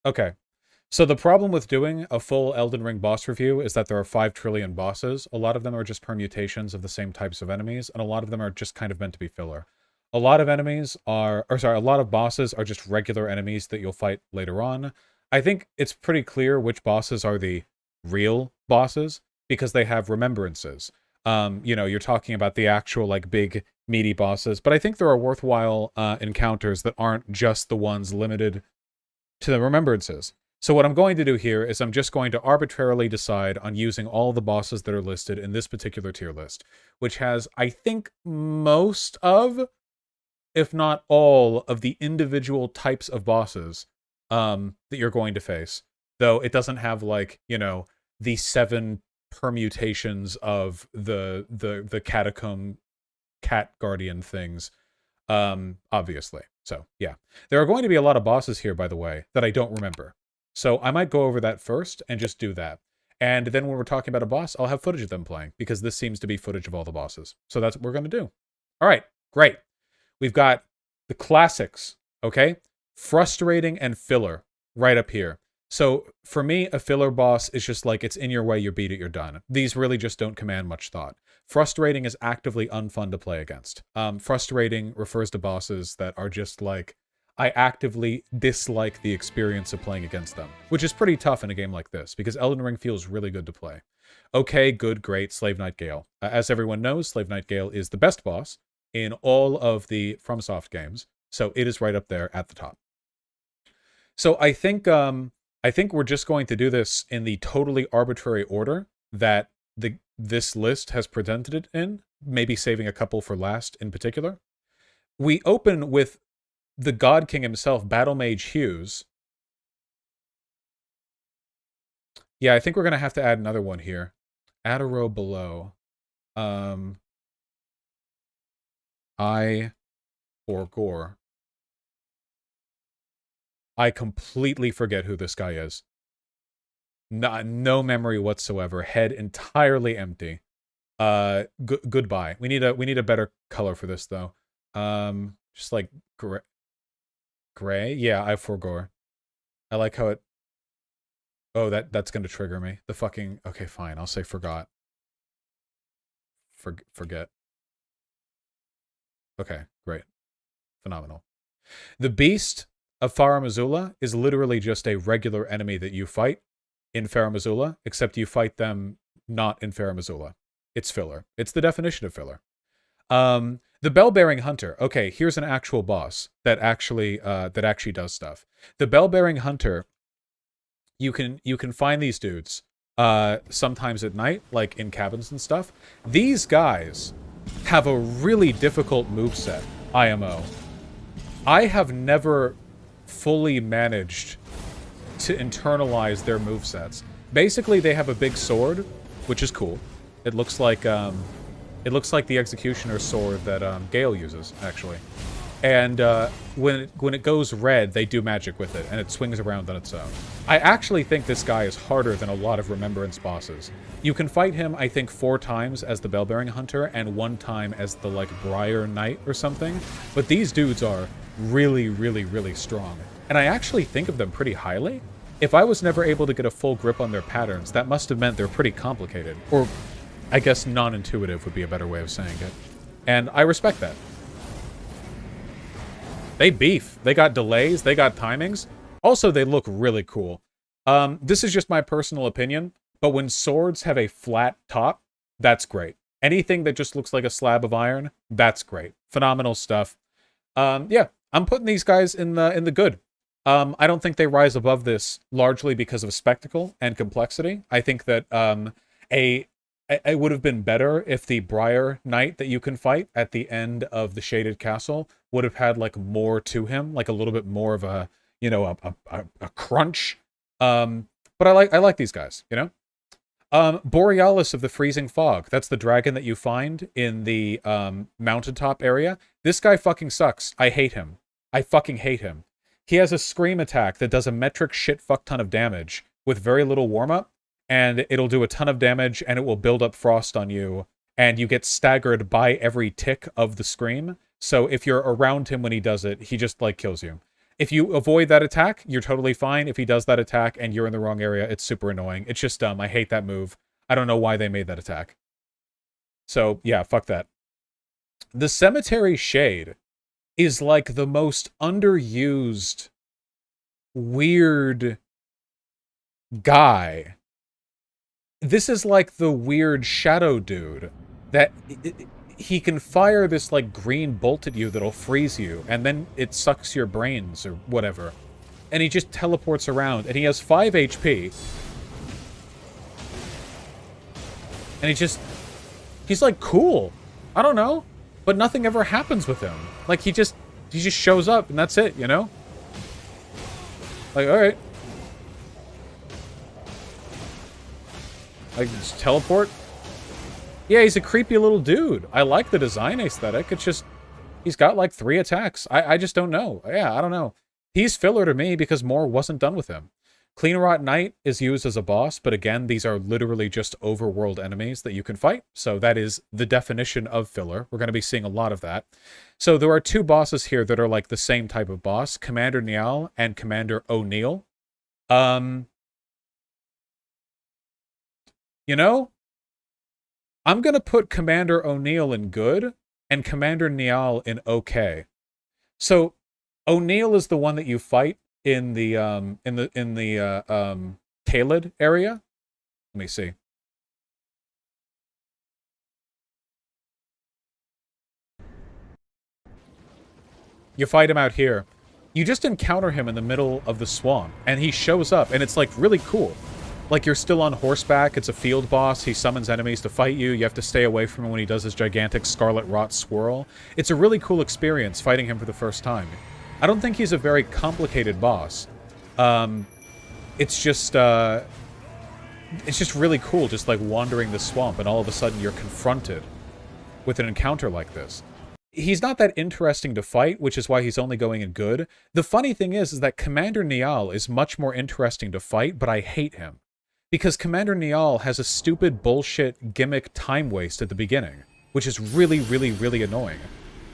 Okay. So the problem with doing a full Elden Ring boss review is that there are 5 trillion bosses. A lot of them are just permutations of the same types of enemies, and a lot of them are just kind of meant to be filler. A lot of enemies are, or sorry, a lot of bosses are just regular enemies that you'll fight later on. I think it's pretty clear which bosses are the real bosses because they have remembrances. You're talking about the actual, like, big, meaty bosses, but I think there are worthwhile encounters that aren't just the ones limited to the remembrances. So what I'm going to do here is I'm just going to arbitrarily decide on using all the bosses that are listed in this particular tier list, which has, I think, most of, if not all, of the individual types of bosses that you're going to face. Though it doesn't have, like, the 7 permutations of the catacomb cat guardian things, obviously. So, yeah. There are going to be a lot of bosses here, by the way, that I don't remember. So I might go over that first and just do that. And then when we're talking about a boss, I'll have footage of them playing, because this seems to be footage of all the bosses. So that's what we're going to do. All right, great. We've got the classics, okay? Frustrating and filler right up here. So for me, a filler boss is just like, it's in your way, you beat it, you're done. These really just don't command much thought. Frustrating is actively unfun to play against. Frustrating refers to bosses that are just like, I actively dislike the experience of playing against them, which is pretty tough in a game like this, because Elden Ring feels really good to play. Okay, good, great, Slave Knight Gale. As everyone knows, Slave Knight Gale is the best boss in all of the FromSoft games, so it is right up there at the top. So I think we're just going to do this in the totally arbitrary order that this list has presented it in, maybe saving a couple for last in particular. We open with the God King himself, Battle Mage Hughes. Yeah, I think we're going to have to add another one here. Add a row below. I or Gore. I completely forget who this guy is. No memory whatsoever. Head entirely empty. Goodbye. We need a better color for this though. Just like gray. Yeah, I forgore. I like how it. Oh, that's gonna trigger me. The fucking. Okay, fine. I'll say forgot. Forget. Okay, great. Phenomenal. The Beast of Farum Azula is literally just a regular enemy that you fight in Farum Azula, except you fight them not in Farum Azula. It's filler. It's the definition of filler. The Bell-Bearing Hunter. Okay, here's an actual boss that actually does stuff. The Bell-Bearing Hunter, you can find these dudes sometimes at night, like in cabins and stuff. These guys have a really difficult moveset, IMO. I have never fully managed to internalize their movesets. Basically, they have a big sword, which is cool. It looks like the Executioner's sword that Gale uses, actually. And when it goes red, they do magic with it, and it swings around on its own. I actually think this guy is harder than a lot of Remembrance bosses. You can fight him, I think, 4 times as the Bell-Bearing Hunter, and 1 time as the, like, Briar Knight or something. But these dudes are really, really, really strong. And I actually think of them pretty highly. If I was never able to get a full grip on their patterns, that must have meant they're pretty complicated. Or, I guess non-intuitive would be a better way of saying it. And I respect that. They beef. They got delays. They got timings. Also, they look really cool. This is just my personal opinion, but when swords have a flat top, that's great. Anything that just looks like a slab of iron, that's great. Phenomenal stuff. Yeah, I'm putting these guys in the good. I don't think they rise above this largely because of spectacle and complexity. I think that it would have been better if the Briar Knight that you can fight at the end of the Shaded Castle would have had, like, more to him, like a little bit more of a, a crunch. But I like these guys, Borealis of the Freezing Fog. That's the dragon that you find in the mountaintop area. This guy fucking sucks. I hate him. I fucking hate him. He has a scream attack that does a metric shit fuck ton of damage with very little warm-up, and it'll do a ton of damage, and it will build up frost on you, and you get staggered by every tick of the scream. So if you're around him when he does it, he just, like, kills you. If you avoid that attack, you're totally fine. If he does that attack and you're in the wrong area, it's super annoying. It's just dumb. I hate that move. I don't know why they made that attack. So, yeah, fuck that. The Cemetery Shade is like the most underused, weird guy. This is like the weird shadow dude that he can fire this like green bolt at you that'll freeze you, and then it sucks your brains or whatever. And he just teleports around, and he has 5 HP. And he's like cool. I don't know. But nothing ever happens with him. Like he just shows up and that's it, you know? Like, alright. Like, just teleport? Yeah, he's a creepy little dude. I like the design aesthetic. It's just, he's got like 3 attacks. I just don't know. Yeah, I don't know. He's filler to me because more wasn't done with him. Cleanrot Knight is used as a boss, but again, these are literally just overworld enemies that you can fight. So that is the definition of filler. We're going to be seeing a lot of that. So there are 2 bosses here that are like the same type of boss, Commander Nial and Commander O'Neill. You know, I'm going to put Commander O'Neill in good and Commander Nial in okay. So O'Neill is the one that you fight in the Caelid area. Let me see. You fight him out here. You just encounter him in the middle of the swamp, and he shows up, and it's like really cool. Like you're still on horseback, it's a field boss, he summons enemies to fight you, you have to stay away from him when he does his gigantic Scarlet Rot swirl. It's a really cool experience fighting him for the first time. I don't think he's a very complicated boss. It's just really cool, just like wandering the swamp, and all of a sudden you're confronted with an encounter like this. He's not that interesting to fight, which is why he's only going in good. The funny thing is that Commander Nial is much more interesting to fight, but I hate him. Because Commander Nial has a stupid bullshit gimmick time waste at the beginning, which is really, really, really annoying.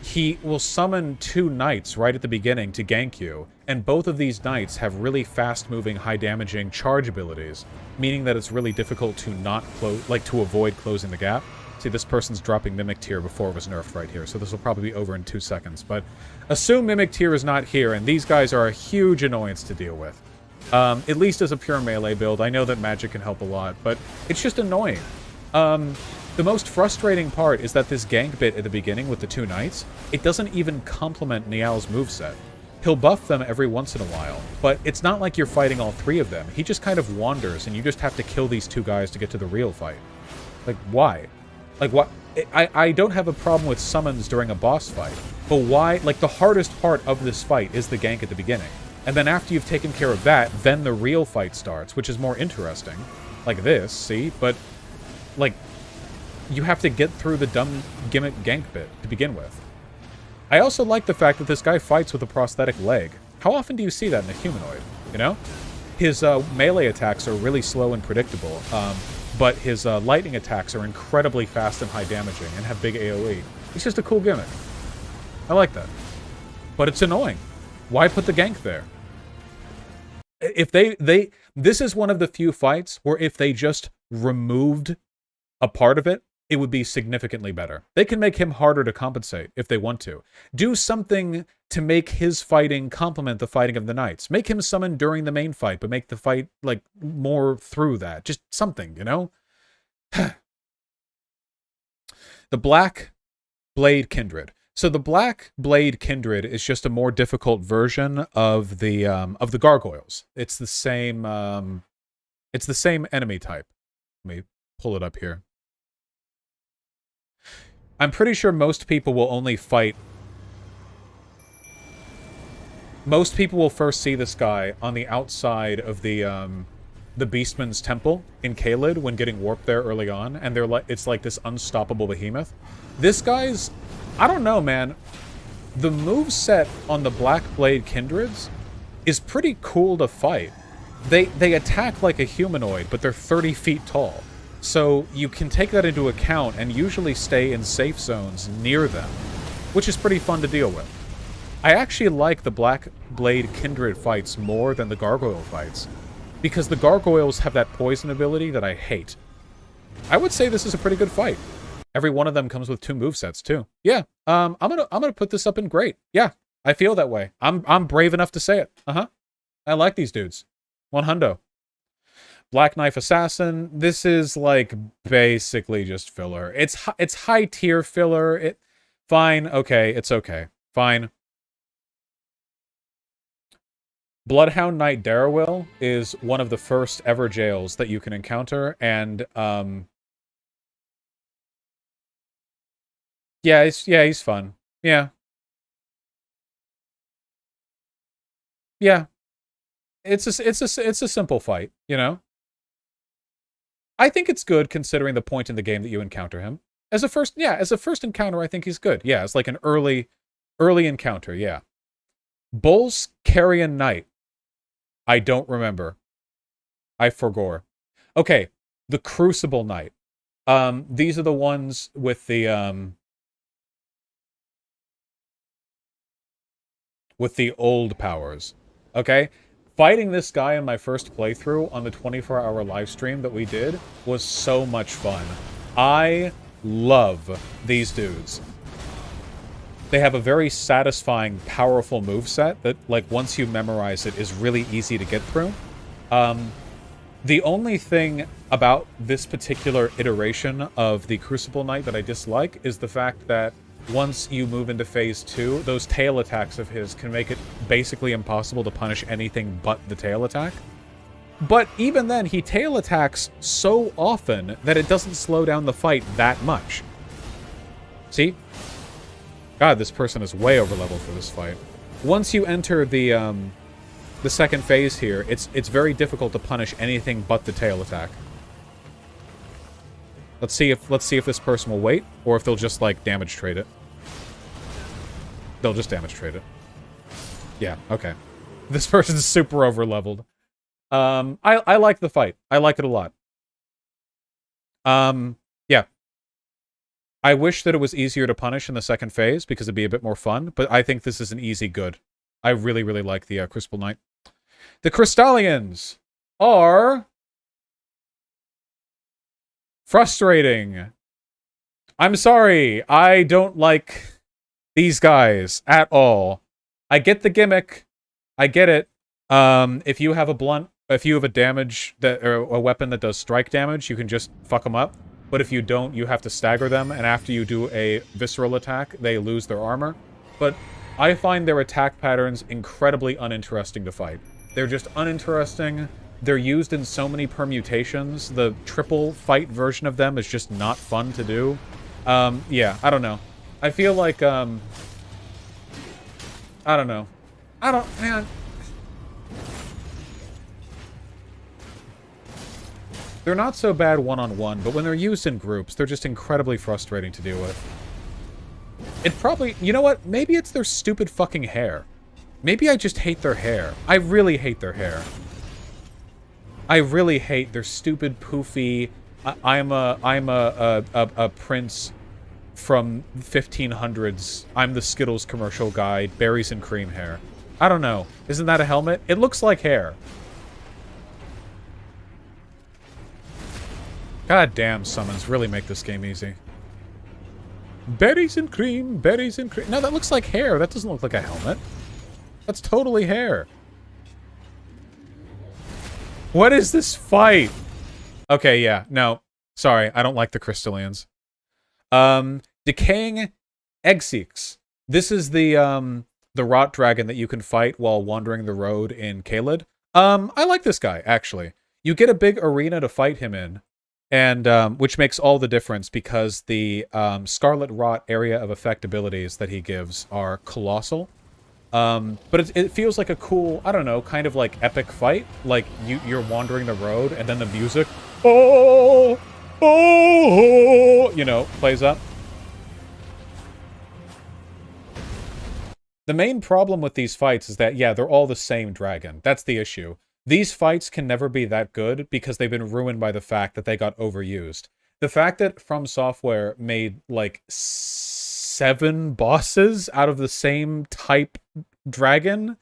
He will summon 2 knights right at the beginning to gank you, and both of these knights have really fast-moving, high-damaging charge abilities, meaning that it's really difficult to not close, like to avoid closing the gap. See, this person's dropping Mimic Tear before it was nerfed right here, so this will probably be over in 2 seconds. But assume Mimic Tear is not here, and these guys are a huge annoyance to deal with. At least as a pure melee build. I know that magic can help a lot, but it's just annoying. The most frustrating part is that this gank bit at the beginning with the 2 knights, it doesn't even complement Nial's moveset. He'll buff them every once in a while, but it's not like you're fighting all 3 of them. He just kind of wanders, and you just have to kill these 2 guys to get to the real fight. Like, why? Like, what? I don't have a problem with summons during a boss fight, but why? Like, the hardest part of this fight is the gank at the beginning. And then after you've taken care of that, then the real fight starts, which is more interesting. Like this, see? But, like, you have to get through the dumb gimmick gank bit to begin with. I also like the fact that this guy fights with a prosthetic leg. How often do you see that in a humanoid, you know? His melee attacks are really slow and predictable, but his lightning attacks are incredibly fast and high damaging and have big AoE. It's just a cool gimmick. I like that. But it's annoying. Why put the gank there? If this is one of the few fights where if they just removed a part of it, it would be significantly better. They can make him harder to compensate if they want to. Do something to make his fighting complement the fighting of the knights. Make him summon during the main fight, but make the fight, like, more through that. Just something, you know? The Black Blade Kindred. So the Black Blade Kindred is just a more difficult version of the gargoyles. It's the same enemy type. Let me pull it up here. I'm pretty sure most people will only fight. Most people will first see this guy on the outside of the Beastman's Temple in Caelid when getting warped there early on, and they're like, it's like this unstoppable behemoth. This guy's, I don't know, man. The moveset on the Black Blade Kindreds is pretty cool to fight. They attack like a humanoid, but they're 30 feet tall. So you can take that into account and usually stay in safe zones near them, which is pretty fun to deal with. I actually like the Black Blade Kindred fights more than the Gargoyle fights, because the Gargoyles have that poison ability that I hate. I would say this is a pretty good fight. Every one of them comes with 2 movesets too. Yeah, I'm gonna put this up in great. Yeah, I feel that way. I'm brave enough to say it. I like these dudes. 100. Black Knife Assassin. This is like basically just filler. It's high tier filler. Fine. Okay, it's okay. Fine. Bloodhound Knight Darrowil is one of the first ever jails that you can encounter, and yeah, he's fun. Yeah. Yeah. It's a simple fight, you know? I think it's good considering the point in the game that you encounter him. As a first encounter, I think he's good. Yeah, it's like an early encounter, yeah. Bull's Carrion Knight. I don't remember. I forgore. Okay, the Crucible Knight. These are the ones with the old powers. Okay? Fighting this guy in my first playthrough on the 24-hour live stream that we did was so much fun. I love these dudes. They have a very satisfying, powerful moveset that, like, once you memorize it, is really easy to get through. The only thing about this particular iteration of the Crucible Knight that I dislike is the fact that once you move into Phase 2, those tail attacks of his can make it basically impossible to punish anything but the tail attack. But even then, he tail attacks so often that it doesn't slow down the fight that much. See? God, this person is way over leveled for this fight. Once you enter the second phase here, it's very difficult to punish anything but the tail attack. Let's see if this person will wait, or if they'll just, like, damage trade it. They'll just damage trade it. Yeah, okay. This person's super over leveled. I like the fight. I like it a lot. Yeah. I wish that it was easier to punish in the second phase, because it'd be a bit more fun, but I think this is an easy good. I really, really like the Crucible Knight. The Crystallians are frustrating. I'm sorry. I don't like these guys at all. I get the gimmick. I get it. If you have a damage or a weapon that does strike damage, you can just fuck them up. But if you don't, you have to stagger them, and after you do a visceral attack, they lose their armor. But I find their attack patterns incredibly uninteresting to fight. They're just uninteresting. They're used in so many permutations. The triple fight version of them is just not fun to do. Yeah, I don't know. I feel like, I don't know. Man. They're not so bad one-on-one, but when they're used in groups, they're just incredibly frustrating to deal with. It probably... You know what? Maybe it's their stupid fucking hair. Maybe I just hate their hair. I really hate their hair. I really hate their stupid, poofy... I'm a prince from 1500s. I'm the Skittles commercial guy. Berries and cream hair. I don't know. Isn't that a helmet? It looks like hair. God damn, summons really make this game easy. Berries and cream, berries and cream. No, that looks like hair. That doesn't look like a helmet. That's totally hair. What is this fight? Okay, yeah, no. Sorry, I don't like the Crystallians. Decaying Eggseeks. This is the Rot Dragon that you can fight while wandering the road in Caelid. I like this guy, actually. You get a big arena to fight him in. And, which makes all the difference because the Scarlet Rot area of effect abilities that he gives are colossal. But it feels like a cool, I don't know, kind of like epic fight. Like, you're wandering the road and then the music, oh, you know, plays up. The main problem with these fights is that, yeah, they're all the same dragon. That's the issue. These fights can never be that good because they've been ruined by the fact that they got overused. The fact that From Software made, like, 7 bosses out of the same type dragon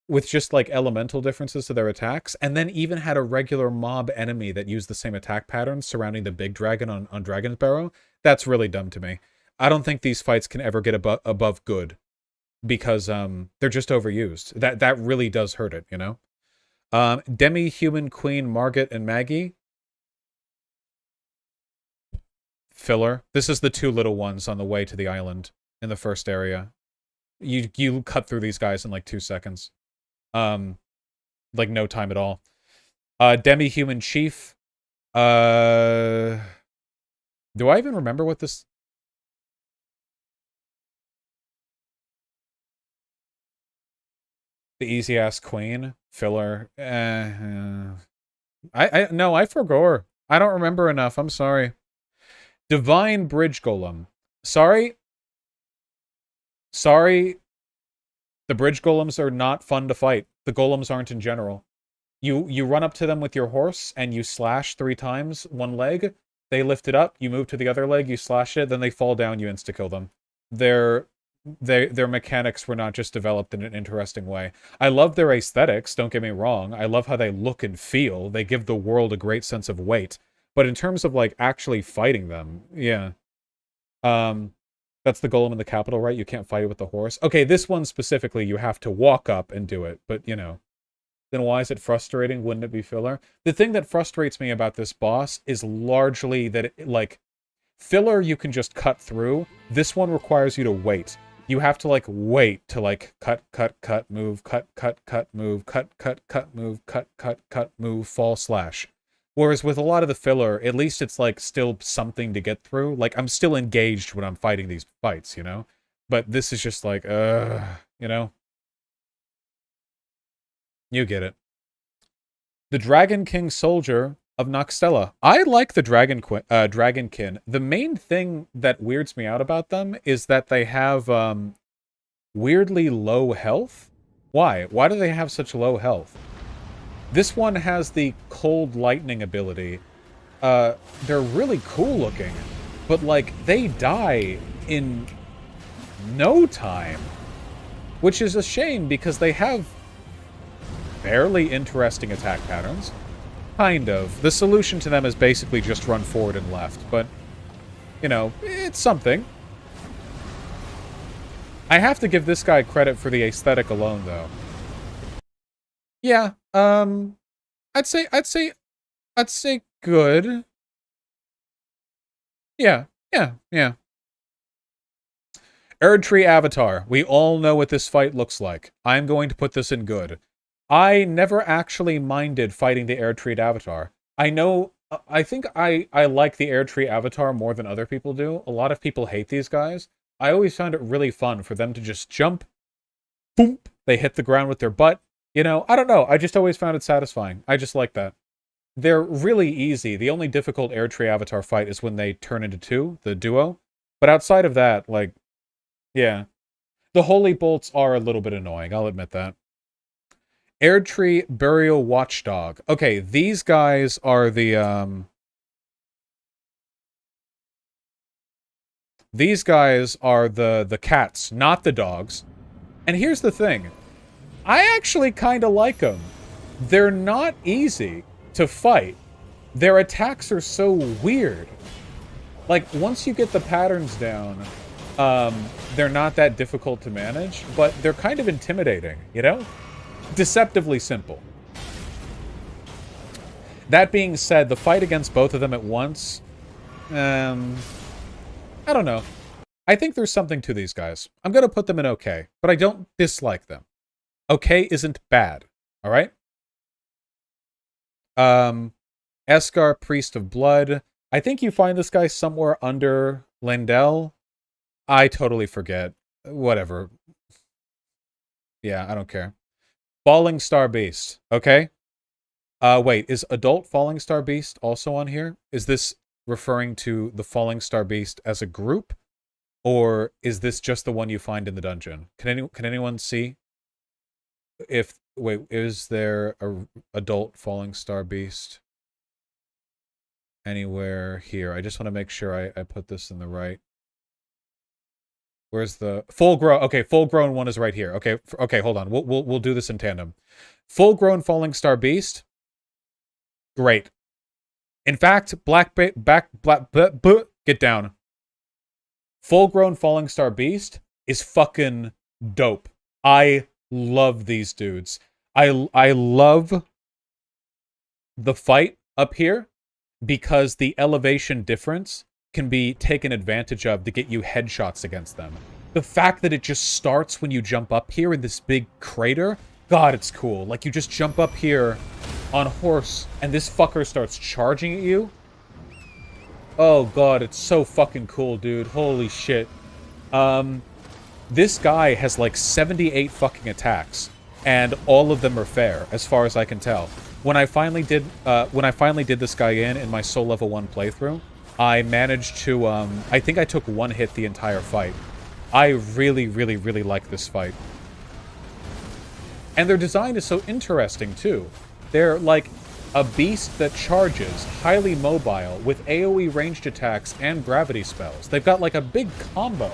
with just like elemental differences to their attacks, and then even had a regular mob enemy that used the same attack patterns surrounding the big dragon on Dragon's Barrow. That's really dumb to me. I don't think these fights can ever get above good because they're just overused. That really does hurt it, you know? Demi-human queen Margaret and Maggie. Filler. This is the two little ones on the way to the island in the first area. You cut through these guys in like 2 seconds. Like no time at all. Demi-human chief. Do I even remember what this... The easy-ass queen? Filler. No, I forgot. I don't remember enough. I'm sorry. Divine Bridge Golem. Sorry. The Bridge Golems are not fun to fight. The Golems aren't in general. You run up to them with your horse, and you slash 3 times, one leg. They lift it up, you move to the other leg, you slash it, then they fall down, you insta-kill them. Their mechanics were not just developed in an interesting way. I love their aesthetics, don't get me wrong. I love how they look and feel. They give the world a great sense of weight. But in terms of, like, actually fighting them, yeah. That's the golem in the capital, right? You can't fight it with the horse. Okay, this one specifically, you have to walk up and do it. But, you know, then why is it frustrating? Wouldn't it be filler? The thing that frustrates me about this boss is largely that, filler you can just cut through. This one requires you to wait. You have to, like, wait to, like, cut, move, cut, move, cut, move, cut, move, fall, slash. Whereas with a lot of the filler, at least it's, like, still something to get through. Like, I'm still engaged when I'm fighting these fights, you know? But this is just like, you know? You get it. The Dragon King Soldier of Noxtella. I like the Dragonkin. The main thing that weirds me out about them is that they have, weirdly low health. Why? Why do they have such low health? This one has the Cold Lightning ability. They're really cool looking, but, like, they die in no time. Which is a shame, because they have fairly interesting attack patterns. Kind of. The solution to them is basically just run forward and left, but, you know, it's something. I have to give this guy credit for the aesthetic alone, though. Yeah, I'd say good. Yeah. Erdtree Avatar. We all know what this fight looks like. I'm going to put this in good. I never actually minded fighting the Erdtree Avatar. I think I like the Erdtree Avatar more than other people do. A lot of people hate these guys. I always found it really fun for them to just jump, boom, they hit the ground with their butt. You know, I don't know. I just always found it satisfying. I just like that. They're really easy. The only difficult Erdtree Avatar fight is when they turn into 2, the duo. But outside of that, like, yeah. The Holy Bolts are a little bit annoying, I'll admit that. Erdtree Burial Watchdog. Okay, these guys are the, These guys are the cats, not the dogs. And here's the thing. I actually kind of like them. They're not easy to fight. Their attacks are so weird. Like, once you get the patterns down, they're not that difficult to manage, but they're kind of intimidating, you know? Deceptively simple. That being said, the fight against both of them at once, I don't know. I think there's something to these guys. I'm gonna put them in okay, but I don't dislike them. Okay isn't bad, alright? Escar, Priest of Blood. I think you find this guy somewhere under Lendel. I totally forget. Whatever. Yeah, I don't care. Falling Star Beast. Okay. Wait, is Adult Falling Star Beast also on here? Is this referring to the Falling Star Beast as a group? Or is this just the one you find in the dungeon? Can anyone see? Wait, is there a Adult Falling Star Beast anywhere here? I just want to make sure I put this in the right. Where's the full grown? Okay, full grown one is right here. Okay, okay, hold on. We'll do this in tandem. Full grown Falling Star Beast. Great. In fact, get down. Full grown Falling Star Beast is fucking dope. I love these dudes. I love the fight up here because the elevation difference can be taken advantage of to get you headshots against them. The fact that it just starts when you jump up here in this big crater, God, it's cool. Like, you just jump up here on horse, and this fucker starts charging at you. Oh, God, it's so fucking cool, dude. Holy shit. This guy has, like, 78 fucking attacks, and all of them are fair, as far as I can tell. When I finally did this guy in my Soul Level 1 playthrough, I managed to, I think I took one hit the entire fight. I really, really, really like this fight. And their design is so interesting, too. They're like a beast that charges, highly mobile, with AoE ranged attacks and gravity spells. They've got like a big combo.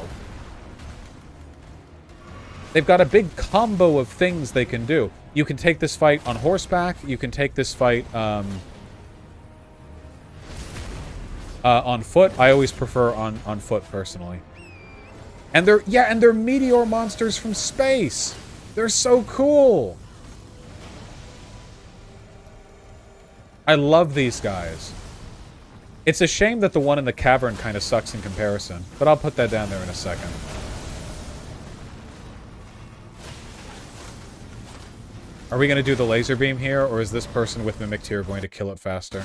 They've got a big combo of things they can do. You can take this fight on horseback. You can take this fight on foot. I always prefer on foot, personally. And they're meteor monsters from space. They're so cool. I love these guys. It's a shame that the one in the cavern kind of sucks in comparison, but I'll put that down there in a second. Are we going to do the laser beam here, or is this person with Mimic Tear going to kill it faster?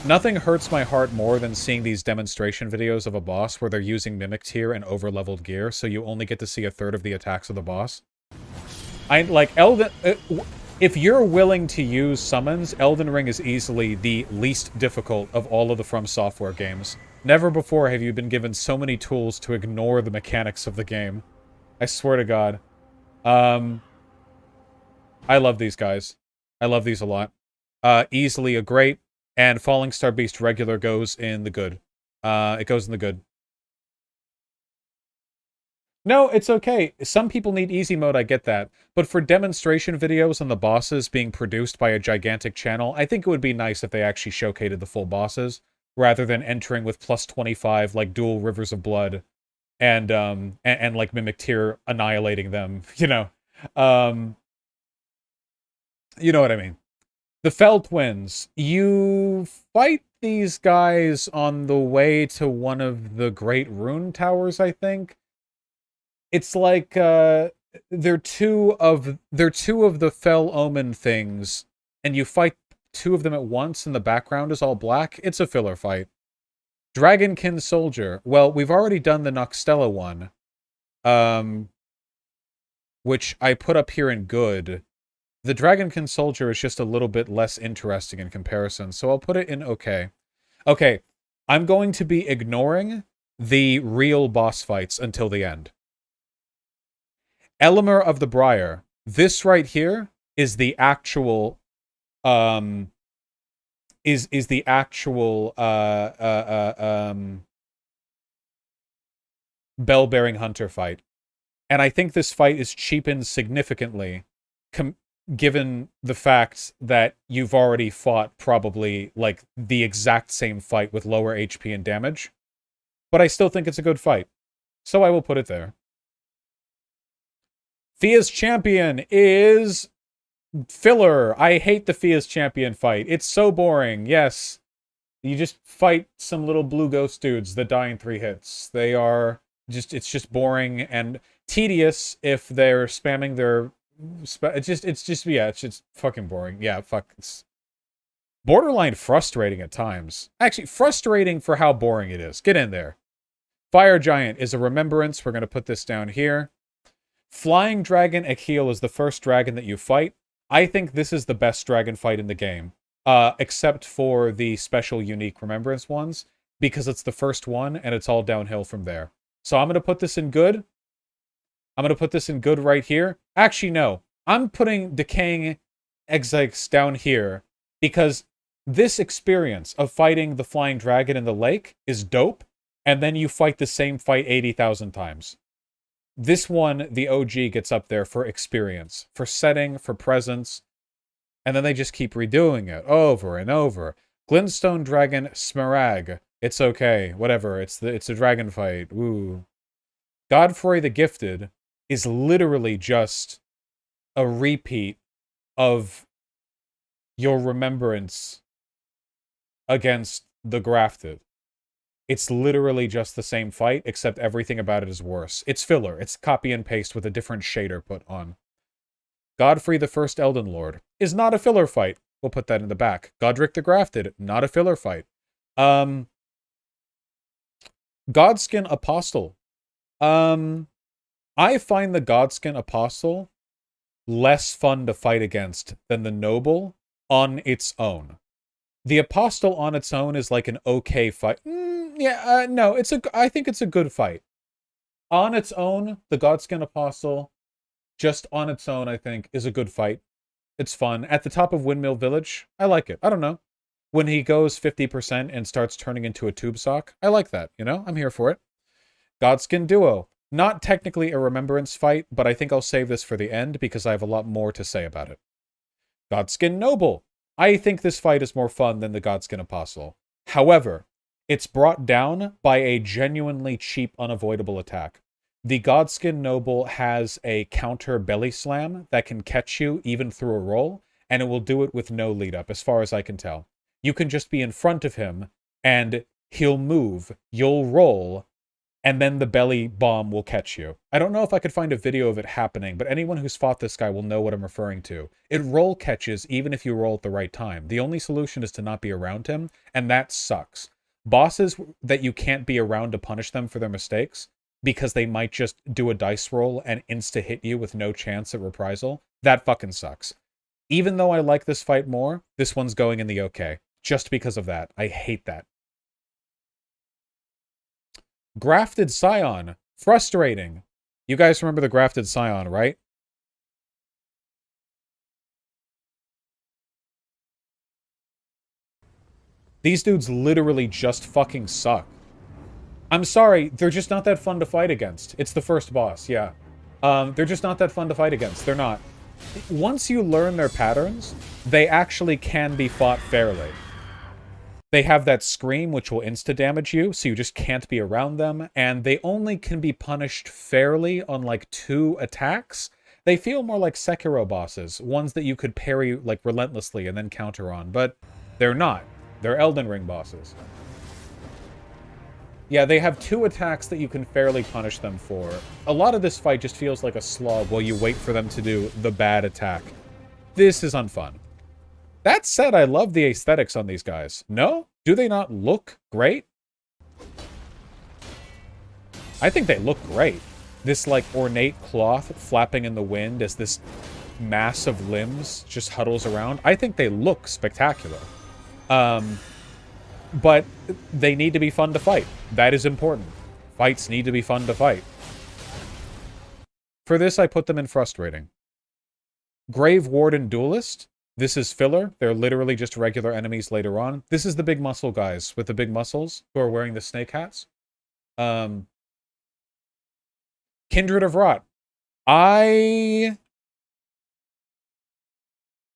Nothing hurts my heart more than seeing these demonstration videos of a boss where they're using Mimic Tear and over-leveled gear, so you only get to see a third of the attacks of the boss. Like, Elden... if you're willing to use summons, Elden Ring is easily the least difficult of all of the From Software games. Never before have you been given so many tools to ignore the mechanics of the game. I swear to God. I love these guys. I love these a lot. Easily a great, and Falling Star Beast regular goes in the good. It goes in the good. No, it's okay. Some people need easy mode, I get that. But for demonstration videos on the bosses being produced by a gigantic channel, I think it would be nice if they actually showcased the full bosses, rather than entering with plus 25, like, dual Rivers of Blood, and like, Mimic Tear annihilating them, you know? You know what I mean. The Fell Twins. You fight these guys on the way to one of the Great Rune Towers, I think. It's like, they're two of the Fell Omen things, and you fight two of them at once, and the background is all black. It's a filler fight. Dragonkin Soldier. Well, we've already done the Noxtella one, which I put up here in good. The Dragonkin Soldier is just a little bit less interesting in comparison, so I'll put it in okay. Okay, I'm going to be ignoring the real boss fights until the end. Eleanor of the Briar. This right here is the actual bell-bearing hunter fight. And I think this fight is cheapened significantly given the fact that you've already fought probably like the exact same fight with lower HP and damage. But I still think it's a good fight. So I will put it there. Fia's Champion is filler. I hate the Fia's Champion fight. It's so boring. Yes. You just fight some little blue ghost dudes that die in 3 hits. They are just, it's just boring and tedious if they're spamming their, it's just fucking boring. Yeah, fuck. It's borderline frustrating at times. Actually, frustrating for how boring it is. Get in there. Fire Giant is a remembrance. We're going to put this down here. Flying Dragon Akil is the first dragon that you fight. I think this is the best dragon fight in the game. Except for the special unique remembrance ones. Because it's the first one, and it's all downhill from there. So I'm going to put this in good. I'm going to put this in good right here. Actually, no. I'm putting Decaying Exex down here. Because this experience of fighting the Flying Dragon in the lake is dope. And then you fight the same fight 80,000 times. This one, the OG, gets up there for experience, for setting, for presence, and then they just keep redoing it over and over. Glintstone Dragon Smarag. It's okay. Whatever. It's a dragon fight. Woo. Godfrey the Gifted is literally just a repeat of your remembrance against the Grafted. It's literally just the same fight, except everything about it is worse. It's filler. It's copy and paste with a different shader put on. Godfrey the First Elden Lord is not a filler fight. We'll put that in the back. Godric the Grafted, not a filler fight. Godskin Apostle. I find the Godskin Apostle less fun to fight against than the Noble on its own. The Apostle on its own is like an okay fight. No, I think it's a good fight. On its own, the Godskin Apostle, just on its own, I think, is a good fight. It's fun. At the top of Windmill Village, I like it. I don't know. When he goes 50% and starts turning into a tube sock, I like that, you know? I'm here for it. Godskin Duo. Not technically a remembrance fight, but I think I'll save this for the end because I have a lot more to say about it. Godskin Noble. I think this fight is more fun than the Godskin Apostle. However, it's brought down by a genuinely cheap, unavoidable attack. The Godskin Noble has a counter belly slam that can catch you even through a roll, and it will do it with no lead up, as far as I can tell. You can just be in front of him, and he'll move, you'll roll, and then the belly bomb will catch you. I don't know if I could find a video of it happening, but anyone who's fought this guy will know what I'm referring to. It roll catches even if you roll at the right time. The only solution is to not be around him, and that sucks. Bosses that you can't be around to punish them for their mistakes, because they might just do a dice roll and insta-hit you with no chance at reprisal, that fucking sucks. Even though I like this fight more, this one's going in the okay. Just because of that. I hate that. Grafted Scion. Frustrating. You guys remember the Grafted Scion, right? These dudes literally just fucking suck. I'm sorry, they're just not that fun to fight against. It's the first boss, yeah. They're just not that fun to fight against. They're not. Once you learn their patterns, they actually can be fought fairly. They have that scream, which will insta-damage you, so you just can't be around them, and they only can be punished fairly on, like, 2 attacks. They feel more like Sekiro bosses, ones that you could parry, like, relentlessly and then counter on, but they're not. They're Elden Ring bosses. Yeah, they have 2 attacks that you can fairly punish them for. A lot of this fight just feels like a slog while you wait for them to do the bad attack. This is unfun. That said, I love the aesthetics on these guys. No? Do they not look great? I think they look great. This, like, ornate cloth flapping in the wind as this mass of limbs just huddles around. I think they look spectacular. But they need to be fun to fight. That is important. Fights need to be fun to fight. For this, I put them in frustrating. Grave Warden Duelist. This is filler. They're literally just regular enemies later on. This is the big muscle guys with the big muscles who are wearing the snake hats. Kindred of Rot. I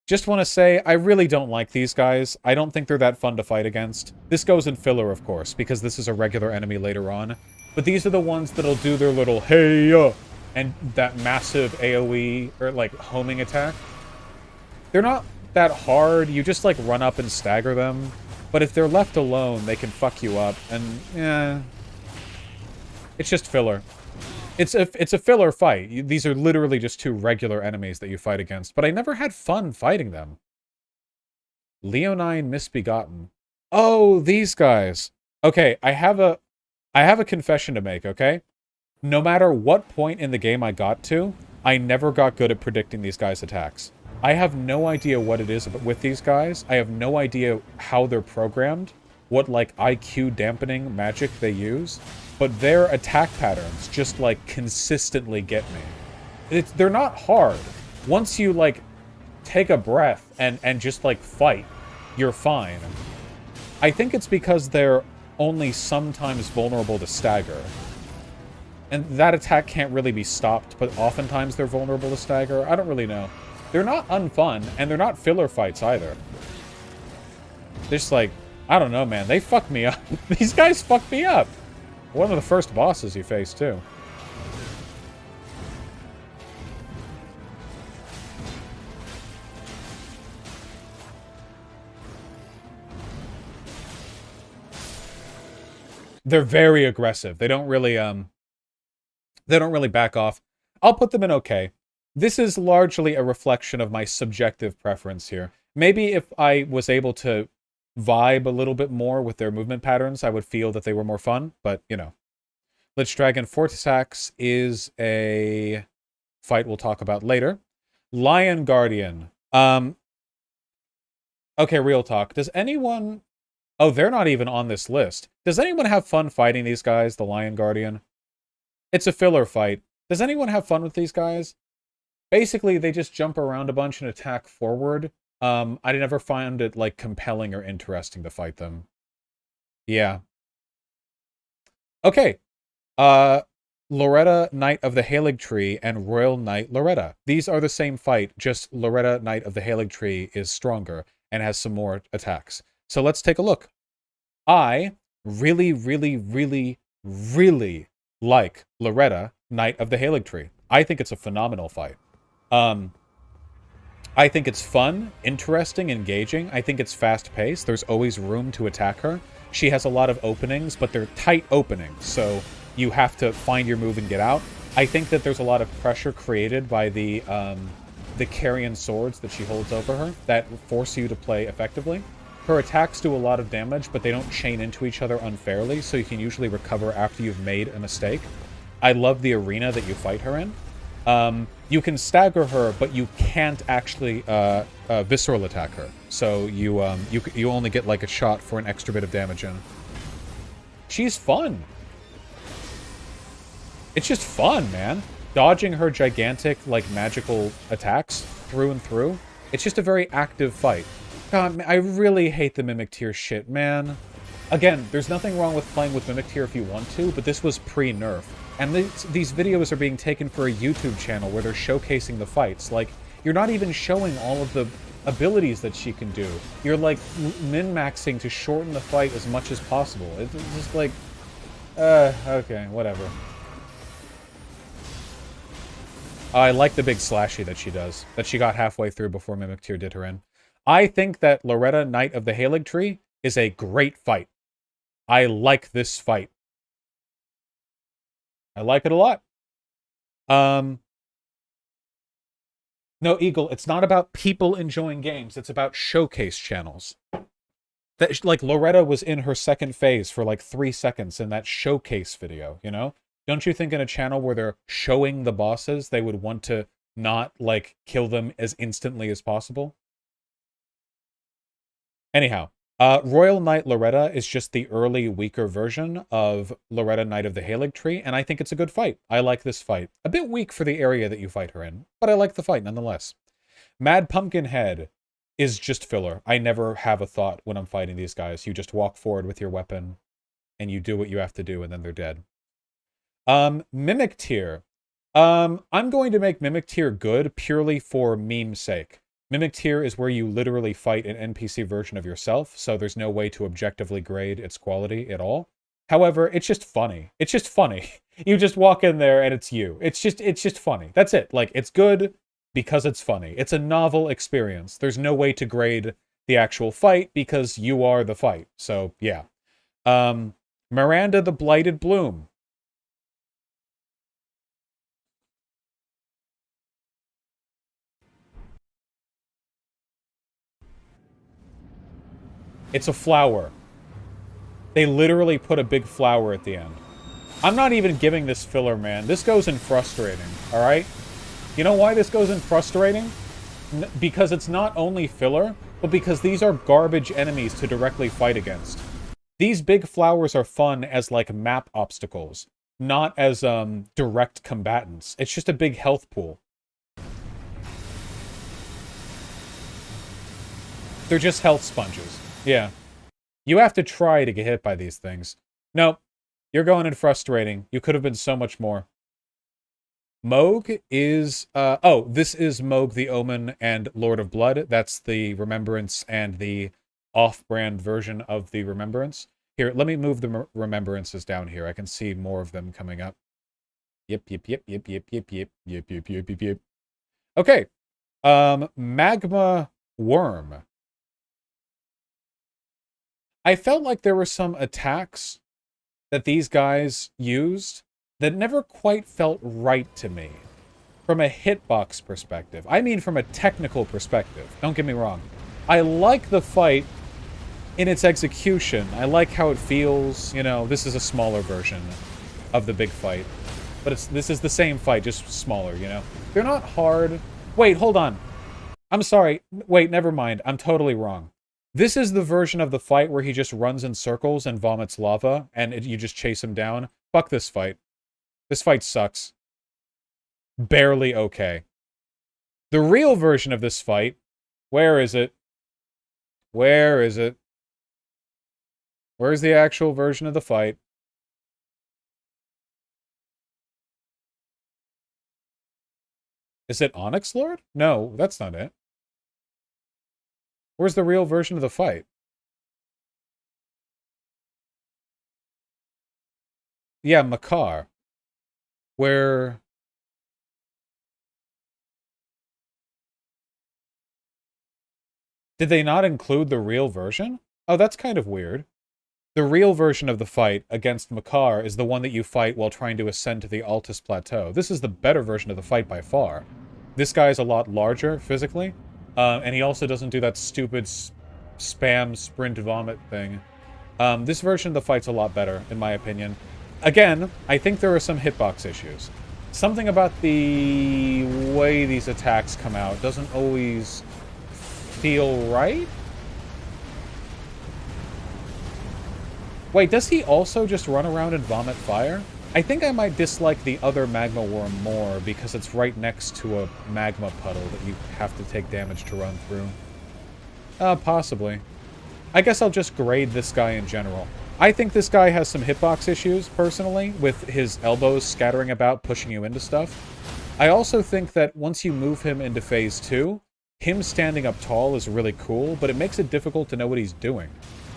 just want to say, I really don't like these guys. I don't think they're that fun to fight against. This goes in filler, of course, because this is a regular enemy later on. But these are the ones that'll do their little hey and that massive AoE, or like homing attack. They're not that hard. You just like run up and stagger them. But if they're left alone, they can fuck you up. And yeah, it's just filler. It's a filler fight. These are literally just 2 regular enemies that you fight against. But I never had fun fighting them. Leonine Misbegotten. Oh, these guys. Okay, I have a confession to make, okay? No matter what point in the game I got to, I never got good at predicting these guys' attacks. I have no idea what it is with these guys. I have no idea how they're programmed, what, like, IQ dampening magic they use, but their attack patterns just, like, consistently get me. They're not hard. Once you, like, take a breath and just, like, fight, you're fine. I think it's because they're only sometimes vulnerable to stagger. And that attack can't really be stopped, but oftentimes they're vulnerable to stagger. I don't really know. They're not unfun, and they're not filler fights either. They're just like, I don't know, man. They fucked me up. These guys fucked me up. One of the first bosses you face, too. They're very aggressive. They don't really back off. I'll put them in okay. This is largely a reflection of my subjective preference here. Maybe if I was able to vibe a little bit more with their movement patterns, I would feel that they were more fun, but, you know. Lich Dragon Fortis Axe is a fight we'll talk about later. Lion Guardian. Okay, real talk. Does anyone... Oh, they're not even on this list. Does anyone have fun fighting these guys, the Lion Guardian? It's a filler fight. Does anyone have fun with these guys? Basically, they just jump around a bunch and attack forward. I never find it, like, compelling or interesting to fight them. Yeah. Okay. Loretta, Knight of the Halig Tree, and Royal Knight Loretta. These are the same fight, just Loretta, Knight of the Halig Tree, is stronger and has some more attacks. So let's take a look. I really, really, really, really like Loretta, Knight of the Halig Tree. I think it's a phenomenal fight. I think it's fun, interesting, engaging. I think it's fast-paced. There's always room to attack her. She has a lot of openings, but they're tight openings, so you have to find your move and get out. I think that there's a lot of pressure created by the carrion swords that she holds over her that force you to play effectively. Her attacks do a lot of damage, but they don't chain into each other unfairly, so you can usually recover after you've made a mistake. I love the arena that you fight her in. You can stagger her, but you can't actually visceral attack her. So you only get like a shot for an extra bit of damage in. She's fun. It's just fun, man. Dodging her gigantic, like, magical attacks through and through. It's just a very active fight. God, I really hate the Mimic Tier shit, man. Again, there's nothing wrong with playing with Mimic Tier if you want to, but this was pre-nerf. And these videos are being taken for a YouTube channel where they're showcasing the fights. Like, you're not even showing all of the abilities that she can do. You're, like, min-maxing to shorten the fight as much as possible. It's just like... okay, whatever. I like the big slashy that she does, that she got halfway through before Mimic Tier did her in. I think that Loretta, Knight of the Halig Tree, is a great fight. I like this fight. I like it a lot. No, Eagle, it's not about people enjoying games. It's about showcase channels. That, like, Loretta was in her second phase for, like, 3 seconds in that showcase video, you know? Don't you think in a channel where they're showing the bosses, they would want to not, like, kill them as instantly as possible? Anyhow, Royal Knight Loretta is just the early, weaker version of Loretta, Knight of the Halig Tree, and I think it's a good fight. I like this fight. A bit weak for the area that you fight her in, but I like the fight nonetheless. Mad Pumpkinhead is just filler. I never have a thought when I'm fighting these guys. You just walk forward with your weapon, and you do what you have to do, and then they're dead. Mimic Tier. I'm going to make Mimic Tier good purely for meme's sake. Mimic Tier is where you literally fight an NPC version of yourself, so there's no way to objectively grade its quality at all. However, it's just funny. It's just funny. You just walk in there and it's you. It's just funny. That's it. Like, it's good because it's funny. It's a novel experience. There's no way to grade the actual fight because you are the fight. So, yeah. Miranda the Blighted Bloom. It's a flower. They literally put a big flower at the end. I'm not even giving this filler, man. This goes in frustrating, alright? You know why this goes in frustrating? Because it's not only filler, but because these are garbage enemies to directly fight against. These big flowers are fun as, like, map obstacles, not as, direct combatants. It's just a big health pool. They're just health sponges. Yeah. You have to try to get hit by these things. No, You're going in frustrating. You could have been so much more. Moog is, oh, this is Moog the Omen and Lord of Blood. That's the Remembrance and the off-brand version of the Remembrance. Here, let me move the Remembrances down here. I can see more of them coming up. Yep. Okay. Magma Worm. I felt like there were some attacks that these guys used that never quite felt right to me. From a hitbox perspective. I mean from a technical perspective. Don't get me wrong. I like the fight in its execution. I like how it feels. You know, this is a smaller version of the big fight. But this is the same fight, just smaller, you know? They're not hard. Wait, hold on. I'm sorry. Wait, never mind. I'm totally wrong. This is the version of the fight where he just runs in circles and vomits lava, and you just chase him down. Fuck this fight. This fight sucks. Barely okay. The real version of this fight, where is it? Where is it? Where's the actual version of the fight? Is it Onyx Lord? No, that's not it. Where's the real version of the fight? Yeah, Makar. Where... Did they not include the real version? Oh, that's kind of weird. The real version of the fight against Makar is the one that you fight while trying to ascend to the Altus Plateau. This is the better version of the fight by far. This guy is a lot larger physically, and he also doesn't do that stupid spam sprint vomit thing. This version of the fight's a lot better, in my opinion. Again, I think there are some hitbox issues. Something about the way these attacks come out doesn't always feel right? Wait, does he also just run around and vomit fire? I think I might dislike the other Magma Worm more because it's right next to a magma puddle that you have to take damage to run through. Possibly. I guess I'll just grade this guy in general. I think this guy has some hitbox issues, personally, with his elbows scattering about, pushing you into stuff. I also think that once you move him into Phase 2, him standing up tall is really cool, but it makes it difficult to know what he's doing.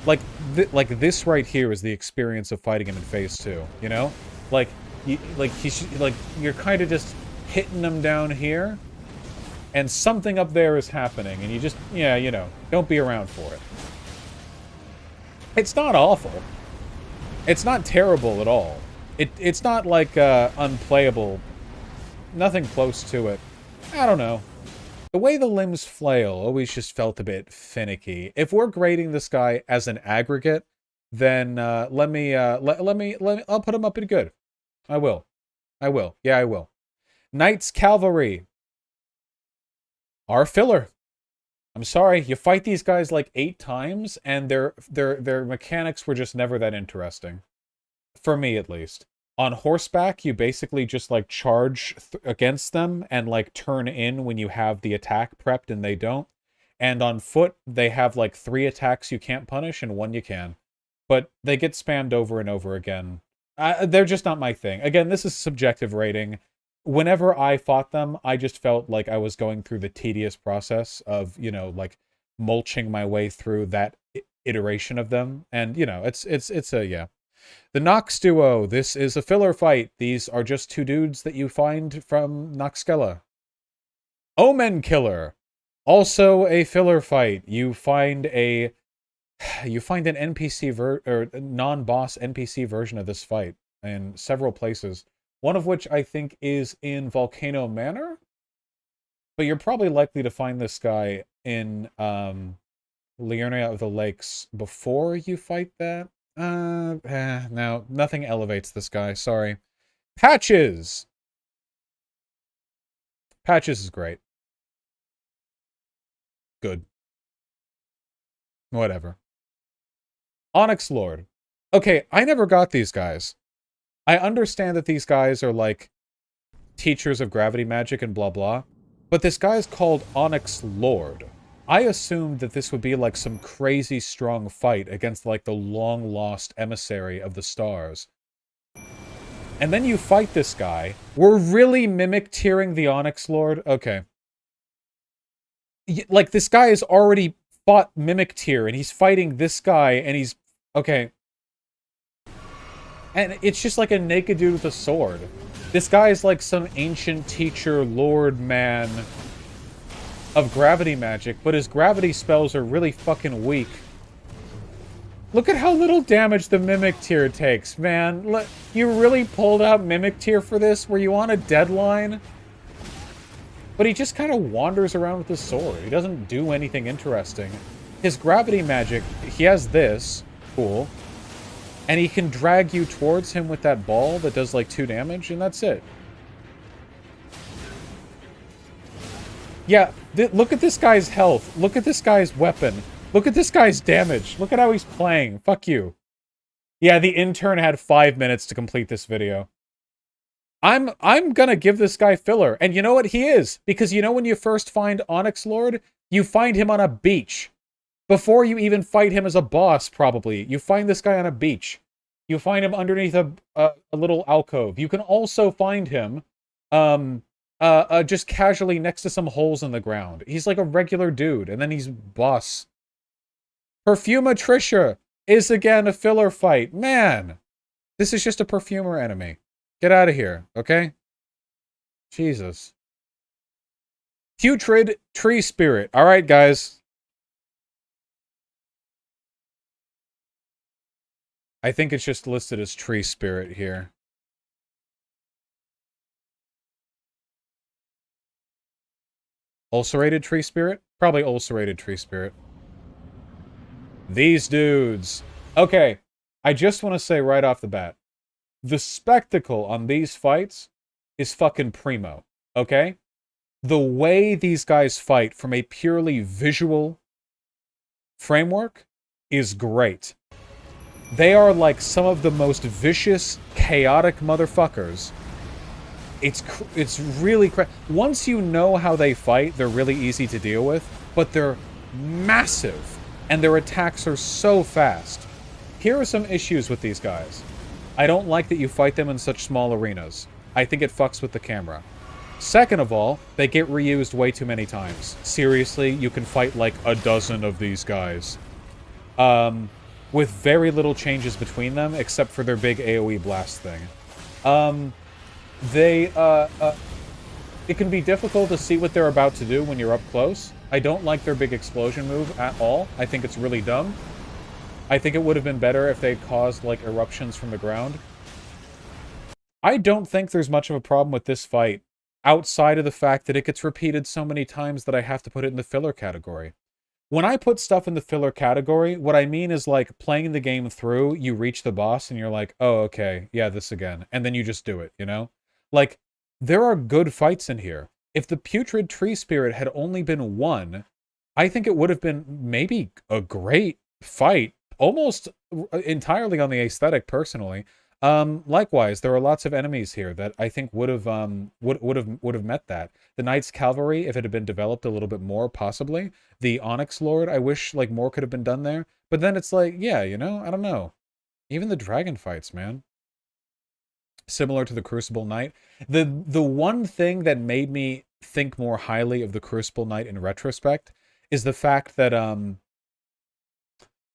Like this right here is the experience of fighting him in Phase 2, you know? Like you're kind of just hitting him down here, and something up there is happening, and you just, yeah, you know, don't be around for it. It's not awful. It's not terrible at all. It's not like unplayable. Nothing close to it. I don't know. The way the limbs flail always just felt a bit finicky. If we're grading this guy as an aggregate, then I'll put him up in good. I will. Yeah, I will. Knight's Cavalry. Our filler. I'm sorry, you fight these guys like 8 times, and their mechanics were just never that interesting. For me, at least. On horseback, you basically just, like, charge against them and, like, turn in when you have the attack prepped and they don't. And on foot, they have, like, 3 attacks you can't punish and 1 you can. But they get spammed over and over again. They're just not my thing. Again, this is subjective rating. Whenever I fought them, I just felt like I was going through the tedious process of, you know, like, mulching my way through that iteration of them. And, you know, it's yeah. The Nox Duo. This is a filler fight. These are just 2 dudes that you find from Noxkella. Omen Killer. Also a filler fight. You find an NPC or non-boss NPC version of this fight in several places. One of which I think is in Volcano Manor. But you're probably likely to find this guy in Liurnia of the Lakes before you fight that. No, nothing elevates this guy, sorry. Patches! Patches is great. Good. Whatever. Onyx Lord. Okay, I never got these guys. I understand that these guys are, like, teachers of gravity magic and blah blah, but this guy's called Onyx Lord. I assumed that this would be like some crazy strong fight against like the long-lost emissary of the stars. And then you fight this guy. We're really mimic tiering the Onyx Lord? Okay. Like, this guy has already fought mimic tier, and he's fighting this guy, and he's... Okay. And it's just like a naked dude with a sword. This guy is like some ancient teacher, lord man of gravity magic, but his gravity spells are really fucking weak. Look at how little damage the Mimic Tier takes, man. You really pulled out Mimic Tier for this? Were you on a deadline? But he just kind of wanders around with his sword. He doesn't do anything interesting. His gravity magic, he has this. Cool. And he can drag you towards him with that ball that does like 2 damage, and that's it. Yeah, look at this guy's health. Look at this guy's weapon. Look at this guy's damage. Look at how he's playing. Fuck you. Yeah, the intern had 5 minutes to complete this video. I'm gonna give this guy filler. And you know what? He is. Because you know when you first find Onyx Lord? You find him on a beach. Before you even fight him as a boss, probably. You find this guy on a beach. You find him underneath a little alcove. You can also find him just casually next to some holes in the ground. He's like a regular dude, and then he's boss. Perfumatricia is again a filler fight. Man, this is just a perfumer enemy. Get out of here, okay? Jesus. Putrid Tree Spirit. All right, guys. I think it's just listed as Tree Spirit here. Ulcerated Tree Spirit? Probably ulcerated Tree Spirit. These dudes. Okay, I just want to say right off the bat, the spectacle on these fights is fucking primo, okay? The way these guys fight from a purely visual framework is great. They are like some of the most vicious, chaotic motherfuckers. It's really once you know how they fight, they're really easy to deal with, but they're massive, and their attacks are so fast. Here are some issues with these guys. I don't like that you fight them in such small arenas. I think it fucks with the camera. Second of all, they get reused way too many times. Seriously, you can fight like a dozen of these guys. With very little changes between them, except for their big AoE blast thing. It can be difficult to see what they're about to do when you're up close. I don't like their big explosion move at all. I think it's really dumb. I think it would have been better if they caused, like, eruptions from the ground. I don't think there's much of a problem with this fight, outside of the fact that it gets repeated so many times that I have to put it in the filler category. When I put stuff in the filler category, what I mean is, like, playing the game through, you reach the boss, and you're like, oh, okay, yeah, this again. And then you just do it, you know? Like, there are good fights in here. If the Putrid Tree Spirit had only been one, I think it would have been maybe a great fight, almost entirely on the aesthetic, personally. Likewise, there are lots of enemies here that I think would have met that. The Knight's Cavalry, if it had been developed a little bit more, possibly. The Onyx Lord, I wish like more could have been done there. But then it's like, yeah, you know, I don't know. Even the dragon fights, man. Similar to the Crucible Knight. The one thing that made me think more highly of the Crucible Knight in retrospect is the fact that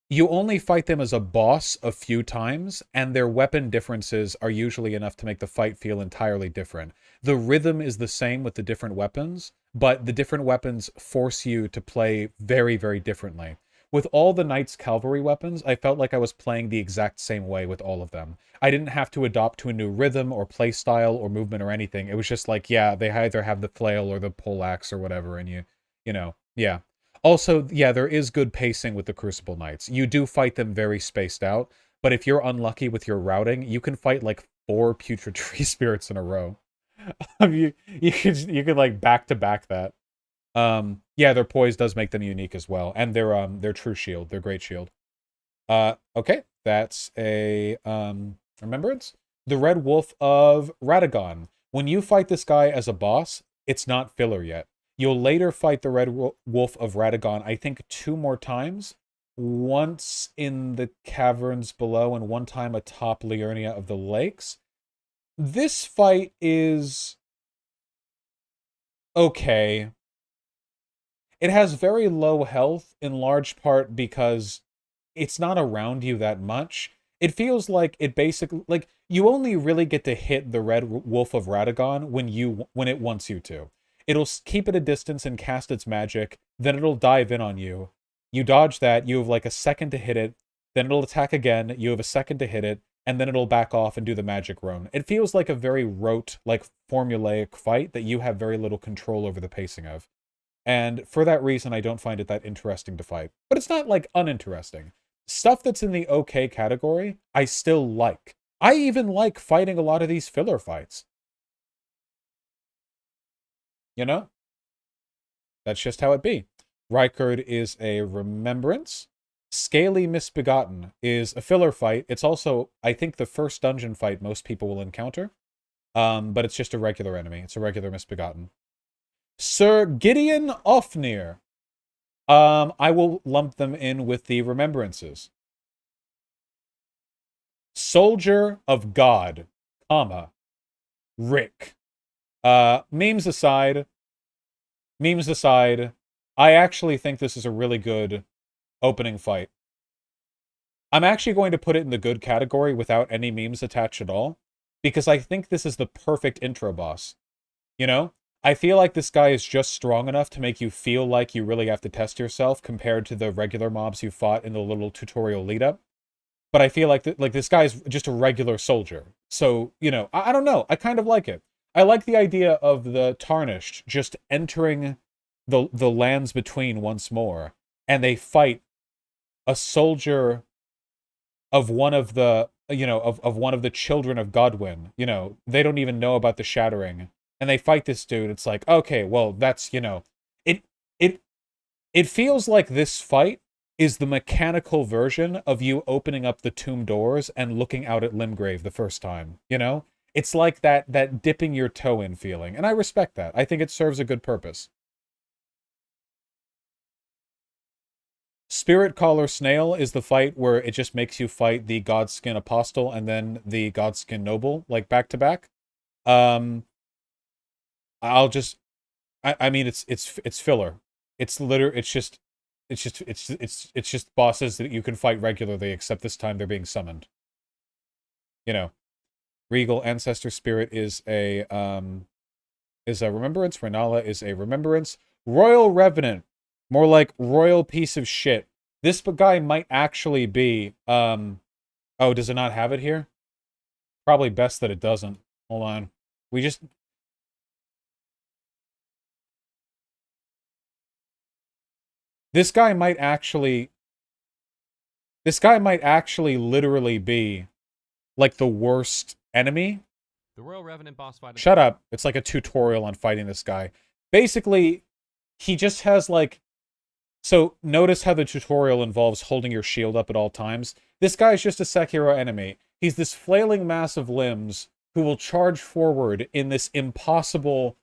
you only fight them as a boss a few times, and their weapon differences are usually enough to make the fight feel entirely different. The rhythm is the same with the different weapons, but the different weapons force you to play very, very differently. With all the Knight's Cavalry weapons, I felt like I was playing the exact same way with all of them. I didn't have to adopt to a new rhythm or play style or movement or anything. It was just like, yeah, they either have the flail or the poleaxe or whatever, and you know, yeah. Also, yeah, there is good pacing with the Crucible Knights. You do fight them very spaced out, but if you're unlucky with your routing, you can fight like 4 Putrid Tree Spirits in a row. you could like back-to-back that. Yeah, their poise does make them unique as well, and their true shield, their great shield. Okay, that's a remembrance. The Red Wolf of Radagon. When you fight this guy as a boss, it's not filler yet. You'll later fight the Red Wolf of Radagon, I think 2 more times. Once in the caverns below and one time atop Liurnia of the Lakes. This fight is okay. It has very low health, in large part because it's not around you that much. It feels like it basically, like, you only really get to hit the Red Wolf of Radagon when it wants you to. It'll keep at a distance and cast its magic, then it'll dive in on you. You dodge that, you have like a second to hit it, then it'll attack again, you have a second to hit it, and then it'll back off and do the magic rune. It feels like a very rote, like, formulaic fight that you have very little control over the pacing of. And for that reason, I don't find it that interesting to fight. But it's not, like, uninteresting. Stuff that's in the okay category, I still like. I even like fighting a lot of these filler fights. You know? That's just how it be. Rykard is a remembrance. Scaly Misbegotten is a filler fight. It's also, I think, the first dungeon fight most people will encounter. But it's just a regular enemy. It's a regular Misbegotten. Sir Gideon Ofnir. I will lump them in with the remembrances. Soldier of God, comma, Rick. Memes aside, I actually think this is a really good opening fight. I'm actually going to put it in the good category without any memes attached at all, because I think this is the perfect intro boss. You know? I feel like this guy is just strong enough to make you feel like you really have to test yourself compared to the regular mobs you fought in the little tutorial lead-up. But I feel like this guy's just a regular soldier. So, you know, I don't know. I kind of like it. I like the idea of the Tarnished just entering the lands between once more, and they fight a soldier of one of the, you know, of one of the children of Godwyn. You know, they don't even know about the Shattering. And they fight this dude. It's like, okay, well, that's, you know, it feels like this fight is the mechanical version of you opening up the tomb doors and looking out at Limgrave the first time, you know? It's like that dipping your toe in feeling, and I respect that. I think it serves a good purpose. Spirit Caller Snail is the fight where it just makes you fight the Godskin Apostle and then the Godskin Noble, like, back to back. I mean, it's filler. It's just bosses that you can fight regularly, except this time they're being summoned. You know, Regal Ancestor Spirit is a remembrance. Renala is a remembrance. Royal Revenant, more like royal piece of shit. This guy might actually be oh, does it not have it here? Probably best that it doesn't. Hold on. This guy might actually literally be like the worst enemy. The Royal Revenant boss fight. Shut up. It's like a tutorial on fighting this guy. Basically, he just has like, so notice how the tutorial involves holding your shield up at all times. This guy's just a Sekiro enemy. He's this flailing mass of limbs who will charge forward in this impossible,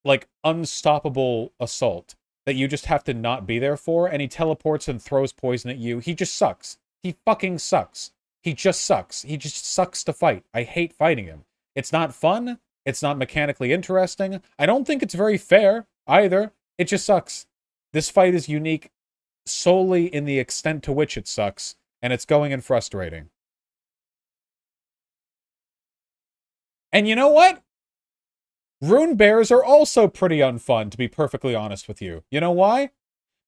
like, unstoppable assault that you just have to not be there for, and he teleports and throws poison at you. He just sucks. He fucking sucks. He just sucks. He just sucks to fight. I hate fighting him. It's not fun. It's not mechanically interesting. I don't think it's very fair, either. It just sucks. This fight is unique solely in the extent to which it sucks, and it's going and frustrating. And you know what? Rune Bears are also pretty unfun, to be perfectly honest with you. You know why?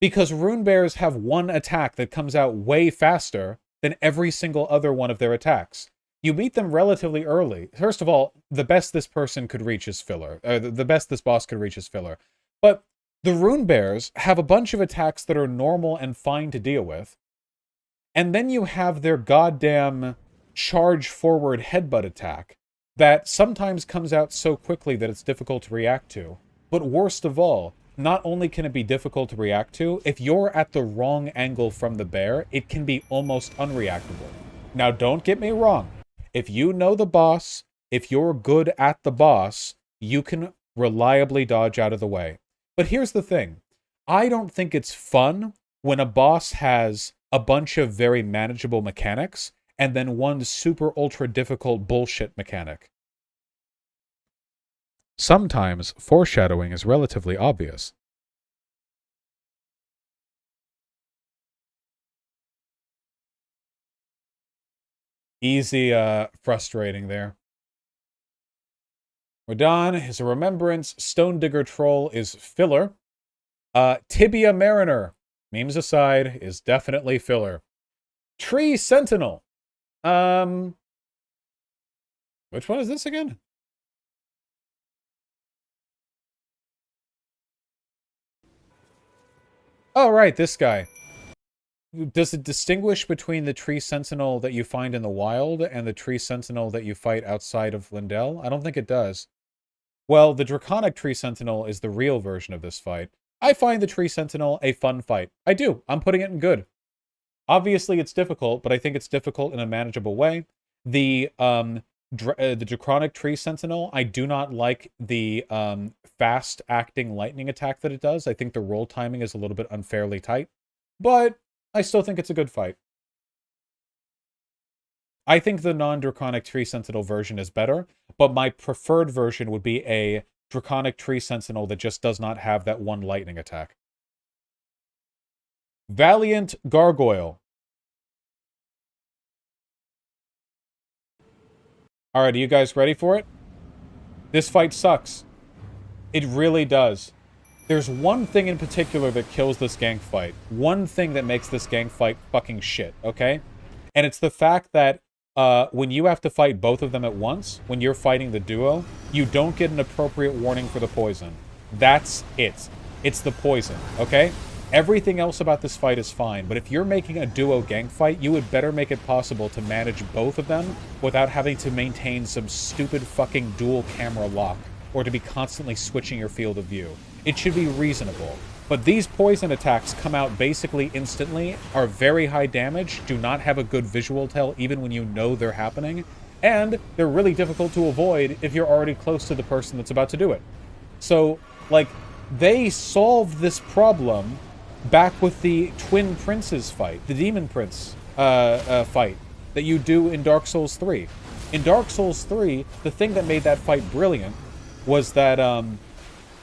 Because Rune Bears have one attack that comes out way faster than every single other one of their attacks. You meet them relatively early. First of all, the best this person could reach is filler. The best this boss could reach is filler. But the Rune Bears have a bunch of attacks that are normal and fine to deal with. And then you have their goddamn charge forward headbutt attack that sometimes comes out so quickly that it's difficult to react to. But worst of all, not only can it be difficult to react to, if you're at the wrong angle from the bear, it can be almost unreactable. Now, don't get me wrong. If you know the boss, if you're good at the boss, you can reliably dodge out of the way. But here's the thing. I don't think it's fun when a boss has a bunch of very manageable mechanics and then one super ultra difficult bullshit mechanic. Sometimes foreshadowing is relatively obvious. Easy, frustrating there. Radon is a remembrance. Stone Digger Troll is filler. Tibia Mariner, memes aside, is definitely filler. Tree Sentinel. Which one is this again? Oh, right, this guy. Does it distinguish between the Tree Sentinel that you find in the wild and the Tree Sentinel that you fight outside of Lindell? I don't think it does. Well, the Draconic Tree Sentinel is the real version of this fight. I find the Tree Sentinel a fun fight. I do. I'm putting it in good. Obviously, it's difficult, but I think it's difficult in a manageable way. The Draconic Tree Sentinel, I do not like the fast-acting lightning attack that it does. I think the roll timing is a little bit unfairly tight, but I still think it's a good fight. I think the non-Draconic Tree Sentinel version is better, but my preferred version would be a Draconic Tree Sentinel that just does not have that one lightning attack. Valiant Gargoyle. Alright, are you guys ready for it? This fight sucks. It really does. There's one thing in particular that kills this gank fight. One thing that makes this gank fight fucking shit, okay? And it's the fact that when you have to fight both of them at once, when you're fighting the duo, you don't get an appropriate warning for the poison. That's it. It's the poison, okay? Everything else about this fight is fine, but if you're making a duo gank fight, you would better make it possible to manage both of them without having to maintain some stupid fucking dual camera lock, or to be constantly switching your field of view. It should be reasonable. But these poison attacks come out basically instantly, are very high damage, do not have a good visual tell even when you know they're happening, and they're really difficult to avoid if you're already close to the person that's about to do it. So, like, they solved this problem back with the Twin Princes fight, the Demon Prince fight that you do in Dark Souls 3. In Dark Souls 3, the thing that made that fight brilliant was that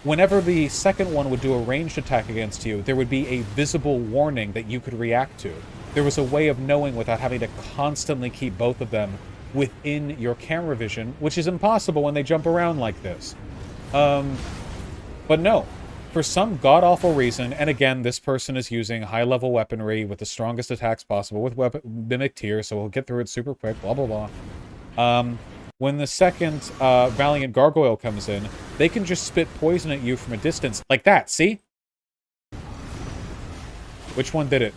whenever the second one would do a ranged attack against you, there would be a visible warning that you could react to. There was a way of knowing without having to constantly keep both of them within your camera vision, which is impossible when they jump around like this. But no. For some god-awful reason, and again, this person is using high-level weaponry with the strongest attacks possible with Mimic Tier, so we'll get through it super quick, blah, blah, blah. When the second Valiant Gargoyle comes in, they can just spit poison at you from a distance, like that, see? Which one did it?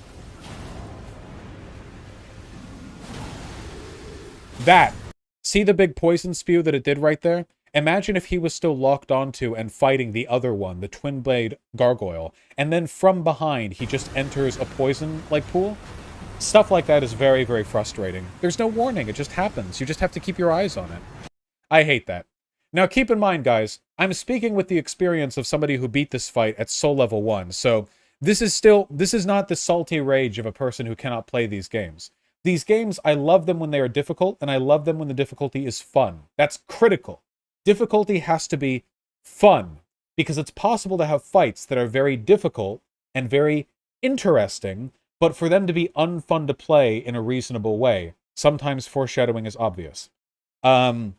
That! See the big poison spew that it did right there? Imagine if he was still locked onto and fighting the other one, the Twin Blade Gargoyle, and then from behind he just enters a poison-like pool. Stuff like that is very, very frustrating. There's no warning, it just happens. You just have to keep your eyes on it. I hate that. Now keep in mind, guys, I'm speaking with the experience of somebody who beat this fight at Soul Level 1, so this is not the salty rage of a person who cannot play these games. These games, I love them when they are difficult, and I love them when the difficulty is fun. That's critical. Difficulty has to be fun, because it's possible to have fights that are very difficult and very interesting, but for them to be unfun to play in a reasonable way. Sometimes foreshadowing is obvious. It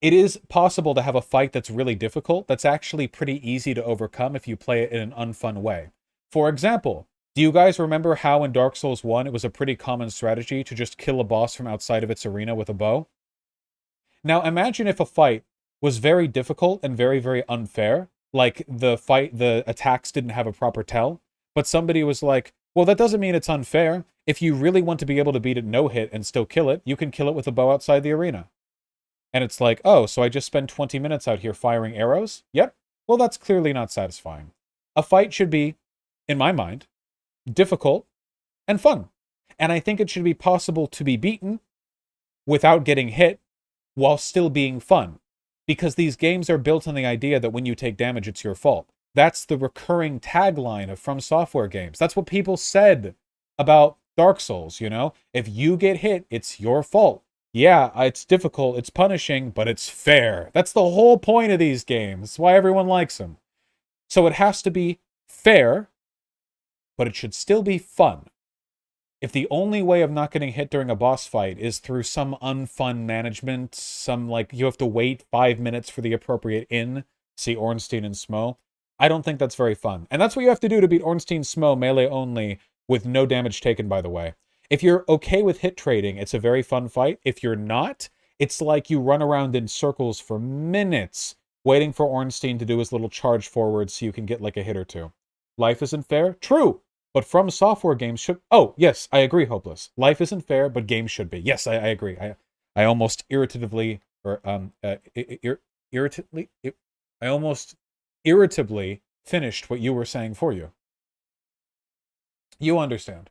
is possible to have a fight that's really difficult that's actually pretty easy to overcome if you play it in an unfun way. For example, do you guys remember how in Dark Souls 1 it was a pretty common strategy to just kill a boss from outside of its arena with a bow? Now imagine if a fight was very difficult and very, very unfair, like the attacks didn't have a proper tell, but somebody was like, well, that doesn't mean it's unfair. If you really want to be able to beat it no hit and still kill it, you can kill it with a bow outside the arena. And it's like, oh, so I just spend 20 minutes out here firing arrows? Yep. Well, that's clearly not satisfying. A fight should be, in my mind, difficult and fun. And I think it should be possible to be beaten without getting hit while still being fun. Because these games are built on the idea that when you take damage, it's your fault. That's the recurring tagline of From Software games. That's what people said about Dark Souls, you know? If you get hit, it's your fault. Yeah, it's difficult, it's punishing, but it's fair. That's the whole point of these games. That's why everyone likes them. So it has to be fair, but it should still be fun. If the only way of not getting hit during a boss fight is through some unfun management, some like you have to wait 5 minutes for the appropriate inn, see Ornstein and Smo, I don't think that's very fun. And that's what you have to do to beat Ornstein Smo melee only with no damage taken, by the way. If you're okay with hit trading, it's a very fun fight. If you're not, it's like you run around in circles for minutes waiting for Ornstein to do his little charge forward so you can get like a hit or two. Life isn't fair? True. But From Software games should... Oh, yes, I agree, Hopeless. Life isn't fair, but games should be. Yes, I agree. I almost irritably... I almost irritably finished what you were saying for you. You understand.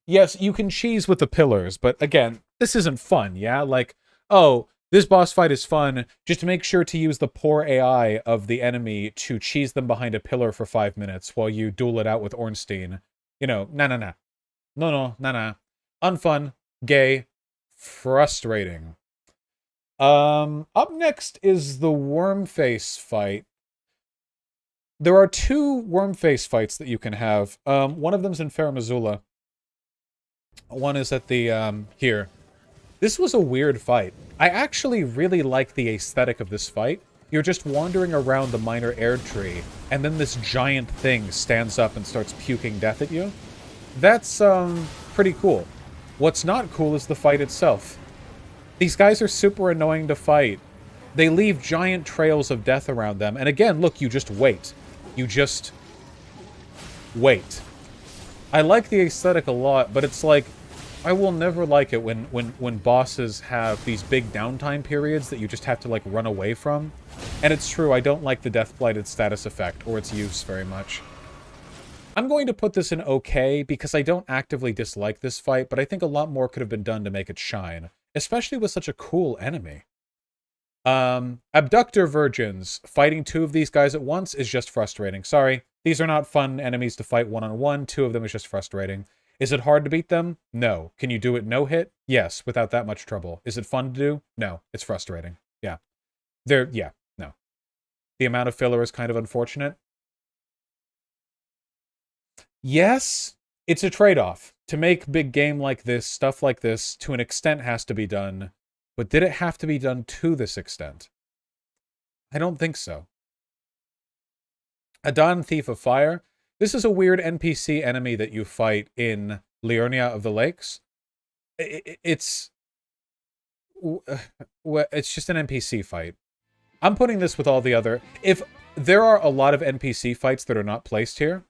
Yes, you can cheese with the pillars, but again, this isn't fun, yeah? Like, oh, this boss fight is fun. Just make sure to use the poor AI of the enemy to cheese them behind a pillar for 5 minutes while you duel it out with Ornstein. You know, nah. No. Unfun, gay, frustrating. Up next is the Wormface fight. There are 2 Wormface fights that you can have. One of them's in Fair Missoula. One is at the, here. This was a weird fight. I actually really like the aesthetic of this fight. You're just wandering around the minor air tree, and then this giant thing stands up and starts puking death at you. That's, pretty cool. What's not cool is the fight itself. These guys are super annoying to fight. They leave giant trails of death around them, and again, look, you just wait. You just... wait. I like the aesthetic a lot, but it's like, I will never like it when bosses have these big downtime periods that you just have to, like, run away from. And it's true, I don't like the Death Blighted status effect, or its use very much. I'm going to put this in okay, because I don't actively dislike this fight, but I think a lot more could have been done to make it shine. Especially with such a cool enemy. Abductor Virgins. Fighting 2 of these guys at once is just frustrating. Sorry, these are not fun enemies to fight one-on-one. 2 of them is just frustrating. Is it hard to beat them? No. Can you do it no-hit? Yes, without that much trouble. Is it fun to do? No. It's frustrating. Yeah. No. The amount of filler is kind of unfortunate. Yes, it's a trade-off. To make big game like this, stuff like this, to an extent has to be done. But did it have to be done to this extent? I don't think so. Adon, Thief of Fire. This is a weird NPC enemy that you fight in Liurnia of the Lakes. It's just an NPC fight. I'm putting this with all the other... If there are a lot of NPC fights that are not placed here,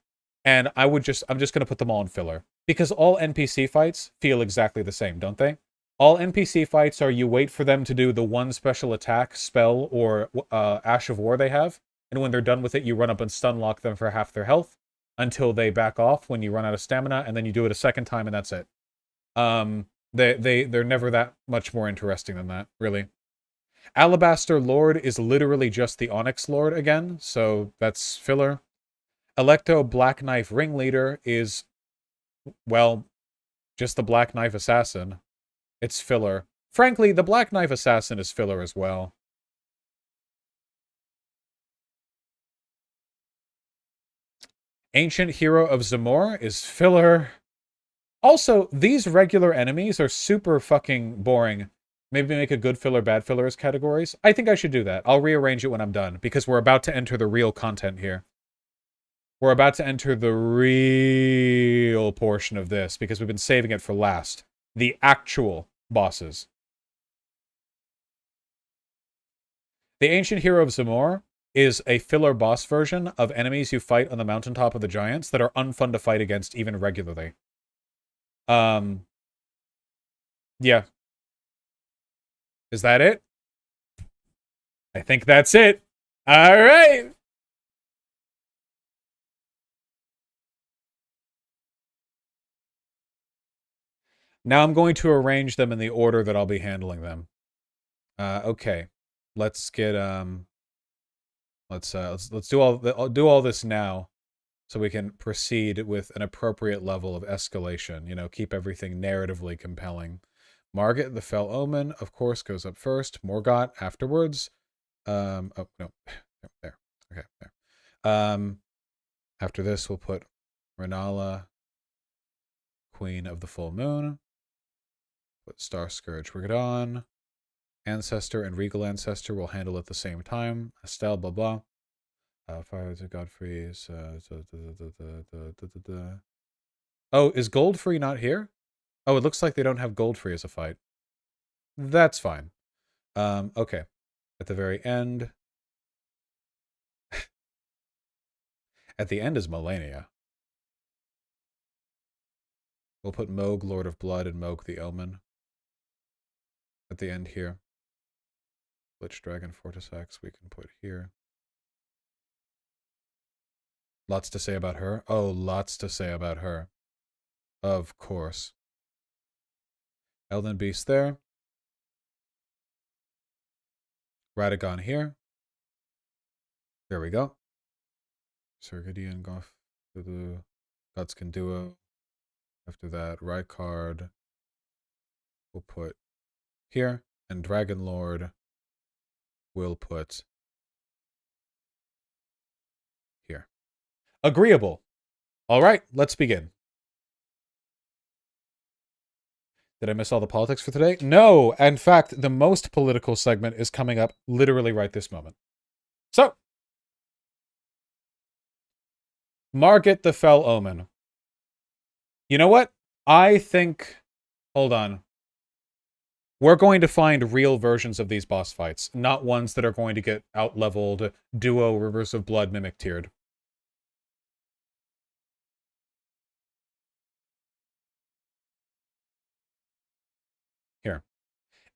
and I'm just going to put them all in filler. Because all NPC fights feel exactly the same, don't they? All NPC fights are you wait for them to do the one special attack, spell, or Ash of War they have, and when they're done with it, you run up and stun lock them for half their health until they back off when you run out of stamina, and then you do it a second time, and that's it. They're never that much more interesting than that, really. Alabaster Lord is literally just the Onyx Lord again, so that's filler. Electo Black Knife Ringleader is, well, just the Black Knife Assassin. It's filler. Frankly, the Black Knife Assassin is filler as well. Ancient Hero of Zamor is filler. Also, these regular enemies are super fucking boring. Maybe make a good filler, bad filler as categories. I think I should do that. I'll rearrange it when I'm done, because we're about to enter the real content here. We're about to enter the real portion of this, because we've been saving it for last. The actual bosses. The Ancient Hero of Zamor is a filler boss version of enemies you fight on the mountaintop of the giants that are unfun to fight against even regularly. Yeah. Is that it? I think that's it. All right. Now I'm going to arrange them in the order that I'll be handling them. Okay. Let's get let's do all this now so we can proceed with an appropriate level of escalation, you know, keep everything narratively compelling. Margaret, the Fell Omen, of course, goes up first. Morgot afterwards. Oh, no. There. Okay, there. After this, we'll put Renala, Queen of the Full Moon. Put Star Scourge Rigadon. Ancestor and Regal Ancestor will handle at the same time. Estelle, blah, blah. Fire to Godfrey's. Oh, is Godfrey not here? Oh, it looks like they don't have Godfrey as a fight. That's fine. Okay. At the very end. At the end is Melania. We'll put Moog, Lord of Blood, and Moog the Omen. At the end here. Lich Dragon Fortis X we can put here. Lots to say about her. Oh, lots to say about her. Of course. Elden Beast there. Radagon here. There we go. Sergadian Goff to the Godskin Duo. After that, Rykard we'll put here. And Dragon Lord we'll put here. Agreeable. All right, let's begin. Did I miss all the politics for today? No. In fact, the most political segment is coming up literally right this moment. So, Margaret the Fell Omen. You know what? I think... Hold on. We're going to find real versions of these boss fights, not ones that are going to get out-leveled, duo, Rivers of Blood, mimic-tiered. Here.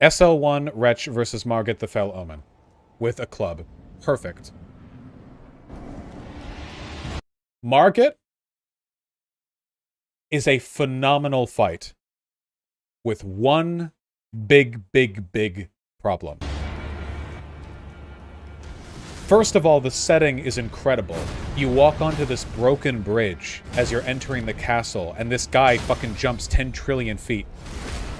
SL1 Wretch versus Margaret the Fell Omen. With a club. Perfect. Margaret is a phenomenal fight. With one big problem. First of all, the setting is incredible. You walk onto this broken bridge as you're entering the castle, and this guy fucking jumps 10 trillion feet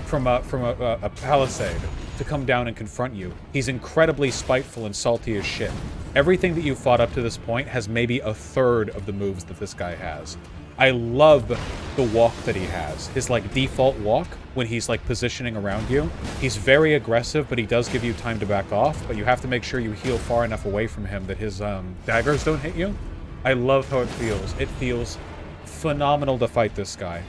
from a palisade to come down and confront you. He's incredibly spiteful and salty as shit. Everything that you've fought up to this point has maybe a third of the moves that this guy has. I love the walk that he has. His, like, default walk when he's, like, positioning around you. He's very aggressive, but he does give you time to back off, but you have to make sure you heal far enough away from him that his daggers don't hit you. I love how it feels. It feels phenomenal to fight this guy.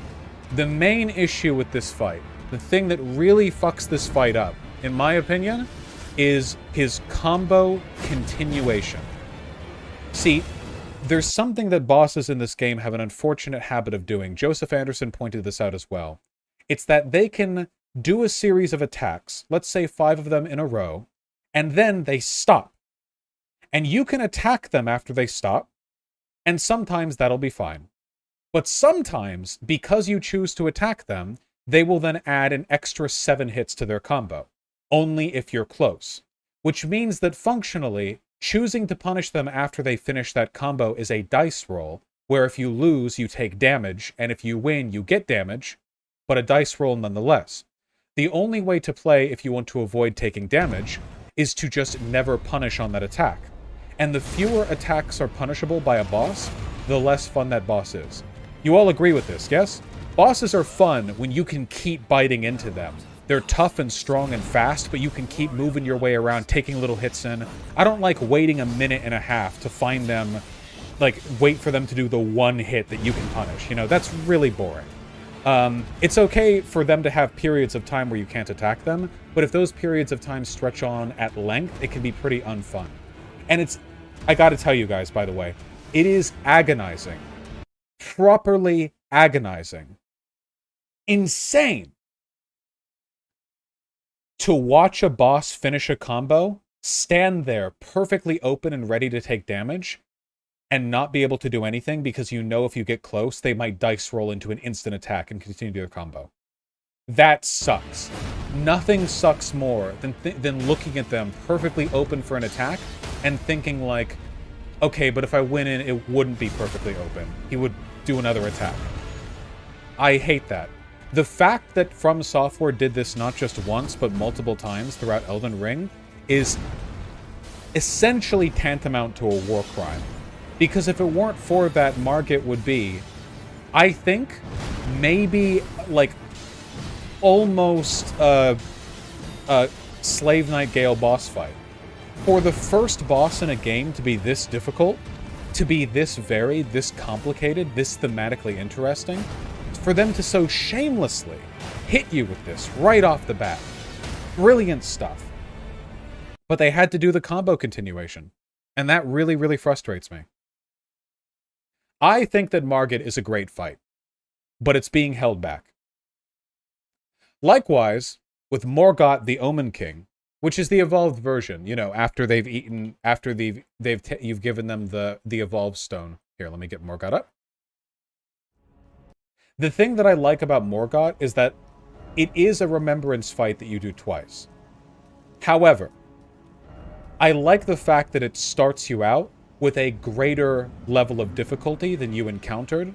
The main issue with this fight, the thing that really fucks this fight up, in my opinion, is his combo continuation. See, there's something that bosses in this game have an unfortunate habit of doing. Joseph Anderson pointed this out as well. It's that they can do a series of attacks, let's say 5 of them in a row, and then they stop. And you can attack them after they stop, and sometimes that'll be fine. But sometimes, because you choose to attack them, they will then add an extra 7 hits to their combo, only if you're close. Which means that functionally, choosing to punish them after they finish that combo is a dice roll, where if you lose, you take damage, and if you win, you get damage, but a dice roll nonetheless. The only way to play if you want to avoid taking damage is to just never punish on that attack. And the fewer attacks are punishable by a boss, the less fun that boss is. You all agree with this, yes? Bosses are fun when you can keep biting into them. They're tough and strong and fast, but you can keep moving your way around, taking little hits in. I don't like waiting a minute and a half to find them, like, wait for them to do the one hit that you can punish. You know, that's really boring. It's okay for them to have periods of time where you can't attack them, but if those periods of time stretch on at length, it can be pretty unfun. And it's, I gotta tell you guys, by the way, it is agonizing. Properly agonizing. Insane. To watch a boss finish a combo, stand there perfectly open and ready to take damage, and not be able to do anything because you know if you get close, they might dice roll into an instant attack and continue their combo. That sucks. Nothing sucks more than looking at them perfectly open for an attack and thinking like, okay, but if I went in, it wouldn't be perfectly open. He would do another attack. I hate that. The fact that From Software did this not just once, but multiple times throughout Elden Ring is essentially tantamount to a war crime. Because if it weren't for that, Margaret would be, I think, maybe, like, almost a Slave Knight Gale boss fight. For the first boss in a game to be this difficult, to be this varied, this complicated, this thematically interesting, for them to so shamelessly hit you with this right off the bat. Brilliant stuff. But they had to do the combo continuation. And that really, really frustrates me. I think that Margaret is a great fight, but it's being held back. Likewise, with Morgot the Omen King, which is the evolved version, you know, after they've eaten, after you've given them the evolved stone. Here, let me get Morgot up. The thing that I like about Morgot is that it is a remembrance fight that you do twice. However, I like the fact that it starts you out with a greater level of difficulty than you encountered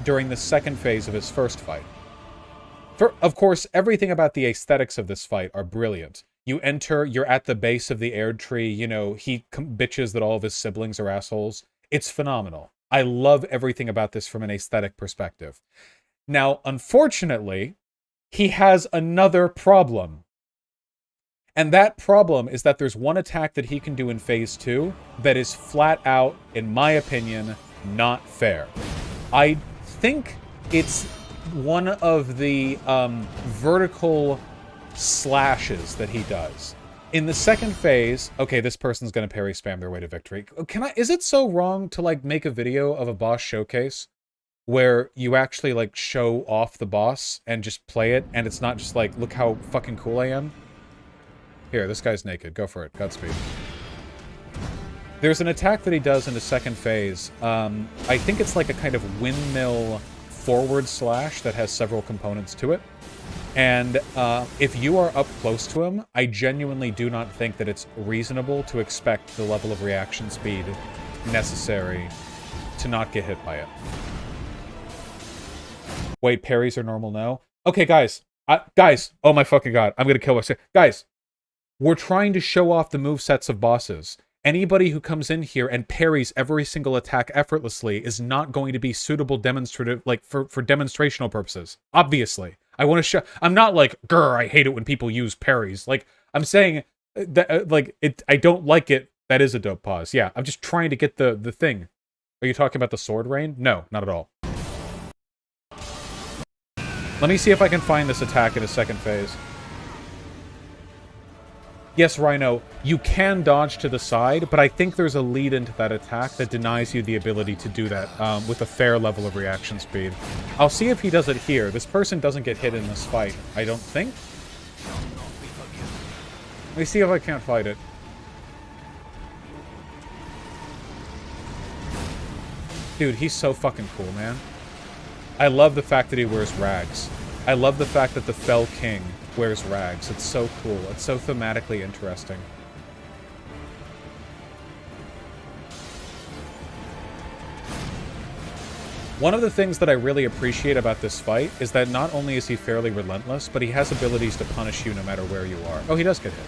during the second phase of his first fight. Of course, everything about the aesthetics of this fight are brilliant. You enter, you're at the base of the Erd tree, you know, he bitches that all of his siblings are assholes. It's phenomenal. I love everything about this from an aesthetic perspective. Now, unfortunately, he has another problem. And that problem is that there's one attack that he can do in Phase 2 that is flat out, in my opinion, not fair. I think it's one of the vertical slashes that he does. In the second phase, okay, this person's gonna parry spam their way to victory. Is it so wrong to, like, make a video of a boss showcase where you actually, like, show off the boss and just play it, and it's not just like, look how fucking cool I am? Here, this guy's naked. Go for it. Godspeed. There's an attack that he does in the second phase. I think it's like a kind of windmill forward slash that has several components to it. And if you are up close to him, I genuinely do not think that it's reasonable to expect the level of reaction speed necessary to not get hit by it. Wait, parries are normal now? Okay, guys. Guys. Oh my fucking god. I'm gonna kill myself. Guys. We're trying to show off the movesets of bosses. Anybody who comes in here and parries every single attack effortlessly is not going to be suitable demonstrative, like, for demonstrational purposes. Obviously. I want to show... I'm not like, grr, I hate it when people use parries. Like, I'm saying, that, like, I don't like it. That is a dope pause. Yeah, I'm just trying to get the thing. Are you talking about the sword rain? No, not at all. Let me see if I can find this attack in a second phase. Yes, Rhino, you can dodge to the side, but I think there's a lead into that attack that denies you the ability to do that with a fair level of reaction speed. I'll see if he does it here. This person doesn't get hit in this fight, I don't think. Let me see if I can't fight it. Dude, he's so fucking cool, man. I love the fact that he wears rags. I love the fact that the Fell King wears rags. It's so cool. It's so thematically interesting. One of the things that I really appreciate about this fight is that not only is he fairly relentless, but he has abilities to punish you no matter where you are. Oh, he does get hit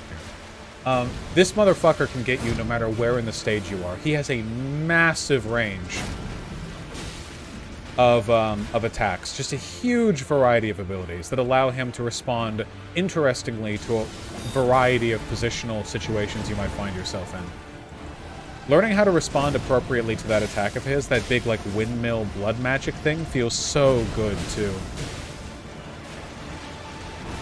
here. This motherfucker can get you no matter where in the stage you are. He has a massive range of attacks. Just a huge variety of abilities that allow him to respond interestingly to a variety of positional situations you might find yourself in. Learning how to respond appropriately to that attack of his, that big, like, windmill blood magic thing, feels so good, too.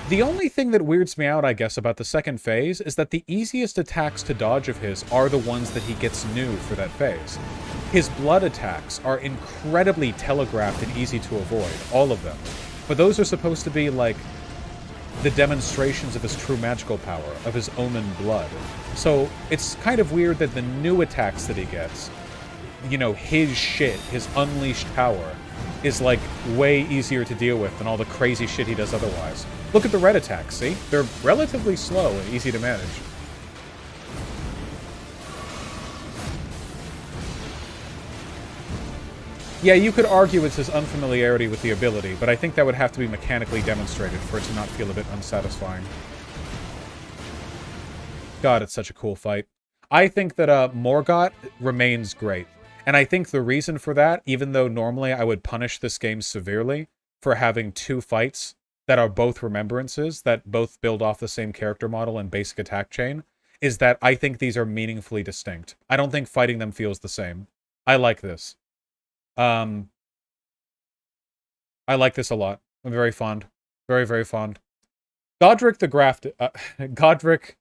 The only thing that weirds me out, I guess, about the second phase is that the easiest attacks to dodge of his are the ones that he gets new for that phase. His blood attacks are incredibly telegraphed and easy to avoid, all of them. But those are supposed to be, like, the demonstrations of his true magical power, of his Omen blood. So it's kind of weird that the new attacks that he gets, you know, his shit, his unleashed power, is, like, way easier to deal with than all the crazy shit he does otherwise. Look at the red attacks, see? They're relatively slow and easy to manage. Yeah, you could argue it's his unfamiliarity with the ability, but I think that would have to be mechanically demonstrated for it to not feel a bit unsatisfying. God, it's such a cool fight. I think that Morgot remains great. And I think the reason for that, even though normally I would punish this game severely for having two fights that are both remembrances, that both build off the same character model and basic attack chain, is that I think these are meaningfully distinct. I don't think fighting them feels the same. I like this. I like this a lot. I'm very fond. Very, very fond. Godric the Graft... Godric...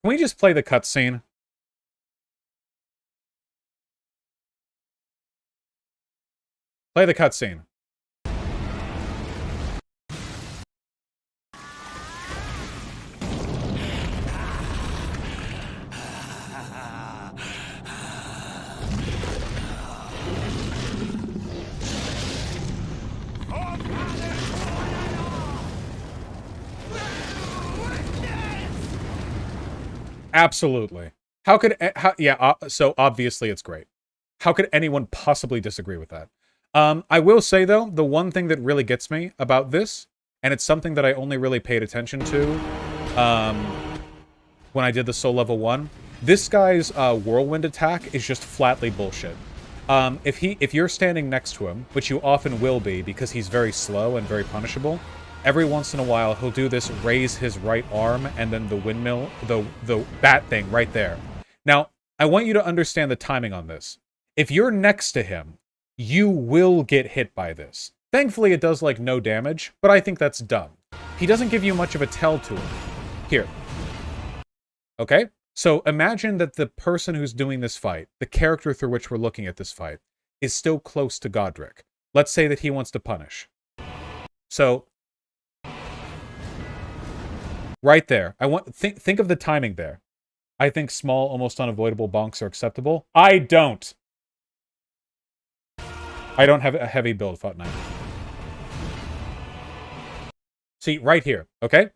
Can we just play the cutscene? Play the cutscene. Absolutely. How could... so obviously it's great. How could anyone possibly disagree with that? I will say, though, the one thing that really gets me about this, and it's something that I only really paid attention to when I did the Soul Level 1, this guy's Whirlwind attack is just flatly bullshit. If you're standing next to him, which you often will be because he's very slow and very punishable, every once in a while he'll do this raise his right arm and then the windmill, the bat thing right there. Now, I want you to understand the timing on this. If you're next to him, you will get hit by this. Thankfully, it does, like, no damage, but I think that's dumb. He doesn't give you much of a tell to him. Here. Okay? So imagine that the person who's doing this fight, the character through which we're looking at this fight, is still close to Godric. Let's say that he wants to punish. So, right there. Think of the timing there. I think small, almost unavoidable bonks are acceptable. I don't! I don't have a heavy build, Fought Knight. See, right here, okay?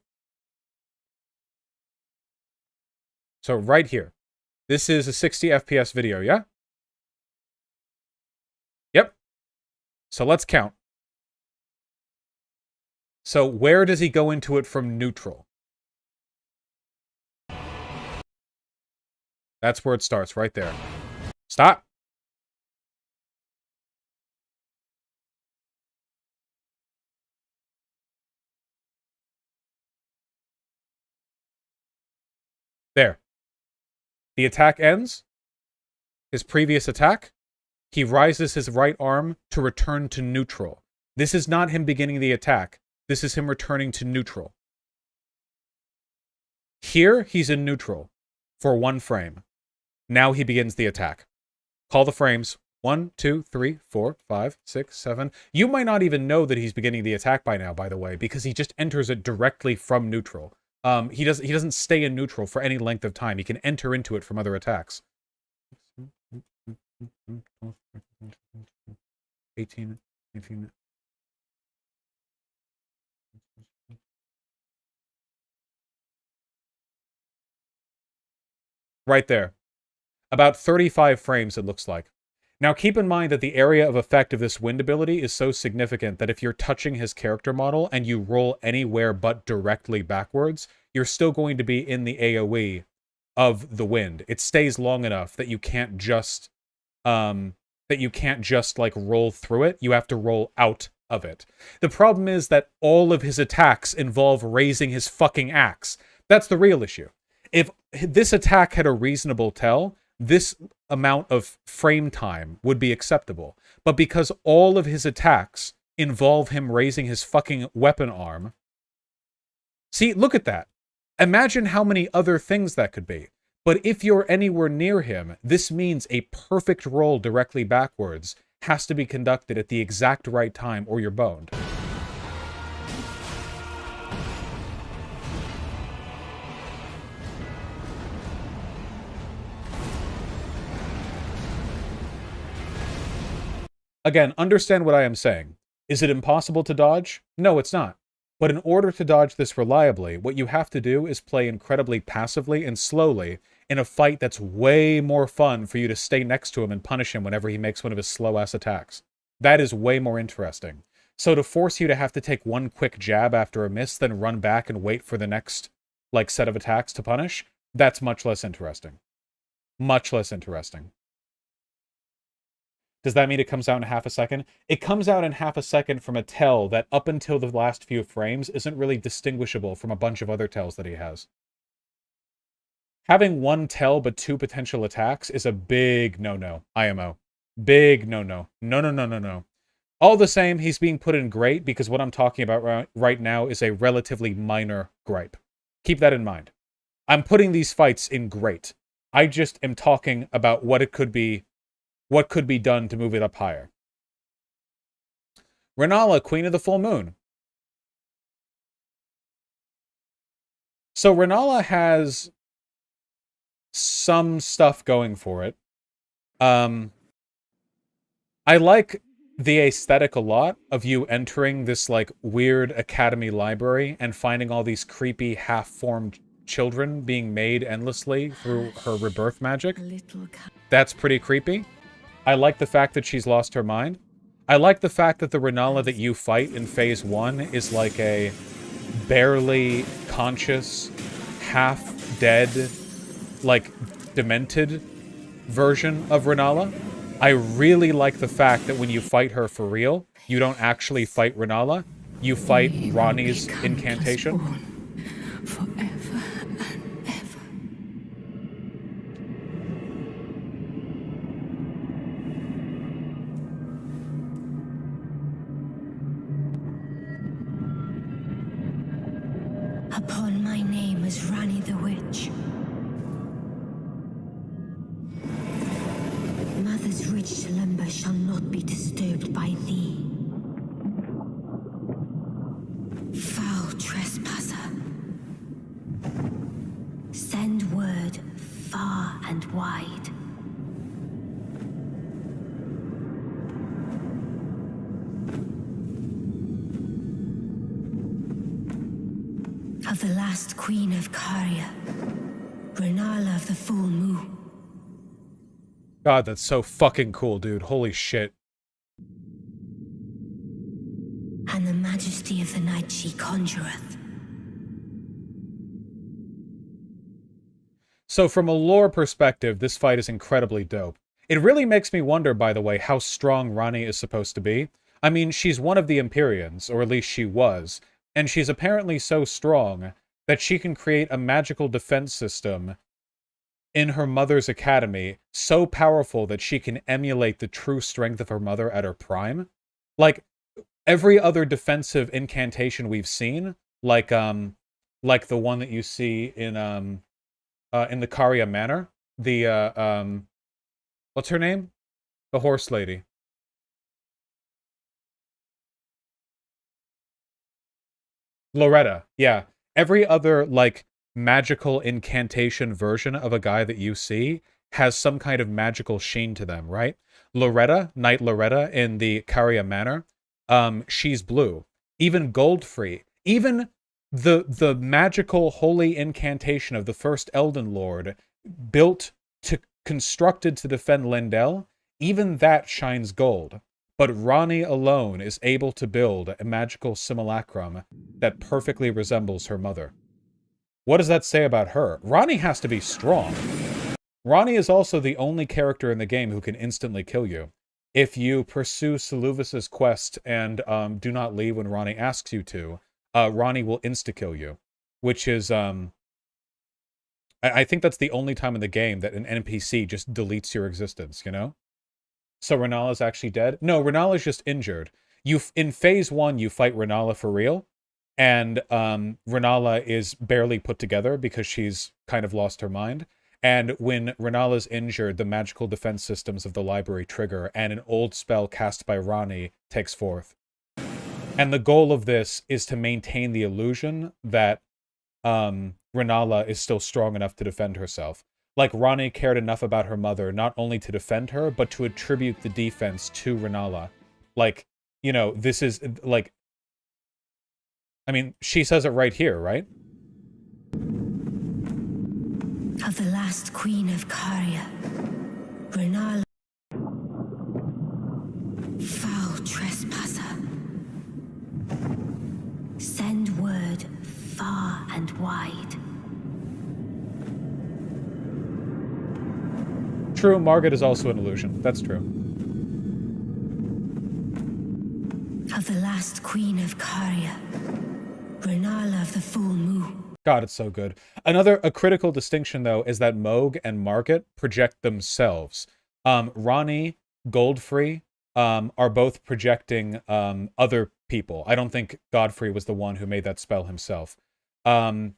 So, right here. This is a 60 FPS video, yeah? Yep. So, let's count. So, where does he go into it from neutral? That's where it starts, right there. Stop! There. The attack ends. His previous attack. He rises his right arm to return to neutral. This is not him beginning the attack. This is him returning to neutral. Here, he's in neutral for 1 frame. Now he begins the attack. Call the frames. 1, 2, 3, 4, 5, 6, 7. You might not even know that he's beginning the attack by now, by the way, because he just enters it directly from neutral. He doesn't stay in neutral for any length of time. He can enter into it from other attacks. 18, 19. Right there. About 35 frames, it looks like. Now, keep in mind that the area of effect of this wind ability is so significant that if you're touching his character model and you roll anywhere but directly backwards, you're still going to be in the AoE of the wind. It stays long enough that you can't just, like, roll through it. You have to roll out of it. The problem is that all of his attacks involve raising his fucking axe. That's the real issue. If this attack had a reasonable tell, this amount of frame time would be acceptable. But because all of his attacks involve him raising his fucking weapon arm... See, look at that. Imagine how many other things that could be. But if you're anywhere near him, this means a perfect roll directly backwards has to be conducted at the exact right time or you're boned. Again, understand what I am saying. Is it impossible to dodge? No, it's not. But in order to dodge this reliably, what you have to do is play incredibly passively and slowly in a fight that's way more fun for you to stay next to him and punish him whenever he makes one of his slow-ass attacks. That is way more interesting. So to force you to have to take one quick jab after a miss, then run back and wait for the next, like, set of attacks to punish, that's much less interesting. Much less interesting. Does that mean it comes out in half a second? It comes out in half a second from a tell that up until the last few frames isn't really distinguishable from a bunch of other tells that he has. Having one tell but two potential attacks is a big no-no, IMO. Big no-no. No. All the same, he's being put in great because what I'm talking about right now is a relatively minor gripe. Keep that in mind. I'm putting these fights in great. I just am talking about what could be done to move it up higher. Renala, Queen of the Full Moon. So Renala has some stuff going for it. I like the aesthetic a lot of you entering this, like, weird academy library and finding all these creepy half-formed children being made endlessly through her rebirth magic. That's pretty creepy. I like the fact that she's lost her mind. I like the fact that the Renala that you fight in Phase 1 is like a barely conscious, half-dead, like, demented version of Renala. I really like the fact that when you fight her for real, you don't actually fight Renala. You fight Ranni's incantation. Forever and ever. Upon my name as Ranni the Witch. Mother's rich slumber shall not be disturbed by thee. Foul trespasser. Send word far and wide. Of the last queen of Caria, Renala of the Full Moon. God, that's so fucking cool, dude. Holy shit. And the majesty of the night she conjureth. So from a lore perspective, this fight is incredibly dope. It really makes me wonder, by the way, how strong Ranni is supposed to be. I mean, she's one of the Empyreans, or at least she was, and she's apparently so strong that she can create a magical defense system in her mother's academy so powerful that she can emulate the true strength of her mother at her prime. Like, every other defensive incantation we've seen, like the one that you see in the Caria Manor, the what's her name? The horse lady. Loretta, yeah. Every other, like, magical incantation version of a guy that you see has some kind of magical sheen to them, right? Loretta, Knight Loretta in the Caria Manor, she's blue. Even Godfrey, even the magical holy incantation of the first Elden Lord constructed to defend Lindell, even that shines gold. But Ranni alone is able to build a magical simulacrum that perfectly resembles her mother. What does that say about her? Ranni has to be strong. Ranni is also the only character in the game who can instantly kill you. If you pursue Seluvis's quest and do not leave when Ranni asks you to, Ranni will insta-kill you. Which is, I think that's the only time in the game that an NPC just deletes your existence, you know? So Renala's actually dead? No, Renala's just injured. In Phase 1, you fight Renala for real. And Renala is barely put together because she's kind of lost her mind. And when Renala's injured, the magical defense systems of the library trigger, and an old spell cast by Ranni takes forth. And the goal of this is to maintain the illusion that Renala is still strong enough to defend herself. Like, Ranni cared enough about her mother not only to defend her, but to attribute the defense to Renala. Like, you know, this is, like... I mean, she says it right here, right? Of the last queen of Caria, Renala. Foul True, Margaret is also an illusion. That's true. Of the last queen of Caria, Renala of the full moon. God, it's so good. A critical distinction, though, is that Moog and Margaret project themselves. Ronnie, Godfrey, are both projecting other people. I don't think Godfrey was the one who made that spell himself. And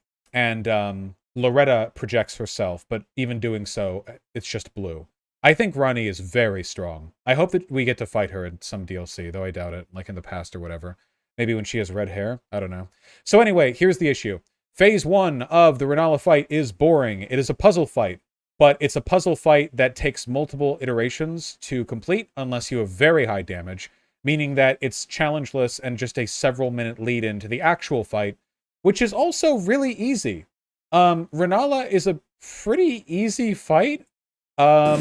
Loretta projects herself, but even doing so, it's just blue. I think Ronnie is very strong. I hope that we get to fight her in some DLC, though I doubt it, like in the past or whatever. Maybe when she has red hair? I don't know. So anyway, here's the issue. Phase 1 of the Renala fight is boring. It is a puzzle fight, but it's a puzzle fight that takes multiple iterations to complete unless you have very high damage, meaning that it's challengeless and just a several-minute lead into the actual fight, which is also really easy. Renala is a pretty easy fight for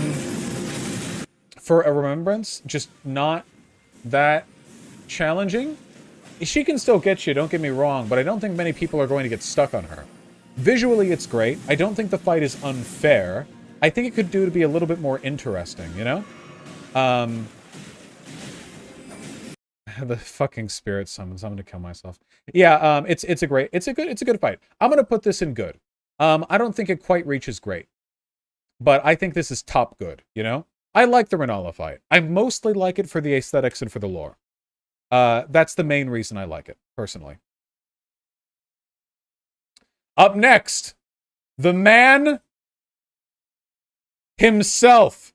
a remembrance, just not that challenging. She can still get you, don't get me wrong, but I don't think many people are going to get stuck on her. Visually, it's great. I don't think the fight is unfair. I think it could do to be a little bit more interesting, you know? The fucking spirit summons. I'm gonna kill myself. Yeah, it's a good fight. I'm gonna put this in good. I don't think it quite reaches great, but I think this is top good, you know? I like the Renala fight. I mostly like it for the aesthetics and for the lore. That's the main reason I like it, personally. Up next, the man himself.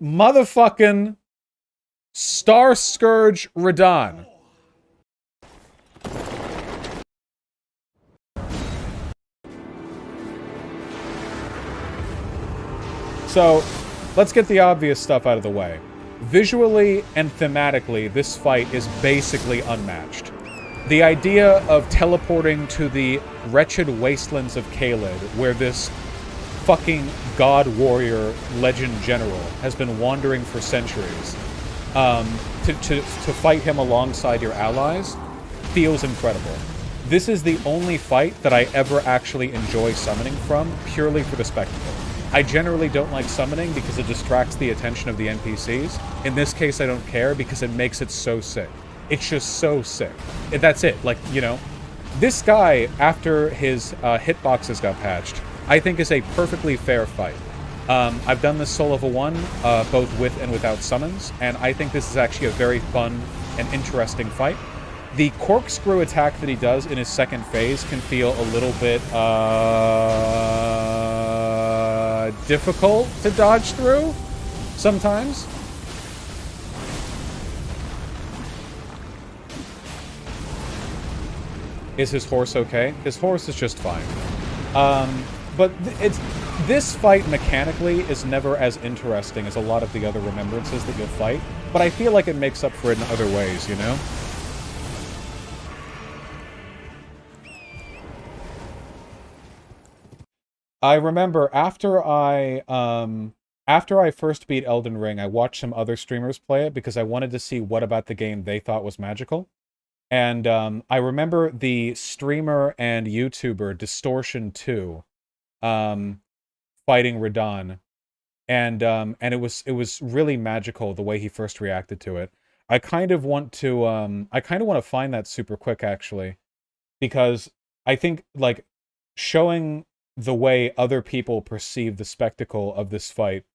Motherfucking Star Scourge Radahn. So, let's get the obvious stuff out of the way. Visually and thematically, this fight is basically unmatched. The idea of teleporting to the wretched wastelands of Caelid, where this fucking god warrior legend general has been wandering for centuries, to fight him alongside your allies, feels incredible. This is the only fight that I ever actually enjoy summoning from, purely for the spectacle. I generally don't like summoning because it distracts the attention of the NPCs. In this case, I don't care because it makes it so sick. It's just so sick. That's it. Like, you know, this guy, after his hitboxes got patched, I think is a perfectly fair fight. I've done this solo level 1, both with and without summons, and I think this is actually a very fun and interesting fight. The corkscrew attack that he does in his second phase can feel a little bit, difficult to dodge through sometimes. Is his horse okay? His horse is just fine. But this fight mechanically is never as interesting as a lot of the other remembrances that you'll fight, but I feel like it makes up for it in other ways, you know? I remember after I first beat Elden Ring, I watched some other streamers play it because I wanted to see what about the game they thought was magical. And I remember the streamer and YouTuber Distortion 2 fighting Radahn. And it was really magical the way he first reacted to it. I kind of want to find that super quick actually, because I think like showing the way other people perceive the spectacle of this fight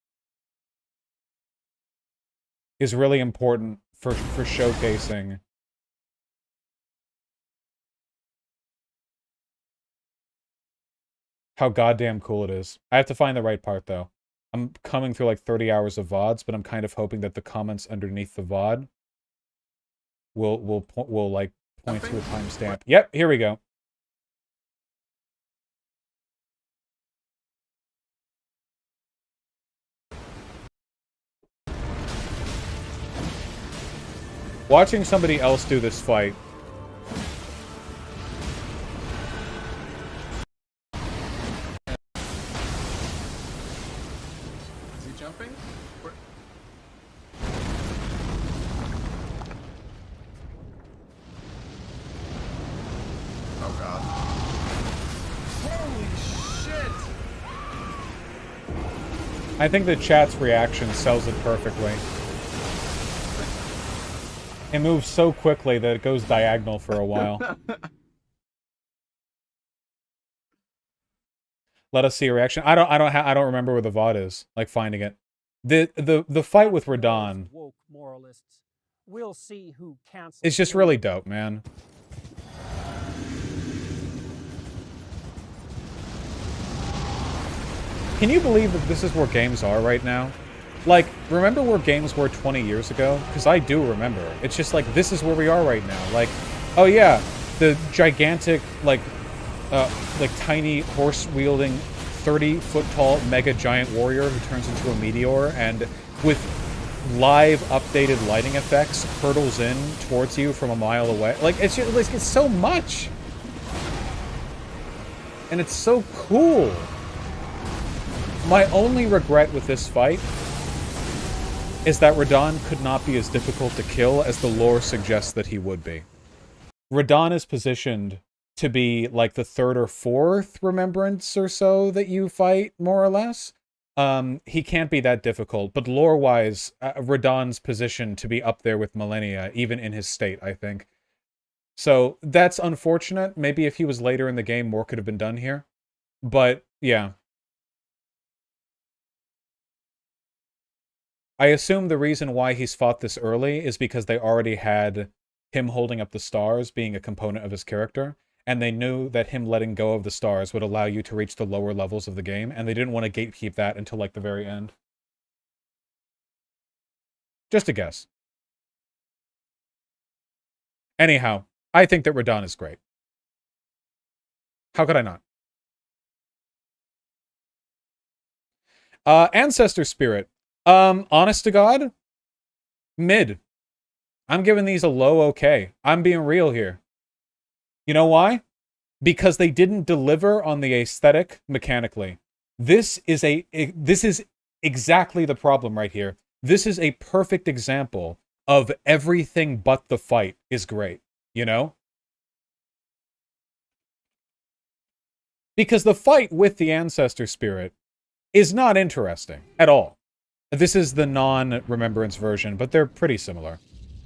is really important for showcasing how goddamn cool it is. I have to find the right part though. I'm coming through like 30 hours of VODs, but I'm kind of hoping that the comments underneath the VOD will like point to a timestamp. Yep, here we go. Watching somebody else do this fight. Is he jumping? Where? Oh god. Holy shit! I think the chat's reaction sells it perfectly. It moves so quickly that it goes diagonal for a while. Let us see a reaction. I don't remember where the VOD is. Like finding it. The fight with Radahn We'll see who cancels. is just really dope, man. Can you believe that this is where games are right now? Like, remember where games were 20 years ago? Because I do remember. It's just like, this is where we are right now. Like, oh yeah, the gigantic, like tiny horse-wielding 30-foot-tall mega giant warrior who turns into a meteor and with live updated lighting effects hurtles in towards you from a mile away. Like, it's just, like, it's so much. And it's so cool. My only regret with this fight is that Radahn could not be as difficult to kill as the lore suggests that he would be. Radahn is positioned to be like the 3rd or 4th remembrance or so that you fight, more or less. He can't be that difficult, but lore-wise, Radahn's positioned to be up there with Millennia, even in his state, I think. So, that's unfortunate. Maybe if he was later in the game, more could have been done here. But, yeah. I assume the reason why he's fought this early is because they already had him holding up the stars being a component of his character, and they knew that him letting go of the stars would allow you to reach the lower levels of the game, and they didn't want to gatekeep that until, like, the very end. Just a guess. Anyhow, I think that Radahn is great. How could I not? Ancestor Spirit. Honest to God, mid. I'm giving these a low okay. I'm being real here. You know why? Because they didn't deliver on the aesthetic mechanically. This is exactly the problem right here. This is a perfect example of everything but the fight is great, you know? Because the fight with the Ancestor Spirit is not interesting at all. This is the non-remembrance version, but they're pretty similar.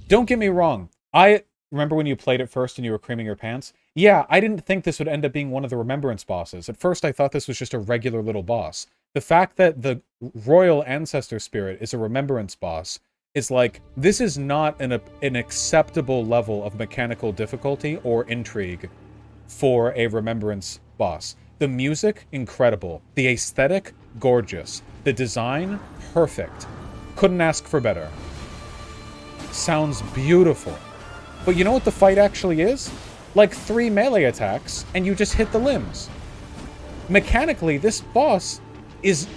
Don't get me wrong. I remember when you played it first and you were creaming your pants? Yeah, I didn't think this would end up being one of the remembrance bosses. At first, I thought this was just a regular little boss. The fact that the Royal Ancestor Spirit is a remembrance boss is like, this is not an acceptable level of mechanical difficulty or intrigue for a remembrance boss. The music, incredible. The aesthetic, gorgeous. The design, perfect. Couldn't ask for better. Sounds beautiful. But you know what the fight actually is? Like 3 melee attacks, and you just hit the limbs. Mechanically, this boss is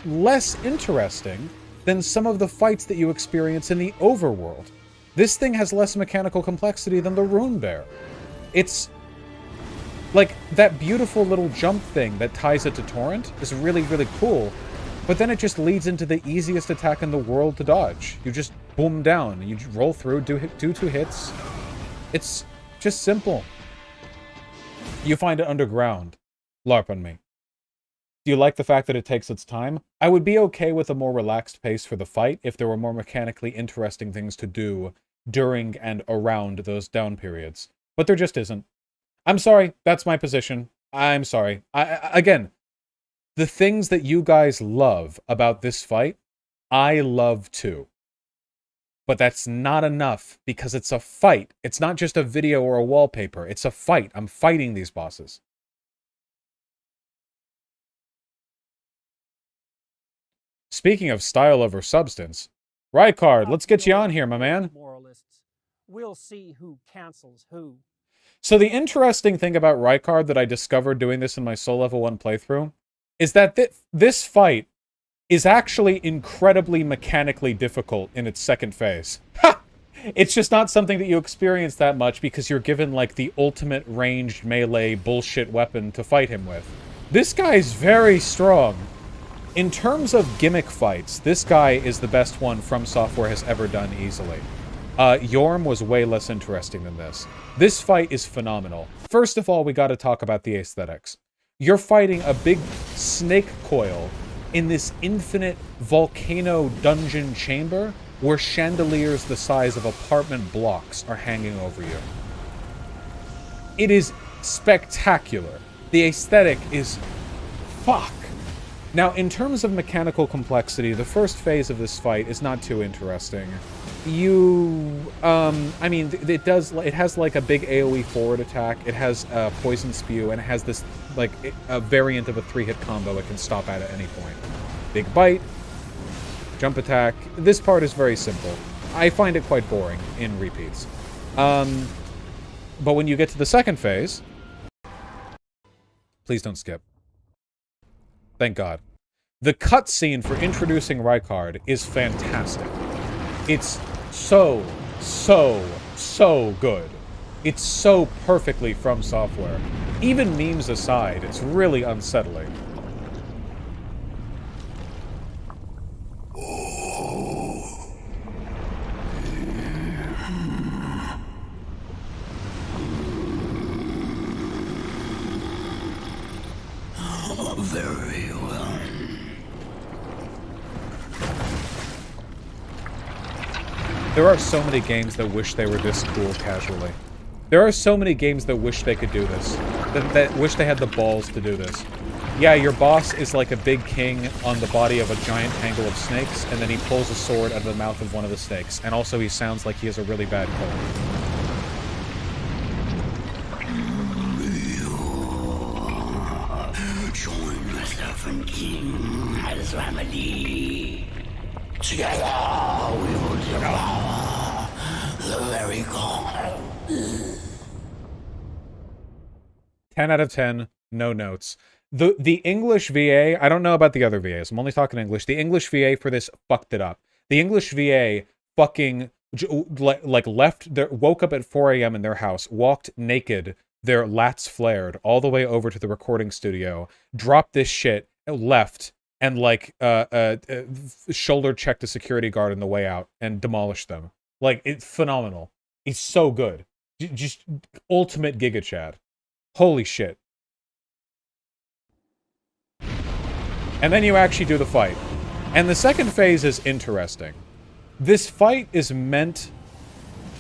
less interesting than some of the fights that you experience in the overworld. This thing has less mechanical complexity than the Rune Bear. It's like, that beautiful little jump thing that ties it to Torrent is really, really cool, but then it just leads into the easiest attack in the world to dodge. You just boom down, and you roll through, do 2 hits. It's just simple. You find it underground. LARP on me. Do you like the fact that it takes its time? I would be okay with a more relaxed pace for the fight if there were more mechanically interesting things to do during and around those down periods. But there just isn't. I'm sorry, that's my position. I'm sorry. Again, the things that you guys love about this fight, I love too. But that's not enough, because it's a fight. It's not just a video or a wallpaper. It's a fight. I'm fighting these bosses. Speaking of style over substance, Rykard, let's get you on here, my man. Moralists. We'll see who cancels who. So the interesting thing about Rykard that I discovered doing this in my Soul Level 1 playthrough is that this fight is actually incredibly mechanically difficult in its second phase. Ha! It's just not something that you experience that much because you're given, like, the ultimate ranged melee bullshit weapon to fight him with. This guy's very strong. In terms of gimmick fights, this guy is the best one From Software has ever done easily. Yorm was way less interesting than this. This fight is phenomenal. First of all, we gotta talk about the aesthetics. You're fighting a big snake coil in this infinite volcano dungeon chamber where chandeliers the size of apartment blocks are hanging over you. It is spectacular. The aesthetic is fuck. Now, in terms of mechanical complexity, the first phase of this fight is not too interesting. I mean, it has like a big AoE forward attack, it has a poison spew, and it has this, like, a variant of a 3-hit combo it can stop at any point. Big bite, jump attack. This part is very simple. I find it quite boring in repeats. But when you get to the second phase, please don't skip. Thank God. The cutscene for introducing Rykard is fantastic. It's so good. It's so perfectly From Software. Even memes aside, it's really unsettling. Very well. There are so many games that wish they were this cool casually. There are so many games that wish they could do this. That wish they had the balls to do this. Yeah, your boss is like a big king on the body of a giant tangle of snakes, and then he pulls a sword out of the mouth of one of the snakes. And also he sounds like he has a really bad cold. Join myself and King as remedy. Together we will devour the very god. 10 out of 10, no notes. The English VA, I don't know about the other VAs, I'm only talking English. The English VA for this fucked it up. The English VA fucking, like, woke up at 4 a.m. in their house, walked naked, their lats flared, all the way over to the recording studio, dropped this shit, left, and, like, shoulder checked a security guard on the way out, and demolished them. Like, it's phenomenal. It's so good. Just ultimate Giga Chad. Holy shit. And then you actually do the fight. And the second phase is interesting. This fight is meant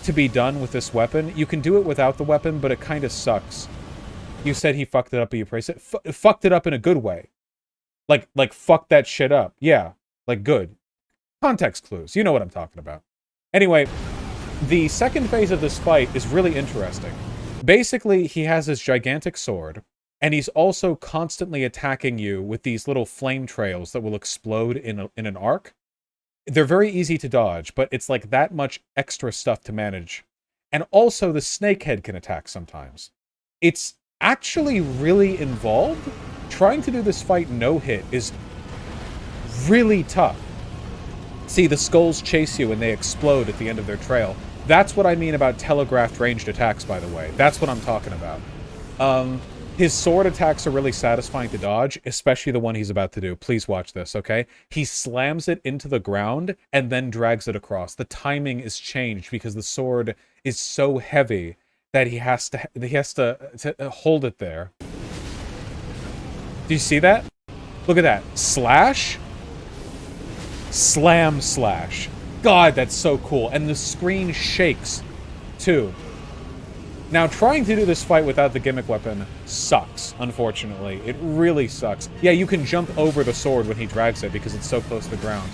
to be done with this weapon. You can do it without the weapon, but it kind of sucks. You said he fucked it up, but you praised it. Fucked it up in a good way. Like fuck that shit up. Yeah, like good. Context clues. You know what I'm talking about. Anyway, the second phase of this fight is really interesting. Basically, he has this gigantic sword, and he's also constantly attacking you with these little flame trails that will explode in an arc. They're very easy to dodge, but it's like that much extra stuff to manage. And also, the snakehead can attack sometimes. It's actually really involved. Trying to do this fight no-hit is really tough. See, the skulls chase you and they explode at the end of their trail. That's what I mean about telegraphed ranged attacks, by the way. That's what I'm talking about. His sword attacks are really satisfying to dodge, especially the one he's about to do. Please watch this, okay? He slams it into the ground and then drags it across. The timing is changed because the sword is so heavy that he has to hold it there. Do you see that? Look at that. Slash. Slam slash. God, that's so cool. And the screen shakes, too. Now, trying to do this fight without the gimmick weapon sucks, unfortunately. It really sucks. Yeah, you can jump over the sword when he drags it because it's so close to the ground.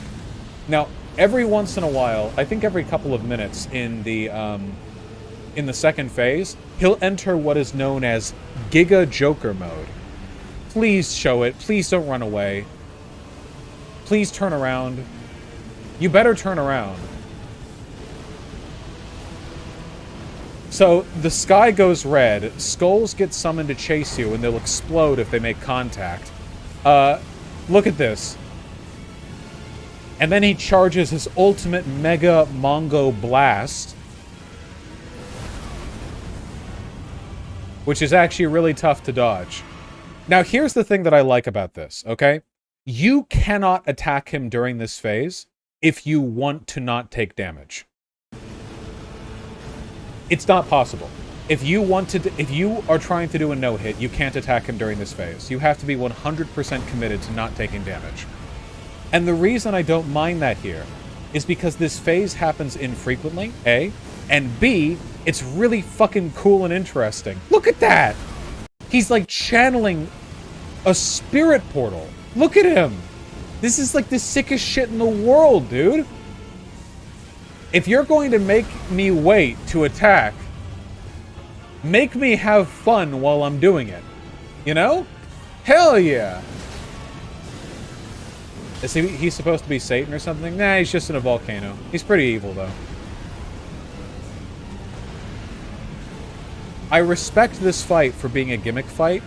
Now, every once in a while, I think every couple of minutes in the second phase, he'll enter what is known as Giga Joker mode. Please show it. Please don't run away. Please turn around. You better turn around. So, the sky goes red, skulls get summoned to chase you, and they'll explode if they make contact. Look at this. And then he charges his ultimate Mega Mongo Blast, which is actually really tough to dodge. Now, here's the thing that I like about this, okay? You cannot attack him during this phase if you want to not take damage. It's not possible. If you are trying to do a no-hit, you can't attack him during this phase. You have to be 100% committed to not taking damage. And the reason I don't mind that here is because this phase happens infrequently, A, and B, it's really fucking cool and interesting. Look at that! He's like channeling a spirit portal. Look at him! This is like the sickest shit in the world, dude! If you're going to make me wait to attack, make me have fun while I'm doing it. You know? Hell yeah! Is he's supposed to be Satan or something? Nah, he's just in a volcano. He's pretty evil, though. I respect this fight for being a gimmick fight,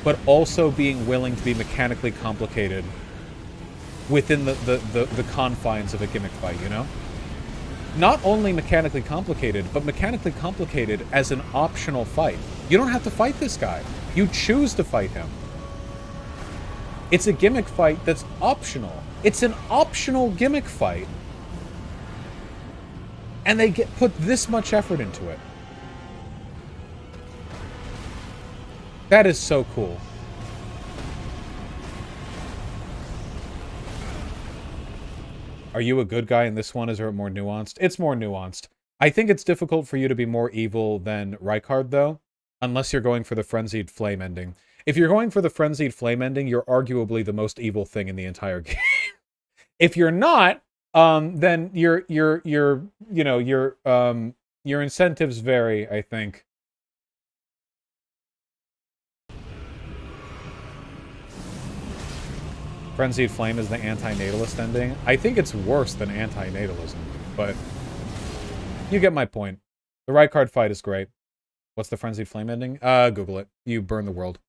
but also being willing to be mechanically complicated within the confines of a gimmick fight, you know? Not only mechanically complicated, but mechanically complicated as an optional fight. You don't have to fight this guy. You choose to fight him. It's a gimmick fight that's optional. It's an optional gimmick fight. And they put this much effort into it. That is so cool. Are you a good guy in this one? Is it more nuanced? It's more nuanced. I think it's difficult for you to be more evil than Rykard, though, unless you're going for the Frenzied Flame ending. If you're going for the Frenzied Flame ending, you're arguably the most evil thing in the entire game. If you're not, then your incentives vary, I think. Frenzied Flame is the anti-natalist ending. I think it's worse than anti-natalism, but you get my point. The Rykard fight is great. What's the Frenzied Flame ending? Google it. You burn the world.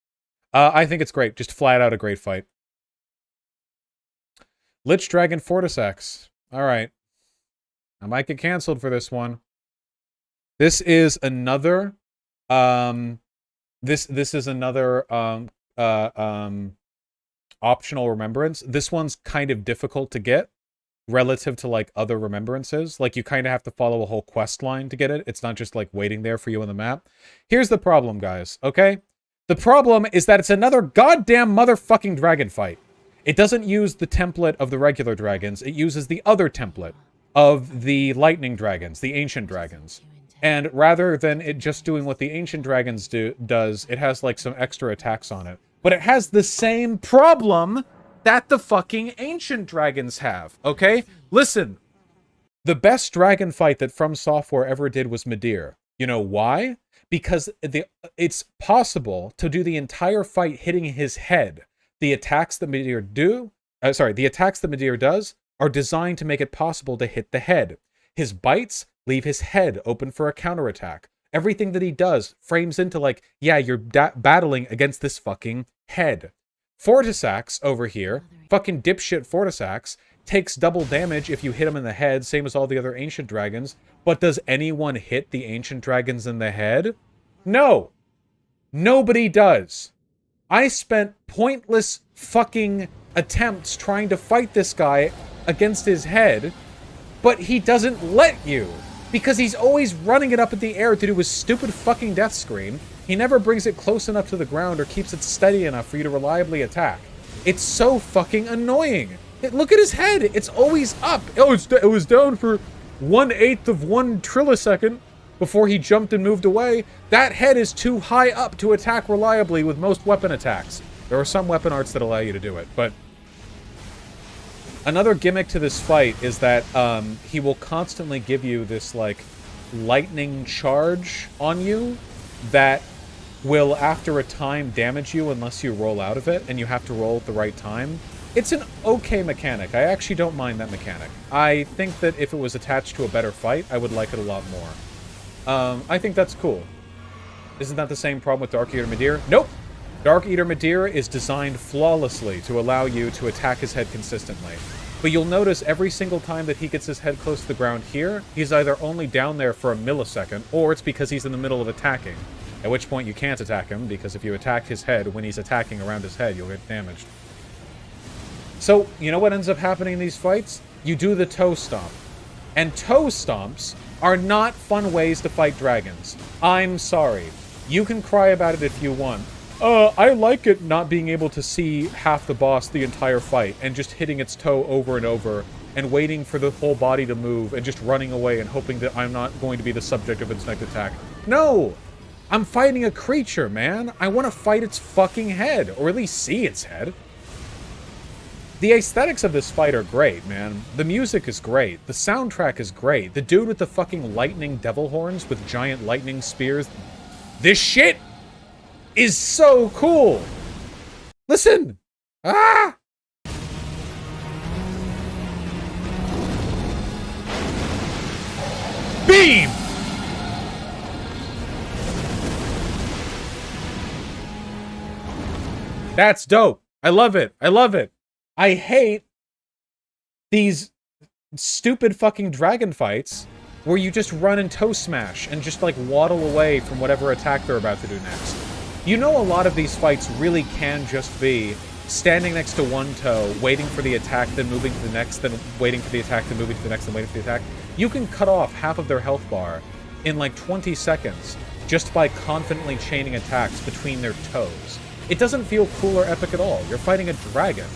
I think it's great. Just flat out a great fight. Lich Dragon Fortisax. Alright. I might get canceled for this one. This is another... This is another... optional remembrance. This one's kind of difficult to get relative to like other remembrances. Like you kind of have to follow a whole quest line to get it. It's not just like waiting there for you on the map. Here's the problem, guys, okay? The problem is that it's another goddamn motherfucking dragon fight. It doesn't use the template of the regular dragons. It uses the other template of the lightning dragons, the ancient dragons. And rather than it just doing what the ancient dragons does, it has like some extra attacks on it. But it has the same problem that the fucking ancient dragons have, okay? Listen, the best dragon fight that From Software ever did was Midir. You know why? Because it's possible to do the entire fight hitting his head. The attacks that Midir does are designed to make it possible to hit the head. His bites leave his head open for a counterattack. Everything that he does frames into like, yeah, you're battling against this fucking head. Fortisax over here, fucking dipshit Fortisax, takes double damage if you hit him in the head, same as all the other ancient dragons. But does anyone hit the ancient dragons in the head? No. Nobody does. I spent pointless fucking attempts trying to fight this guy against his head, but he doesn't let you. Because he's always running it up in the air to do his stupid fucking death scream. He never brings it close enough to the ground or keeps it steady enough for you to reliably attack. It's so fucking annoying. Look at his head. It's always up. Oh, it was down for 1/8 of 1 trillisecond before he jumped and moved away. That head is too high up to attack reliably with most weapon attacks. There are some weapon arts that allow you to do it, but... Another gimmick to this fight is that he will constantly give you this, like, lightning charge on you that will, after a time, damage you unless you roll out of it, and you have to roll at the right time. It's an okay mechanic. I actually don't mind that mechanic. I think that if it was attached to a better fight, I would like it a lot more. I think that's cool. Isn't that the same problem with Dark Eater Midir? Nope! Dark Eater Midir is designed flawlessly to allow you to attack his head consistently. But you'll notice every single time that he gets his head close to the ground here, he's either only down there for a millisecond, or it's because he's in the middle of attacking. At which point you can't attack him, because if you attack his head when he's attacking around his head, you'll get damaged. So, you know what ends up happening in these fights? You do the toe stomp. And toe stomps are not fun ways to fight dragons. I'm sorry. You can cry about it if you want. I like it not being able to see half the boss the entire fight and just hitting its toe over and over and waiting for the whole body to move and just running away and hoping that I'm not going to be the subject of its next attack. No! I'm fighting a creature, man. I want to fight its fucking head, or at least see its head. The aesthetics of this fight are great, man. The music is great. The soundtrack is great. The dude with the fucking lightning devil horns with giant lightning spears. This shit is so cool. Listen. Ah! Beam! That's dope. I love it. I love it. I hate these stupid fucking dragon fights where you just run and toe smash and just like waddle away from whatever attack they're about to do next. You know, a lot of these fights really can just be standing next to one toe, waiting for the attack, then moving to the next, then waiting for the attack, then moving to the next, then waiting for the attack. You can cut off half of their health bar in like 20 seconds just by confidently chaining attacks between their toes. It doesn't feel cool or epic at all. You're fighting a dragon.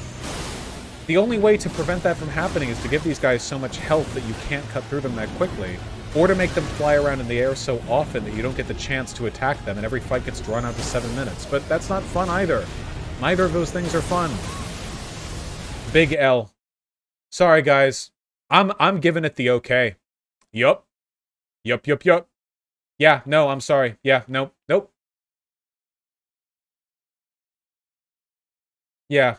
The only way to prevent that from happening is to give these guys so much health that you can't cut through them that quickly, or to make them fly around in the air so often that you don't get the chance to attack them and every fight gets drawn out to 7 minutes. But that's not fun either. Neither of those things are fun. Big L. Sorry, guys. I'm giving it the okay. Yup. Yup, yup, yup. Yeah, no, I'm sorry. Yeah, nope, nope. Yeah.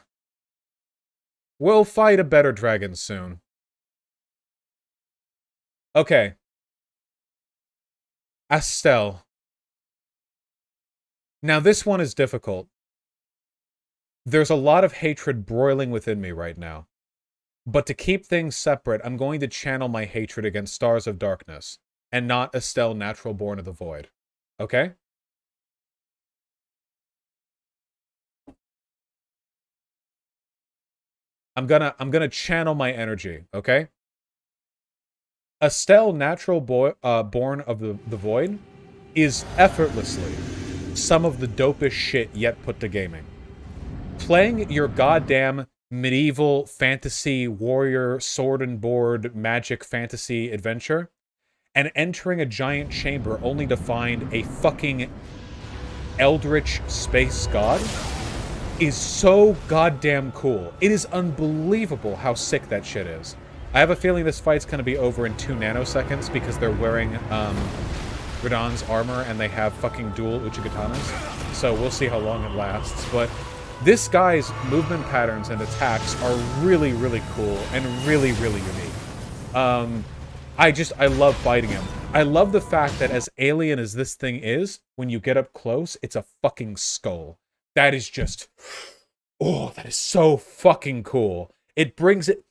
We'll fight a better dragon soon. Okay. Astel. Now this one is difficult. There's a lot of hatred broiling within me right now. But to keep things separate, I'm going to channel my hatred against Stars of Darkness, and not Astel, Natural Born of the Void. Okay? I'm gonna channel my energy, okay? Astel, Natural Born of the Void is effortlessly some of the dopest shit yet put to gaming. Playing your goddamn medieval fantasy warrior sword and board magic fantasy adventure and entering a giant chamber only to find a fucking eldritch space god is so goddamn cool. It is unbelievable how sick that shit is. I have a feeling this fight's gonna be over in 2 nanoseconds because they're wearing Radan's armor and they have fucking dual Uchigatanas. So we'll see how long it lasts. But this guy's movement patterns and attacks are really, really cool and really, really unique. I love fighting him. I love the fact that as alien as this thing is, when you get up close, it's a fucking skull. That is just, oh, that is so fucking cool. It brings it,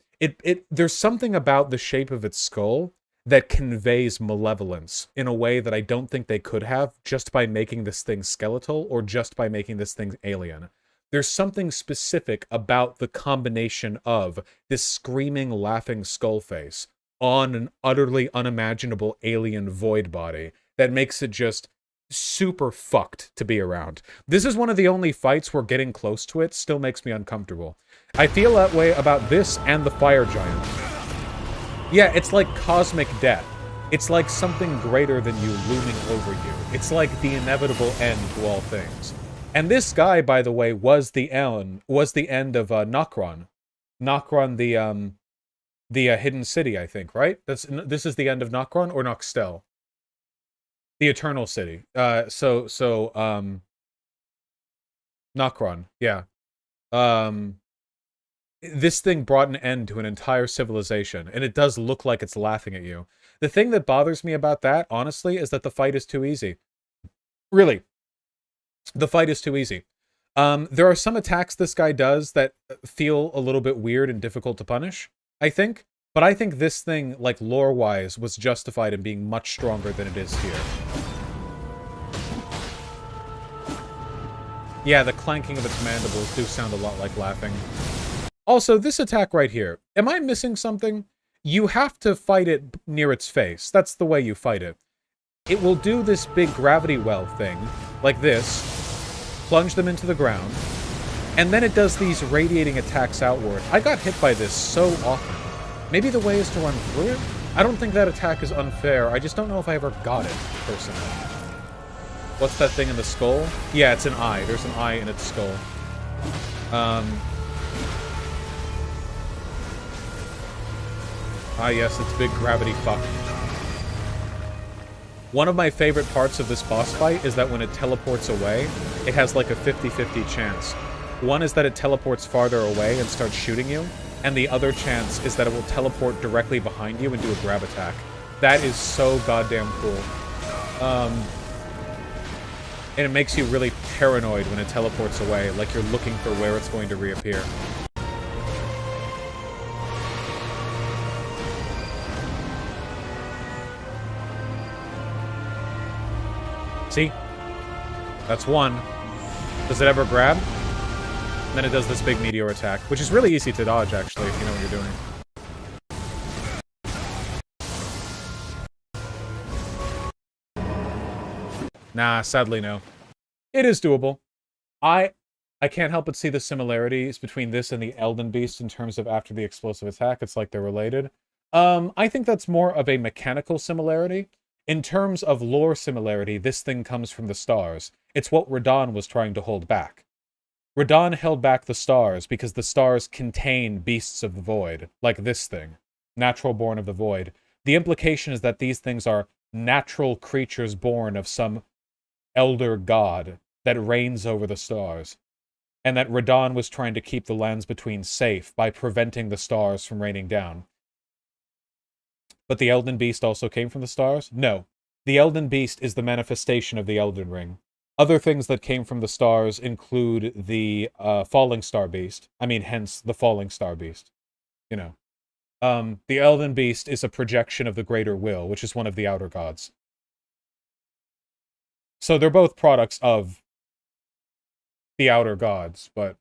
there's something about the shape of its skull that conveys malevolence in a way that I don't think they could have just by making this thing skeletal or just by making this thing alien. There's something specific about the combination of this screaming, laughing skull face on an utterly unimaginable alien void body that makes it just super fucked to be around. This is one of the only fights where getting close to it still makes me uncomfortable. I feel that way about this and the fire giant. Yeah, it's like cosmic death. It's like something greater than you looming over you. It's like the inevitable end to all things. And this guy, by the way, was the end of Nakron. Nakron, the hidden city, I think, right? This is the end of Nakron or Noxtel? The Eternal City. Nakron, yeah. This thing brought an end to an entire civilization, and it does look like it's laughing at you. The thing that bothers me about that, honestly, is that the fight is too easy. Really. The fight is too easy. There are some attacks this guy does that feel a little bit weird and difficult to punish, I think. But I think this thing, like lore-wise, was justified in being much stronger than it is here. Yeah, the clanking of its mandibles do sound a lot like laughing. Also, this attack right here. Am I missing something? You have to fight it near its face. That's the way you fight it. It will do this big gravity well thing, like this, plunge them into the ground, and then it does these radiating attacks outward. I got hit by this so often. Maybe the way is to run through it? I don't think that attack is unfair. I just don't know if I ever got it, personally. What's that thing in the skull? Yeah, it's an eye. There's an eye in its skull. Ah, yes, it's big gravity fuck. One of my favorite parts of this boss fight is that when it teleports away, it has like a 50-50 chance. One is that it teleports farther away and starts shooting you, and the other chance is that it will teleport directly behind you and do a grab attack. That is so goddamn cool. And it makes you really paranoid when it teleports away, like you're looking for where it's going to reappear. See? That's one. Does it ever grab? And then it does this big meteor attack, which is really easy to dodge, actually, if you know what you're doing. Nah, sadly no. It is doable. I can't help but see the similarities between this and the Elden Beast in terms of after the explosive attack. It's like they're related. I think that's more of a mechanical similarity. In terms of lore similarity, this thing comes from the stars. It's what Radahn was trying to hold back. Radahn held back the stars because the stars contain beasts of the void, like this thing, natural born of the void. The implication is that these things are natural creatures born of some elder god that reigns over the stars, and that Radahn was trying to keep the lands between safe by preventing the stars from raining down. But the Elden Beast also came from the stars? No. The Elden Beast is the manifestation of the Elden Ring. Other things that came from the stars include the Falling Star Beast. I mean, hence, the Falling Star Beast. You know. The Elden Beast is a projection of the Greater Will, which is one of the outer gods. So they're both products of the outer gods, but...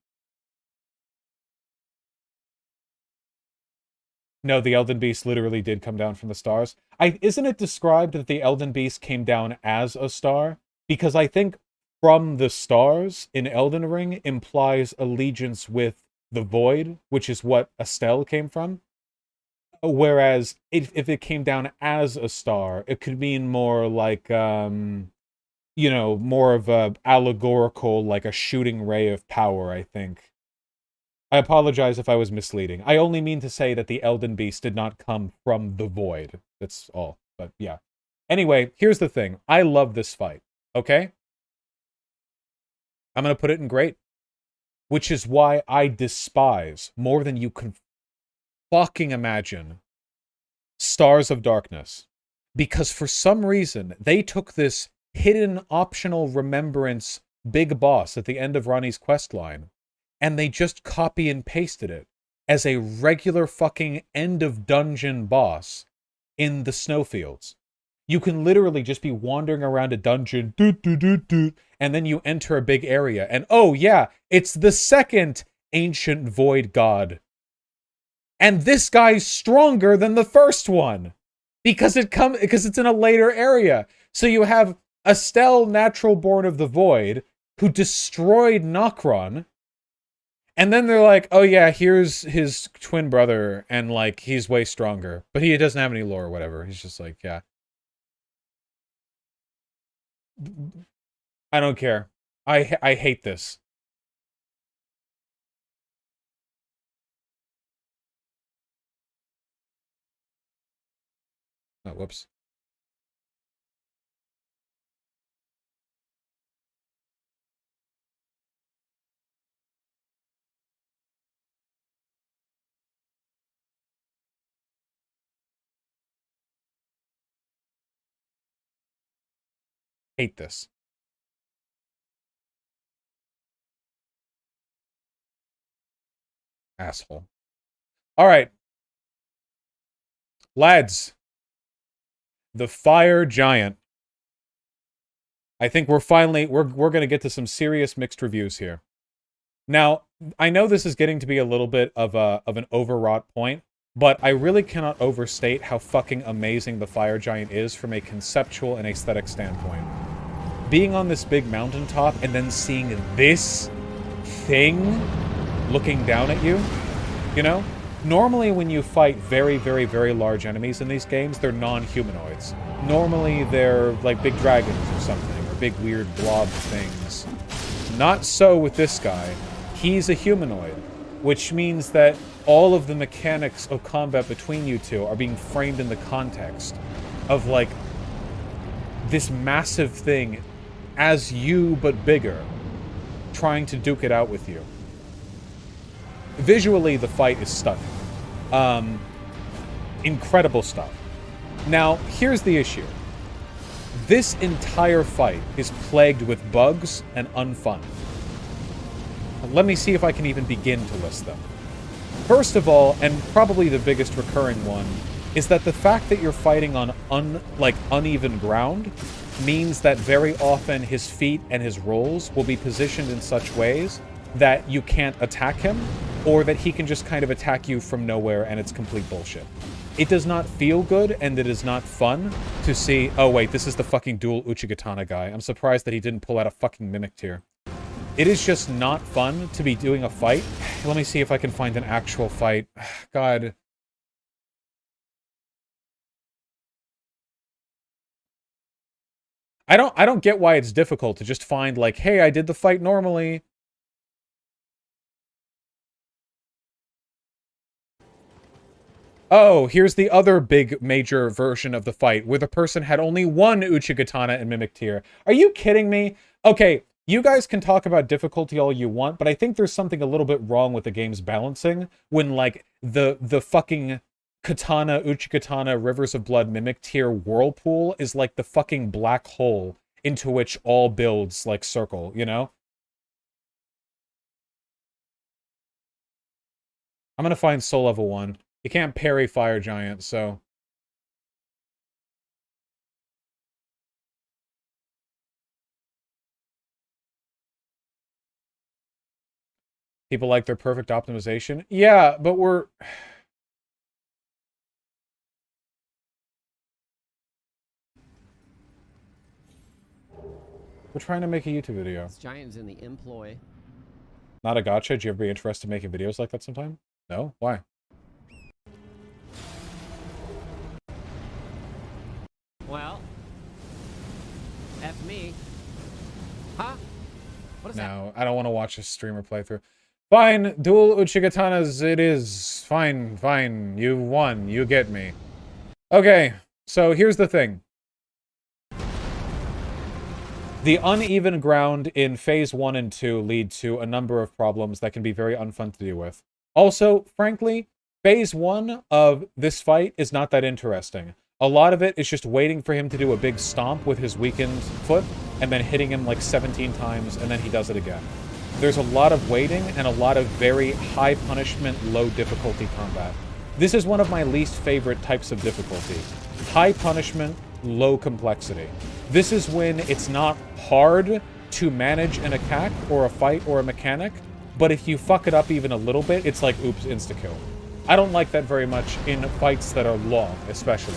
No, the Elden Beast literally did come down from the stars. Isn't it described that the Elden Beast came down as a star? Because I think from the stars in Elden Ring implies allegiance with the void, which is what Estelle came from. Whereas if it came down as a star, it could mean more like, you know, more of a allegorical, like a shooting ray of power, I think. I apologize if I was misleading. I only mean to say that the Elden Beast did not come from the void. That's all. But yeah. Anyway, here's the thing. I love this fight. Okay? I'm going to put it in great. Which is why I despise, more than you can fucking imagine, Stars of Darkness. Because for some reason, they took this hidden optional remembrance big boss at the end of Ronnie's questline, and they just copy and pasted it as a regular fucking end of dungeon boss in the snowfields. You can literally just be wandering around a dungeon, and then you enter a big area, and oh yeah, it's the second ancient void god. And this guy's stronger than the first one because it's in a later area. So you have Estelle, natural born of the void, who destroyed Nakron. And then they're like, oh yeah, here's his twin brother, and like, he's way stronger. But he doesn't have any lore or whatever. He's just like, yeah. I don't care. I hate this. Oh, whoops. Hate this. Asshole. All right. Lads. The Fire Giant. I think we're finally, we're going to get to some serious mixed reviews here. Now, I know this is getting to be a little bit of an overwrought point, but I really cannot overstate how fucking amazing the Fire Giant is from a conceptual and aesthetic standpoint. being on this big mountaintop and then seeing this thing looking down at you, you know? Normally when you fight very, very, very large enemies in these games, they're non-humanoids. Normally they're like big dragons or something, or big weird blob things. Not so with this guy. He's a humanoid, which means that all of the mechanics of combat between you two are being framed in the context of, like, this massive thing as you, but bigger, trying to duke it out with you. Visually, the fight is stunning. Incredible stuff. Now, here's the issue. This entire fight is plagued with bugs and unfun. Let me see if I can even begin to list them. First of all, and probably the biggest recurring one, is that the fact that you're fighting on uneven ground means that very often his feet and his rolls will be positioned in such ways that you can't attack him, or that he can just kind of attack you from nowhere and it's complete bullshit. It does not feel good, and it is not fun to see, oh wait, this is the fucking dual Uchigatana guy. I'm surprised that he didn't pull out a fucking Mimic Tear. It is just not fun to be doing a fight. Let me see if I can find an actual fight. God. I don't get why it's difficult to just find, like, hey, I did the fight normally. Oh, here's the other big major version of the fight, where the person had only one Uchigatana and Mimic Tear. Are you kidding me? Okay, you guys can talk about difficulty all you want, but I think there's something a little bit wrong with the game's balancing when, like, the fucking Katana, Uchigatana, Rivers of Blood, Mimic Tear whirlpool is like the fucking black hole into which all builds, like, circle, you know? I'm gonna find Soul Level 1. You can't parry Fire Giant, so... People like their perfect optimization? Yeah, but we're trying to make a YouTube video. This giant is in the employ. Not a gotcha? Would you ever be interested in making videos like that sometime? No? Why? Well, F me. Huh? What is that? No, I don't want to watch a streamer playthrough. Fine, dual Uchigatanas it is. Fine, fine. You won. You get me. Okay, so here's the thing. The uneven ground in Phase 1 and 2 lead to a number of problems that can be very unfun to deal with. Also, frankly, Phase 1 of this fight is not that interesting. A lot of it is just waiting for him to do a big stomp with his weakened foot, and then hitting him like 17 times, and then he does it again. There's a lot of waiting, and a lot of very high punishment, low difficulty combat. This is one of my least favorite types of difficulty. High punishment, low complexity. This is when it's not hard to manage an attack, or a fight, or a mechanic, but if you fuck it up even a little bit, it's like, oops, insta-kill. I don't like that very much in fights that are long, especially.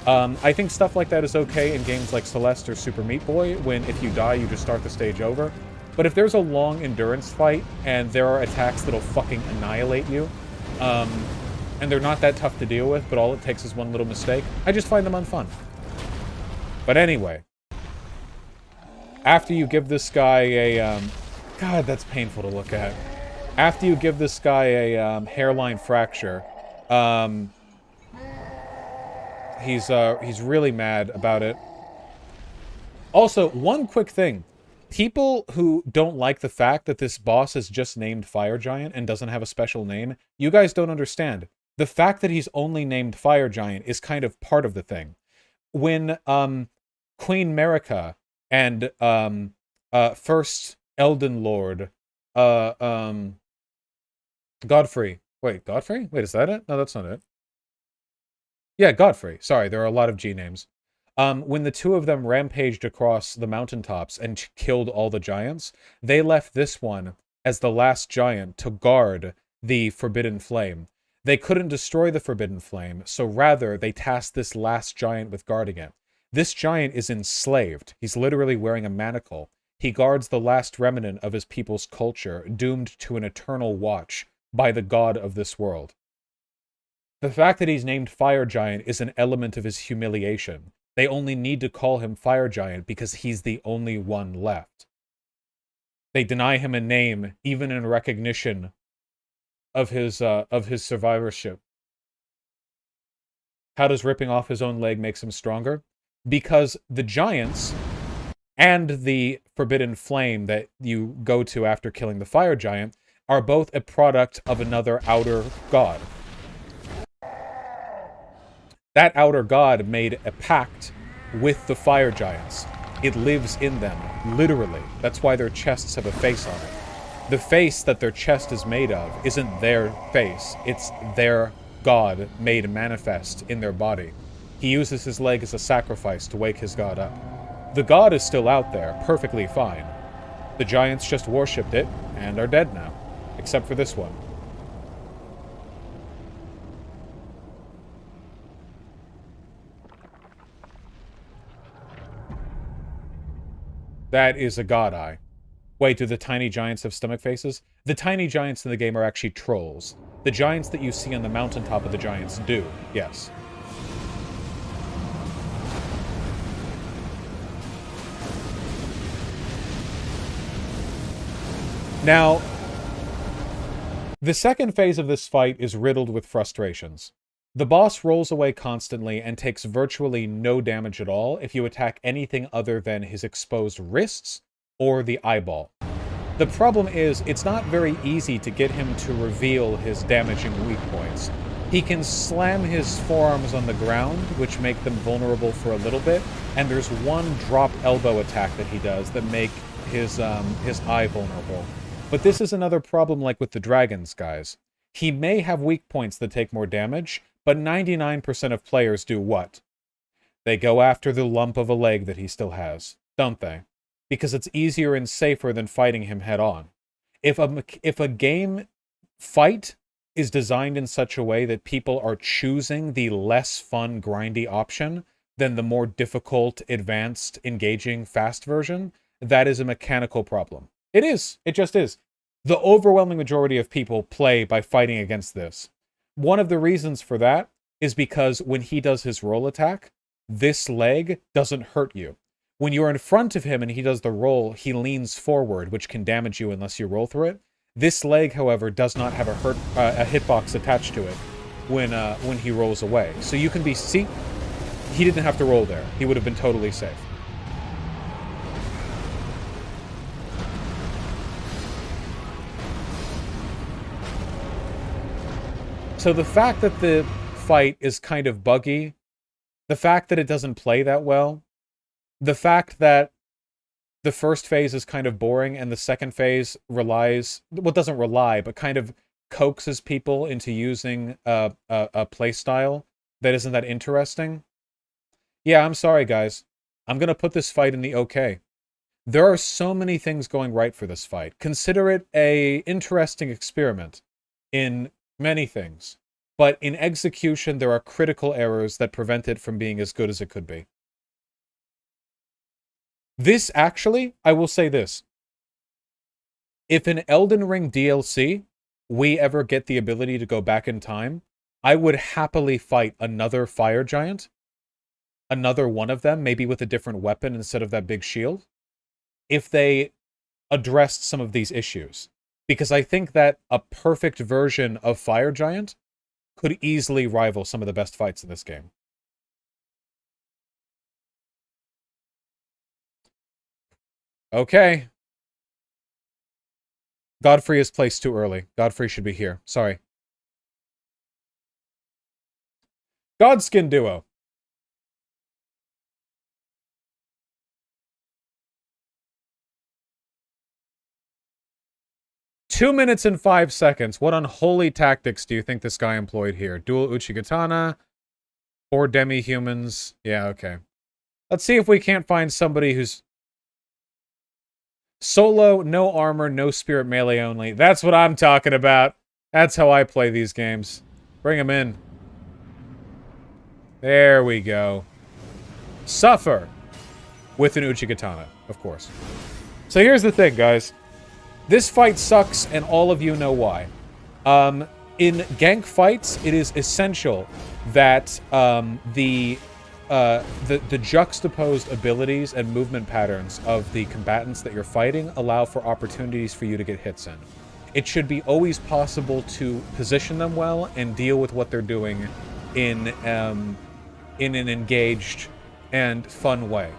I think stuff like that is okay in games like Celeste or Super Meat Boy, when if you die, you just start the stage over. But if there's a long endurance fight, and there are attacks that'll fucking annihilate you, and they're not that tough to deal with, but all it takes is one little mistake, I just find them unfun. But anyway, after you give this guy a, God, that's painful to look at. After you give this guy a hairline fracture, he's really mad about it. Also, one quick thing. People who don't like the fact that this boss is just named Fire Giant and doesn't have a special name, you guys don't understand. The fact that he's only named Fire Giant is kind of part of the thing. When Queen Marika and first Elden Lord, Godfrey. Wait, Godfrey? Wait, is that it? No, that's not it. Yeah, Godfrey. Sorry, there are a lot of G names. When the two of them rampaged across the mountaintops and killed all the giants, they left this one as the last giant to guard the Forbidden Flame. They couldn't destroy the Forbidden Flame, so rather they tasked this last giant with guarding it. This giant is enslaved. He's literally wearing a manacle. He guards the last remnant of his people's culture, doomed to an eternal watch by the god of this world. The fact that he's named Fire Giant is an element of his humiliation. They only need to call him Fire Giant because he's the only one left. They deny him a name, even in recognition of his survivorship. How does ripping off his own leg makes him stronger? Because the giants and the forbidden flame that you go to after killing the Fire Giant are both a product of another outer god. That outer god made a pact with the Fire Giants. It lives in them, literally. That's why their chests have a face on it. The face that their chest is made of isn't their face. It's their god made manifest in their body. He uses his leg as a sacrifice to wake his god up. The god is still out there, perfectly fine. The giants just worshipped it, and are dead now. Except for this one. That is a god eye. Wait, do the tiny giants have stomach faces? The tiny giants in the game are actually trolls. The giants that you see on the mountaintop of the giants do, yes. Now, the second phase of this fight is riddled with frustrations. The boss rolls away constantly and takes virtually no damage at all if you attack anything other than his exposed wrists or the eyeball. The problem is, it's not very easy to get him to reveal his damaging weak points. He can slam his forearms on the ground, which make them vulnerable for a little bit, and there's one drop elbow attack that he does that make his eye vulnerable. But this is another problem like with the dragons, guys. He may have weak points that take more damage, but 99% of players do what? They go after the lump of a leg that he still has, don't they? Because it's easier and safer than fighting him head-on. If a game fight is designed in such a way that people are choosing the less fun, grindy option than the more difficult, advanced, engaging, fast version, that is a mechanical problem. It is. It just is. The overwhelming majority of people play by fighting against this. One of the reasons for that is because when he does his roll attack, this leg doesn't hurt you. When you're in front of him and he does the roll, he leans forward, which can damage you unless you roll through it. This leg, however, does not have a hitbox attached to it when he rolls away. So you can be... See, he didn't have to roll there. He would have been totally safe. So the fact that the fight is kind of buggy, the fact that it doesn't play that well, the fact that the first phase is kind of boring and the second phase relies, well, doesn't rely, but kind of coaxes people into using a play style that isn't that interesting. Yeah, I'm sorry, guys. I'm going to put this fight in the okay. There are so many things going right for this fight. Consider it a interesting experiment in many things. But in execution, there are critical errors that prevent it from being as good as it could be. This actually, I will say this. If in Elden Ring DLC, we ever get the ability to go back in time, I would happily fight another fire giant. Another one of them, maybe with a different weapon instead of that big shield. If they addressed some of these issues. Because I think that a perfect version of Fire Giant could easily rival some of the best fights in this game. Okay. Godfrey is placed too early. Godfrey should be here. Sorry. Godskin Duo. Two minutes and 5 seconds. What unholy tactics do you think this guy employed here? Dual Uchigatana? 4 demi-humans? Yeah, okay. Let's see if we can't find somebody who's... Solo, no armor, no spirit melee only. That's what I'm talking about. That's how I play these games. Bring him in. There we go. suffer with an Uchigatana, of course. So here's the thing, guys. This fight sucks, and all of you know why. In gank fights, it is essential that the juxtaposed abilities and movement patterns of the combatants that you're fighting allow for opportunities for you to get hits in. It should be always possible to position them well and deal with what they're doing in an engaged and fun way.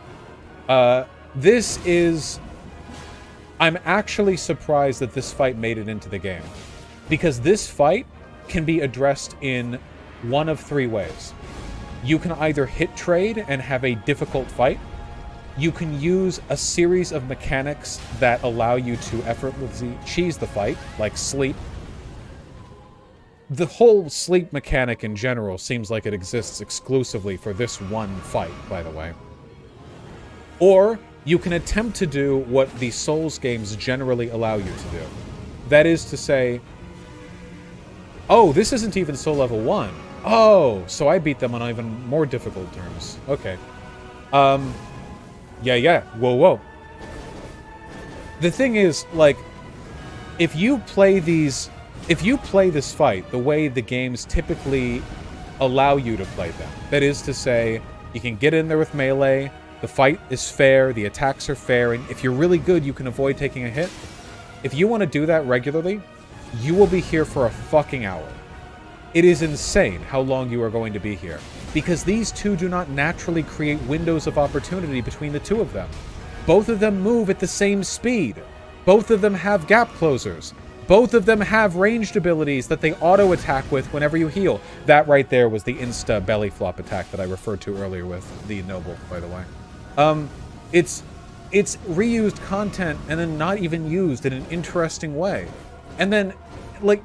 I'm actually surprised that this fight made it into the game, because this fight can be addressed in one of three ways. You can either hit trade and have a difficult fight. You can use a series of mechanics that allow you to effortlessly cheese the fight, like sleep. The whole sleep mechanic in general seems like it exists exclusively for this one fight, by the way. Or you can attempt to do what the Souls games generally allow you to do. That is to say, oh, this isn't even Soul Level 1. Oh, so I beat them on even more difficult terms. Okay. Yeah. Whoa. The thing is, like, if you play this fight the way the games typically allow you to play them, that is to say, you can get in there with melee, the fight is fair, the attacks are fair, and if you're really good, you can avoid taking a hit. If you want to do that regularly, you will be here for a fucking hour. It is insane how long you are going to be here, because these two do not naturally create windows of opportunity between the two of them. Both of them move at the same speed. Both of them have gap closers. Both of them have ranged abilities that they auto-attack with whenever you heal. That right there was the insta belly flop attack that I referred to earlier with the Noble, by the way. It's reused content and then not even used in an interesting way. And then, like,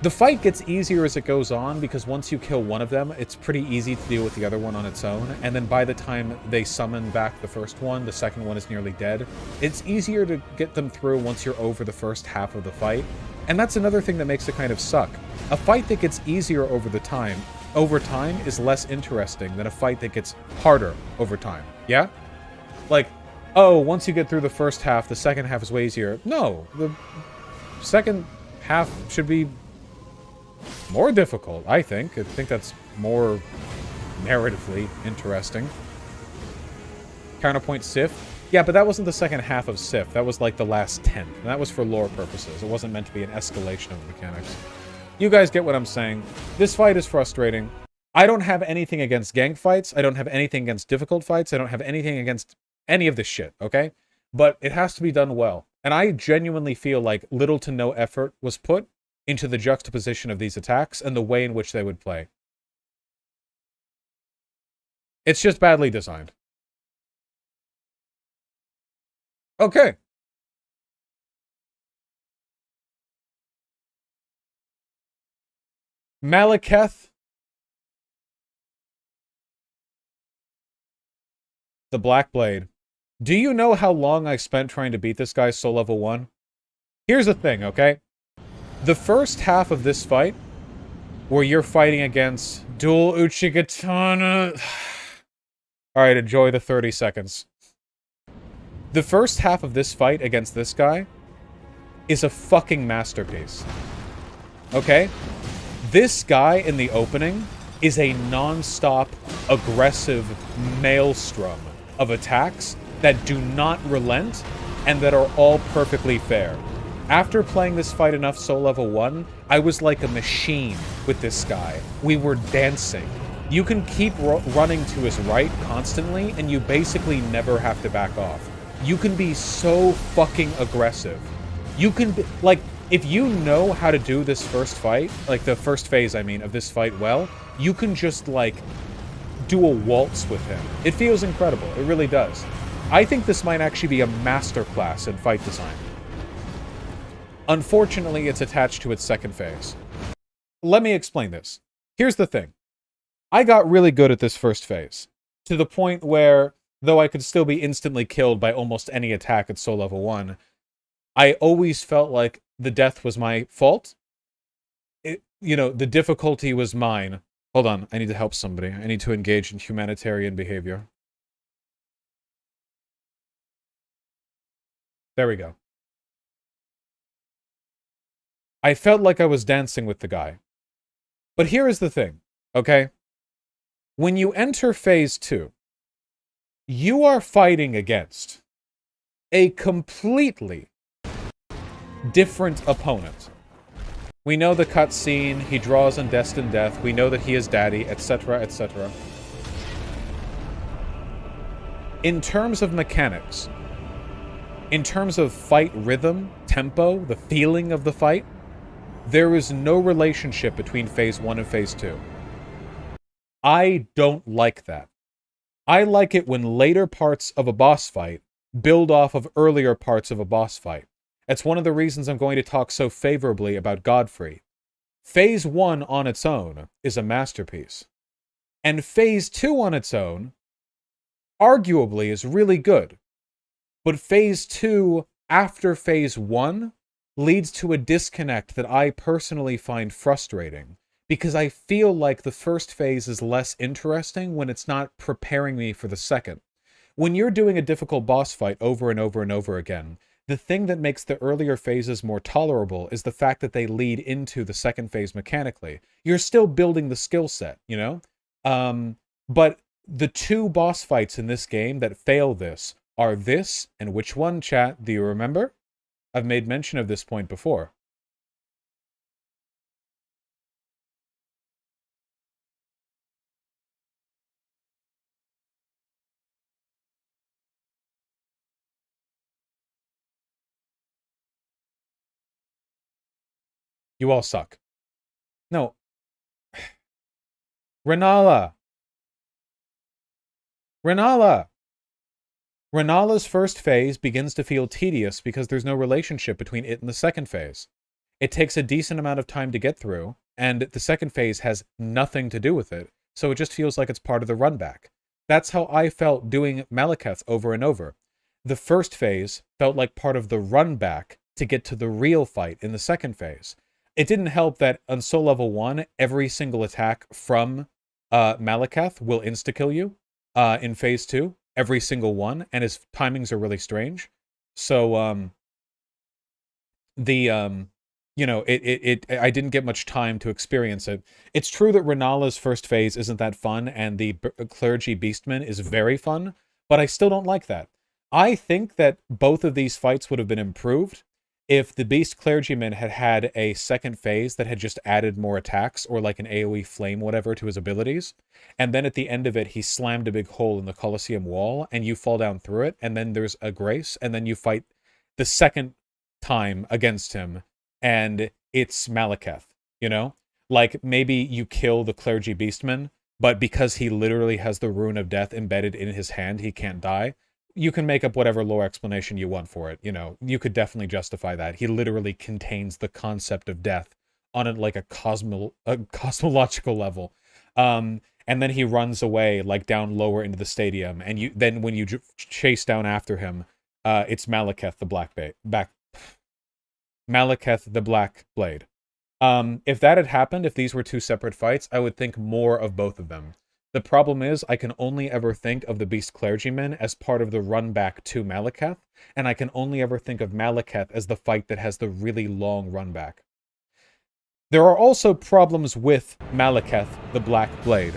the fight gets easier as it goes on, because once you kill one of them, it's pretty easy to deal with the other one on its own. And then by the time they summon back the first one, the second one is nearly dead. It's easier to get them through once you're over the first half of the fight. And that's another thing that makes it kind of suck. A fight that gets easier over time is less interesting than a fight that gets harder over time. Yeah? Like, oh, once you get through the first half, the second half is way easier. No, the second half should be more difficult, I think. I think that's more narratively interesting. Counterpoint Sif. Yeah, but that wasn't the second half of Sif. That was like the last 10. And that was for lore purposes. It wasn't meant to be an escalation of the mechanics. You guys get what I'm saying. This fight is frustrating. I don't have anything against gang fights. I don't have anything against difficult fights. I don't have anything against any of this shit, okay? But it has to be done well. And I genuinely feel like little to no effort was put into the juxtaposition of these attacks and the way in which they would play. It's just badly designed. Okay. Malacath. The Black Blade. Do you know how long I spent trying to beat this guy Soul Level 1? Here's the thing, okay? The first half of this fight, where you're fighting against dual Uchigatana... Alright, enjoy the 30 seconds. The first half of this fight against this guy is a fucking masterpiece. Okay? This guy in the opening is a non-stop, aggressive maelstrom of attacks that do not relent and that are all perfectly fair. After playing this fight enough Soul Level 1, I was like a machine with this guy. We were dancing. You can keep running to his right constantly, and you basically never have to back off. You can be so fucking aggressive. You can be, like, if you know how to do this first fight, like the first phase, I mean, of this fight well, you can just, like, do a waltz with him. It feels incredible. It really does. I think this might actually be a masterclass in fight design. Unfortunately, it's attached to its second phase. Let me explain this. Here's the thing. I got really good at this first phase, to the point where, though I could still be instantly killed by almost any attack at Soul Level 1, I always felt like the death was my fault. The difficulty was mine. Hold on, I need to help somebody. I need to engage in humanitarian behavior. There we go. I felt like I was dancing with the guy. But here is the thing, okay? When you enter Phase 2, you are fighting against a completely different opponent. We know the cutscene, he draws Undestined Death, we know that he is daddy, etc., etc. In terms of mechanics, in terms of fight rhythm, tempo, the feeling of the fight, there is no relationship between Phase 1 and Phase 2. I don't like that. I like it when later parts of a boss fight build off of earlier parts of a boss fight. That's one of the reasons I'm going to talk so favorably about Godfrey. Phase 1 on its own is a masterpiece. And Phase 2 on its own, arguably, is really good. But Phase 2 after Phase 1 leads to a disconnect that I personally find frustrating. Because I feel like the first phase is less interesting when it's not preparing me for the second. When you're doing a difficult boss fight over and over and over again, the thing that makes the earlier phases more tolerable is the fact that they lead into the second phase mechanically. You're still building the skill set, you know? But the two boss fights in this game that fail this are this, and which one, chat? Do you remember? I've made mention of this point before. You all suck. No. Renala! Renala's first phase begins to feel tedious because there's no relationship between it and the second phase. It takes a decent amount of time to get through, and the second phase has nothing to do with it, so it just feels like it's part of the run back. That's how I felt doing Malacath over and over. The first phase felt like part of the run back to get to the real fight in the second phase. It didn't help that on Soul Level 1, every single attack from Malacath will insta-kill you in Phase 2. Every single one, and his timings are really strange. So, you know, I didn't get much time to experience it. It's true that Renala's first phase isn't that fun, and the Clergy Beastman is very fun, but I still don't like that. I think that both of these fights would have been improved if the Beast Clergyman had had a second phase that had just added more attacks, or like an AoE flame whatever to his abilities, and then at the end of it he slammed a big hole in the Colosseum wall, and you fall down through it, and then there's a grace, and then you fight the second time against him, and it's Malacath, you know? Like, maybe you kill the Clergy Beastman, but because he literally has the Rune of Death embedded in his hand, he can't die. You can make up whatever lore explanation you want for it, you know. You could definitely justify that. He literally contains the concept of death on a cosmological level. And then he runs away, like, down lower into the stadium, and then when you chase down after him, it's Malacath the Malacath the Black Blade. If that had happened, if these were two separate fights, I would think more of both of them. The problem is, I can only ever think of the Beast Clergyman as part of the run back to Malacath, and I can only ever think of Malacath as the fight that has the really long run back. There are also problems with Malacath the Black Blade.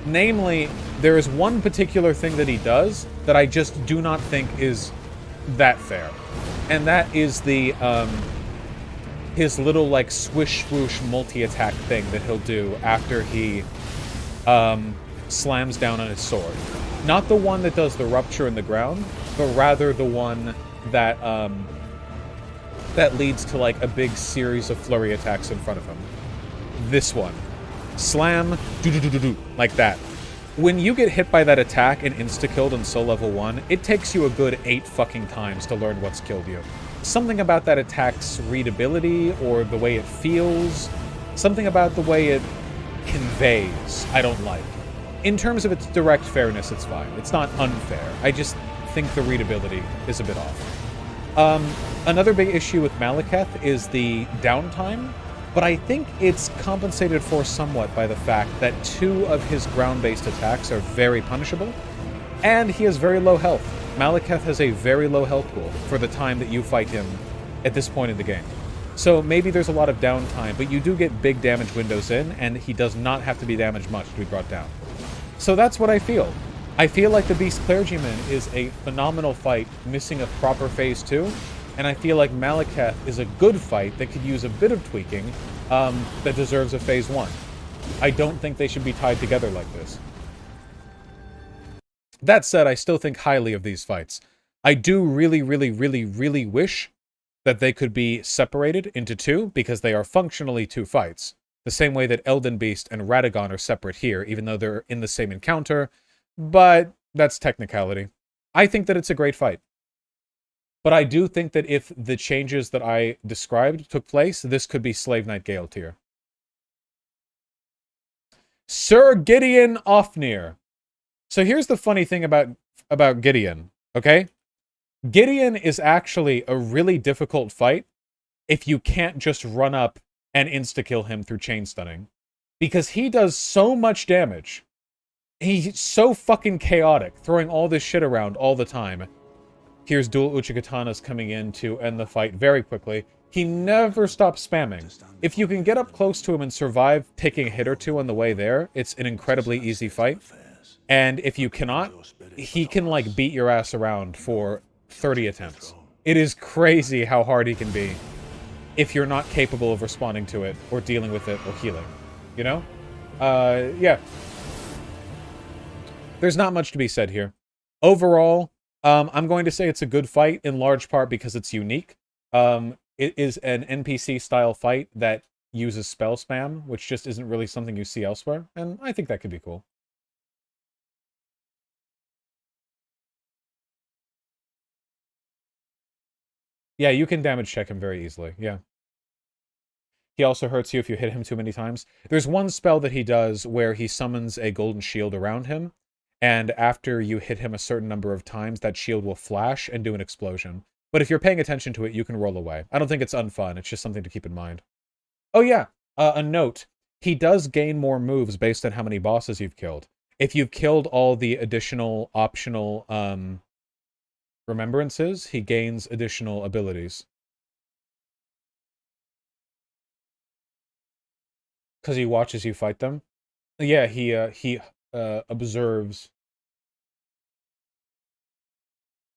Namely, there is one particular thing that he does that I just do not think is that fair. And that is the, his little, like, swish-swoosh multi-attack thing that he'll do after he slams down on his sword. Not the one that does the rupture in the ground, but rather the one that that leads to, like, a big series of flurry attacks in front of him. This one. Slam, do-do-do-do-do, like that. When you get hit by that attack and insta-killed in Soul Level 1, it takes you a good 8 fucking times to learn what's killed you. Something about that attack's readability, or the way it feels, something about the way it conveys, I don't like. In terms of its direct fairness, it's fine. It's not unfair. I just think the readability is a bit off. Another big issue with Malacath is the downtime. but I think it's compensated for somewhat by the fact that 2 of his ground-based attacks are very punishable, and he has very low health. Malacath has a very low health pool for the time that you fight him at this point in the game. So maybe there's a lot of downtime, but you do get big damage windows in, and he does not have to be damaged much to be brought down. So that's what I feel. I feel like the Beast Clergyman is a phenomenal fight, missing a proper Phase 2, and I feel like Malacath is a good fight that could use a bit of tweaking that deserves a Phase 1. I don't think they should be tied together like this. That said, I still think highly of these fights. I do really, really, really, really wish that they could be separated into 2, because they are functionally 2 fights. The same way that Elden Beast and Radagon are separate here, even though they're in the same encounter, but that's technicality. I think that it's a great fight. But I do think that if the changes that I described took place, this could be Slave Knight Gale tier. Sir Gideon Ofnir. So here's the funny thing about Gideon, okay? Gideon is actually a really difficult fight if you can't just run up and insta-kill him through chain stunning. Because he does so much damage. He's so fucking chaotic, throwing all this shit around all the time. Here's dual Uchikatanas coming in to end the fight very quickly. He never stops spamming. If you can get up close to him and survive taking a hit or 2 on the way there, it's an incredibly easy fight. And if you cannot, he can, like, beat your ass around for 30 attempts. It is crazy how hard he can be if you're not capable of responding to it, or dealing with it, or healing. You know? Yeah. There's not much to be said here. Overall, I'm going to say it's a good fight, in large part because it's unique. It is an NPC-style fight that uses spell spam, which just isn't really something you see elsewhere, and I think that could be cool. Yeah, you can damage check him very easily, yeah. He also hurts you if you hit him too many times. There's one spell that he does where he summons a golden shield around him, and after you hit him a certain number of times, that shield will flash and do an explosion. But if you're paying attention to it, you can roll away. I don't think it's unfun, it's just something to keep in mind. Oh yeah, a note. He does gain more moves based on how many bosses you've killed. If you've killed all the additional optional remembrances, he gains additional abilities. Because he watches you fight them? Yeah, he observes.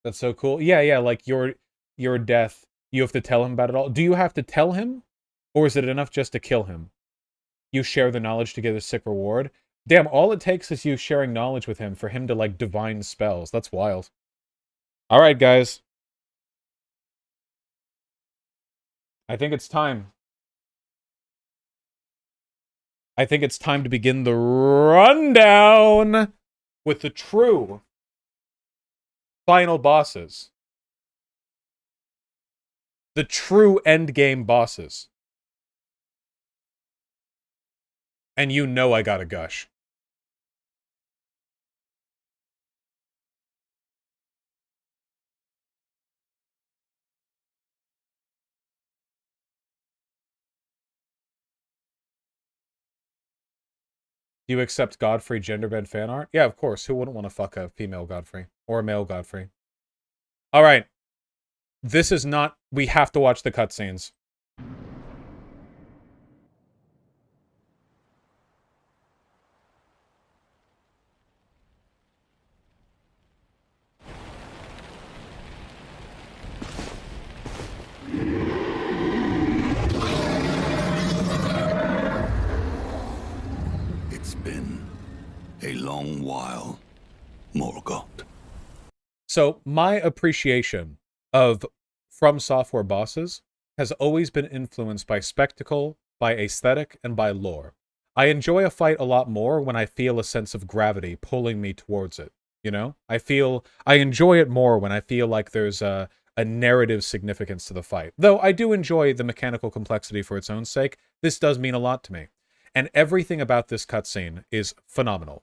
That's so cool. Yeah, like your death, you have to tell him about it all. Do you have to tell him? Or is it enough just to kill him? You share the knowledge to get a sick reward? Damn, all it takes is you sharing knowledge with him for him to, like, divine spells. That's wild. Alright, guys. I think it's time. I think it's time to begin the rundown with the true final bosses. The true endgame bosses. And you know I gotta gush. Do you accept Godfrey genderbend fan art? Yeah, of course. Who wouldn't want to fuck a female Godfrey? Or a male Godfrey? Alright. This is not... We have to watch the cutscenes. It's been a long while, Morgot. So, my appreciation of From Software bosses has always been influenced by spectacle, by aesthetic, and by lore. I enjoy a fight a lot more when I feel a sense of gravity pulling me towards it, you know? I enjoy it more when I feel like there's a narrative significance to the fight. Though I do enjoy the mechanical complexity for its own sake, this does mean a lot to me. And everything about this cutscene is phenomenal.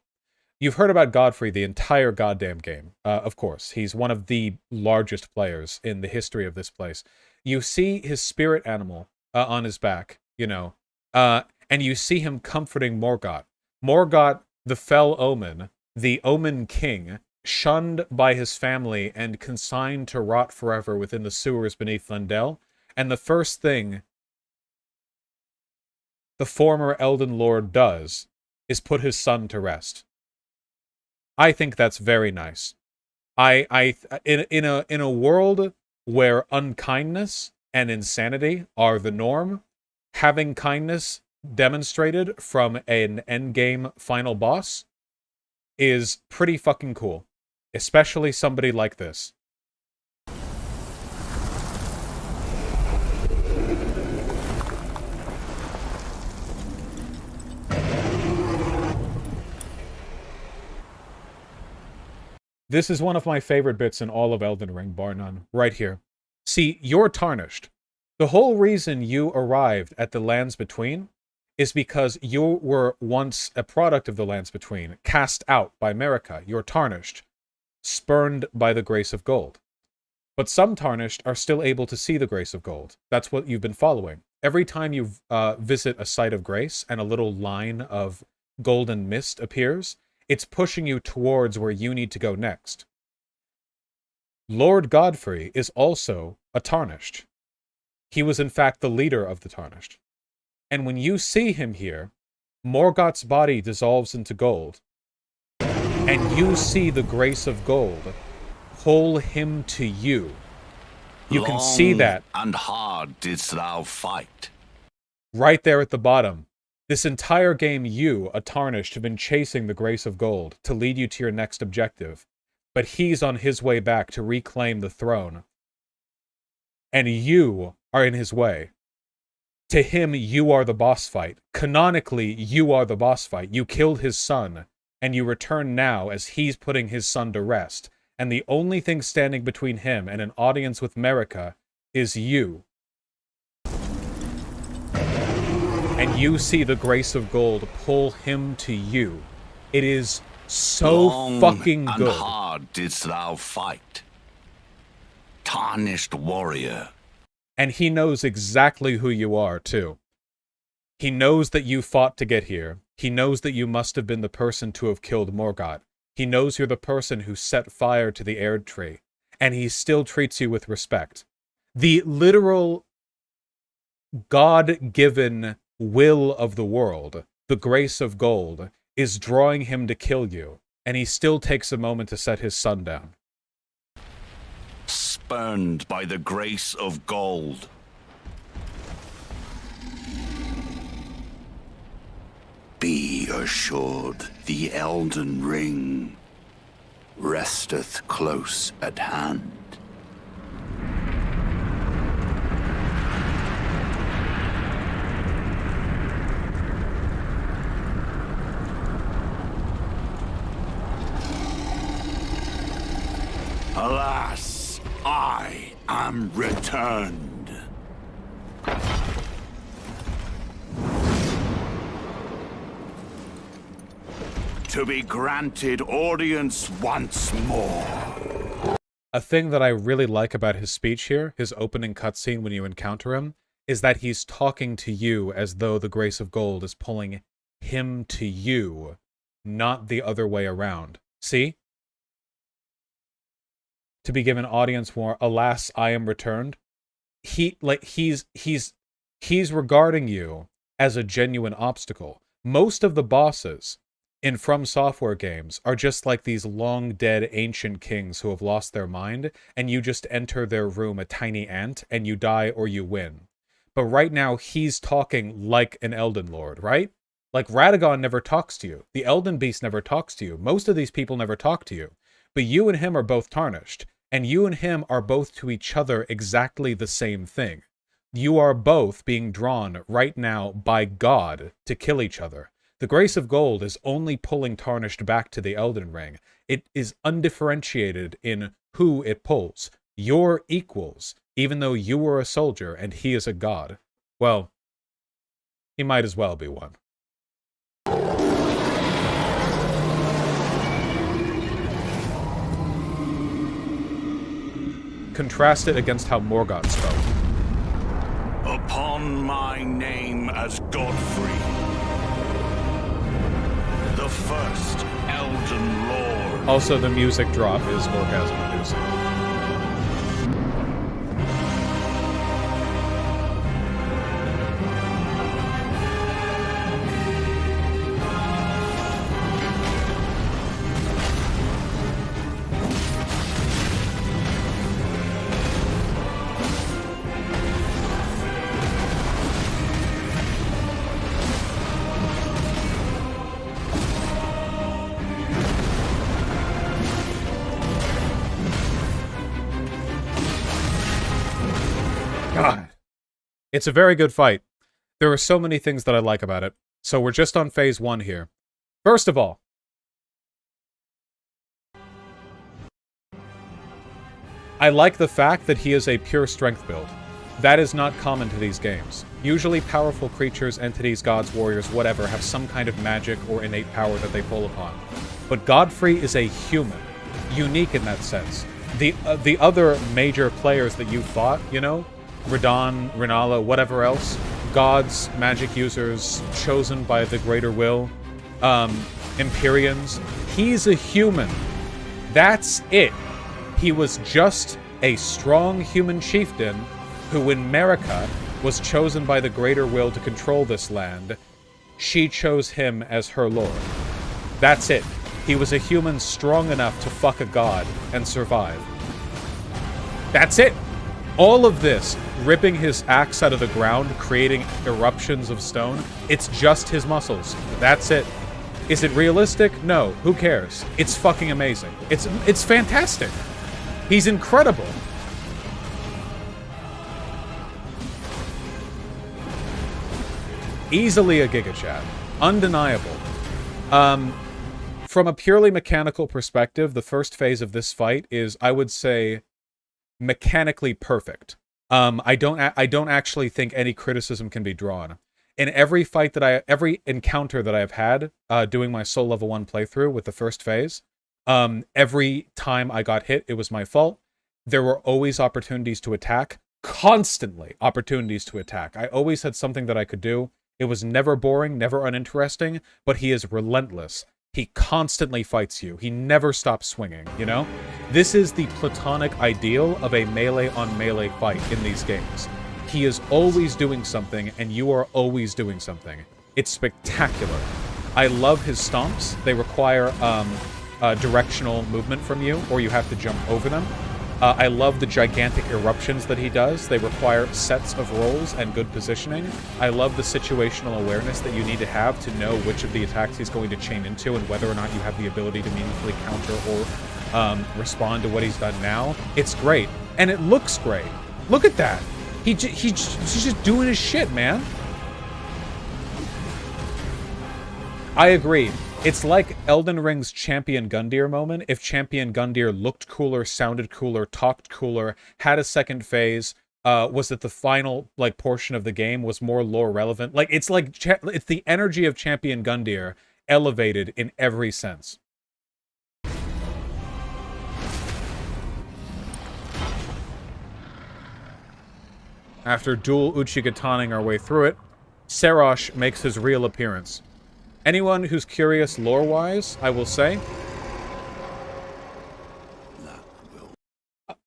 You've heard about Godfrey the entire goddamn game. Of course, he's one of the largest players in the history of this place. You see his spirit animal on his back, you know, And you see him comforting Morgot. Morgot, the fell Omen, the Omen King, shunned by his family and consigned to rot forever within the sewers beneath Lendel. And the first thing the former Elden Lord does is put his son to rest. I think that's very nice. In a world where unkindness and insanity are the norm, having kindness demonstrated from an endgame final boss is pretty fucking cool. Especially somebody like this. This is one of my favorite bits in all of Elden Ring, bar none. Right here. See, you're tarnished. The whole reason you arrived at the Lands Between is because you were once a product of the Lands Between, cast out by Marika. You're tarnished, spurned by the grace of gold. But some tarnished are still able to see the grace of gold. That's what you've been following. Every time you visit a site of grace and a little line of golden mist appears, it's pushing you towards where you need to go next. Lord Godfrey is also a tarnished. He was in fact the leader of the tarnished. And when you see him here, Morgot's body dissolves into gold, and you see the grace of gold pull him to you. You can see that. And hard didst thou fight. Right there at the bottom. This entire game, you, a tarnished, have been chasing the grace of gold to lead you to your next objective. But he's on his way back to reclaim the throne. And you are in his way. To him, you are the boss fight. Canonically, you are the boss fight. You killed his son, and you return now as he's putting his son to rest. And the only thing standing between him and an audience with Marika is you. And you see the grace of gold pull him to you. It is so fucking good. And hard didst thou fight. Tarnished warrior. And he knows exactly who you are, too. He knows that you fought to get here. He knows that you must have been the person to have killed Morgot. He knows you're the person who set fire to the Erd tree. And he still treats you with respect. The literal God-given will of the world, the grace of gold, is drawing him to kill you. And he still takes a moment to set his son down. Spurned by the grace of gold. Be assured, the Elden Ring resteth close at hand. Alas, I am returned. To be granted audience once more. A thing that I really like about his speech here, his opening cutscene when you encounter him, is that he's talking to you as though the grace of gold is pulling him to you, not the other way around. See? To be given audience more, alas, I am returned. He's regarding you as a genuine obstacle. Most of the bosses in From Software games are just like these long-dead ancient kings who have lost their mind, and you just enter their room a tiny ant, and you die or you win. But right now, he's talking like an Elden Lord, right? Like, Radagon never talks to you. The Elden Beast never talks to you. Most of these people never talk to you. But you and him are both tarnished, and you and him are both to each other exactly the same thing. You are both being drawn right now by God to kill each other. The grace of gold is only pulling tarnished back to the Elden Ring. It is undifferentiated in who it pulls. You're equals, even though you were a soldier and he is a god. Well, he might as well be one. Contrast it against how Morgot spoke. A upon my name as Godfrey, the first Elden Lord. Also, the music drop is orgasm-inducing. God. It's a very good fight. There are so many things that I like about it. So we're just on phase 1 here. First of all, I like the fact that he is a pure strength build. That is not common to these games. Usually powerful creatures, entities, gods, warriors, whatever, have some kind of magic or innate power that they pull upon. But Godfrey is a human. Unique in that sense. The other major players that you fought, you know, Radon, Ronaldo, whatever else, gods, magic users, chosen by the greater will, Empyreans, he's a human. That's it. He was just a strong human chieftain who, in Margaret, was chosen by the greater will to control this land. She chose him as her lord. That's it. He was a human strong enough to fuck a god and survive. That's it. All of this, ripping his axe out of the ground, creating eruptions of stone, it's just his muscles. That's it. Is it realistic? No. Who cares? It's fucking amazing. It's fantastic. He's incredible. Easily a Giga Chat. Undeniable. From a purely mechanical perspective, the first phase of this fight is, I would say, mechanically perfect. I don't actually think any criticism can be drawn. In every fight every encounter that I've had, doing my Soul Level 1 playthrough with the first phase, every time I got hit, it was my fault. There were always opportunities to attack. Constantly opportunities to attack. I always had something that I could do. It was never boring, never uninteresting, but he is relentless. He constantly fights you. He never stops swinging, you know? This is the platonic ideal of a melee-on-melee fight in these games. He is always doing something, and you are always doing something. It's spectacular. I love his stomps. They require directional movement from you, or you have to jump over them. I love the gigantic eruptions that he does. They require sets of rolls and good positioning. I love the situational awareness that you need to have to know which of the attacks he's going to chain into and whether or not you have the ability to meaningfully counter or respond to what he's done now. It's great. And it looks great. Look at that. He's just doing his shit, man. I agree. It's like Elden Ring's Champion Gundyr moment. If Champion Gundyr looked cooler, sounded cooler, talked cooler, had a second phase, was that the final portion of the game was more lore relevant. It's the energy of Champion Gundyr elevated in every sense. After dual Uchigataning our way through it, Serosh makes his real appearance. Anyone who's curious lore-wise, I will say,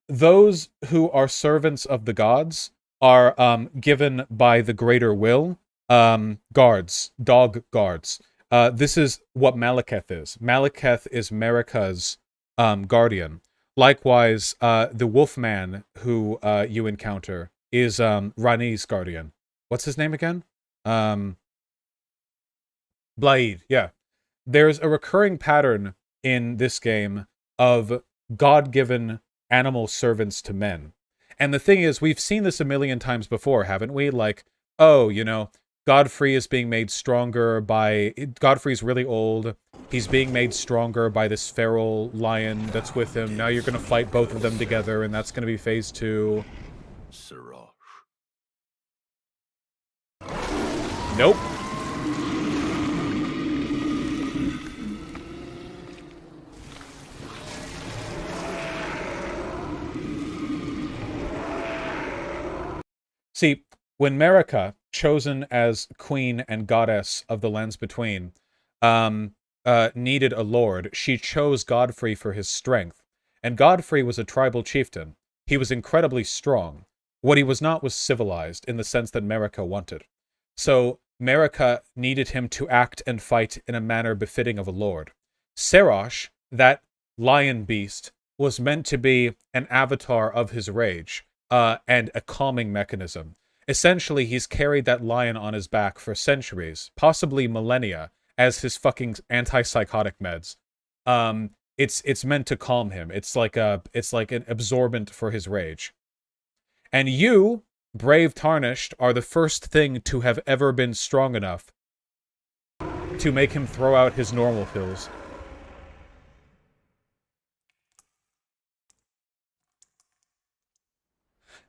those who are servants of the gods are given by the greater will guards, dog guards. This is what Malacath is. Malacath is Marika's guardian. Likewise, the Wolfman who you encounter is Rani's guardian. What's his name again? Blighted, yeah. There's a recurring pattern in this game of God-given animal servants to men. And the thing is, we've seen this a million times before, haven't we? Like, oh, you know, Godfrey is being made stronger by... Godfrey's really old. He's being made stronger by this feral lion that's with him. Now you're going to fight both of them together, and that's going to be phase 2. Serosh. Nope. See, When Marika, chosen as queen and goddess of the lands between, needed a lord, she chose Godfrey for his strength. And Godfrey was a tribal chieftain. He was incredibly strong. What he was not was civilized, in the sense that Marika wanted. So Marika needed him to act and fight in a manner befitting of a lord. Serosh, that lion beast, was meant to be an avatar of his rage, and a calming mechanism. Essentially, he's carried that lion on his back for centuries, possibly millennia, as his fucking antipsychotic meds. It's meant to calm him. It's like an absorbent for his rage. And you, brave Tarnished, are the first thing to have ever been strong enough to make him throw out his normal pills.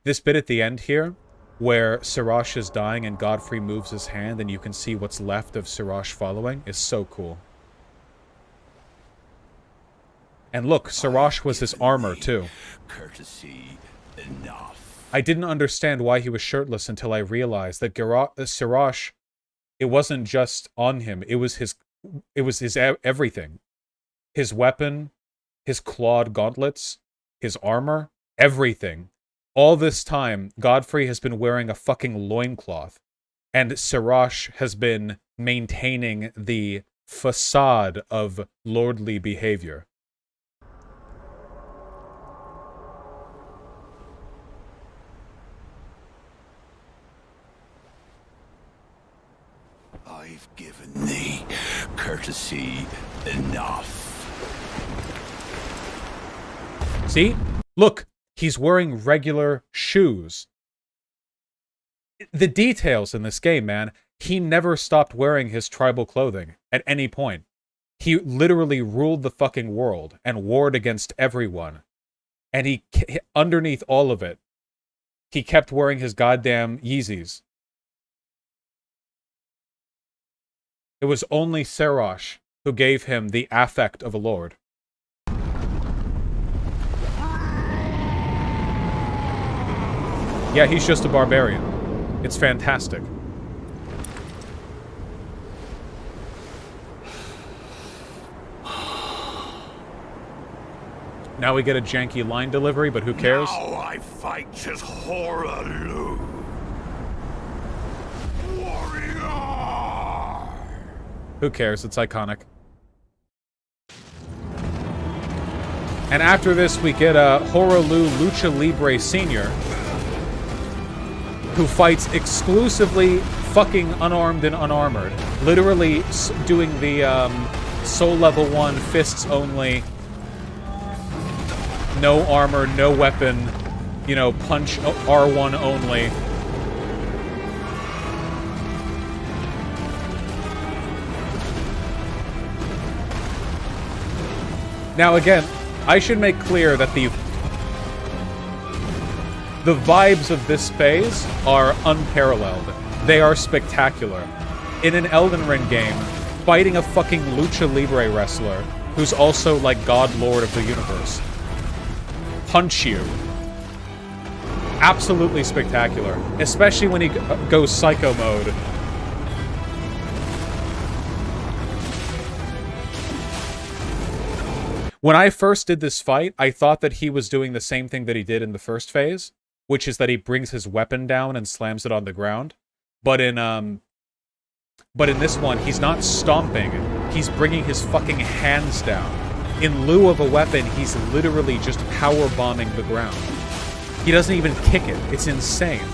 This bit at the end here, where Serosh is dying and Godfrey moves his hand and you can see what's left of Serosh following, is so cool. And look, Serosh was his armor too. Courtesy enough. I didn't understand why he was shirtless until I realized that Serosh, it wasn't just on him, it was his everything. His weapon, his clawed gauntlets, his armor, everything. All this time, Godfrey has been wearing a fucking loincloth, and Serosh has been maintaining the facade of lordly behavior. I've given thee courtesy enough. See? Look! He's wearing regular shoes. The details in this game, man. He never stopped wearing his tribal clothing at any point. He literally ruled the fucking world and warred against everyone. And he, underneath all of it, he kept wearing his goddamn Yeezys. It was only Serosh who gave him the affect of a lord. Yeah, he's just a barbarian. It's fantastic. Now we get a janky line delivery, but who cares? Now I fight as Horaloo. Warrior! Who cares? It's iconic. And after this, we get a Horaloo Lucha Libre Sr., who fights exclusively fucking unarmed and unarmored. Literally doing the soul level 1, fists only, no armor, no weapon, you know, punch R1 only. Now again, I should make clear that the vibes of this phase are unparalleled. They are spectacular. In an Elden Ring game, fighting a fucking Lucha Libre wrestler, who's also like God Lord of the universe. Punch you. Absolutely spectacular. Especially when he goes psycho mode. When I first did this fight, I thought that he was doing the same thing that he did in the first phase, which is that he brings his weapon down and slams it on the ground. But in this one, he's not stomping. He's bringing his fucking hands down. In lieu of a weapon, he's literally just power bombing the ground. He doesn't even kick it. It's insane.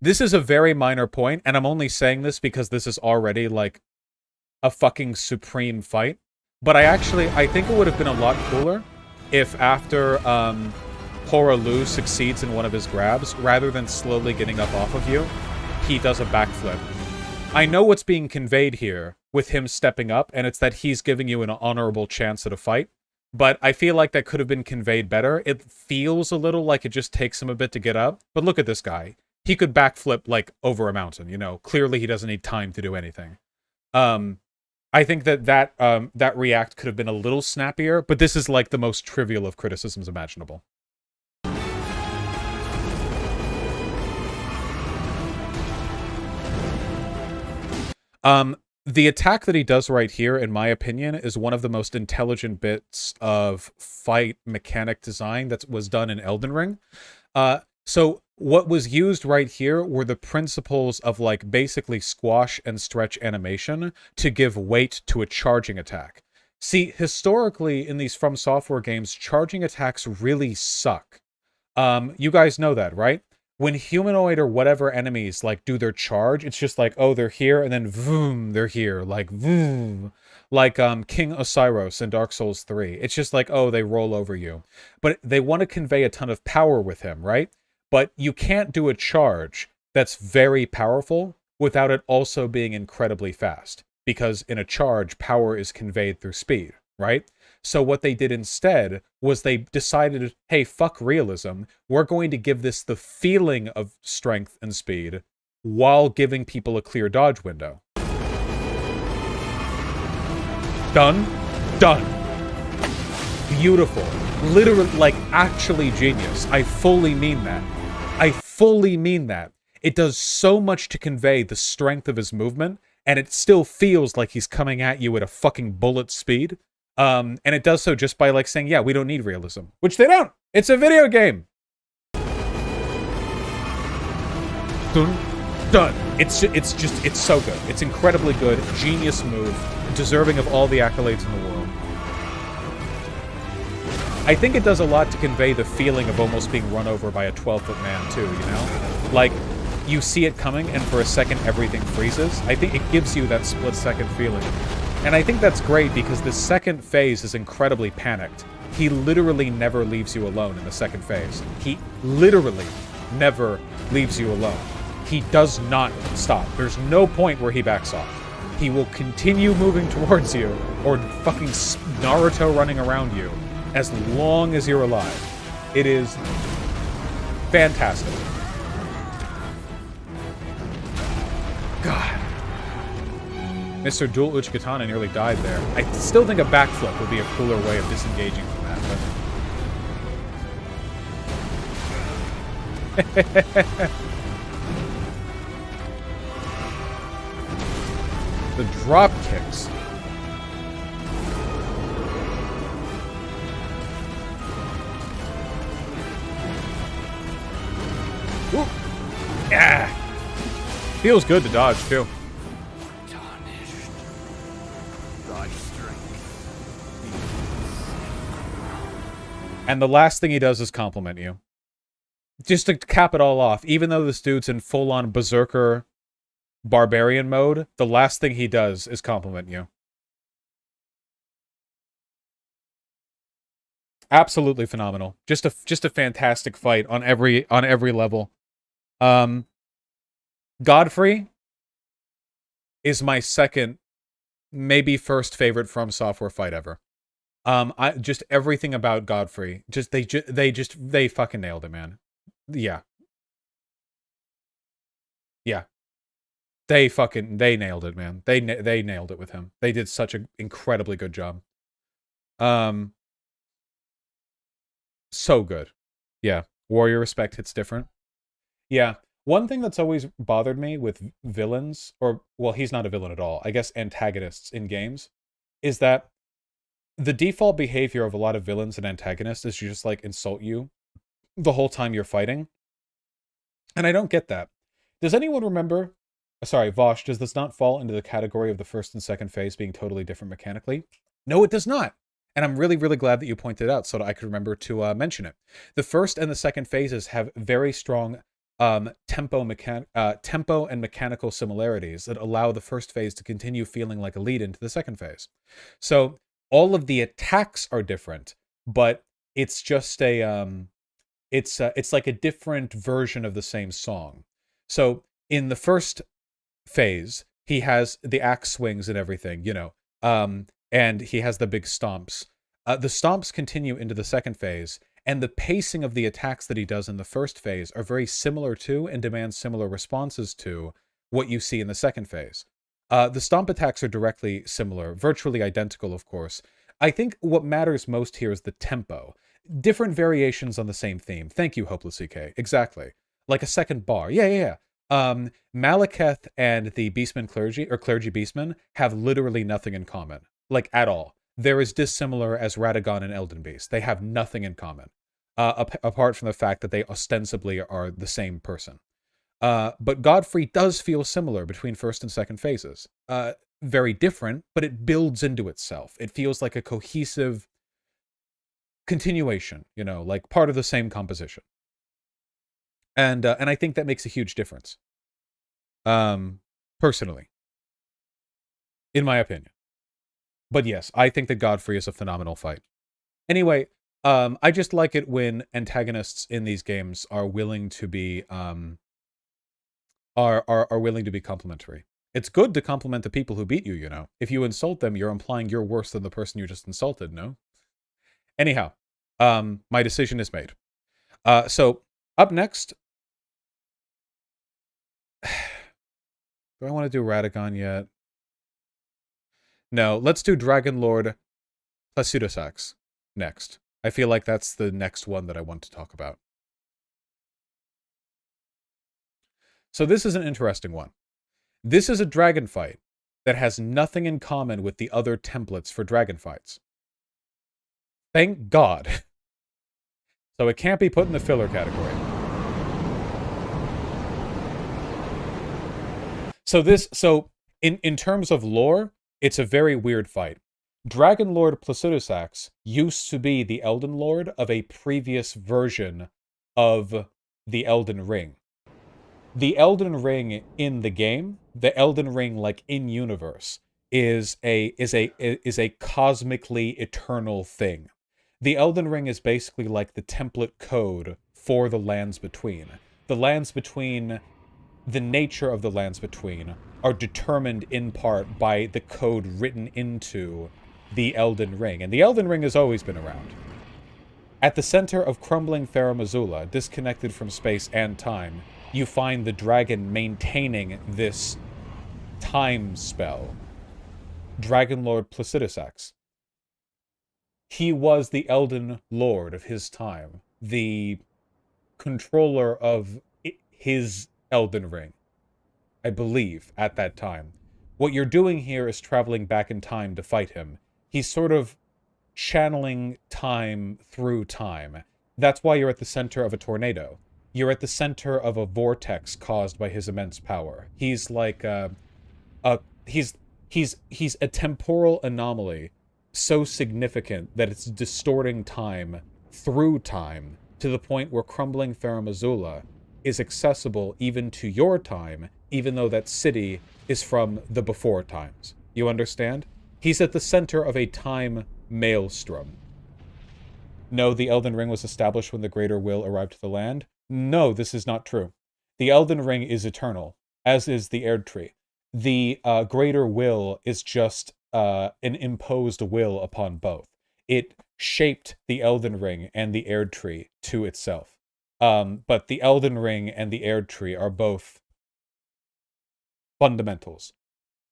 This is a very minor point, and I'm only saying this because this is already, like, a fucking supreme fight. But I think it would have been a lot cooler if after Horaloo succeeds in one of his grabs, rather than slowly getting up off of you, he does a backflip. I know what's being conveyed here with him stepping up, and it's that he's giving you an honorable chance at a fight. but I feel like that could have been conveyed better. It feels a little like it just takes him a bit to get up, but look at this guy. He could backflip like over a mountain, you know. Clearly he doesn't need time to do anything. I think that react could have been a little snappier, but this is like the most trivial of criticisms imaginable. The attack that he does right here, in my opinion, is one of the most intelligent bits of fight mechanic design that was done in Elden Ring. So what was used right here were the principles of like basically squash and stretch animation to give weight to a charging attack. See, historically in these From Software games, charging attacks really suck. You guys know that, right? When humanoid or whatever enemies like do their charge, it's just like, oh, they're here, and then boom, they're here, like boom, like King Osiris in Dark Souls 3. It's just like, oh, they roll over you. But they want to convey a ton of power with him, right? But you can't do a charge that's very powerful without it also being incredibly fast, because in a charge, power is conveyed through speed, right? So what they did instead was they decided, hey, fuck realism. We're going to give this the feeling of strength and speed while giving people a clear dodge window. Done. Done. Beautiful. Literally, like, actually genius. I fully mean that. I fully mean that. It does so much to convey the strength of his movement, and it still feels like he's coming at you at a fucking bullet speed. And it does so just by like saying, yeah, we don't need realism, which they don't. It's a video game. Dun, dun. It's so good. It's incredibly good. Genius move. Deserving of all the accolades in the world. I think it does a lot to convey the feeling of almost being run over by a 12-foot man too, you know? Like, you see it coming and for a second everything freezes. I think it gives you that split-second feeling. And I think that's great because the second phase is incredibly panicked. He literally never leaves you alone in the second phase. He literally never leaves you alone. He does not stop. There's no point where he backs off. He will continue moving towards you, or fucking Naruto running around you, as long as you're alive. It is fantastic. God. Mr. Dual Uchikatana nearly died there. I still think a backflip would be a cooler way of disengaging from that, but... The drop kicks. Ooh. Yeah. Feels good to dodge, too. And the last thing he does is compliment you. Just to cap it all off, even though this dude's in full-on berserker barbarian mode, the last thing he does is compliment you. Absolutely phenomenal. Just a fantastic fight on every level. Godfrey is my second, maybe first favorite From Software fight ever. I just everything about Godfrey, they fucking nailed it, man. Yeah. Yeah. They nailed it, man. They nailed it with him. They did such an incredibly good job. So good. Yeah. Warrior Respect hits different. Yeah. One thing that's always bothered me with villains, or, well, he's not a villain at all, I guess antagonists in games, is that the default behavior of a lot of villains and antagonists is to just, like, insult you the whole time you're fighting. And I don't get that. Does anyone remember... Sorry, Vosh, does this not fall into the category of the first and second phase being totally different mechanically? No, it does not. And I'm really, really glad that you pointed it out so that I could remember to mention it. The first and the second phases have very strong tempo and mechanical similarities that allow the first phase to continue feeling like a lead into the second phase. So all of the attacks are different, but it's just it's like a different version of the same song. So in the first phase, he has the axe swings and everything, you know, and he has the big stomps. The stomps continue into the second phase, and the pacing of the attacks that he does in the first phase are very similar to and demand similar responses to what you see in the second phase. The stomp attacks are directly similar, virtually identical, of course. I think what matters most here is the tempo. Different variations on the same theme. Thank you, Hopeless EK. Exactly. Like a second bar. Yeah. Malacath and the Beastman Clergy, or Clergy Beastman, have literally nothing in common. Like, at all. They're as dissimilar as Radagon and Elden Beast. They have nothing in common. Apart from the fact that they ostensibly are the same person. But Godfrey does feel similar between first and second phases. Very different, but it builds into itself. It feels like a cohesive continuation, you know, like part of the same composition. And I think that makes a huge difference. Personally. In my opinion. But yes, I think that Godfrey is a phenomenal fight. Anyway, I just like it when antagonists in these games are willing to be are willing to be complimentary. It's good to compliment the people who beat you, you know. If you insult them, you're implying you're worse than the person you just insulted, no? Anyhow, my decision is made. So, up next... Do I want to do Radagon yet? No, let's do Dragon Lord Placidusax next. I feel like that's the next one that I want to talk about. So this is an interesting one. This is a dragon fight that has nothing in common with the other templates for dragon fights. Thank God. So it can't be put in the filler category. So in terms of lore, it's a very weird fight. Dragon Lord Placidusax used to be the Elden Lord of a previous version of the Elden Ring. The Elden Ring in the game, the Elden Ring like in universe, is a cosmically eternal thing. The Elden Ring is basically like the template code for the Lands Between. The Lands Between, the nature of the Lands Between, are determined in part by the code written into the Elden Ring. And the Elden Ring has always been around. At the center of crumbling Farum Azula, disconnected from space and time, you find the dragon maintaining this time spell. Dragon Lord Placidusax. He was the Elden Lord of his time, the controller of his Elden Ring, I believe, at that time. What you're doing here is traveling back in time to fight him. He's sort of channeling time through time. That's why you're at the center of a tornado. You're at the center of a vortex caused by his immense power. He's like he's a temporal anomaly so significant that it's distorting time through time to the point where crumbling Farum Azula is accessible even to your time, even though that city is from the before times. You understand? He's at the center of a time maelstrom. No, the Elden Ring was established when the Greater Will arrived to the land. No, this is not true. The Elden Ring is eternal, as is the Erd Tree. The Greater Will is just an imposed will upon both. It shaped the Elden Ring and the Erd Tree to itself. But the Elden Ring and the Erd Tree are both fundamentals.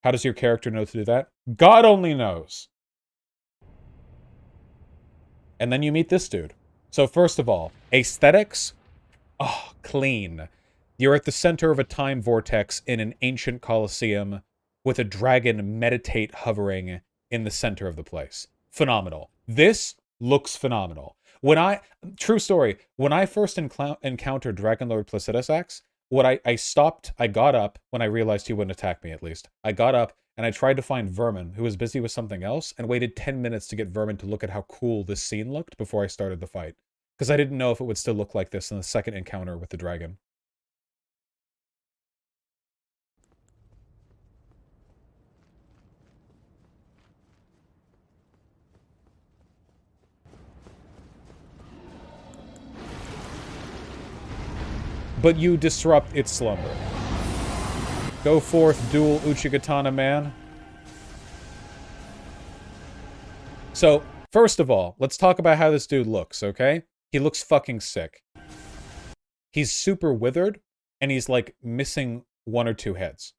How does your character know to do that? God only knows. And then you meet this dude. So first of all, aesthetics, oh, clean. You're at the center of a time vortex in an ancient coliseum with a dragon meditate hovering in the center of the place. Phenomenal. This looks phenomenal. True story, when I first encountered Dragon Lord Placidusax, I got up, when I realized he wouldn't attack me at least. I got up and I tried to find Vermin, who was busy with something else, and waited 10 minutes to get Vermin to look at how cool this scene looked before I started the fight. Because I didn't know if it would still look like this in the second encounter with the dragon. But you disrupt its slumber. Go forth, dual Uchigatana man. So, First of all, let's talk about how this dude looks, okay? He looks fucking sick. He's super withered, and he's, like, missing one or two heads.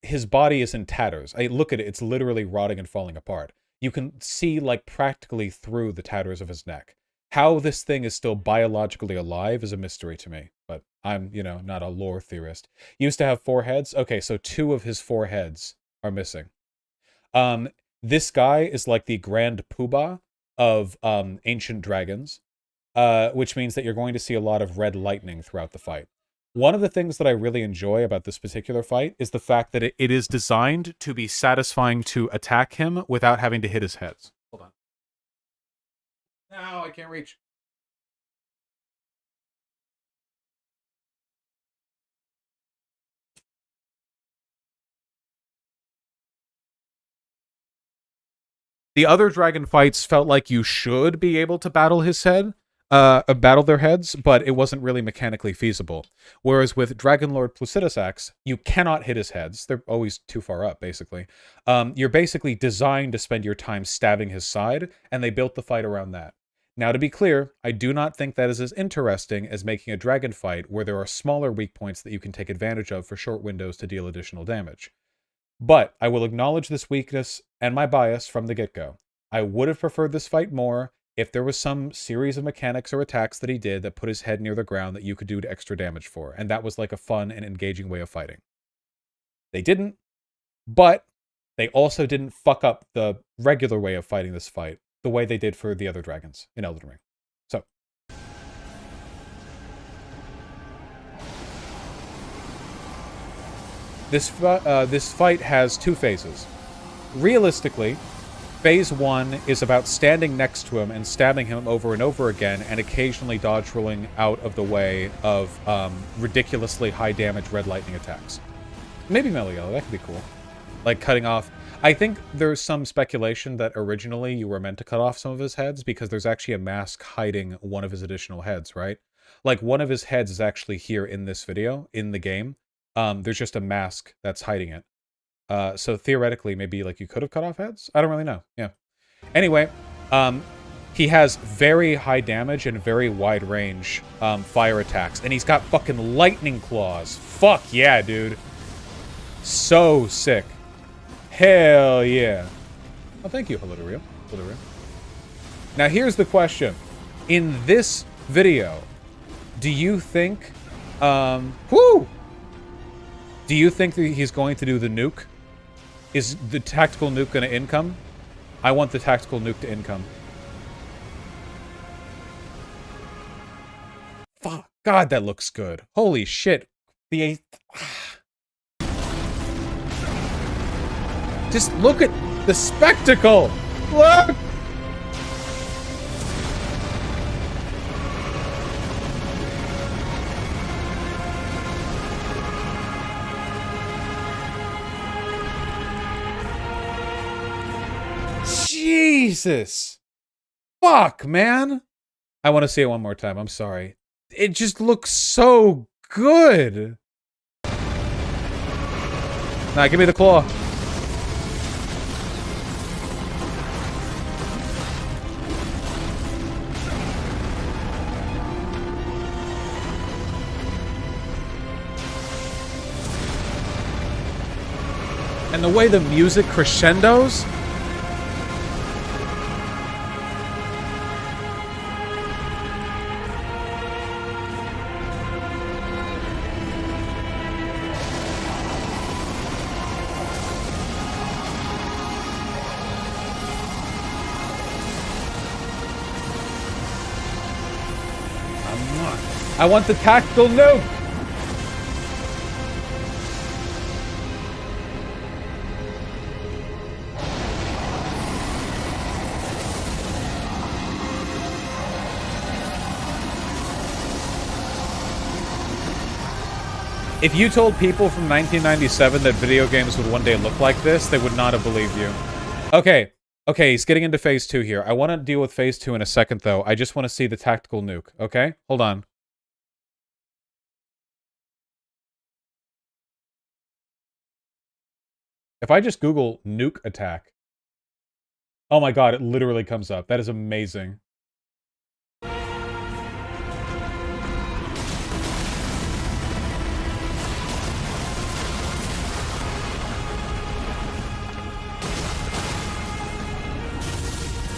His body is in tatters. I look at it, it's literally rotting and falling apart. You can see, like, practically through the tatters of his neck. How this thing is still biologically alive is a mystery to me, but I'm, you know, not a lore theorist. He used to have 4 heads. Okay, so 2 of his 4 heads are missing. This guy is like the Grand Poobah of ancient dragons, which means that you're going to see a lot of red lightning throughout the fight. One of the things that I really enjoy about this particular fight is the fact that it is designed to be satisfying to attack him without having to hit his heads. Hold on. No, I can't reach. The other dragon fights felt like you should be able to battle his head, battle their heads, but it wasn't really mechanically feasible. Whereas with Dragon Lord Placidusax, you cannot hit his heads. They're always too far up, basically. You're basically designed to spend your time stabbing his side, and they built the fight around that. Now, to be clear, I do not think that is as interesting as making a dragon fight where there are smaller weak points that you can take advantage of for short windows to deal additional damage. But I will acknowledge this weakness and my bias from the get-go. I would have preferred this fight more if there was some series of mechanics or attacks that he did that put his head near the ground that you could do extra damage for, and that was like a fun and engaging way of fighting. They didn't, but they also didn't fuck up the regular way of fighting this fight the way they did for the other dragons in Elden Ring. So, this fight has 2 phases. Realistically, Phase 1 is about standing next to him and stabbing him over and over again and occasionally dodge rolling out of the way of ridiculously high damage red lightning attacks. Maybe melee yellow, that could be cool. Like cutting off... I think there's some speculation that originally you were meant to cut off some of his heads because there's actually a mask hiding one of his additional heads, right? Like one of his heads is actually here in this video, in the game. There's just a mask that's hiding it. So theoretically, maybe like you could have cut off heads? I don't really know. Yeah. Anyway, he has very high damage and very wide range fire attacks. And he's got fucking lightning claws. Fuck yeah, dude. So sick. Hell yeah. Oh, thank you, Halidario. Now here's the question. In this video, do you think... Do you think that he's going to do the nuke? Is the tactical nuke going to income? I want the tactical nuke to income. Fuck. God, that looks good. Holy shit. The 8th... Just look at the spectacle! Look! Jesus! Fuck, man! I want to see it one more time. I'm sorry. It just looks so good! Nah, give me the claw. And the way the music crescendos... I want the tactical nuke! If you told people from 1997 that video games would one day look like this, they would not have believed you. Okay. Okay, he's getting into phase 2 here. I want to deal with phase 2 in a second, though. I just want to see the tactical nuke, okay? Hold on. If I just Google nuke attack, Oh my god, it literally comes up. That is amazing.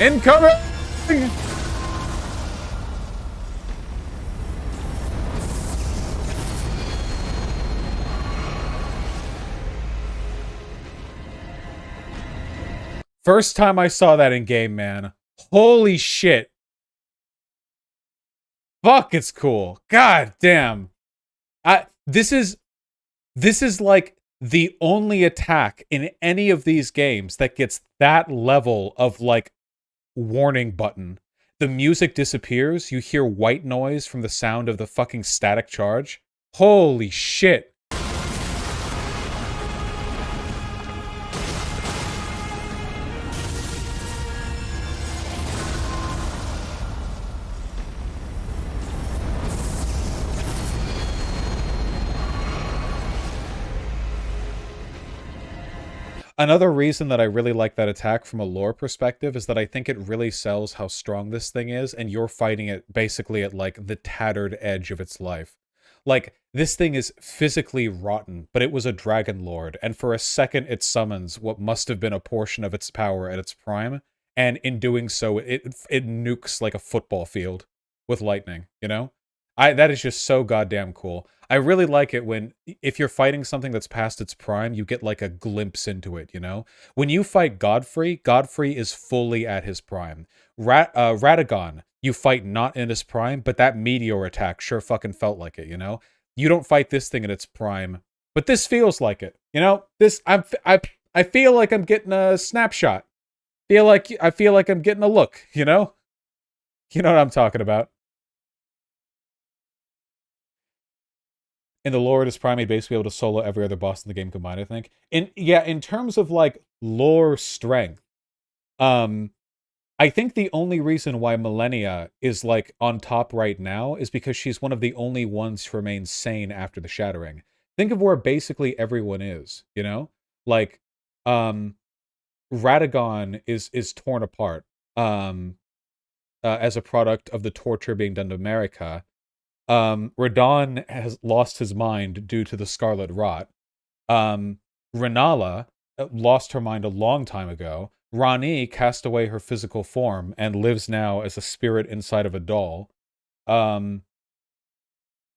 Incoming! First time I saw that in game, man. Holy shit. Fuck, it's cool. God damn. This is like the only attack in any of these games that gets that level of like warning button. The music disappears, you hear white noise from the sound of the fucking static charge. Holy shit. Another reason that I really like that attack from a lore perspective is that I think it really sells how strong this thing is, and you're fighting it basically at, like, the tattered edge of its life. Like, this thing is physically rotten, but it was a Dragon Lord, and for a second it summons what must have been a portion of its power at its prime, and in doing so, it nukes, like, a football field with lightning, you know? That is just so goddamn cool. I really like it when, if you're fighting something that's past its prime, you get like a glimpse into it, you know? When you fight Godfrey, Godfrey is fully at his prime. Radagon, you fight not in his prime, but that meteor attack sure fucking felt like it, you know? You don't fight this thing in its prime, but this feels like it, you know? I feel like I'm getting a snapshot. I feel like I'm getting a look, you know? You know what I'm talking about. In the lore, it is prime, he'd basically be able to solo every other boss in the game combined, I think. In terms of, like, lore strength, I think the only reason why Millennia is, like, on top right now is because she's one of the only ones to remain sane after the Shattering. Think of where basically everyone is, you know? Like, Radagon is torn apart, as a product of the torture being done to Marika. Radon has lost his mind due to the Scarlet Rot. Renala lost her mind a long time ago. Rani cast away her physical form and lives now as a spirit inside of a doll. Yeah,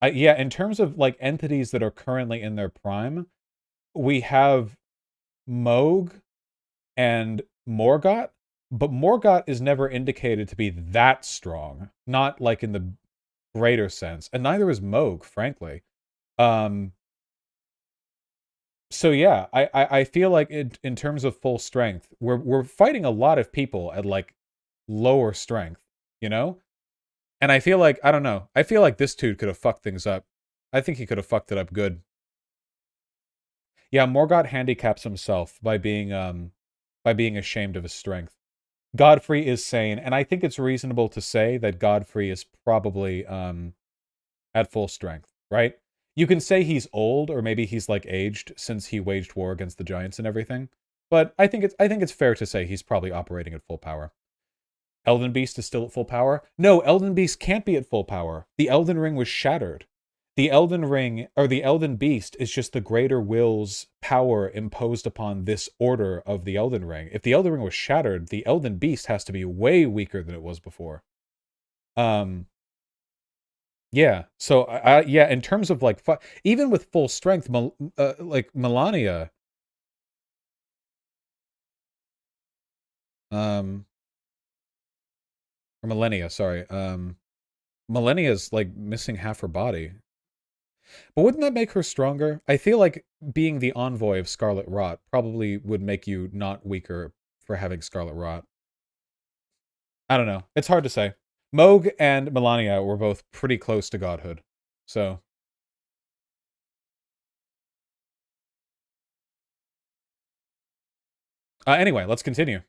in terms of like entities that are currently in their prime, we have Moog and Morgot, but Morgot is never indicated to be that strong. Not like in the greater sense, and neither is Moog, frankly. So yeah, I feel like in terms of full strength, we're fighting a lot of people at like lower strength, you know? And I feel like, I don't know, I feel like this dude could have fucked things up. I think he could have fucked it up good. Yeah, Morgot handicaps himself by being ashamed of his strength. Godfrey is sane, and I think it's reasonable to say that Godfrey is probably at full strength, right? You can say he's old, or maybe he's like aged since he waged war against the giants and everything. But I think it's fair to say he's probably operating at full power. Elden Beast is still at full power? No, Elden Beast can't be at full power. The Elden Ring was shattered. The Elden Ring, or the Elden Beast, is just the greater will's power imposed upon this order of the Elden Ring. If the Elden Ring was shattered, the Elden Beast has to be way weaker than it was before. Yeah, so, yeah, in terms of, like, even with full strength, like, Melania, or Millennia, sorry, Millennia's, like, missing half her body. But wouldn't that make her stronger? I feel like being the envoy of Scarlet Rot probably would make you not weaker for having Scarlet Rot. I don't know. It's hard to say. Moog and Melania were both pretty close to godhood. So. Anyway, let's continue.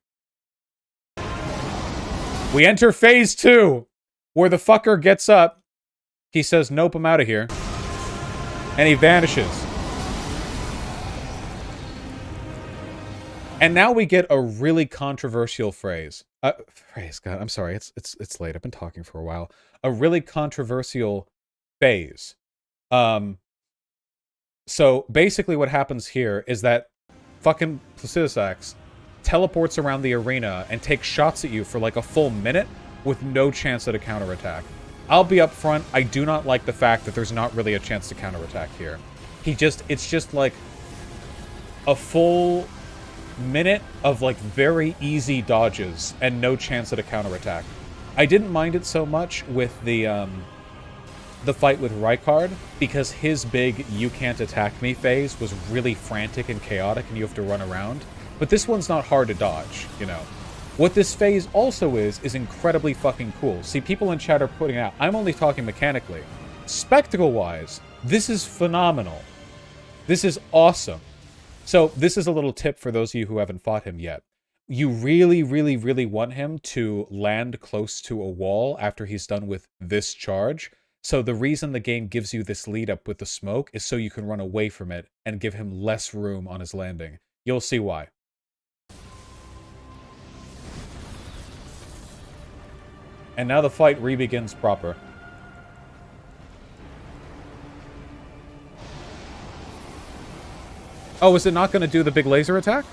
We enter phase 2, where the fucker gets up. He says, nope, I'm out of here. And he vanishes. And now we get a really controversial phrase. God, I'm sorry. It's late. I've been talking for a while. A really controversial phase. So basically what happens here is that fucking Placidusax teleports around the arena and takes shots at you for like a full minute with no chance at a counterattack. I'll be up front, I do not like the fact that there's not really a chance to counterattack here. It's just like a full minute of like very easy dodges and no chance at a counterattack. I didn't mind it so much with the fight with Rykard, because his big "you can't attack me" phase was really frantic and chaotic and you have to run around. But this one's not hard to dodge, you know. What this phase also is incredibly fucking cool. See, people in chat are putting out, I'm only talking mechanically. Spectacle-wise, this is phenomenal. This is awesome. So this is a little tip for those of you who haven't fought him yet. You really, really, really want him to land close to a wall after he's done with this charge. So the reason the game gives you this lead up with the smoke is so you can run away from it and give him less room on his landing. You'll see why. And now the fight re-begins proper. Oh, is it not going to do the big laser attack?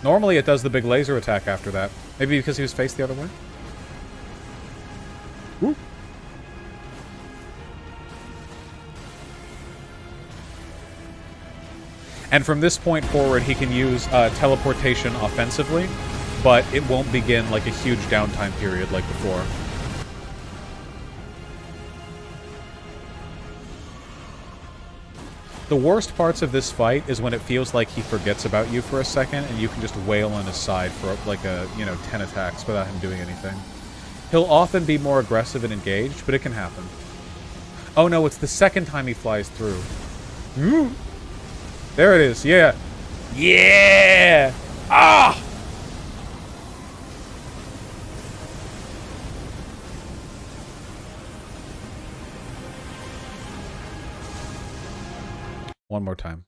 Normally it does the big laser attack after that. Maybe because he was faced the other way? Woo. And from this point forward, he can use teleportation offensively, but it won't begin like a huge downtime period like before. The worst parts of this fight is when it feels like he forgets about you for a second and you can just wail on his side for like a, 10 attacks without him doing anything. He'll often be more aggressive and engaged, but it can happen. Oh no, it's the second time he flies through. Ooh. There it is, yeah. Yeah! Ah! One more time.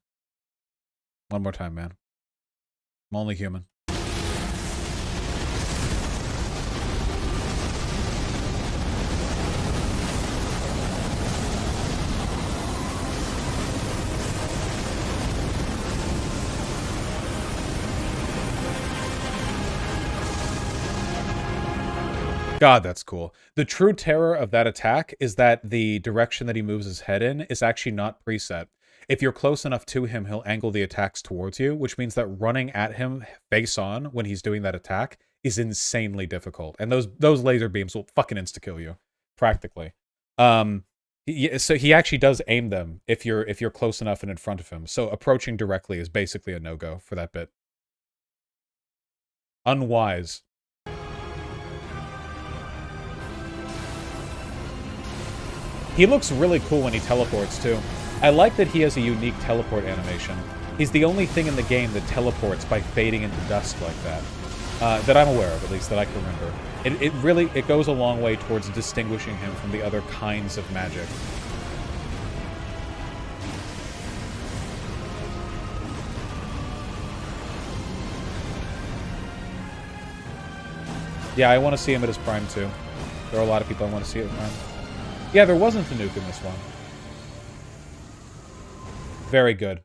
One more time, man. I'm only human. God, that's cool. The true terror of that attack is that the direction that he moves his head in is actually not preset. If you're close enough to him, he'll angle the attacks towards you, which means that running at him face on when he's doing that attack is insanely difficult. And those laser beams will fucking insta-kill you, practically. So he actually does aim them if you're close enough and in front of him. So approaching directly is basically a no-go for that bit. Unwise. He looks really cool when he teleports, too. I like that he has a unique teleport animation. He's the only thing in the game that teleports by fading into dust like that. That I'm aware of, at least, that I can remember. It really goes a long way towards distinguishing him from the other kinds of magic. Yeah, I want to see him at his prime, too. There are a lot of people I want to see at prime. Yeah, there wasn't a nuke in this one. Very good.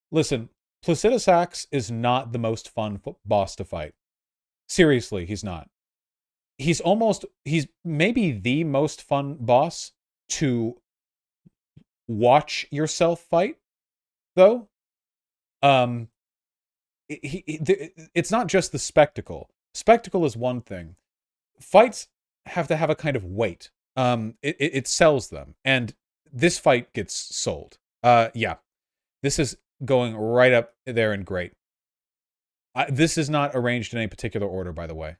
Listen, Placidusax is not the most fun boss to fight. Seriously, he's not. He's maybe the most fun boss to watch yourself fight, though. It's not just the spectacle. Spectacle is one thing. Fights have to have a kind of weight. It sells them, and this fight gets sold. Yeah, this is going right up there and great. This is not arranged in any particular order, by the way.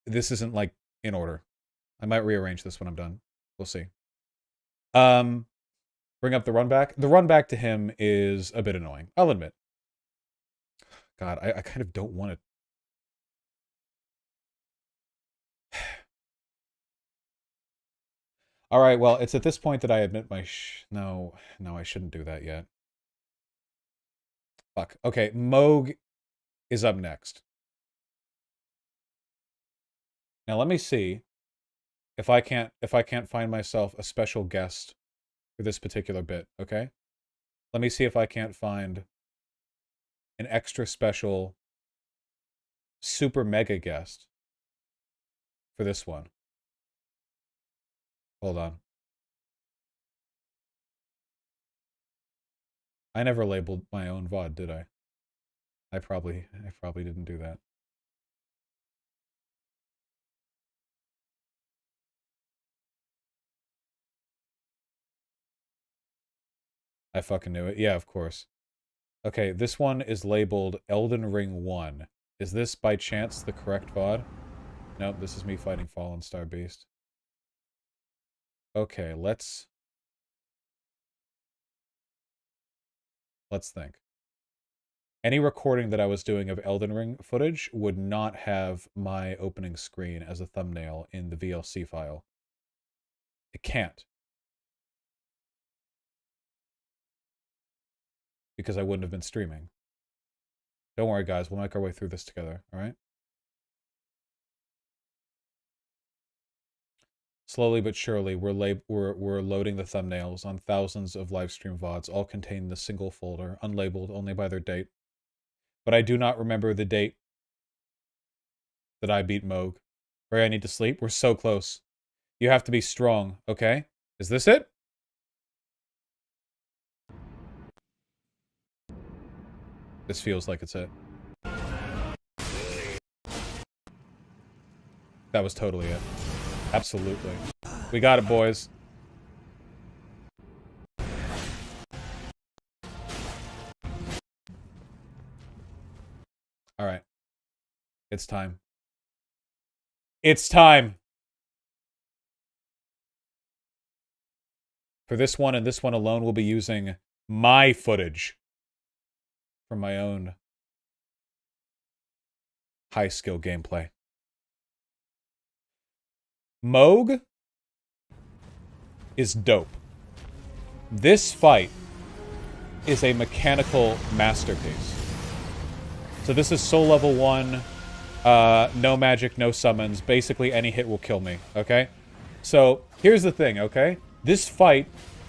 This isn't like in order. I might rearrange this when I'm done. We'll see. Bring up the run back. The run back to him is a bit annoying, I'll admit. God, I kind of don't want it. All right, well, it's at this point that I admit my no, I shouldn't do that yet. Fuck. Okay, Moog is up next. Now let me see if I can't find myself a special guest for this particular bit, okay? Let me see if I can't find an extra special super mega guest for this one. Hold on. I never labeled my own VOD, did I? I probably didn't do that. I fucking knew it. Yeah, of course. Okay, this one is labeled Elden Ring 1. Is this by chance the correct VOD? Nope, this is me fighting Fallen Star Beast. Okay, let's think. Any recording that I was doing of Elden Ring footage would not have my opening screen as a thumbnail in the VLC file. It can't. Because I wouldn't have been streaming. Don't worry, guys. We'll make our way through this together, all right? Slowly but surely, we're loading the thumbnails on thousands of livestream VODs, all contained in a single folder, unlabeled only by their date. But I do not remember the date that I beat Moog. Ray, I need to sleep. We're so close. You have to be strong, okay? Is this it? This feels like it's it. That was totally it. Absolutely. We got it, boys. All right. It's time. It's time. For this one and this one alone, we'll be using my footage from my own high-skill gameplay. Moog is dope. This fight is a mechanical masterpiece. So this is soul level 1, no magic, no summons. Basically, any hit will kill me, okay? So, here's the thing, okay? This fight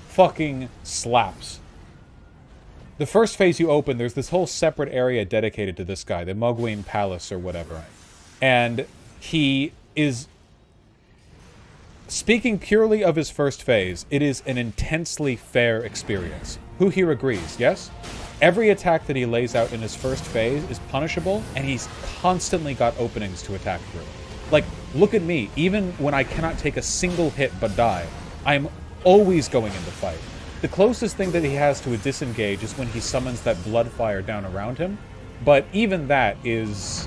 fucking slaps. The first phase you open, there's this whole separate area dedicated to this guy, the Mogwai Palace or whatever. And he is... Speaking purely of his first phase, it is an intensely fair experience. Who here agrees, yes? Every attack that he lays out in his first phase is punishable, and he's constantly got openings to attack through. Like, look at me. Even when I cannot take a single hit but die, I'm always going into fight. The closest thing that he has to a disengage is when he summons that blood fire down around him, but even that is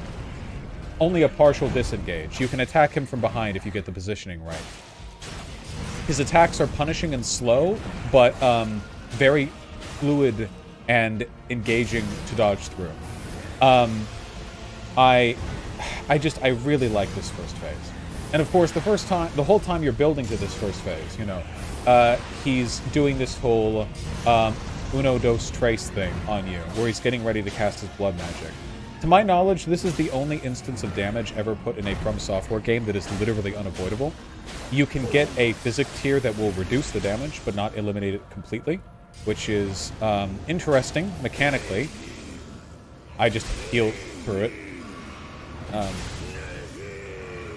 only a partial disengage. You can attack him from behind if you get the positioning right. His attacks are punishing and slow, but very fluid and engaging to dodge through. I really like this first phase. And of course, the whole time you're building to this first phase, you know, he's doing this whole uno dos tres thing on you, where he's getting ready to cast his blood magic. To my knowledge, this is the only instance of damage ever put in a From Software game that is literally unavoidable. You can get a physic tier that will reduce the damage, but not eliminate it completely, which is interesting mechanically. I just heal through it.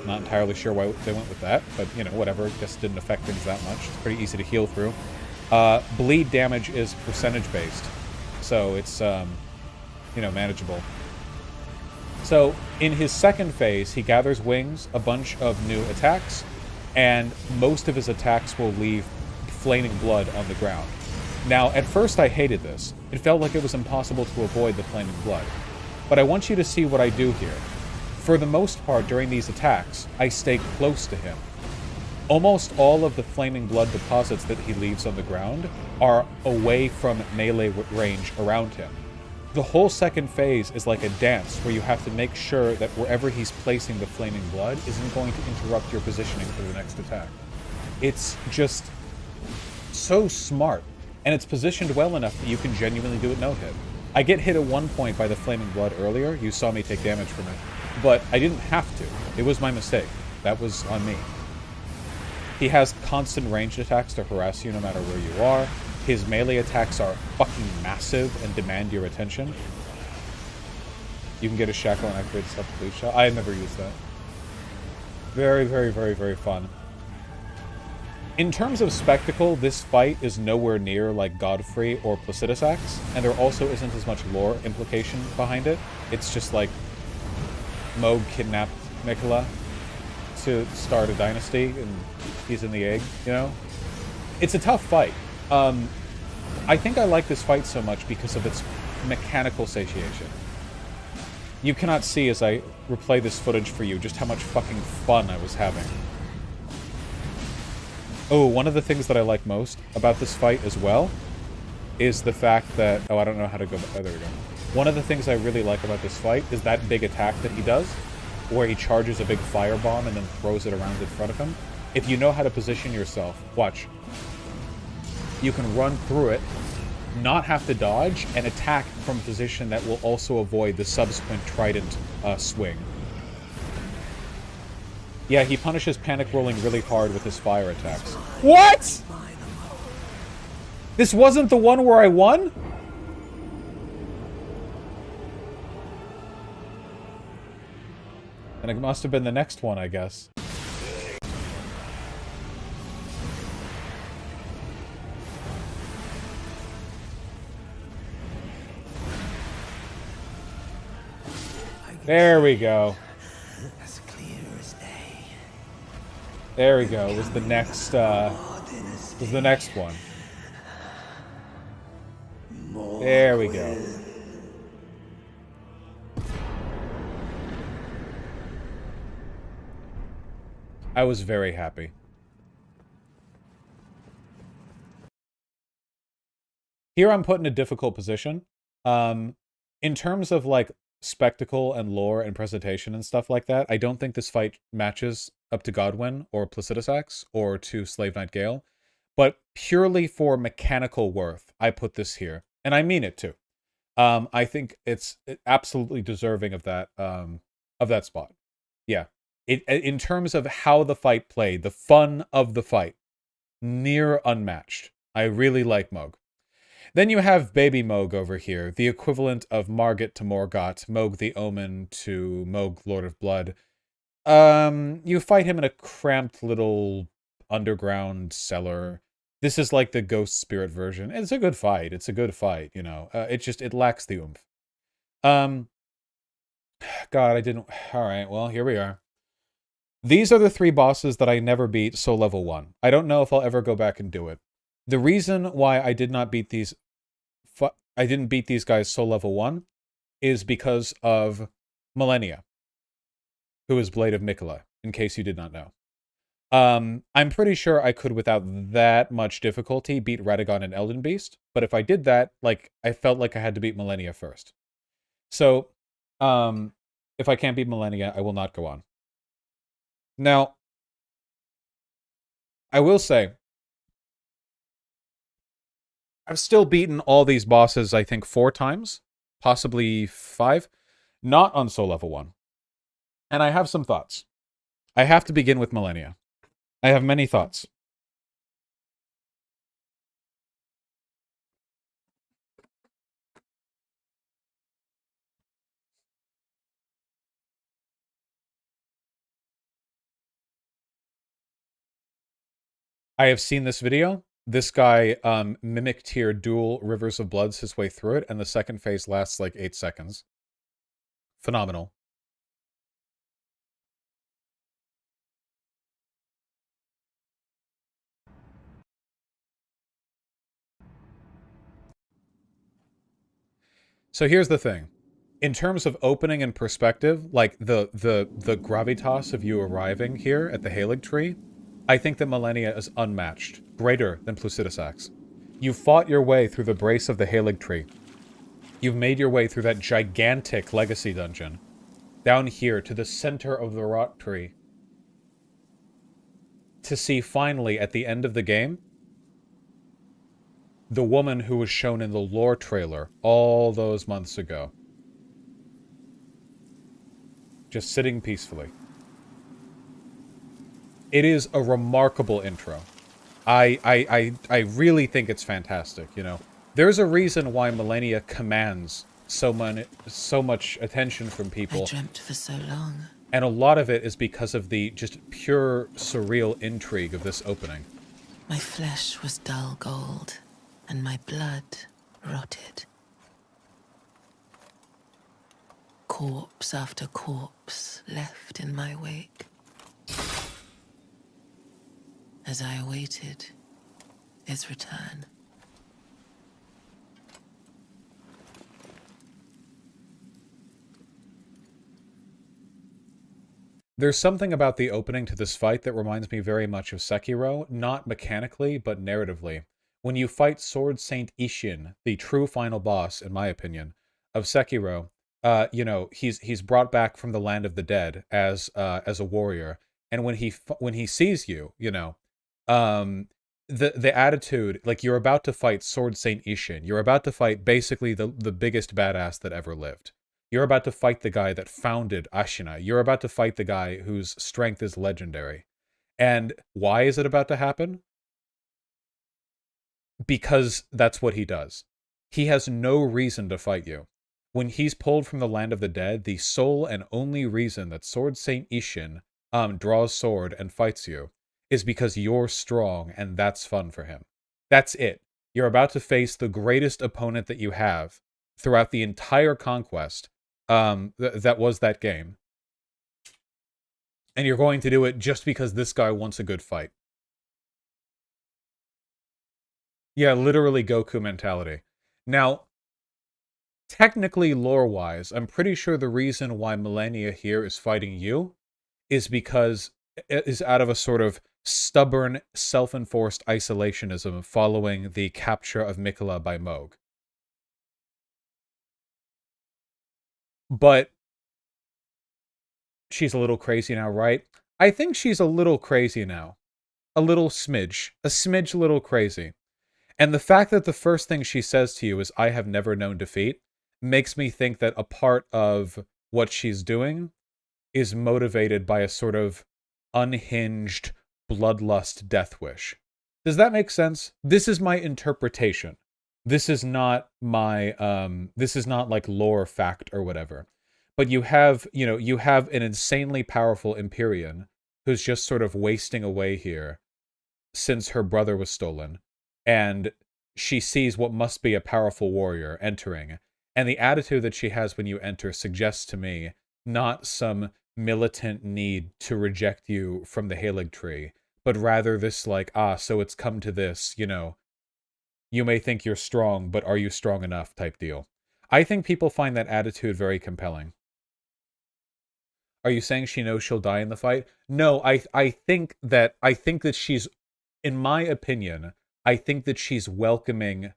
Not entirely sure why they went with that, but, you know, whatever. Guess it didn't affect things that much. It's pretty easy to heal through. Bleed damage is percentage-based, so it's, you know, manageable. So, in his second phase, he gathers wings, a bunch of new attacks, and most of his attacks will leave flaming blood on the ground. Now, at first I hated this. It felt like it was impossible to avoid the flaming blood. But I want you to see what I do here. For the most part, during these attacks, I stay close to him. Almost all of the flaming blood deposits that he leaves on the ground are away from melee range around him. The whole second phase is like a dance where you have to make sure that wherever he's placing the flaming blood isn't going to interrupt your positioning for the next attack. It's just so smart. And it's positioned well enough that you can genuinely do it no-hit. I get hit at one point by the Flaming Blood earlier. You saw me take damage from it. But I didn't have to. It was my mistake. That was on me. He has constant ranged attacks to harass you no matter where you are. His melee attacks are fucking massive and demand your attention. You can get a shackle and activate self-delete shot. I have never used that. Very, very, very, very fun. In terms of spectacle, this fight is nowhere near like Godfrey or Placidus Axe, and there also isn't as much lore implication behind it. It's just like Mohg kidnapped Miquella to start a dynasty, and he's in the egg, you know? It's a tough fight. I think I like this fight so much because of its mechanical satiation. You cannot see as I replay this footage for you just how much fucking fun I was having. Oh, one of the things that I like most about this fight as well is the fact that... Oh, I don't know how to go... Oh, there we go. One of the things I really like about this fight is that big attack that he does, where he charges a big firebomb and then throws it around in front of him. If you know how to position yourself, watch. You can run through it, not have to dodge, and attack from a position that will also avoid the subsequent trident swing. Yeah, he punishes panic rolling really hard with his fire attacks. What?! This wasn't the one where I won? And it must have been the next one, I guess. There we go. As clear as day. There we go. Was the next one. There we go. I was very happy. Here I'm put in a difficult position. In terms of like spectacle and lore and presentation and stuff like that, I don't think this fight matches up to Godwyn or Placidus Axe or to Slave Knight Gale. But purely for mechanical worth, I put this here. And I mean it too. I think it's absolutely deserving of that spot. Yeah. In terms of how the fight played, the fun of the fight, near unmatched. I really like Mohg. Then you have Baby Mohg over here, the equivalent of Margaret to Morgot, Mohg the Omen to Mohg Lord of Blood. You fight him in a cramped little underground cellar. This is like the Ghost Spirit version. It's a good fight. It's a good fight, you know. It lacks the oomph. God, I didn't... Alright, well, here we are. These are the 3 bosses that I never beat so level 1. I don't know if I'll ever go back and do it. The reason why I did not beat these... I didn't beat these guys so level 1 is because of Malenia, who is Blade of Miquella, in case you did not know. I'm pretty sure I could, without that much difficulty, beat Radagon and Elden Beast, but if I did that, like, I felt like I had to beat Malenia first. So, if I can't beat Malenia, I will not go on. Now, I will say, I've still beaten all these bosses, I think, 4 times, possibly 5, not on soul level 1. And I have some thoughts. I have to begin with Malenia. I have many thoughts. I have seen this video. This guy mimic tier dual Rivers of Bloods his way through it, and the second phase lasts like 8 seconds. Phenomenal. So here's the thing. In terms of opening and perspective, like the gravitas of you arriving here at the Halig Tree, I think that Malenia is unmatched, greater than Placidus Axe. You fought your way through the brace of the Halig Tree. You've made your way through that gigantic legacy dungeon, down here to the center of the Rot Tree, to see finally at the end of the game the woman who was shown in the lore trailer all those months ago. Just sitting peacefully. It is a remarkable intro. I really think it's fantastic, you know. There's a reason why Malenia commands so much attention from people. I dreamt for so long. And a lot of it is because of the just pure surreal intrigue of this opening. My flesh was dull gold, and my blood rotted. Corpse after corpse left in my wake. As I awaited his return. There's something about the opening to this fight that reminds me very much of Sekiro, not mechanically, but narratively. When you fight Sword Saint Ishin, the true final boss, in my opinion, of Sekiro, you know, he's brought back from the land of the dead as a warrior, and when he sees you, you know, the attitude, like, you're about to fight Sword Saint Ishin, you're about to fight basically the biggest badass that ever lived. You're about to fight the guy that founded Ashina. You're about to fight the guy whose strength is legendary. And why is it about to happen? Because that's what he does. He has no reason to fight you. When he's pulled from the land of the dead, the sole and only reason that Sword Saint Ishin draws sword and fights you is because you're strong, and that's fun for him. That's it. You're about to face the greatest opponent that you have throughout the entire conquest that was that game. And you're going to do it just because this guy wants a good fight. Yeah, literally Goku mentality. Now, technically lore-wise, I'm pretty sure the reason why Malenia here is fighting you is because it is out of a sort of stubborn, self-enforced isolationism following the capture of Miquella by Mohg. But she's a little crazy now, right? I think she's a little crazy now. A little smidge. A smidge little crazy. And the fact that the first thing she says to you is, "I have never known defeat," makes me think that a part of what she's doing is motivated by a sort of unhinged bloodlust death wish. Does that make sense? This is my interpretation. This is not my, this is not like lore fact or whatever. But you have, you know, you have an insanely powerful Empyrean who's just sort of wasting away here since her brother was stolen. And she sees what must be a powerful warrior entering. And the attitude that she has when you enter suggests to me not some militant need to reject you from the Halig tree, but rather this like, so it's come to this, you know, you may think you're strong, but are you strong enough type deal. I think people find that attitude very compelling. Are you saying she knows she'll die in the fight? No, I think that she's, in my opinion, I think that she's welcoming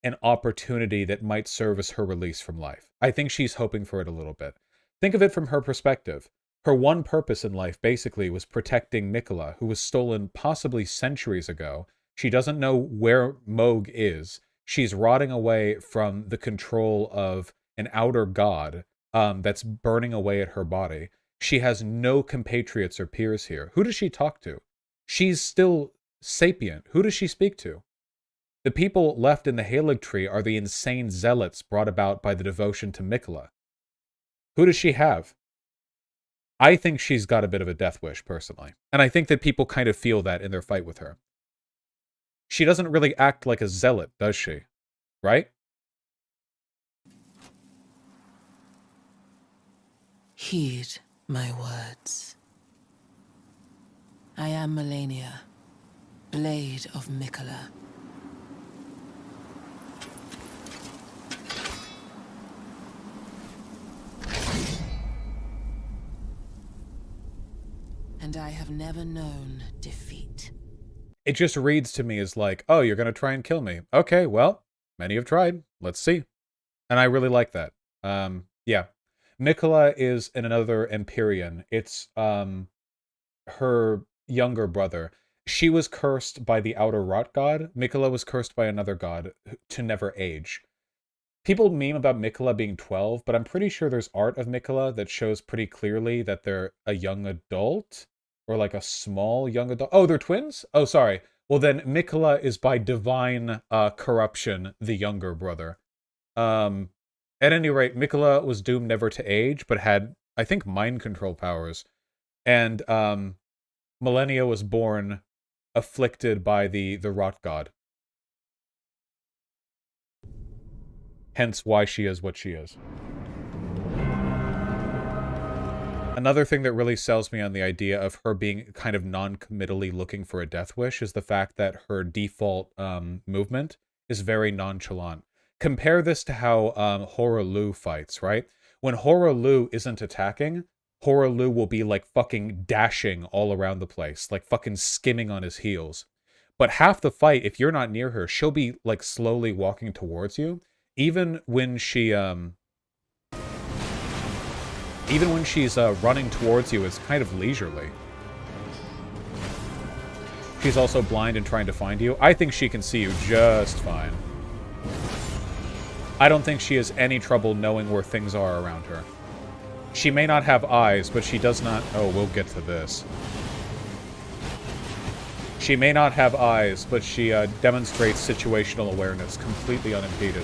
an opportunity that might serve as her release from life. I think she's hoping for it a little bit. Think of it from her perspective. Her one purpose in life basically was protecting Miquella, who was stolen possibly centuries ago. She doesn't know where Mohg is. She's rotting away from the control of an outer god that's burning away at her body. She has no compatriots or peers here. Who does she talk to? She's still sapient. Who does she speak to? The people left in the Halig tree are the insane zealots brought about by the devotion to Miquella. Who does she have? I think she's got a bit of a death wish, personally. And I think that people kind of feel that in their fight with her. She doesn't really act like a zealot, does she? Right? Heed my words. I am Malenia, Blade of Miquella. And I have never known defeat. It just reads to me as like, oh, you're going to try and kill me. Okay, well, many have tried. Let's see. And I really like that. Yeah. Miquella is another Empyrean. It's her younger brother. she was cursed by the outer rot god. Miquella was cursed by another god to never age. People meme about Miquella being 12, but I'm pretty sure there's art of Miquella that shows pretty clearly that they're a young adult, or like a small young adult. Oh, they're twins? Oh, sorry. Well, then Miquella is by divine corruption the younger brother. At any rate, Miquella was doomed never to age, but had, I think, mind control powers. And Millennia was born afflicted by the rot god. Hence why she is what she is. Another thing that really sells me on the idea of her being kind of non-committally looking for a death wish is the fact that her default movement is very nonchalant. Compare this to how Hoarah fights, right? When Hoarah isn't attacking, Hoarah will be like fucking dashing all around the place, like fucking skimming on his heels. But half the fight, if you're not near her, she'll be like slowly walking towards you. Even when she's running towards you, it's kind of leisurely. She's also blind and trying to find you. I think she can see you just fine. I don't think she has any trouble knowing where things are around her. She may not have eyes, but she does not... Oh, we'll get to this. She may not have eyes, but she demonstrates situational awareness completely unimpeded.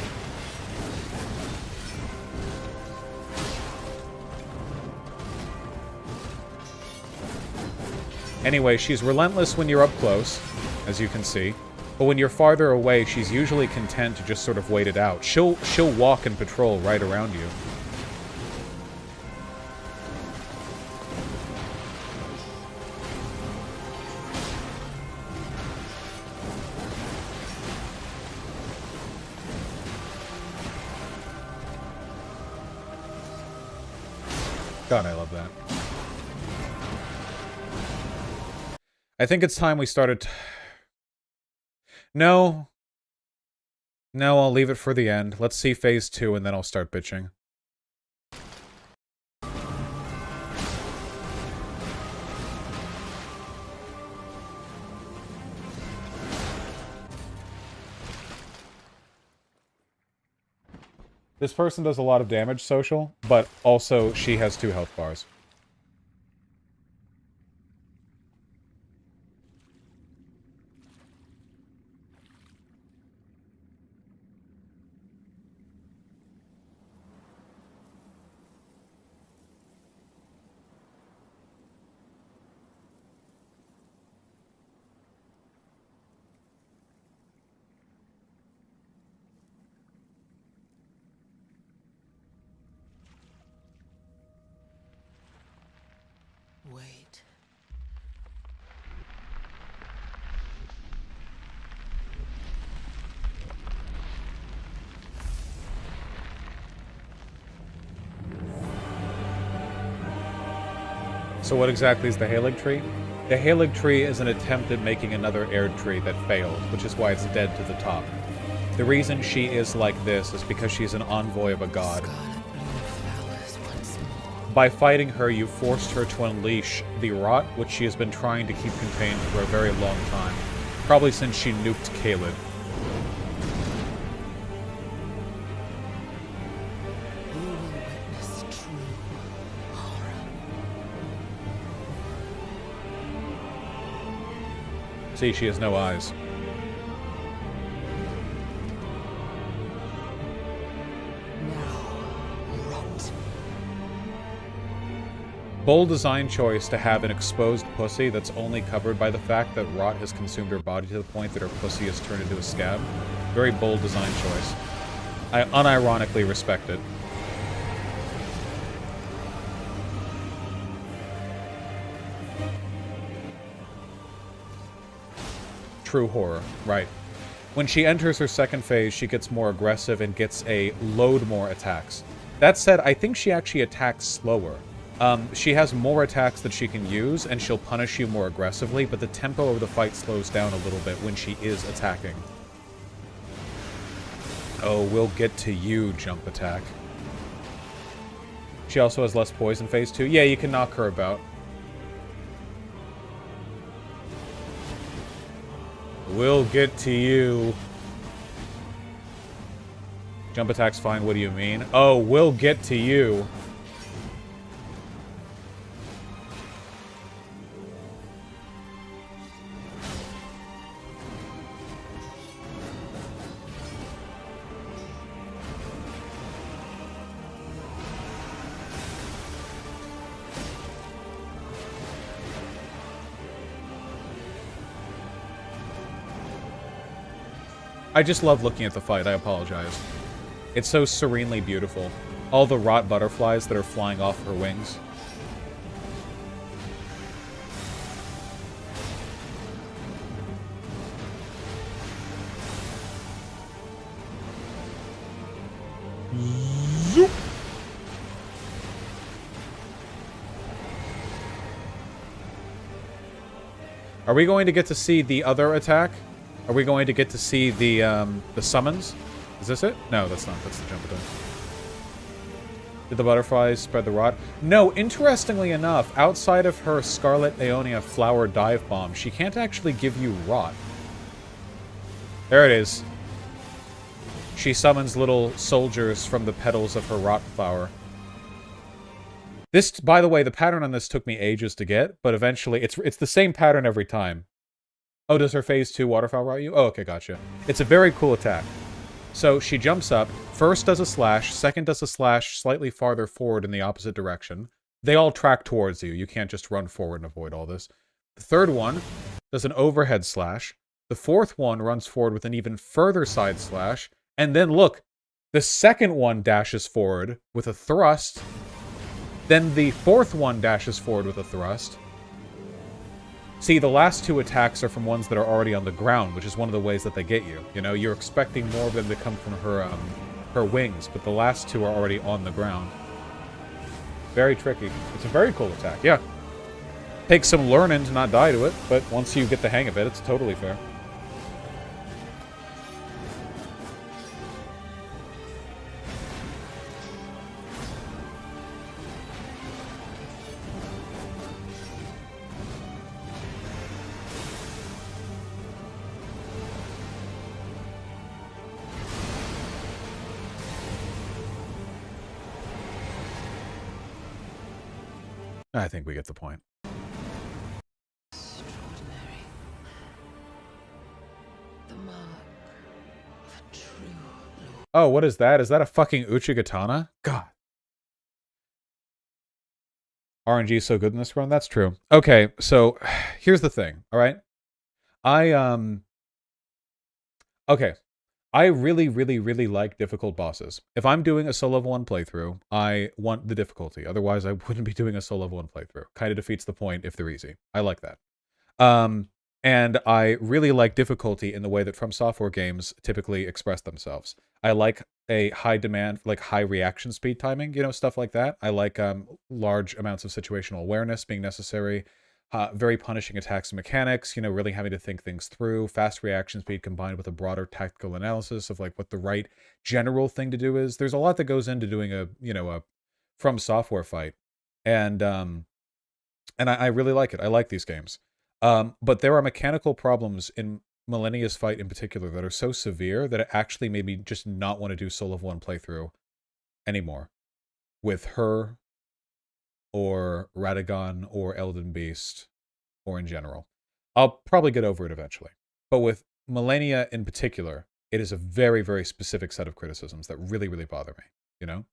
Anyway, she's relentless when you're up close, as you can see. But when you're farther away, she's usually content to just sort of wait it out. She'll walk and patrol right around you. God, I love that. I think it's time we started... No. No, I'll leave it for the end. Let's see phase 2 and then I'll start bitching. This person does a lot of damage social, but also she has 2 health bars. Wait. So what exactly is the Halig tree? The Halig tree is an attempt at making another Erd tree that failed, which is why it's dead to the top. The reason she is like this is because she's an envoy of a god. By fighting her, you forced her to unleash the rot, which she has been trying to keep contained for a very long time. Probably since she nuked Caelid. You will witness true horror. See, she has no eyes. Bold design choice to have an exposed pussy that's only covered by the fact that rot has consumed her body to the point that her pussy has turned into a scab. Very bold design choice. I unironically respect it. True horror, right. When she enters her second phase, she gets more aggressive and gets a load more attacks. That said, I think she actually attacks slower. She has more attacks that she can use, and she'll punish you more aggressively, but the tempo of the fight slows down a little bit when she is attacking. Oh, we'll get to you, jump attack. She also has less poison phase 2. Yeah, you can knock her about. We'll get to you. Jump attack's fine, what do you mean? Oh, we'll get to you. I just love looking at the fight, I apologize. It's so serenely beautiful. All the rot butterflies that are flying off her wings. Zoop. Are we going to get to see the other attack? Are we going to get to see the summons? Is this it? No, that's not. That's the jump attack. Did the butterflies spread the rot? No, interestingly enough, outside of her Scarlet Aeonia Flower Dive Bomb, she can't actually give you rot. There it is. She summons little soldiers from the petals of her rot flower. This, by the way, the pattern on this took me ages to get, but eventually, it's the same pattern every time. Oh, does her phase 2 waterfowl rot you? Oh, okay, gotcha. It's a very cool attack. So she jumps up, first does a slash, second does a slash slightly farther forward in the opposite direction. They all track towards you. You can't just run forward and avoid all this. The third one does an overhead slash. The fourth one runs forward with an even further side slash. And then look, the second one dashes forward with a thrust. Then the fourth one dashes forward with a thrust. See, the last two attacks are from ones that are already on the ground, which is one of the ways that they get you. You know, you're expecting more of them to come from her wings, but the last two are already on the ground. Very tricky. It's a very cool attack, yeah. Takes some learning to not die to it, but once you get the hang of it, it's totally fair. I think we get the point. Extraordinary. The mark of a true lord. Oh, what is that? Is that a fucking Uchigatana? God. RNG is so good in this run? That's true. Okay, so here's the thing, alright? Okay. I really, really, really like difficult bosses. If I'm doing a solo level 1 playthrough, I want the difficulty. Otherwise, I wouldn't be doing a solo level 1 playthrough. Kind of defeats the point if they're easy. I like that. And I really like difficulty in the way that From Software games typically express themselves. I like a high demand, like high reaction speed timing, you know, stuff like that. I like large amounts of situational awareness being necessary. Very punishing attacks and mechanics, you know, really having to think things through, fast reaction speed combined with a broader tactical analysis of like what the right general thing to do is. There's a lot that goes into doing a From Software fight. And I really like it. I like these games. But there are mechanical problems in Millennia's fight in particular that are so severe that it actually made me just not want to do solo 1 playthrough anymore with her or Radagon, or Elden Beast, or in general. I'll probably get over it eventually. But with Millennia in particular, it is a very, very specific set of criticisms that really, really bother me, you know?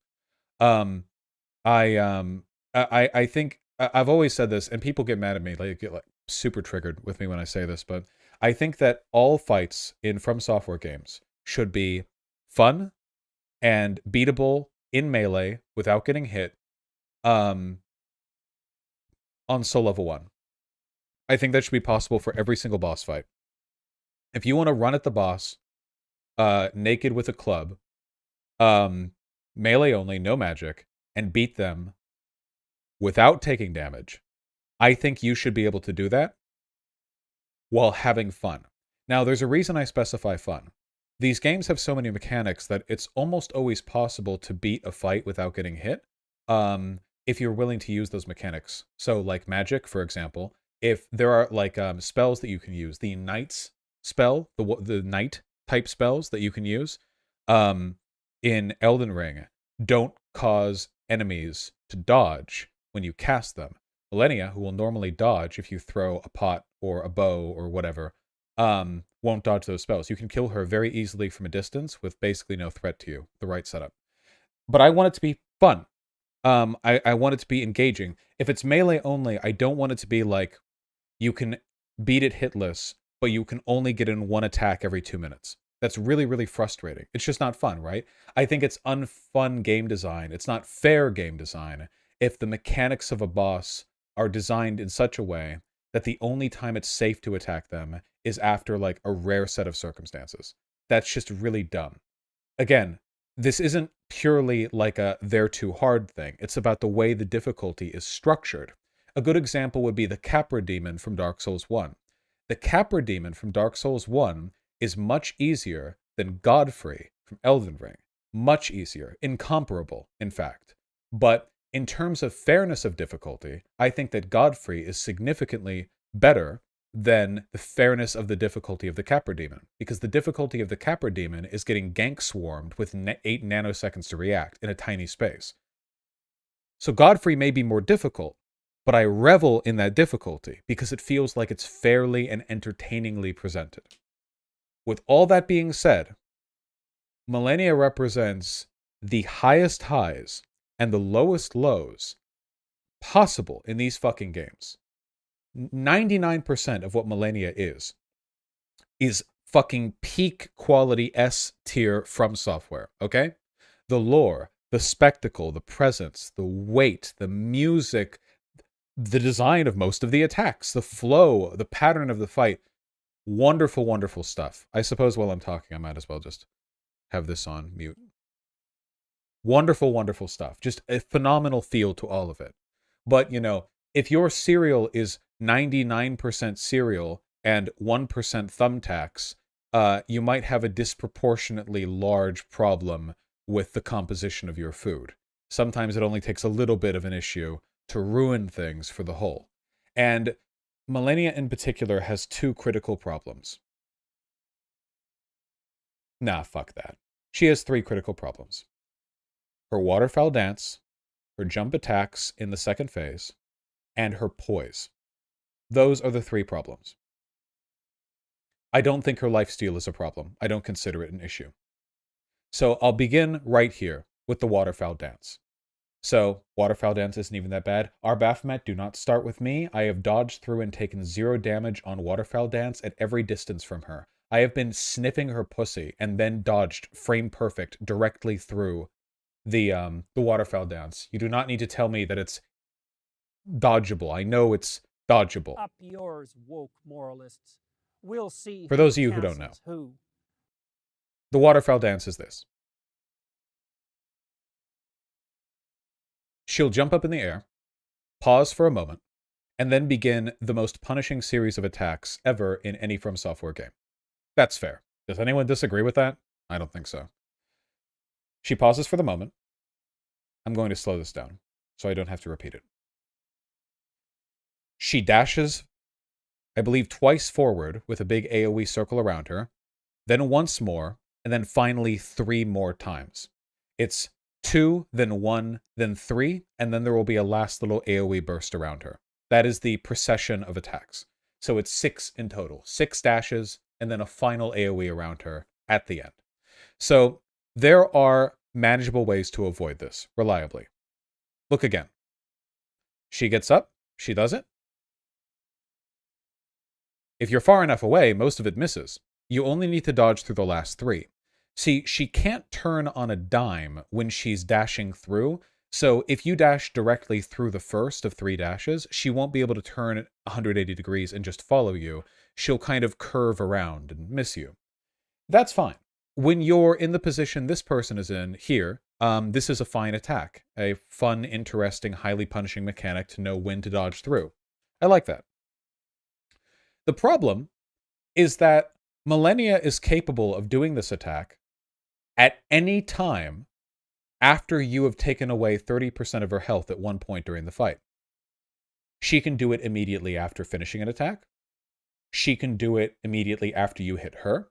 I think, I've always said this, and people get mad at me, they get like super triggered with me when I say this, but I think that all fights in From Software games should be fun and beatable in melee without getting hit, on Soul Level 1. I think that should be possible for every single boss fight. If you want to run at the boss, naked with a club, melee only, no magic, and beat them without taking damage, I think you should be able to do that while having fun. Now, there's a reason I specify fun. These games have so many mechanics that it's almost always possible to beat a fight without getting hit. If you're willing to use those mechanics. So like magic, for example, if there are like spells that you can use, the Knight's spell, the Knight type spells that you can use in Elden Ring don't cause enemies to dodge when you cast them. Malenia, who will normally dodge if you throw a pot or a bow or whatever, won't dodge those spells. You can kill her very easily from a distance with basically no threat to you, the right setup. But I want it to be fun. I want it to be engaging. If it's melee only, I don't want it to be like you can beat it hitless, but you can only get in one attack every 2 minutes. That's really, really frustrating. It's just not fun, right? I think it's unfun game design. It's not fair game design if the mechanics of a boss are designed in such a way that the only time it's safe to attack them is after like a rare set of circumstances. That's just really dumb. Again, this isn't purely like a they're too hard thing. It's about the way the difficulty is structured. A good example would be the Capra Demon from Dark Souls 1. The Capra Demon from Dark Souls 1 is much easier than Godfrey from Elden Ring. Much easier. Incomparable, in fact. But in terms of fairness of difficulty, I think that Godfrey is significantly better than the fairness of the difficulty of the Capra Demon. Because the difficulty of the Capra Demon is getting gank swarmed with 8 nanoseconds to react in a tiny space. So Godfrey may be more difficult, but I revel in that difficulty because it feels like it's fairly and entertainingly presented. With all that being said, Malenia represents the highest highs and the lowest lows possible in these fucking games. 99% of what Malenia is fucking peak quality S tier from software, okay? The lore, the spectacle, the presence, the weight, the music, the design of most of the attacks, the flow, the pattern of the fight. Wonderful, wonderful stuff. I suppose while I'm talking, I might as well just have this on mute. Wonderful, wonderful stuff. Just a phenomenal feel to all of it. But, you know, if your cereal is 99% cereal and 1% thumbtacks, you might have a disproportionately large problem with the composition of your food. Sometimes it only takes a little bit of an issue to ruin things for the whole. And Malenia in particular has 2 critical problems. Nah, fuck that. She has 3 critical problems. Her waterfowl dance, her jump attacks in the second phase, and her poise. Those are the 3 problems. I don't think her lifesteal is a problem. I don't consider it an issue. So I'll begin right here with the waterfowl dance. So, waterfowl dance isn't even that bad. Our Baphomet, do not start with me. I have dodged through and taken 0 damage on waterfowl dance at every distance from her. I have been sniffing her pussy and then dodged frame perfect directly through the waterfowl dance. You do not need to tell me that it's dodgeable. I know it's dodgeable. Up yours, woke moralists. We'll see. For those of you who don't know, cancels who. the waterfowl dance is this. She'll jump up in the air, pause for a moment, and then begin the most punishing series of attacks ever in any From Software game. That's fair. Does anyone disagree with that? I don't think so. She pauses for the moment. I'm going to slow this down so I don't have to repeat it. She dashes, I believe, twice forward with a big AoE circle around her, then once more, and then finally 3 more times. It's 2, then 1, then 3, and then there will be a last little AoE burst around her. That is the procession of attacks. So it's 6 in total. 6 dashes, and then a final AoE around her at the end. So there are manageable ways to avoid this reliably. Look again. She gets up, she does it. If you're far enough away, most of it misses. You only need to dodge through the last 3. See, she can't turn on a dime when she's dashing through, so if you dash directly through the first of 3 dashes, she won't be able to turn 180 degrees and just follow you. She'll kind of curve around and miss you. That's fine. When you're in the position this person is in here, this is a fine attack. A fun, interesting, highly punishing mechanic to know when to dodge through. I like that. The problem is that Malenia is capable of doing this attack at any time after you have taken away 30% of her health at one point during the fight. She can do it immediately after finishing an attack, She can do it immediately after you hit her.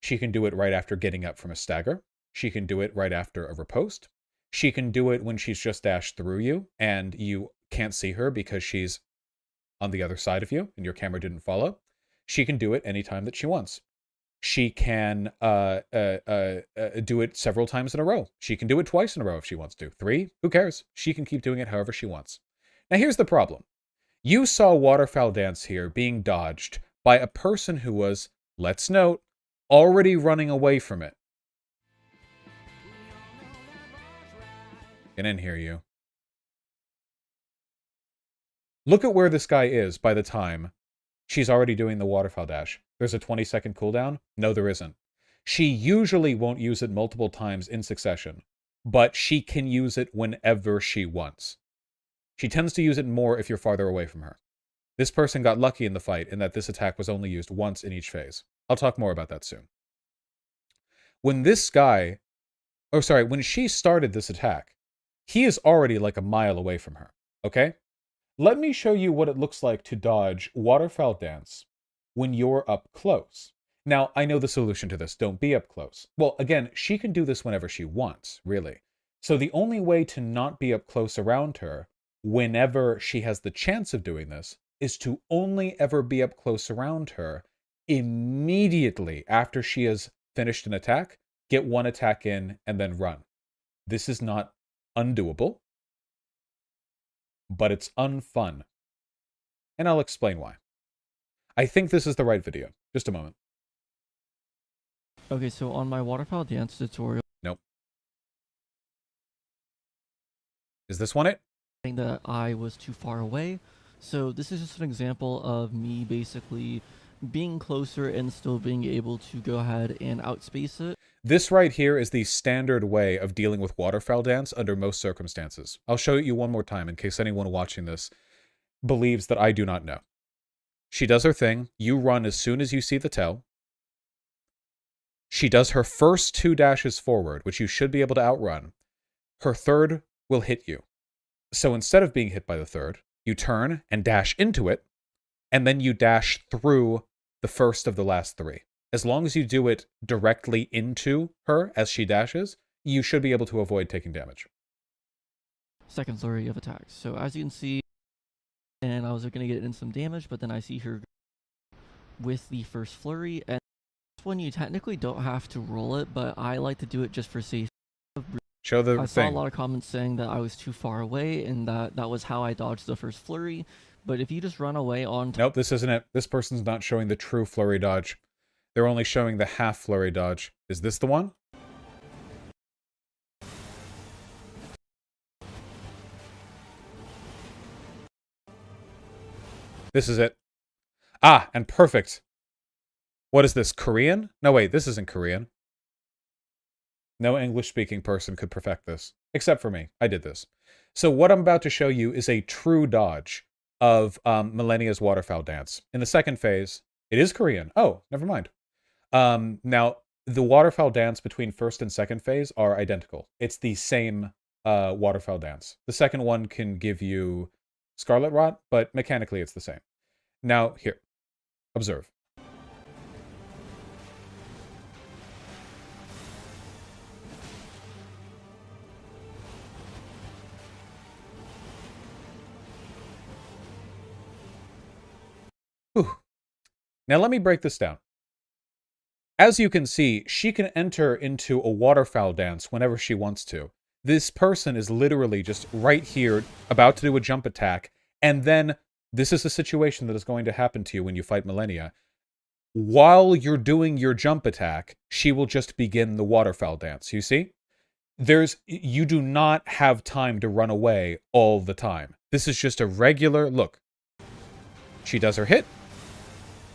She can do it right after getting up from a stagger. She can do it right after a riposte. She can do it when she's just dashed through you and you can't see her because she's on the other side of you and your camera didn't follow. She can do it anytime that she wants. She can do it several times in a row. She can do it twice in a row if she wants to. 3, who cares? She can keep doing it however she wants. Now here's the problem. You saw Waterfowl Dance here being dodged by a person who was, let's note, already running away from it. Get in here, you. Look at where this guy is by the time she's already doing the waterfowl dash. There's a 20-second cooldown? No, there isn't. She usually won't use it multiple times in succession, but she can use it whenever she wants. She tends to use it more if you're farther away from her. This person got lucky in the fight in that this attack was only used once in each phase. I'll talk more about that soon. When this guy... Oh, sorry, when she started this attack, he is already like a mile away from her, okay? Let me show you what it looks like to dodge Waterfowl Dance when you're up close. Now, I know the solution to this. Don't be up close. Well, again, she can do this whenever she wants, really. So the only way to not be up close around her whenever she has the chance of doing this is to only ever be up close around her immediately after she has finished an attack, get one attack in, and then run. This is not undoable, but it's unfun. And I'll explain why. I think this is the right video. Just a moment. Okay, so on my Waterfowl Dance tutorial... Nope. Is this one it? ...saying that I was too far away. So this is just an example of me basically being closer and still being able to go ahead and outspace it. This right here is the standard way of dealing with Waterfowl Dance under most circumstances. I'll show it you one more time in case anyone watching this believes that I do not know. She does her thing. You run as soon as you see the tail. She does her first 2 dashes forward, which you should be able to outrun. Her third will hit you. So instead of being hit by the third, you turn and dash into it, and then you dash through the first of the last 3. As long as you do it directly into her as she dashes, you should be able to avoid taking damage. Second flurry of attacks. So as you can see, and I was going to get in some damage, but then I see her with the first flurry, and this one you technically don't have to roll it, but I like to do it just for safety. Show the I thing. saw a lot of comments saying that I was too far away, and that was how I dodged the first flurry. But if you just run away on... Nope, this isn't it. This person's not showing the true flurry dodge. They're only showing the half flurry dodge. Is this the one? This is it. Ah, and perfect. What is this, Korean? No, wait, this isn't Korean. No English-speaking person could perfect this. Except for me. I did this. So what I'm about to show you is a true dodge of Millennia's Waterfowl Dance. In the second phase, it is Korean. Oh, never mind. Now, the Waterfowl Dance between first and second phase are identical. It's the same Waterfowl Dance. The second one can give you Scarlet Rot, but mechanically it's the same. Now, here. Observe. Whew. Now let me break this down. As you can see, she can enter into a Waterfowl Dance whenever she wants to. This person is literally just right here, about to do a jump attack, and then this is a situation that is going to happen to you when you fight Millennia. While you're doing your jump attack, she will just begin the Waterfowl Dance, you see? You do not have time to run away all the time. This is just a regular, look. She does her hit,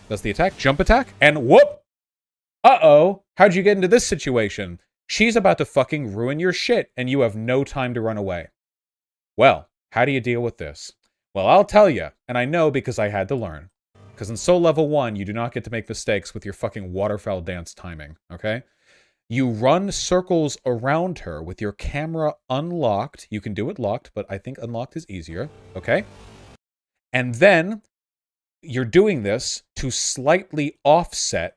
does the attack, jump attack, and whoop! Uh-oh, how'd you get into this situation? She's about to fucking ruin your shit, and you have no time to run away. Well, how do you deal with this? Well, I'll tell you, and I know because I had to learn. Because in Soul Level 1, you do not get to make mistakes with your fucking Waterfowl Dance timing, okay? You run circles around her with your camera unlocked. You can do it locked, but I think unlocked is easier, okay? And then you're doing this to slightly offset.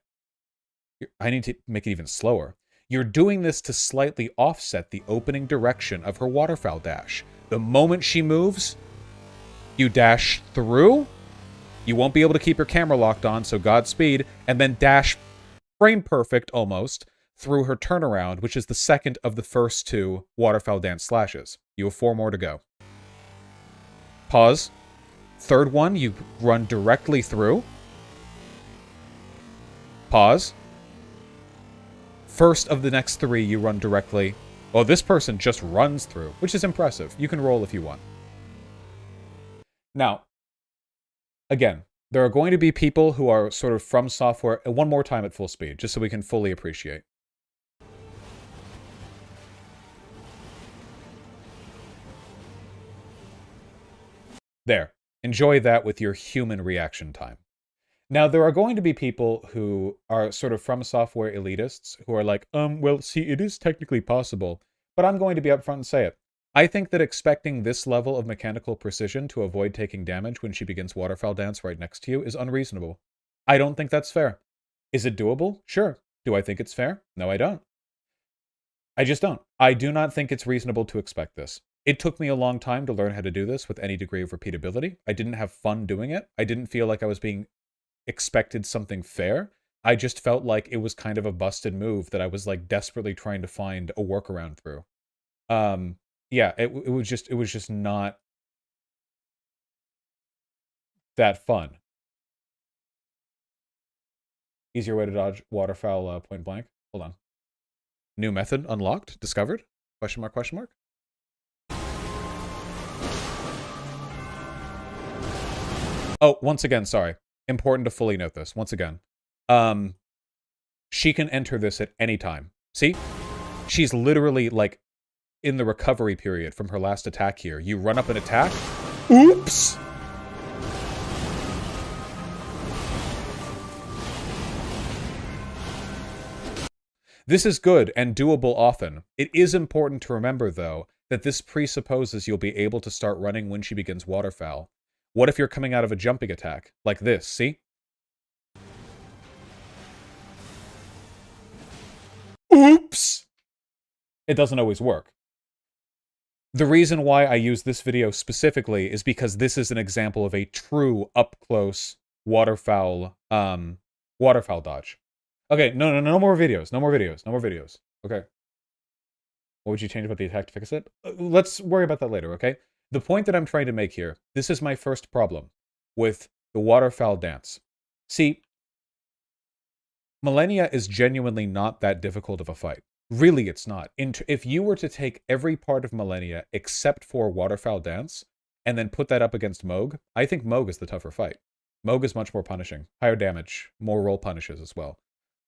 I need to make it even slower. You're doing this to slightly offset the opening direction of her waterfowl dash. The moment she moves, you dash through. You won't be able to keep your camera locked on, so Godspeed, and then dash frame perfect almost through her turnaround, which is the second of the first 2 waterfowl dance slashes. You have 4 more to go. Pause. Third one, you run directly through. Pause. First of the next 3, you run directly. Well, this person just runs through, which is impressive. You can roll if you want. Now, again, there are going to be people who are sort of from software. One more time at full speed, just so we can fully appreciate. There. Enjoy that with your human reaction time. Now, there are going to be people who are sort of from software elitists who are like, well, see, it is technically possible, but I'm going to be upfront and say it. I think that expecting this level of mechanical precision to avoid taking damage when she begins waterfowl dance right next to you is unreasonable. I don't think that's fair. Is it doable? Sure. Do I think it's fair? No, I don't. I just don't. I do not think it's reasonable to expect this. It took me a long time to learn how to do this with any degree of repeatability. I didn't have fun doing it. I didn't feel like I was being expected something fair. I just felt like it was kind of a busted move that I was like desperately trying to find a workaround through. Yeah, it was just not that fun. Easier way to dodge waterfowl point blank. Hold on. New method unlocked, discovered? Question mark, question mark? Oh, once again, sorry. Important to fully note this. Once again. She can enter this at any time. See? She's literally, like, in the recovery period from her last attack here. You run up an attack. Oops! This is good and doable often. It is important to remember, though, that this presupposes you'll be able to start running when she begins waterfowl. What if you're coming out of a jumping attack? Like this, see? Oops! It doesn't always work. The reason why I use this video specifically is because this is an example of a true up-close waterfowl dodge. Okay, no more videos. No more videos. Okay. What would you change about the attack to fix it? Let's worry about that later, okay? The point that I'm trying to make here, this is my first problem with the waterfowl dance. See, Malenia is genuinely not that difficult of a fight. Really, it's not. If you were to take every part of Malenia except for waterfowl dance and then put that up against Mohg, I think Mohg is the tougher fight. Mohg is much more punishing. Higher damage, more roll punishes as well.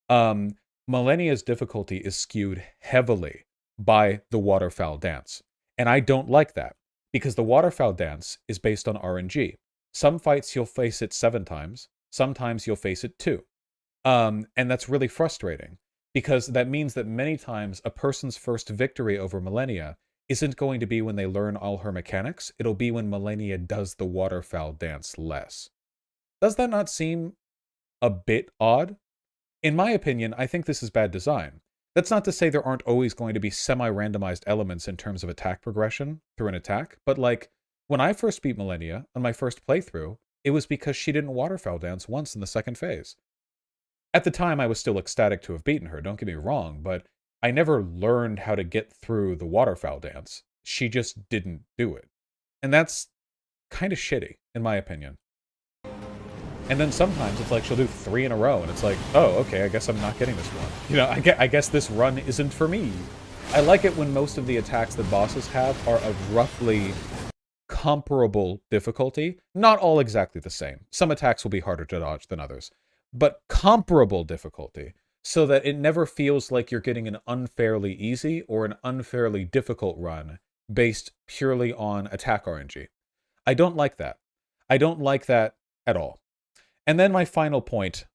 Malenia's difficulty is skewed heavily by the waterfowl dance. And I don't like that, because the waterfowl dance is based on RNG. Some fights you'll face it 7 times, sometimes you'll face it 2. And that's really frustrating, because that means that many times a person's first victory over Malenia isn't going to be when they learn all her mechanics, it'll be when Malenia does the waterfowl dance less. Does that not seem a bit odd? In my opinion, I think this is bad design. That's not to say there aren't always going to be semi-randomized elements in terms of attack progression through an attack, but like, when I first beat Malenia on my first playthrough, it was because she didn't waterfowl dance once in the second phase. At the time, I was still ecstatic to have beaten her, don't get me wrong, but I never learned how to get through the waterfowl dance. She just didn't do it. And that's kind of shitty, in my opinion. And then sometimes it's like she'll do 3 in a row, and it's like, oh, okay, I guess I'm not getting this one. You know, I guess this run isn't for me. I like it when most of the attacks that bosses have are of roughly comparable difficulty. Not all exactly the same. Some attacks will be harder to dodge than others. But comparable difficulty, so that it never feels like you're getting an unfairly easy or an unfairly difficult run based purely on attack RNG. I don't like that. I don't like that at all. And then my final point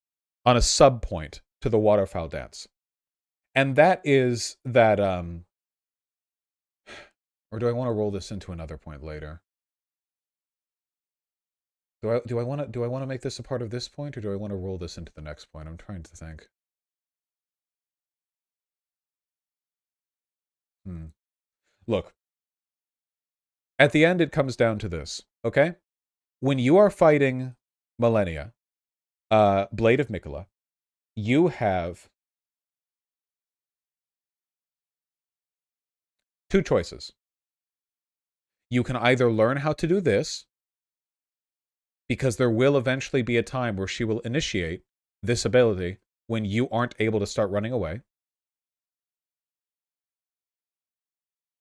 on a sub-point to the waterfowl dance. And that is that, or do I want to roll this into another point later? Do I want to make this a part of this point, or do I want to roll this into the next point? I'm trying to think. Look. At the end, it comes down to this, okay? When you are fighting Malenia, Blade of Mikola, you have two choices. You can either learn how to do this, because there will eventually be a time where she will initiate this ability when you aren't able to start running away.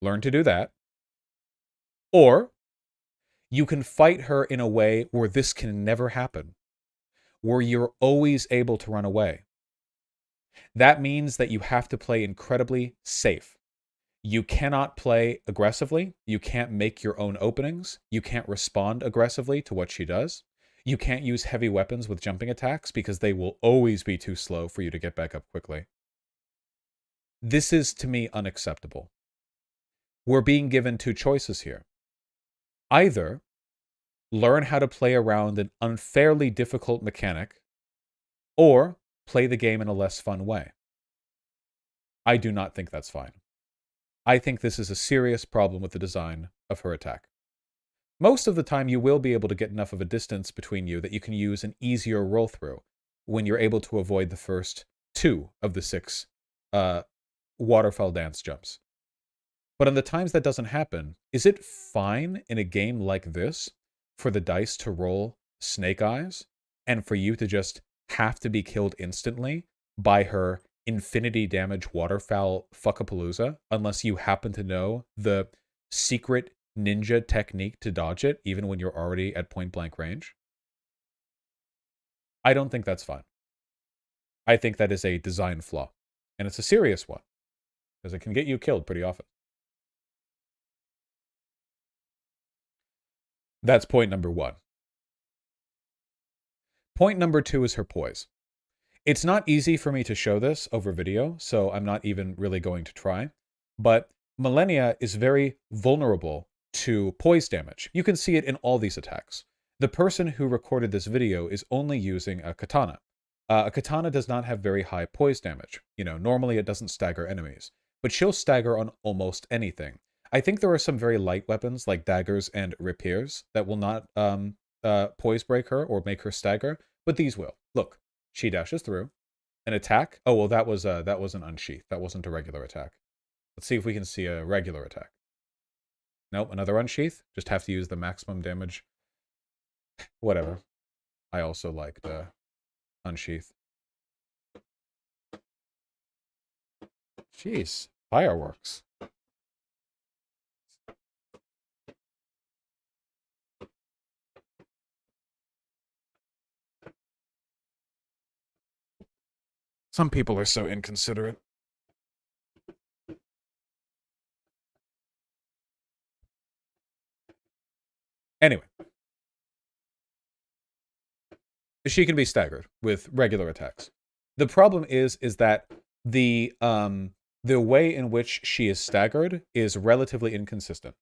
Learn to do that. Or you can fight her in a way where this can never happen, where you're always able to run away. That means that you have to play incredibly safe. You cannot play aggressively. You can't make your own openings. You can't respond aggressively to what she does. You can't use heavy weapons with jumping attacks because they will always be too slow for you to get back up quickly. This is, to me, unacceptable. We're being given two choices here. Either learn how to play around an unfairly difficult mechanic, or play the game in a less fun way. I do not think that's fine. I think this is a serious problem with the design of her attack. Most of the time, you will be able to get enough of a distance between you that you can use an easier roll through when you're able to avoid the first 2 of the 6 waterfall dance jumps. But on the times that doesn't happen, is it fine in a game like this for the dice to roll snake eyes and for you to just have to be killed instantly by her infinity damage waterfowl fuckapalooza unless you happen to know the secret ninja technique to dodge it even when you're already at point blank range? I don't think that's fine. I think that is a design flaw, and it's a serious one because it can get you killed pretty often. That's point number 1. Point number 2 is her poise. It's not easy for me to show this over video, so I'm not even really going to try. But Malenia is very vulnerable to poise damage. You can see it in all these attacks. The person who recorded this video is only using a katana. A katana does not have very high poise damage. You know, normally it doesn't stagger enemies. But she'll stagger on almost anything. I think there are some very light weapons like daggers and rapiers that will not poise break her or make her stagger, but these will. Look, she dashes through. An attack. Oh, well, that was an unsheath. That wasn't a regular attack. Let's see if we can see a regular attack. Nope, another unsheath. Just have to use the maximum damage. Whatever. I also liked unsheath. Jeez, fireworks. Some people are so inconsiderate. Anyway. She can be staggered with regular attacks. The problem is that the way in which she is staggered is relatively inconsistent.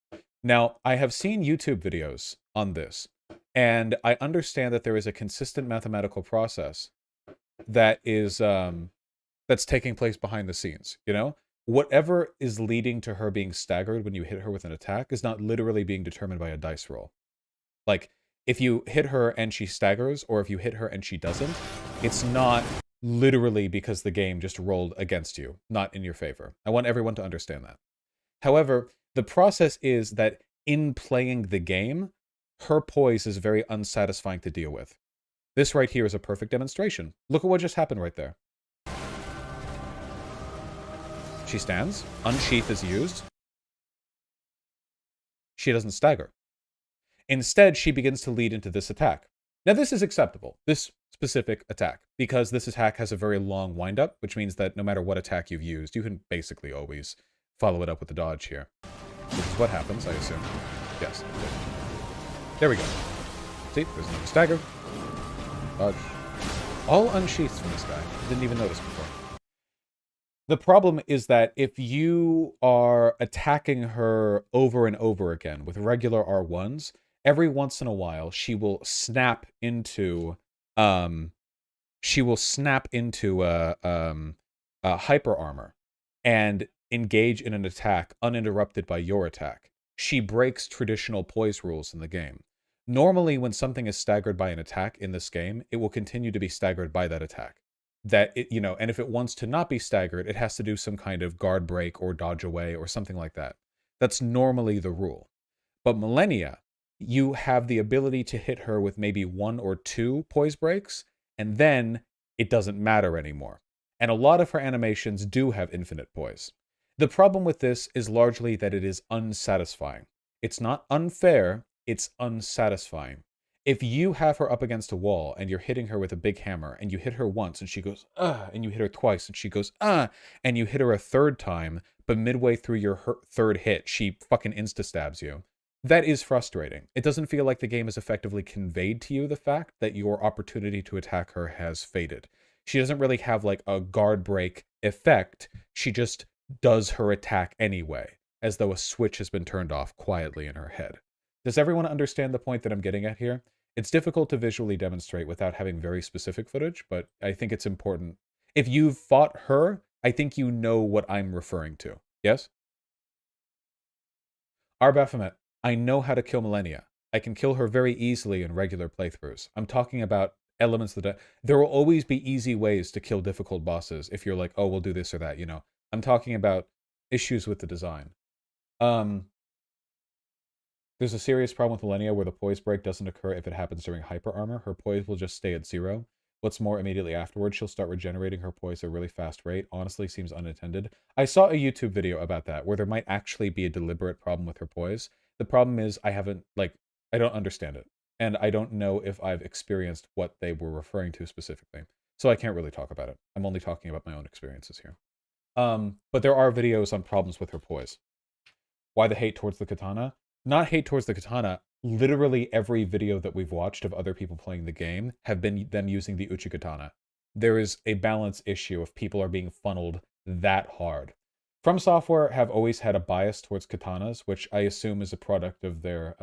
Now, I have seen YouTube videos on this, and I understand that there is a consistent mathematical process that is that's taking place behind the scenes, you know? Whatever is leading to her being staggered when you hit her with an attack is not literally being determined by a dice roll. Like, if you hit her and she staggers, or if you hit her and she doesn't, it's not literally because the game just rolled against you, not in your favor. I want everyone to understand that. However, the process is that in playing the game, her poise is very unsatisfying to deal with. This right here is a perfect demonstration. Look at what just happened right there. She stands. Unsheath is used. She doesn't stagger. Instead, she begins to lead into this attack. Now, this is acceptable, this specific attack, because this attack has a very long windup, which means that no matter what attack you've used, you can basically always follow it up with the dodge here. Which is what happens, I assume. Yes. There we go. See, there's another stagger. Dodge. All unsheathed from this guy. Didn't even notice before. The problem is that if you are attacking her over and over again with regular R1s, every once in a while she will snap into a hyper armor and engage in an attack uninterrupted by your attack. She breaks traditional poise rules in the game. Normally, when something is staggered by an attack in this game, it will continue to be staggered by that attack. And if it wants to not be staggered, it has to do some kind of guard break or dodge away or something like that. That's normally the rule. But Malenia, you have the ability to hit her with maybe 1 or 2 poise breaks, and then it doesn't matter anymore. And a lot of her animations do have infinite poise. The problem with this is largely that it is unsatisfying. It's not unfair, it's unsatisfying. If you have her up against a wall and you're hitting her with a big hammer and you hit her once and she goes, and you hit her twice and she goes, and you hit her a third time, but midway through your third hit, she fucking insta-stabs you. That is frustrating. It doesn't feel like the game has effectively conveyed to you the fact that your opportunity to attack her has faded. She doesn't really have like a guard break effect. She just does her attack anyway, as though a switch has been turned off quietly in her head. Does everyone understand the point that I'm getting at here? It's difficult to visually demonstrate without having very specific footage, but I think it's important. If you've fought her, I think you know what I'm referring to. Yes? Arbaphomet, I know how to kill Malenia. I can kill her very easily in regular playthroughs. I'm talking about elements that... There will always be easy ways to kill difficult bosses if you're like, oh, we'll do this or that, you know. I'm talking about issues with the design. There's a serious problem with Malenia where the poise break doesn't occur if it happens during hyper armor. Her poise will just stay at 0. What's more, immediately afterwards, she'll start regenerating her poise at a really fast rate. Honestly, seems unintended. I saw a YouTube video about that, where there might actually be a deliberate problem with her poise. The problem is I don't understand it. And I don't know if I've experienced what they were referring to specifically. So I can't really talk about it. I'm only talking about my own experiences here. But there are videos on problems with her poise. Why the hate towards the katana? Not hate towards the katana. Literally every video that we've watched of other people playing the game have been them using the uchi katana. There is a balance issue if people are being funneled that hard. From Software have always had a bias towards katanas, which I assume is a product of their,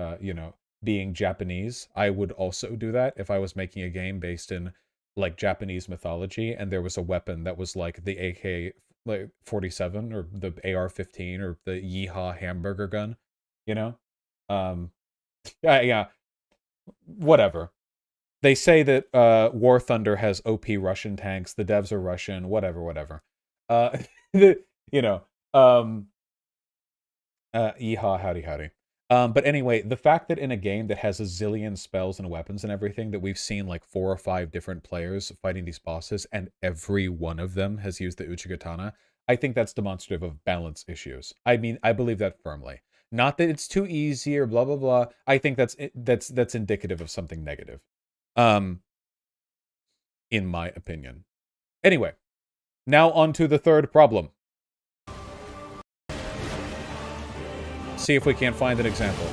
being Japanese. I would also do that if I was making a game based in, like, Japanese mythology, and there was a weapon that was like the AK-47 or the AR-15 or the Yeehaw hamburger gun, you know? Yeah, whatever. They say that War Thunder has OP Russian tanks, the devs are Russian, whatever. Yeehaw, howdy. But anyway, the fact that in a game that has a zillion spells and weapons and everything, that we've seen like 4 or 5 different players fighting these bosses, and every one of them has used the Uchigatana, I think that's demonstrative of balance issues. I mean, I believe that firmly. Not that it's too easy or blah, blah, blah. I think that's indicative of something negative. In my opinion. Anyway, now on to the third problem. See if we can't find an example.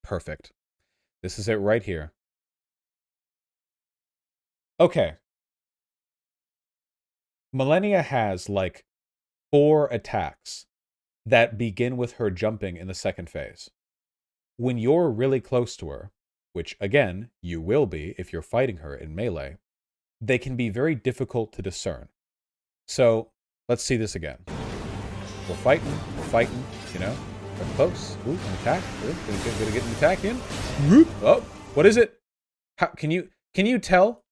Perfect. This is it right here. Okay. Malenia has like 4 attacks that begin with her jumping in the second phase. When you're really close to her, which again, you will be if you're fighting her in melee, they can be very difficult to discern. So let's see this again. We're fighting, you know? We're close. Ooh, an attack. Ooh, gonna get an attack in. Whoop. Oh, what is it? How can you tell?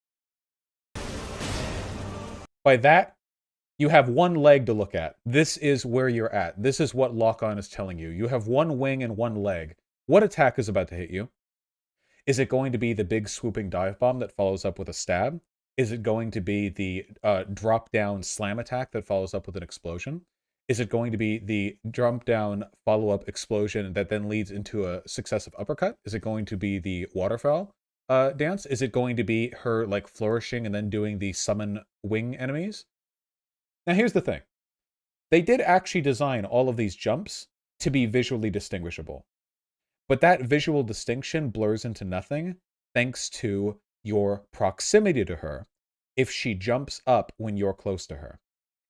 By that, you have one leg to look at. This is where you're at. This is what lock-on is telling you. You have one wing and one leg. What attack is about to hit you? Is it going to be the big swooping dive bomb that follows up with a stab? Is it going to be the drop-down slam attack that follows up with an explosion? Is it going to be the jump down follow-up explosion that then leads into a successive uppercut? Is it going to be the waterfowl dance? Is it going to be her like flourishing and then doing the summon wing enemies? Now here's the thing. They did actually design all of these jumps to be visually distinguishable. But that visual distinction blurs into nothing thanks to your proximity to her if she jumps up when you're close to her.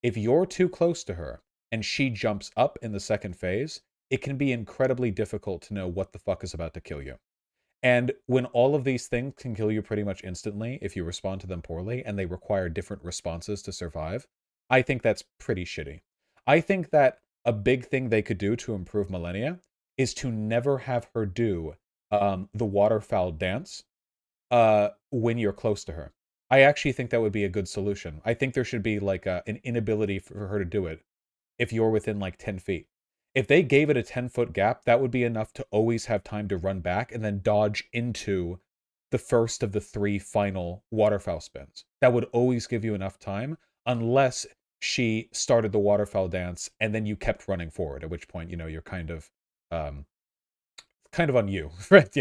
If you're too close to her and she jumps up in the second phase, it can be incredibly difficult to know what the fuck is about to kill you. And when all of these things can kill you pretty much instantly if you respond to them poorly and they require different responses to survive, I think that's pretty shitty. I think that a big thing they could do to improve Malenia is to never have her do the waterfowl dance when you're close to her. I actually think that would be a good solution. I think there should be like an inability for her to do it if you're within like 10 feet. If they gave it a 10-foot gap, that would be enough to always have time to run back and then dodge into the first of the 3 final waterfowl spins. That would always give you enough time, unless she started the waterfowl dance and then you kept running forward, at which point, you're kind of on you, right?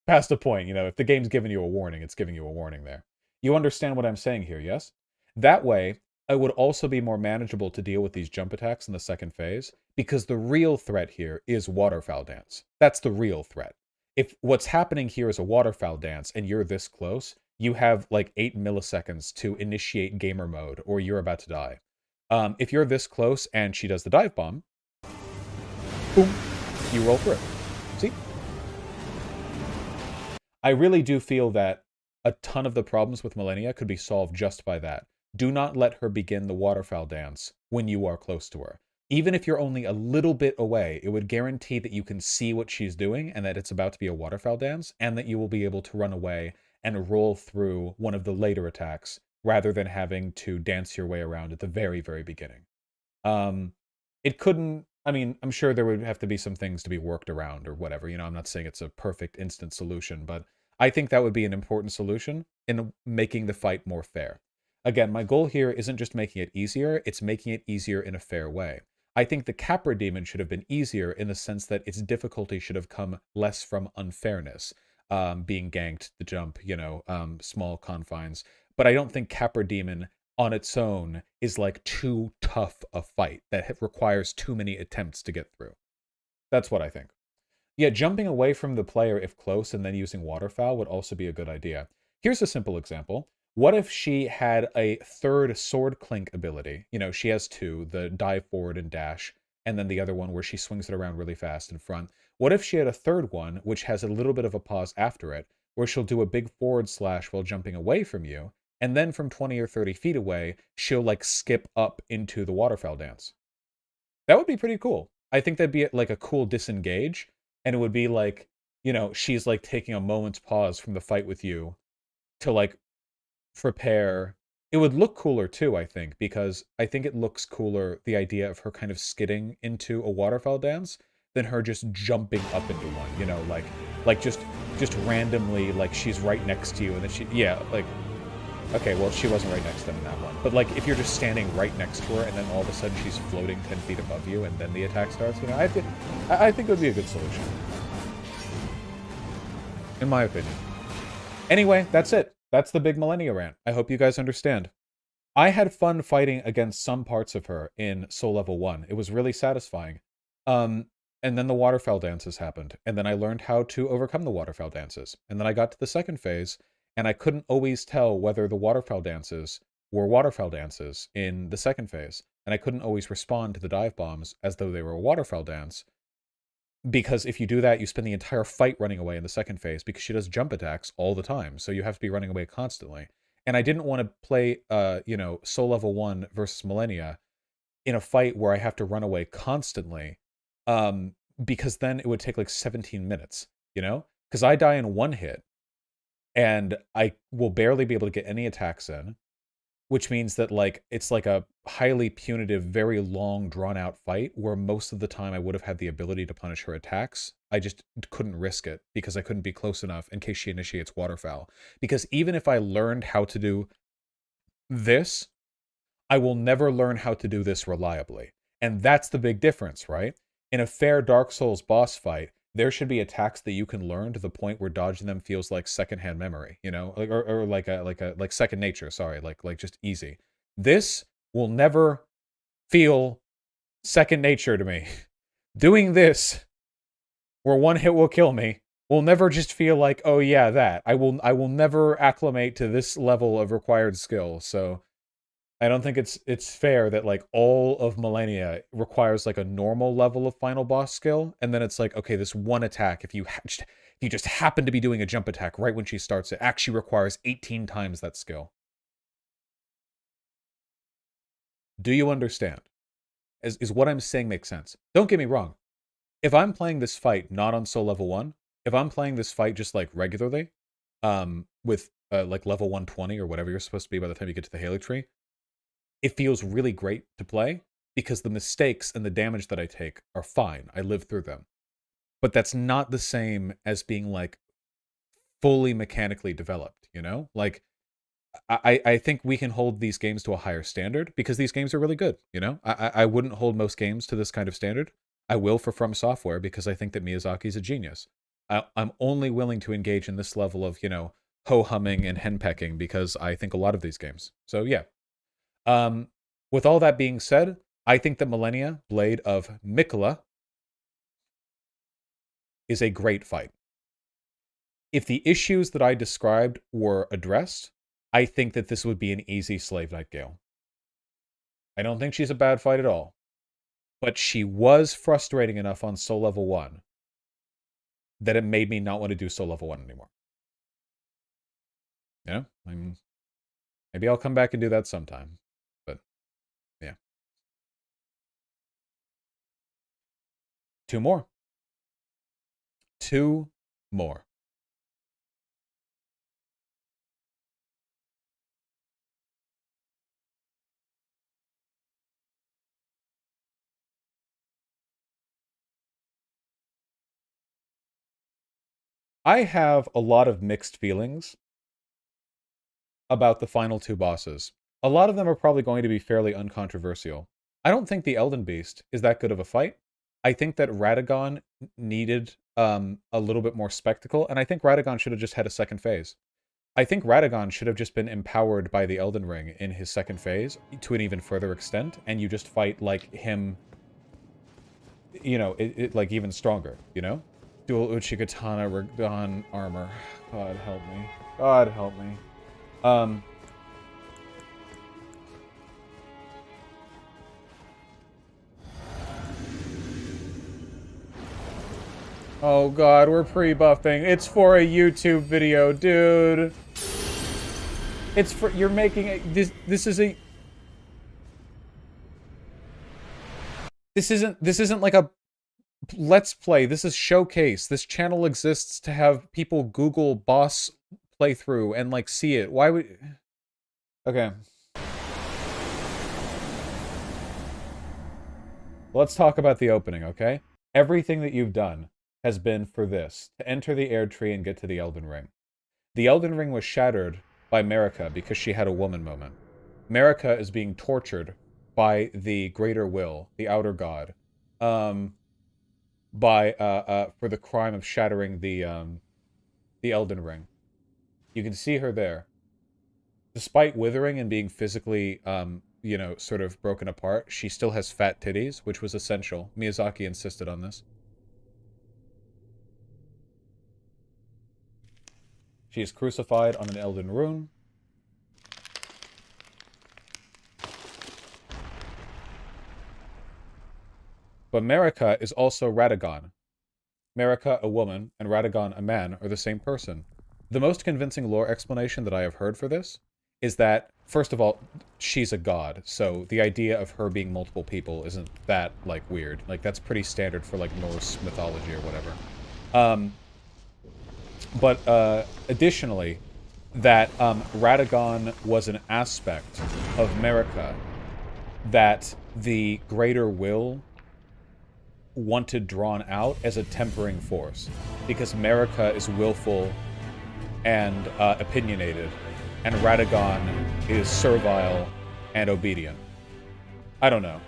Past a point, if the game's giving you a warning, it's giving you a warning there. You understand what I'm saying here, yes? That way, it would also be more manageable to deal with these jump attacks in the second phase, because the real threat here is waterfowl dance. That's the real threat. If what's happening here is a waterfowl dance and you're this close, you have like 8 milliseconds to initiate gamer mode or you're about to die. If you're this close and she does the dive bomb, boom, you roll through it. See? I really do feel that a ton of the problems with Malenia could be solved just by that. Do not let her begin the waterfowl dance when you are close to her. Even if you're only a little bit away, it would guarantee that you can see what she's doing and that it's about to be a waterfowl dance, and that you will be able to run away and roll through one of the later attacks rather than having to dance your way around at the very, very beginning. It couldn't, I'm sure there would have to be some things to be worked around or whatever. I'm not saying it's a perfect instant solution, but I think that would be an important solution in making the fight more fair. Again, my goal here isn't just making it easier, it's making it easier in a fair way. I think the Capra Demon should have been easier in the sense that its difficulty should have come less from unfairness, being ganked, the jump, small confines. But I don't think Capra Demon on its own is like too tough a fight that requires too many attempts to get through. That's what I think. Yeah, jumping away from the player if close and then using waterfowl would also be a good idea. Here's a simple example. What if she had a third sword clink ability? She has 2, the dive forward and dash, and then the other one where she swings it around really fast in front. What if she had a third one, which has a little bit of a pause after it, where she'll do a big forward slash while jumping away from you, and then from 20 or 30 feet away, she'll like skip up into the waterfowl dance. That would be pretty cool. I think that'd be like a cool disengage, and it would be like, she's like taking a moment's pause from the fight with you to like prepare. It would look cooler too, I think, because I think it looks cooler, the idea of her kind of skidding into a waterfowl dance than her just jumping up into one, like just randomly, like she's right next to you and then okay, well, she wasn't right next to them in that one. But like if you're just standing right next to her and then all of a sudden she's floating 10 feet above you and then the attack starts, I think it would be a good solution. In my opinion. Anyway, that's it. That's the big Malenia rant. I hope you guys understand. I had fun fighting against some parts of her in Soul Level 1. It was really satisfying. And then the waterfowl dances happened. And then I learned how to overcome the waterfowl dances. And then I got to the second phase, and I couldn't always tell whether the waterfowl dances were waterfowl dances in the second phase. And I couldn't always respond to the dive bombs as though they were a waterfowl dance. Because if you do that, you spend the entire fight running away in the second phase, because she does jump attacks all the time. So you have to be running away constantly. And I didn't want to play, Soul Level 1 versus Malenia in a fight where I have to run away constantly, because then it would take like 17 minutes, Because I die in one hit, and I will barely be able to get any attacks in, which means that it's like a highly punitive, very long, drawn-out fight where most of the time I would have had the ability to punish her attacks. I just couldn't risk it because I couldn't be close enough in case she initiates waterfowl. Because even if I learned how to do this, I will never learn how to do this reliably. And that's the big difference, right? In a fair Dark Souls boss fight, there should be attacks that you can learn to the point where dodging them feels like secondhand memory, or like second nature. Sorry, like just easy. This will never feel second nature to me. Doing this, where one hit will kill me, will never just feel like, oh yeah, that. I will never acclimate to this level of required skill. So I don't think it's fair that like all of Millennia requires like a normal level of final boss skill, and then it's like, okay, this one attack, if you just happen to be doing a jump attack right when she starts, it actually requires 18 times that skill. Do you understand? Is what I'm saying make sense? Don't get me wrong. If I'm playing this fight not on soul level 1, if I'm playing this fight just like regularly, with like level 120 or whatever you're supposed to be by the time you get to the Halo tree, it feels really great to play because the mistakes and the damage that I take are fine. I live through them. But that's not the same as being like fully mechanically developed, you know? Like, I think we can hold these games to a higher standard because these games are really good, you know? I wouldn't hold most games to this kind of standard. I will for From Software because I think that Miyazaki's a genius. I'm only willing to engage in this level of, you know, ho-humming and henpecking because I think a lot of these games. So, yeah. With all that being said, I think that Millennia, Blade of Miquella, is a great fight. If the issues that I described were addressed, I think that this would be an easy Slave Nightingale. I don't think she's a bad fight at all. But she was frustrating enough on Soul Level 1 that it made me not want to do Soul Level 1 anymore. You know? Maybe I'll come back and do that sometime. But, yeah. 2 more. 2 more. I have a lot of mixed feelings about the final 2 bosses. A lot of them are probably going to be fairly uncontroversial. I don't think the Elden Beast is that good of a fight. I think that Radagon needed a little bit more spectacle, and I think Radagon should have just had a second phase. I think Radagon should have just been empowered by the Elden Ring in his second phase to an even further extent, and you just fight like him, you know, like even stronger, you know? Dual Uchigatana Rigdon armor. God help me. God help me. Oh god, we're pre-buffing. It's for a YouTube video, dude. It's for, you're making it, this isn't like a Let's Play. This is Showcase. This channel exists to have people Google boss playthrough and like see it. Why would... Okay. Let's talk about the opening, okay? Everything that you've done has been for this, to enter the Air Tree and get to the Elden Ring. The Elden Ring was shattered by Marika because she had a woman moment. Marika is being tortured by the Greater Will, the Outer God, for the crime of shattering the Elden Ring. You can see her there. Despite withering and being physically, you know, sort of broken apart, she still has fat titties, which was essential. Miyazaki insisted on this. She is crucified on an Elden rune. But Marika is also Radagon. Marika, a woman, and Radagon, a man, are the same person. The most convincing lore explanation that I have heard for this is that, first of all, she's a god, so the idea of her being multiple people isn't that, like, weird. Like, that's pretty standard for, like, Norse mythology or whatever. But additionally, that Radagon was an aspect of Marika that the Greater Will wanted drawn out as a tempering force, because Marika is willful and opinionated, and Radagon is servile and obedient. I don't know.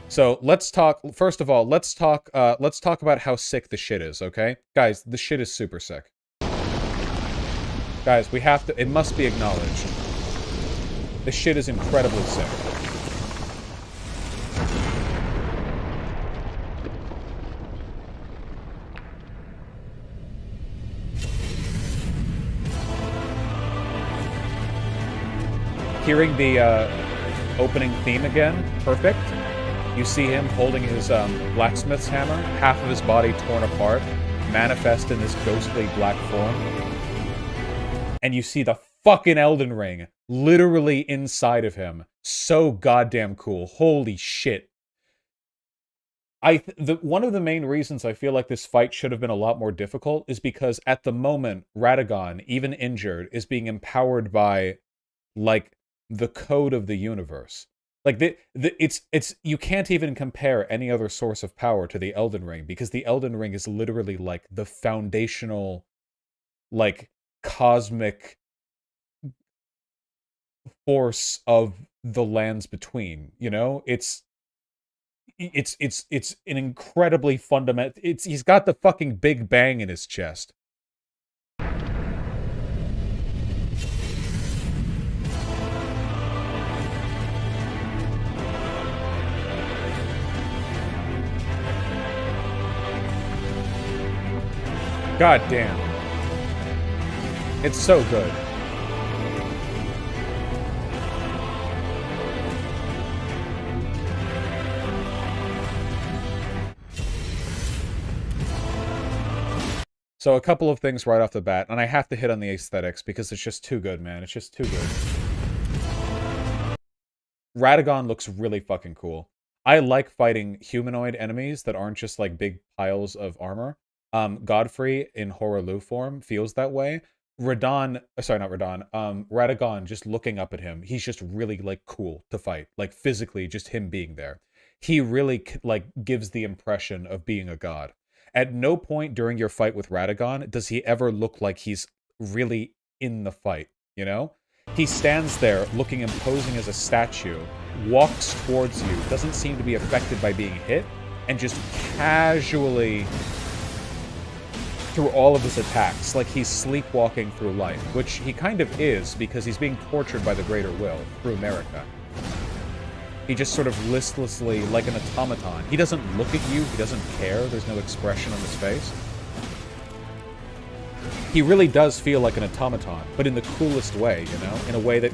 So let's talk. First of all, let's talk about how sick the shit is. Okay, guys, the shit is super sick. Guys, we have to. It must be acknowledged. The shit is incredibly sick. Hearing the opening theme again, perfect. You see him holding his blacksmith's hammer, half of his body torn apart, manifest in this ghostly black form. And you see the fucking Elden Ring literally inside of him. So goddamn cool. Holy shit. One of the main reasons I feel like this fight should have been a lot more difficult is because at the moment, Radagon, even injured, is being empowered by, like, the code of the universe. Like, it's you can't even compare any other source of power to the Elden Ring, because the Elden Ring is literally, like, the foundational, like, cosmic force of the lands between, you know? It's an incredibly fundamental... He's got the fucking Big Bang in his chest. God damn. It's so good. So a couple of things right off the bat, and I have to hit on the aesthetics because it's just too good, man. It's just too good. Radagon looks really fucking cool. I like fighting humanoid enemies that aren't just like big piles of armor. Godfrey in Horaloo form feels that way. Radagon, just looking up at him, he's just really, like, cool to fight. Like, physically, just him being there. He really, like, gives the impression of being a god. At no point during your fight with Radagon does he ever look like he's really in the fight, you know? He stands there looking imposing as a statue, walks towards you, doesn't seem to be affected by being hit, and just casually... through all of his attacks, like he's sleepwalking through life, which he kind of is because he's being tortured by the Greater Will through America. He just sort of listlessly, like an automaton. He doesn't look at you, he doesn't care, there's no expression on his face. He really does feel like an automaton, but in the coolest way, you know? In a way that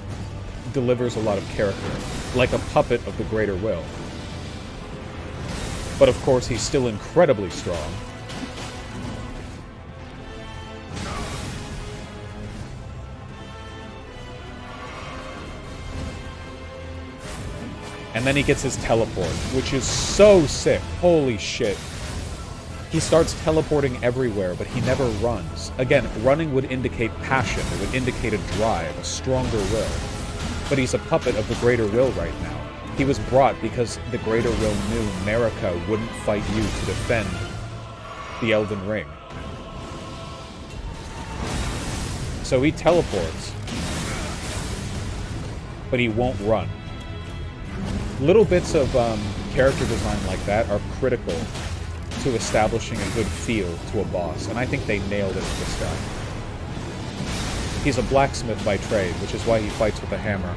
delivers a lot of character, like a puppet of the Greater Will. But of course, he's still incredibly strong. And then he gets his teleport, which is so sick. Holy shit. He starts teleporting everywhere, but he never runs. Again, running would indicate passion. It would indicate a drive, a stronger will. But he's a puppet of the Greater Will right now. He was brought because the Greater Will knew America wouldn't fight you to defend the Elden Ring. So he teleports. But he won't run. Little bits of character design like that are critical to establishing a good feel to a boss, and I think they nailed it with this guy. He's a blacksmith by trade, which is why he fights with a hammer.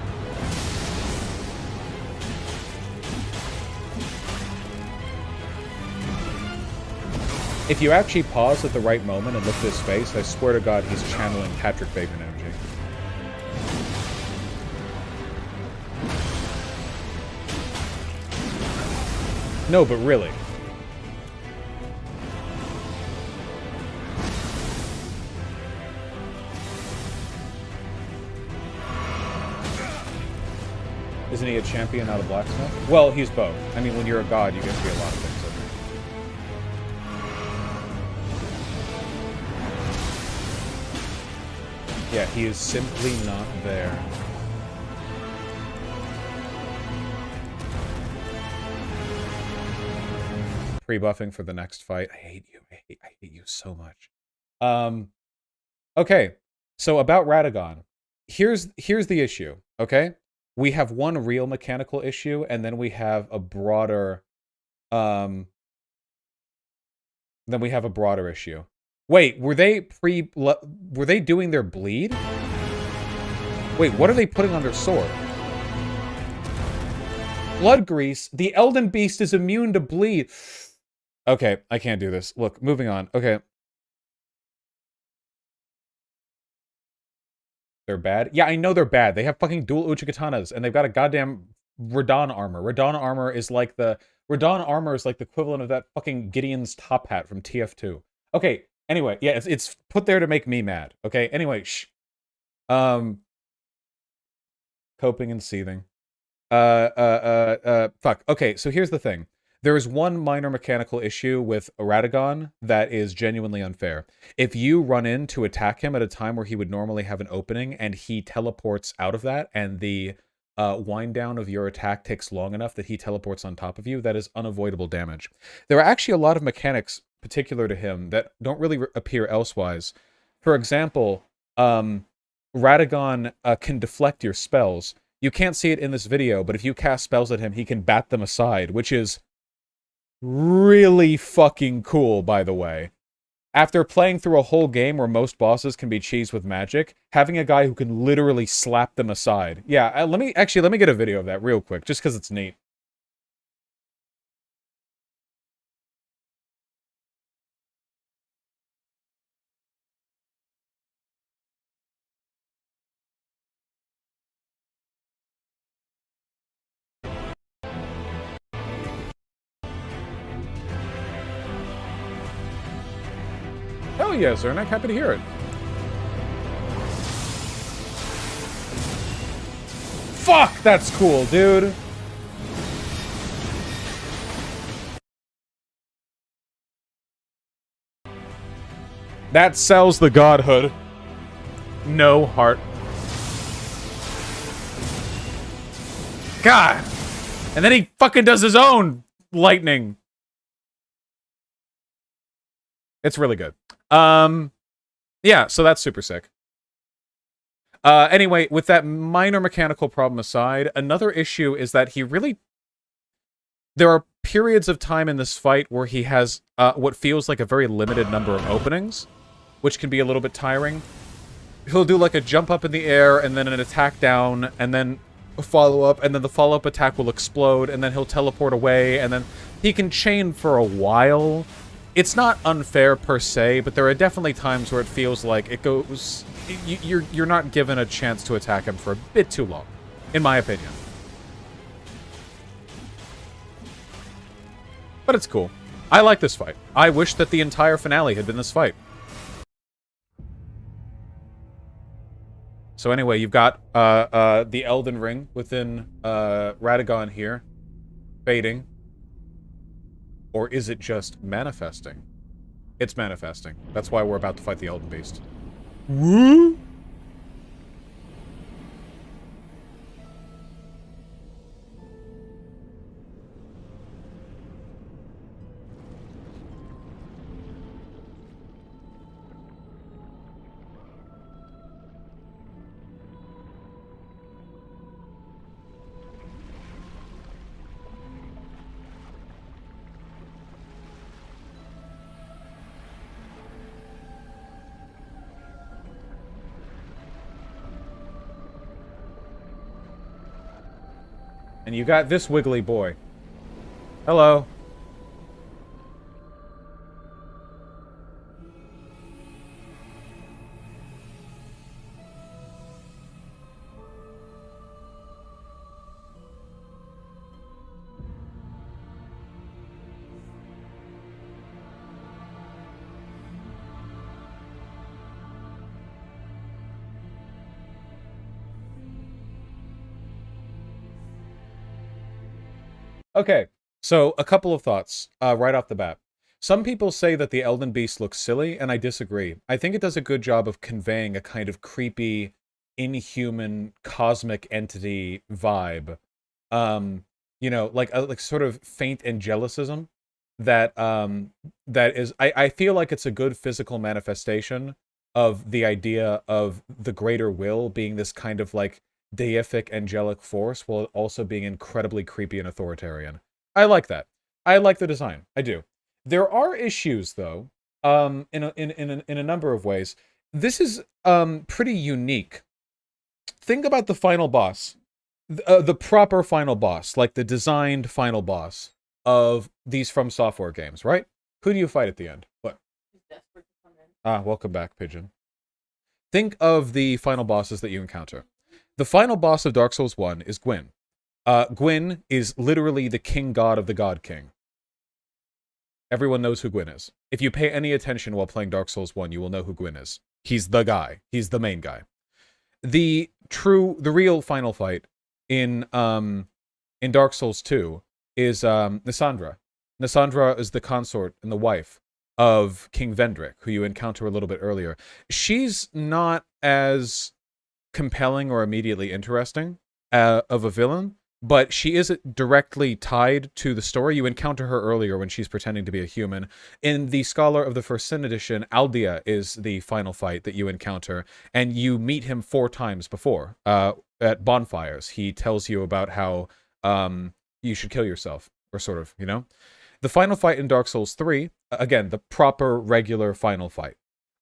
If you actually pause at the right moment and look at his face, I swear to God he's channeling Patrick Bateman energy. No, but really. Isn't he a champion, not a blacksmith? Well, he's both. I mean, when you're a god, you get to be a lot of things. Yeah, he is simply not there. Pre-buffing for the next fight. I hate you. I hate you so much. Okay, so about Radagon. Here's the issue, okay? We have one real mechanical issue, and then we have a broader issue. Wait, were they doing their bleed? Wait, what are they putting on their sword? Blood grease. The Elden Beast is immune to bleed. Okay, I can't do this. Look, moving on. Okay. They're bad? Yeah, I know they're bad. They have fucking dual Uchikatanas, and they've got a goddamn Radon armor. Radon armor is like the equivalent of that fucking Gideon's top hat from TF2. Okay, anyway, yeah, it's put there to make me mad. Okay, anyway, shh. Coping and seething. Fuck. Okay, so here's the thing. There is one minor mechanical issue with Radagon that is genuinely unfair. If you run in to attack him at a time where he would normally have an opening and he teleports out of that, and the wind down of your attack takes long enough that he teleports on top of you, that is unavoidable damage. There are actually a lot of mechanics particular to him that don't really appear elsewise. For example, Radagon can deflect your spells. You can't see it in this video, but if you cast spells at him, he can bat them aside, which is really fucking cool, by the way. After playing through a whole game where most bosses can be cheesed with magic, having a guy who can literally slap them aside. Yeah, let me get a video of that real quick, just because it's neat. Hell yeah, Zernak, happy to hear it. Fuck, that's cool, dude. That sells the godhood. No heart. God. And then he fucking does his own lightning. It's really good. Yeah, so that's super sick. Anyway, with that minor mechanical problem aside, another issue is that he really... There are periods of time in this fight where he has what feels like a very limited number of openings, which can be a little bit tiring. He'll do like a jump up in the air, and then an attack down, and then a follow-up, and then the follow-up attack will explode, and then he'll teleport away, and then he can chain for a while. It's not unfair per se, but there are definitely times where it feels like it goes... You're not given a chance to attack him for a bit too long, in my opinion. But it's cool. I like this fight. I wish that the entire finale had been this fight. So anyway, you've got the Elden Ring within Radagon here. Fading. Or is it just manifesting? It's manifesting. That's why we're about to fight the Elden Beast. Woo! And you got this wiggly boy. Hello. Okay, so a couple of thoughts right off the bat. Some people say that the Elden Beast looks silly, and I disagree. I think it does a good job of conveying a kind of creepy, inhuman, cosmic entity vibe. You know, like sort of faint angelicism that that is... I feel like it's a good physical manifestation of the idea of the greater will being this kind of like deific angelic force while also being incredibly creepy and authoritarian. I like that. I like the design. I do. There are issues though, in a number of ways. This is pretty unique. Think about the final boss, the proper final boss, like the designed final boss of these From Software games, right? Who do you fight at the end? What? Ah, welcome back, Pigeon. think of the final bosses that you encounter. The final boss of Dark Souls 1 is Gwyn. Gwyn is literally the king god of the God King. Everyone knows who Gwyn is. If you pay any attention while playing Dark Souls 1, you will know who Gwyn is. He's the guy. He's the main guy. The real final fight in Dark Souls 2 is Nissandra. Nissandra is the consort and the wife of King Vendrick, who you encounter a little bit earlier. She's not as compelling or immediately interesting of a villain, but she is directly tied to the story. You encounter her earlier when she's pretending to be a human. In the Scholar of the First Sin edition, Aldea is the final fight that you encounter, and you meet him 4 times before at bonfires. He tells you about how you should kill yourself, or sort of, you know? The final fight in Dark Souls 3, again, the proper regular final fight.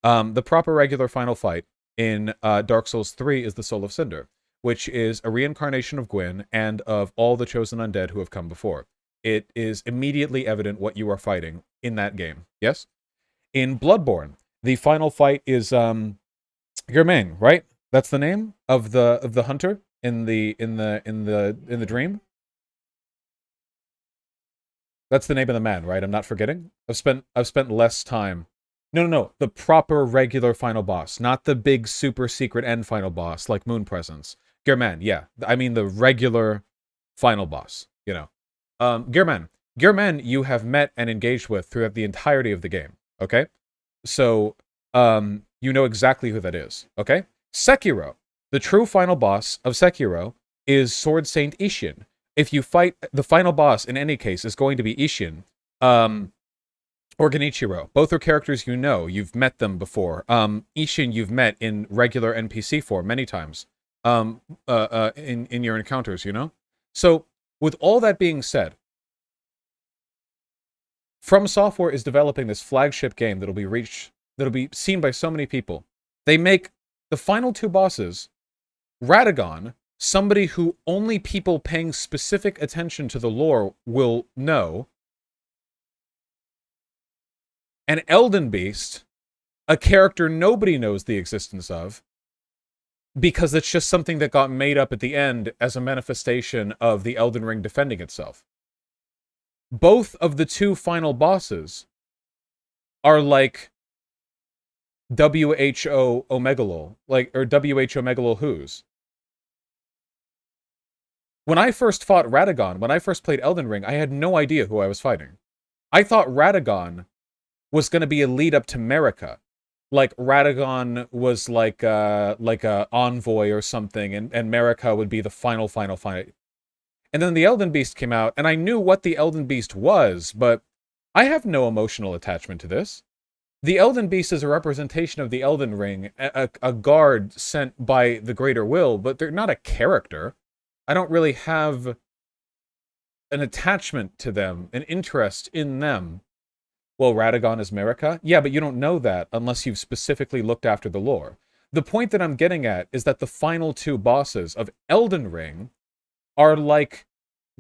The proper regular final fight in Dark Souls 3 is the Soul of Cinder, which is a reincarnation of Gwyn and of all the chosen undead who have come before. It is immediately evident what you are fighting in that game. Yes? In Bloodborne, the final fight is Germain, right? That's the name of the hunter in the dream. That's the name of the man, right? I'm not forgetting. I've spent less time. No. The proper regular final boss, not the big super secret end final boss like Moon Presence. Germain, yeah. I mean the regular final boss, you know. Germain. Germain you have met and engaged with throughout the entirety of the game, okay? So, you know exactly who that is, okay? Sekiro. The true final boss of Sekiro is Sword Saint Ishin. If you fight, the final boss in any case is going to be Ishin, or Genichiro. Both are characters you know. You've met them before. Ishin you've met in regular NPC form many times. In your encounters, you know? So, with all that being said, From Software is developing this flagship game that'll be seen by so many people. They make the final 2 bosses, Radagon, somebody who only people paying specific attention to the lore will know, and Elden Beast, a character nobody knows the existence of, because it's just something that got made up at the end as a manifestation of the Elden Ring defending itself. Both of the 2 final bosses are like WHO Omegalol, or WHO Megalol Who's. When I first fought Radagon, when I first played Elden Ring, I had no idea who I was fighting. I thought Radagon was going to be a lead up to Marika. Like Radagon was like a envoy or something, and Marika would be the final fight. And then the Elden Beast came out, and I knew what the Elden Beast was, but I have no emotional attachment to this. The Elden Beast is a representation of the Elden Ring, a guard sent by the Greater Will, but they're not a character. I don't really have an attachment to them, an interest in them. Well, Radagon is Marika? Yeah, but you don't know that unless you've specifically looked after the lore. The point that I'm getting at is that the final 2 bosses of Elden Ring are like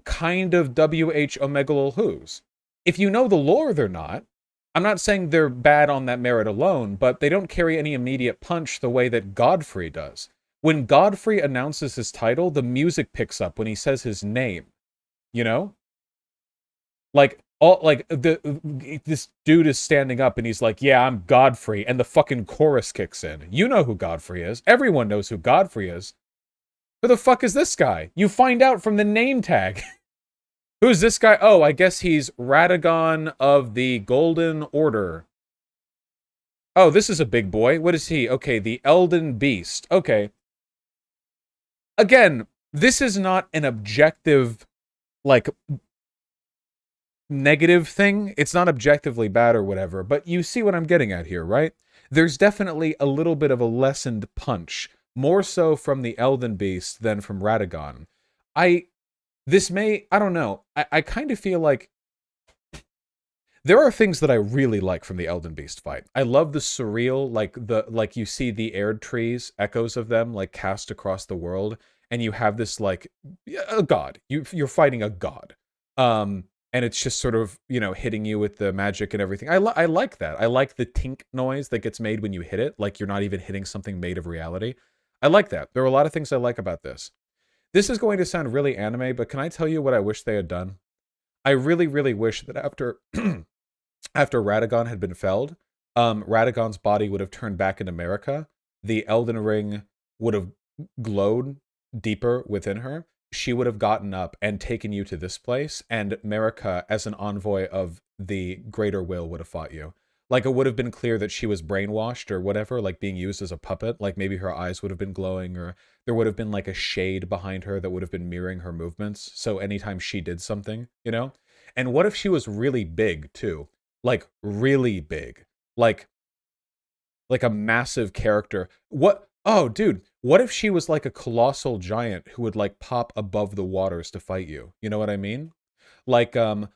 kind of WH Omegalol Who's. If you know the lore, they're not. I'm not saying they're bad on that merit alone, but they don't carry any immediate punch the way that Godfrey does. When Godfrey announces his title, the music picks up when he says his name. You know? This dude is standing up and he's like, yeah, I'm Godfrey, and the fucking chorus kicks in. You know who Godfrey is. Everyone knows who Godfrey is. Who the fuck is this guy? You find out from the name tag. Who's this guy? Oh, I guess he's Radagon of the Golden Order. Oh, this is a big boy. What is he? Okay, the Elden Beast. Okay. Again, this is not an objective, negative thing. It's not objectively bad or whatever, but you see what I'm getting at here, right? There's definitely a little bit of a lessened punch, more so from the Elden Beast than from Radagon. I don't know. I kind of feel like there are things that I really like from the Elden Beast fight. I love the surreal, like you see the aired trees, echoes of them, cast across the world, and you have this, a god. You're fighting a god. and it's just sort of, you know, hitting you with the magic and everything. I like that. I like the tink noise that gets made when you hit it, like you're not even hitting something made of reality. I like that. There are a lot of things I like about this. This is going to sound really anime, but can I tell you what I wish they had done? I really, really wish that after after Radagon had been felled, Radagon's body would have turned back into America. The Elden Ring would have glowed deeper within her. She would have gotten up and taken you to this place, and Marika, as an envoy of the Greater Will, would have fought you. Like, it would have been clear that she was brainwashed or whatever, like being used as a puppet. Like, maybe her eyes would have been glowing, or there would have been like a shade behind her that would have been mirroring her movements. So anytime she did something, you know? And what if she was really big, too? Like, really big. Like a massive character. What? Oh, dude, what if she was like a colossal giant who would like pop above the waters to fight you? You know what I mean? Like a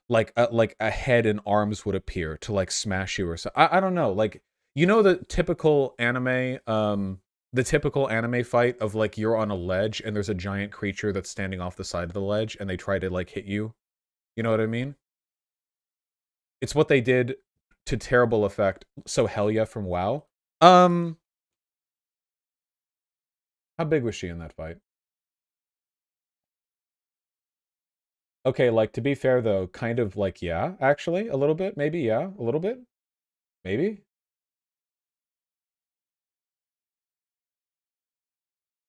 head and arms would appear to like smash you or so. I don't know. Like, you know, the typical anime fight of like you're on a ledge and there's a giant creature that's standing off the side of the ledge and they try to like hit you. You know what I mean? It's what they did to terrible effect. So Helya from WoW. How big was she in that fight? Okay, like, to be fair, though, kind of like, yeah, actually, a little bit, maybe, yeah, a little bit, maybe.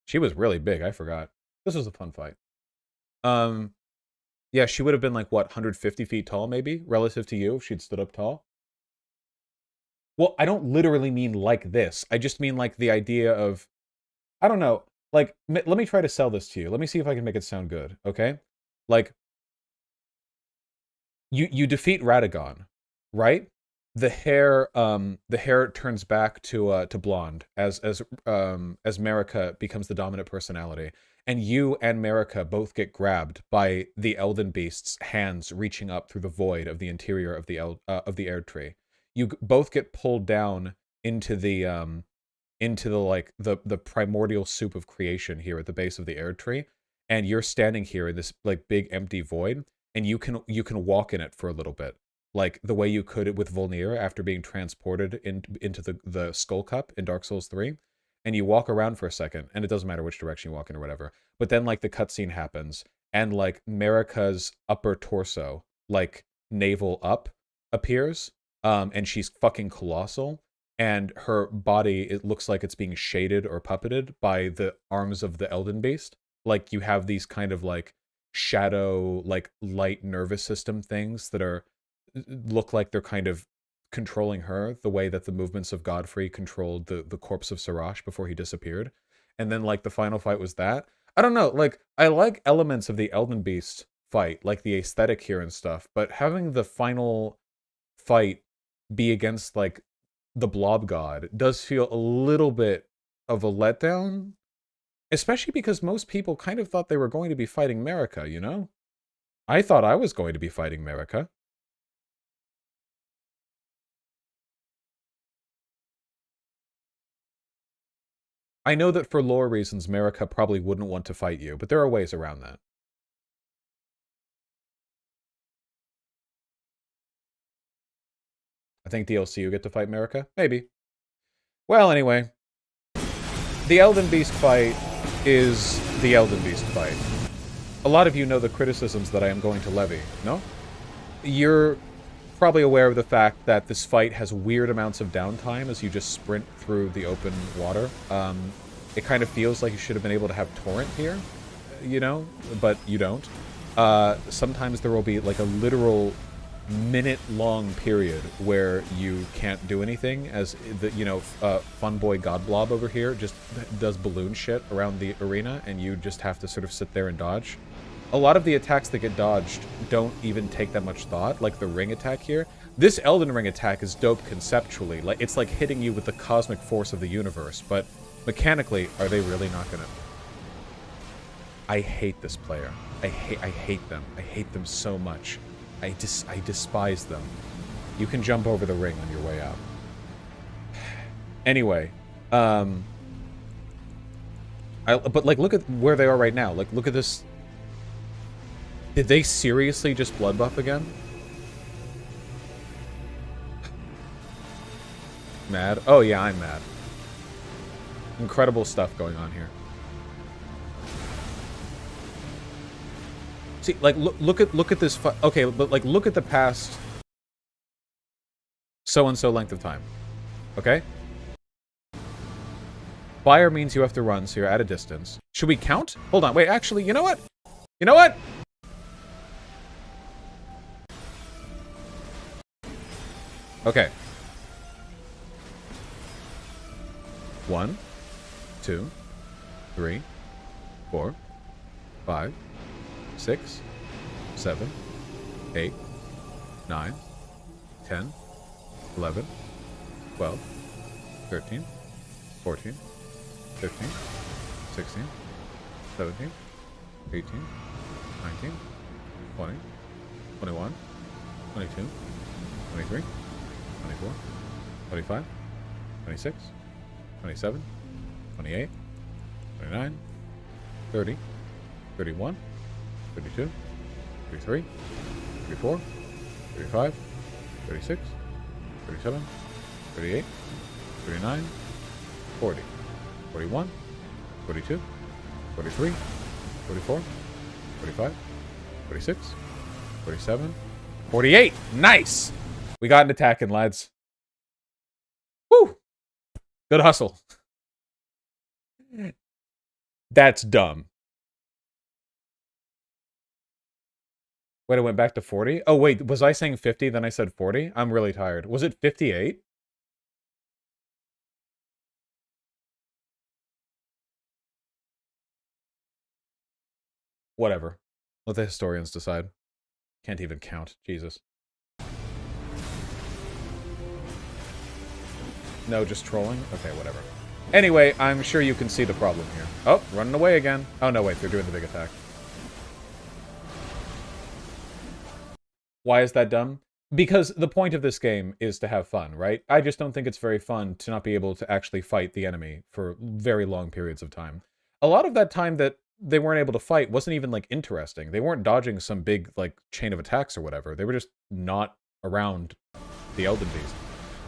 She was really big, I forgot. This was a fun fight. Yeah, she would have been, like, what, 150 feet tall, maybe, relative to you, if she'd stood up tall? Well, I don't literally mean like this. I just mean, like, the idea of... I don't know. Like, let me try to sell this to you. Let me see if I can make it sound good, okay? Like, you defeat Radagon, right? The hair turns back to blonde as Marika becomes the dominant personality, and you and Marika both get grabbed by the Elden Beast's hands reaching up through the void of the interior of the Erd Tree. You both get pulled down into the like the primordial soup of creation here at the base of the Erd Tree, and you're standing here in this like big empty void, and you can walk in it for a little bit, like the way you could with Volnir after being transported into the Skull Cup in Dark Souls 3, and you walk around for a second, and it doesn't matter which direction you walk in or whatever, but then like the cutscene happens, and like Marika's upper torso, like navel up, appears, and she's fucking colossal. And her body, it looks like it's being shaded or puppeted by the arms of the Elden Beast. Like, you have these kind of, like, shadow, like, light nervous system things that look like they're kind of controlling her, the way that the movements of Godfrey controlled the corpse of Sirach before he disappeared. And then, like, the final fight was that. I don't know, like, I like elements of the Elden Beast fight, like the aesthetic here and stuff, but having the final fight be against, like, the Blob God does feel a little bit of a letdown, especially because most people kind of thought they were going to be fighting Marika, you know? I thought I was going to be fighting Marika. I know that for lore reasons, Marika probably wouldn't want to fight you, but there are ways around that. I think DLC you get to fight Marika? Maybe. Well, anyway. The Elden Beast fight is the Elden Beast fight. A lot of you know the criticisms that I am going to levy, no? You're probably aware of the fact that this fight has weird amounts of downtime as you just sprint through the open water. It kind of feels like you should have been able to have Torrent here, you know? But you don't. Sometimes there will be like a literal minute-long period where you can't do anything, as the Funboy Godblob over here just does balloon shit around the arena, and you just have to sort of sit there and dodge. A lot of the attacks that get dodged don't even take that much thought, like the ring attack here. This Elden Ring attack is dope conceptually. Like, it's like hitting you with the cosmic force of the universe, but mechanically, are they really not gonna... I hate this player. I hate them. I hate them so much. I despise them. You can jump over the ring on your way out. Anyway, but like, look at where they are right now. Like, look at this. Did they seriously just blood buff again? Mad? Oh yeah, I'm mad. Incredible stuff going on here. See, like, look at this. Okay, but like, look at the past so-and-so length of time. Okay? Fire means you have to run, so you're at a distance. Should we count? Hold on, wait, actually, you know what? You know what? Okay. 1, 2, 3, 4, 5, 6, 7, 8, 9, 10, 11, 12, 13, 14, 15, 16, 17, 18, 19, 20, 21, 22, 23, 24, 25, 26, 27, 28, 29, 30, 31, 32, 33, 34, 35, 36, 37, 38, 39, 40, 41, 42, 43, 44, 45, 46, 47, 48. Nice! We got an attack in, lads. Woo! Good hustle. That's dumb. Wait, it went back to 40? Oh, wait, was I saying 50, then I said 40? I'm really tired. Was it 58? Whatever. Let the historians decide. Can't even count. Jesus. No, just trolling? Okay, whatever. Anyway, I'm sure you can see the problem here. Oh, running away again. Oh, no, wait, they're doing the big attack. Why is that dumb? Because the point of this game is to have fun, right? I just don't think it's very fun to not be able to actually fight the enemy for very long periods of time. A lot of that time that they weren't able to fight wasn't even, like, interesting. They weren't dodging some big, like, chain of attacks or whatever. They were just not around the Elden Beast.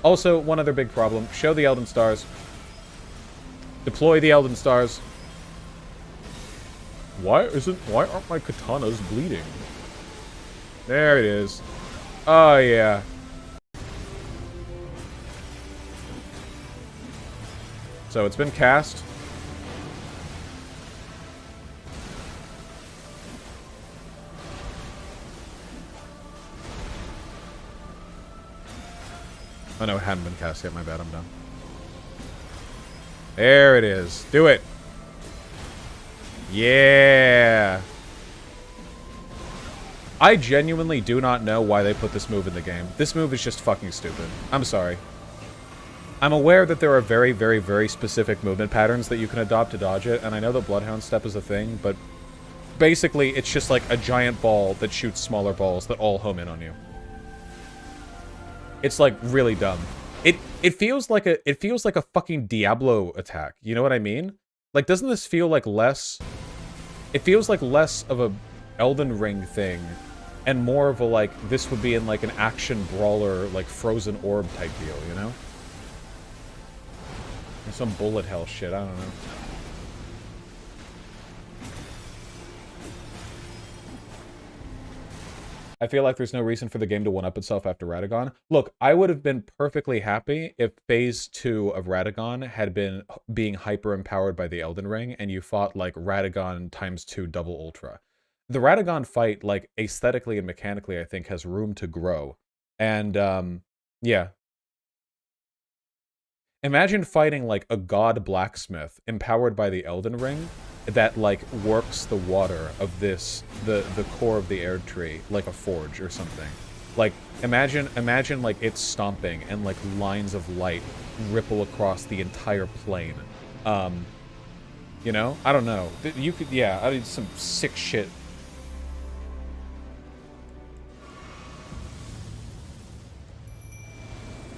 Also, one other big problem. Show the Elden Stars. Deploy the Elden Stars. Why aren't my katanas bleeding? There it is. Oh, yeah. So it's been cast. Oh no, it hadn't been cast yet. My bad, I'm done. There it is. Do it. Yeah. I genuinely do not know why they put this move in the game. This move is just fucking stupid. I'm sorry. I'm aware that there are very, very, very specific movement patterns that you can adopt to dodge it, and I know that Bloodhound Step is a thing, but basically it's just like a giant ball that shoots smaller balls that all home in on you. It's like really dumb. It feels like a fucking Diablo attack. You know what I mean? Like, doesn't this feel like less? It feels like less of a Elden Ring thing, and more of a like this would be in like an action brawler, like Frozen Orb type deal. You know? Or some bullet hell shit. I don't know. I feel like there's no reason for the game to one-up itself after Radagon. Look, I would have been perfectly happy if Phase 2 of Radagon had been being hyper-empowered by the Elden Ring, and you fought, like, Radagon ×2 double ultra. The Radagon fight, like, aesthetically and mechanically, I think, has room to grow. And, yeah. Imagine fighting, like, a god blacksmith empowered by the Elden Ring, that, like, works the water of this, the core of the Erd Tree, like a forge or something. Like, imagine, like, it's stomping and, like, lines of light ripple across the entire plane. You know? I don't know. You could, yeah, I mean, some sick shit.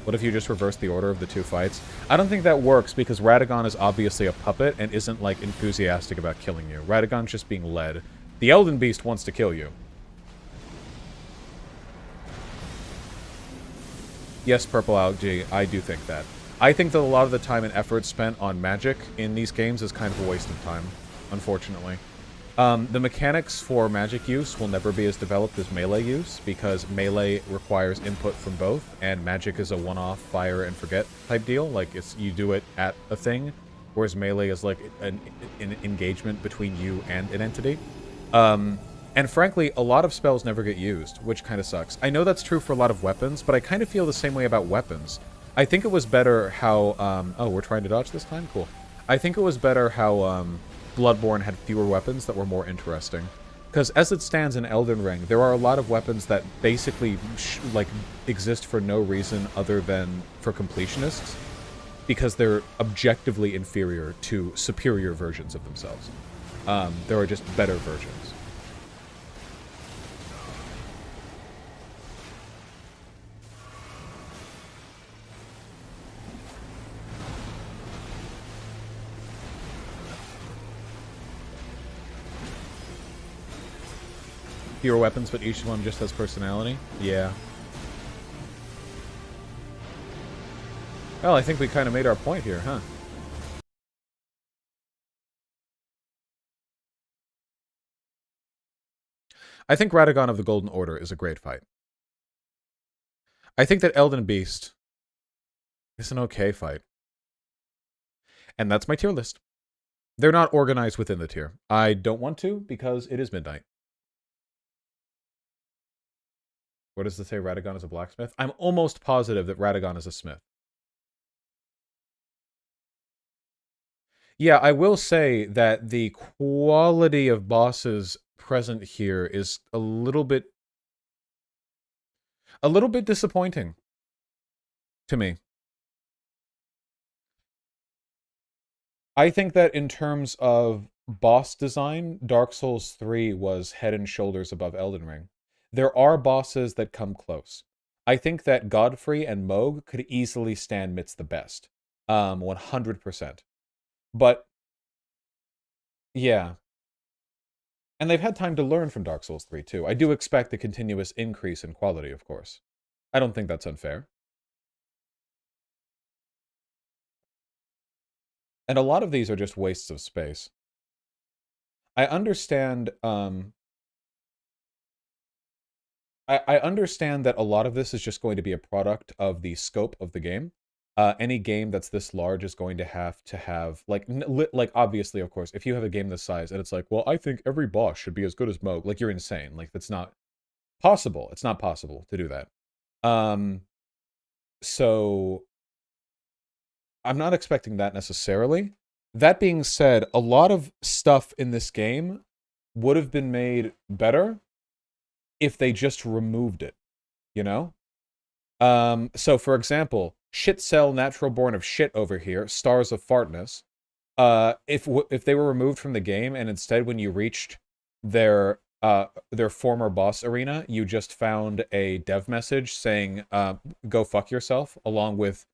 What if you just reverse the order of the two fights? I don't think that works because Radagon is obviously a puppet and isn't, like, enthusiastic about killing you. Radagon's just being led. The Elden Beast wants to kill you. Yes, Purple Algae, I do think that. I think that a lot of the time and effort spent on magic in these games is kind of a waste of time, unfortunately. The mechanics for magic use will never be as developed as melee use, because melee requires input from both, and magic is a one-off fire and forget type deal. Like, it's you do it at a thing, whereas melee is like an engagement between you and an entity. And frankly, a lot of spells never get used, which kind of sucks. I know that's true for a lot of weapons, but I kind of feel the same way about weapons. I think it was better how, oh, we're trying to dodge this time? Cool. I think it was better how, Bloodborne had fewer weapons that were more interesting. Because as it stands in Elden Ring, there are a lot of weapons that basically, exist for no reason other than for completionists, because they're objectively inferior to superior versions of themselves. There are just better versions. Fewer weapons, but each one just has personality? Yeah. Well, I think we kind of made our point here, huh? I think Radagon of the Golden Order is a great fight. I think that Elden Beast is an okay fight. And that's my tier list. They're not organized within the tier. I don't want to, because it is midnight. What does it say? Radagon is a blacksmith? I'm almost positive that Radagon is a smith. Yeah, I will say that the quality of bosses present here is a little bit disappointing to me. I think that in terms of boss design, Dark Souls 3 was head and shoulders above Elden Ring. There are bosses that come close. I think that Godfrey and Mohg could easily stand midst the best. 100%. But, yeah. And they've had time to learn from Dark Souls 3, too. I do expect a continuous increase in quality, of course. I don't think that's unfair. And a lot of these are just wastes of space. I understand, I understand that a lot of this is just going to be a product of the scope of the game. Any game that's this large is going to have, like, obviously, of course, if you have a game this size and it's like, well, I think every boss should be as good as Mohg, like, you're insane. Like, that's not possible. It's not possible to do that. So I'm not expecting that necessarily. That being said, a lot of stuff in this game would have been made better if they just removed it, you know? So for example, Shit Cell Natural Born of Shit over here, Stars of Fartness, if they were removed from the game and instead when you reached their former boss arena, you just found a dev message saying, go fuck yourself, along with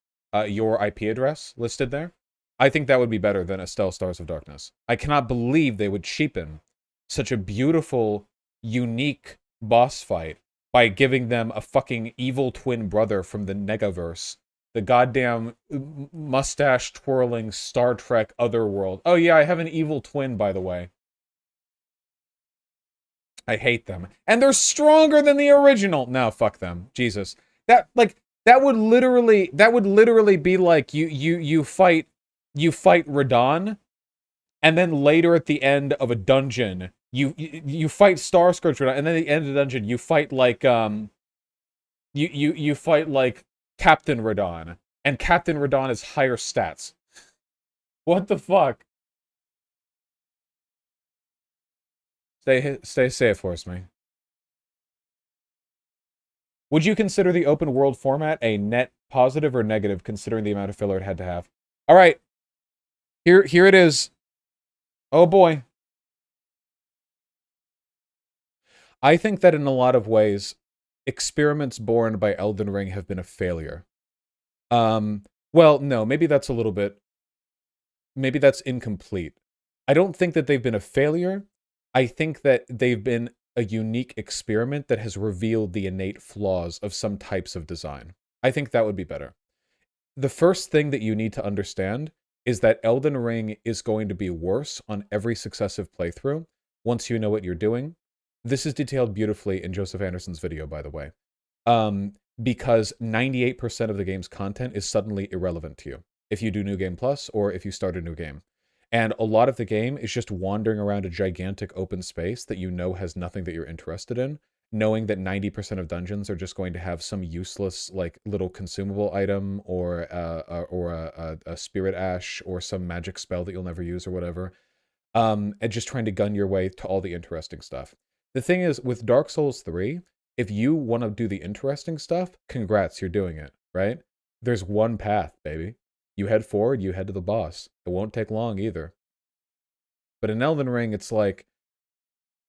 your IP address listed there, I think that would be better than Estelle Stars of Darkness. I cannot believe they would cheapen such a beautiful, unique boss fight by giving them a fucking evil twin brother from the Negaverse. The goddamn mustache-twirling Star Trek Otherworld. Oh yeah, I have an evil twin, by the way. I hate them. And they're stronger than the original! No, fuck them. Jesus. That would literally be like you fight Radon, and then later at the end of a dungeon, you fight Starscourge Radon, and then at the end of the dungeon, you fight like you fight like Captain Radon, and Captain Radon has higher stats. What the fuck? Stay safe, horse me. Would you consider the open world format a net positive or negative, considering the amount of filler it had to have? All right, here it is. Oh boy. I think that in a lot of ways, experiments born by Elden Ring have been a failure. Well, no, maybe that's a little bit... Maybe that's incomplete. I don't think that they've been a failure. I think that they've been a unique experiment that has revealed the innate flaws of some types of design. I think that would be better. The first thing that you need to understand is that Elden Ring is going to be worse on every successive playthrough once you know what you're doing. This is detailed beautifully in Joseph Anderson's video, by the way. Because 98% of the game's content is suddenly irrelevant to you if you do New Game Plus or if you start a new game. And a lot of the game is just wandering around a gigantic open space that you know has nothing that you're interested in, knowing that 90% of dungeons are just going to have some useless, like, little consumable item or a spirit ash or some magic spell that you'll never use or whatever, and just trying to gun your way to all the interesting stuff. The thing is, with Dark Souls 3, if you want to do the interesting stuff, congrats, you're doing it, right? There's one path, baby. You head forward, you head to the boss. It won't take long either. But in Elden Ring, it's like,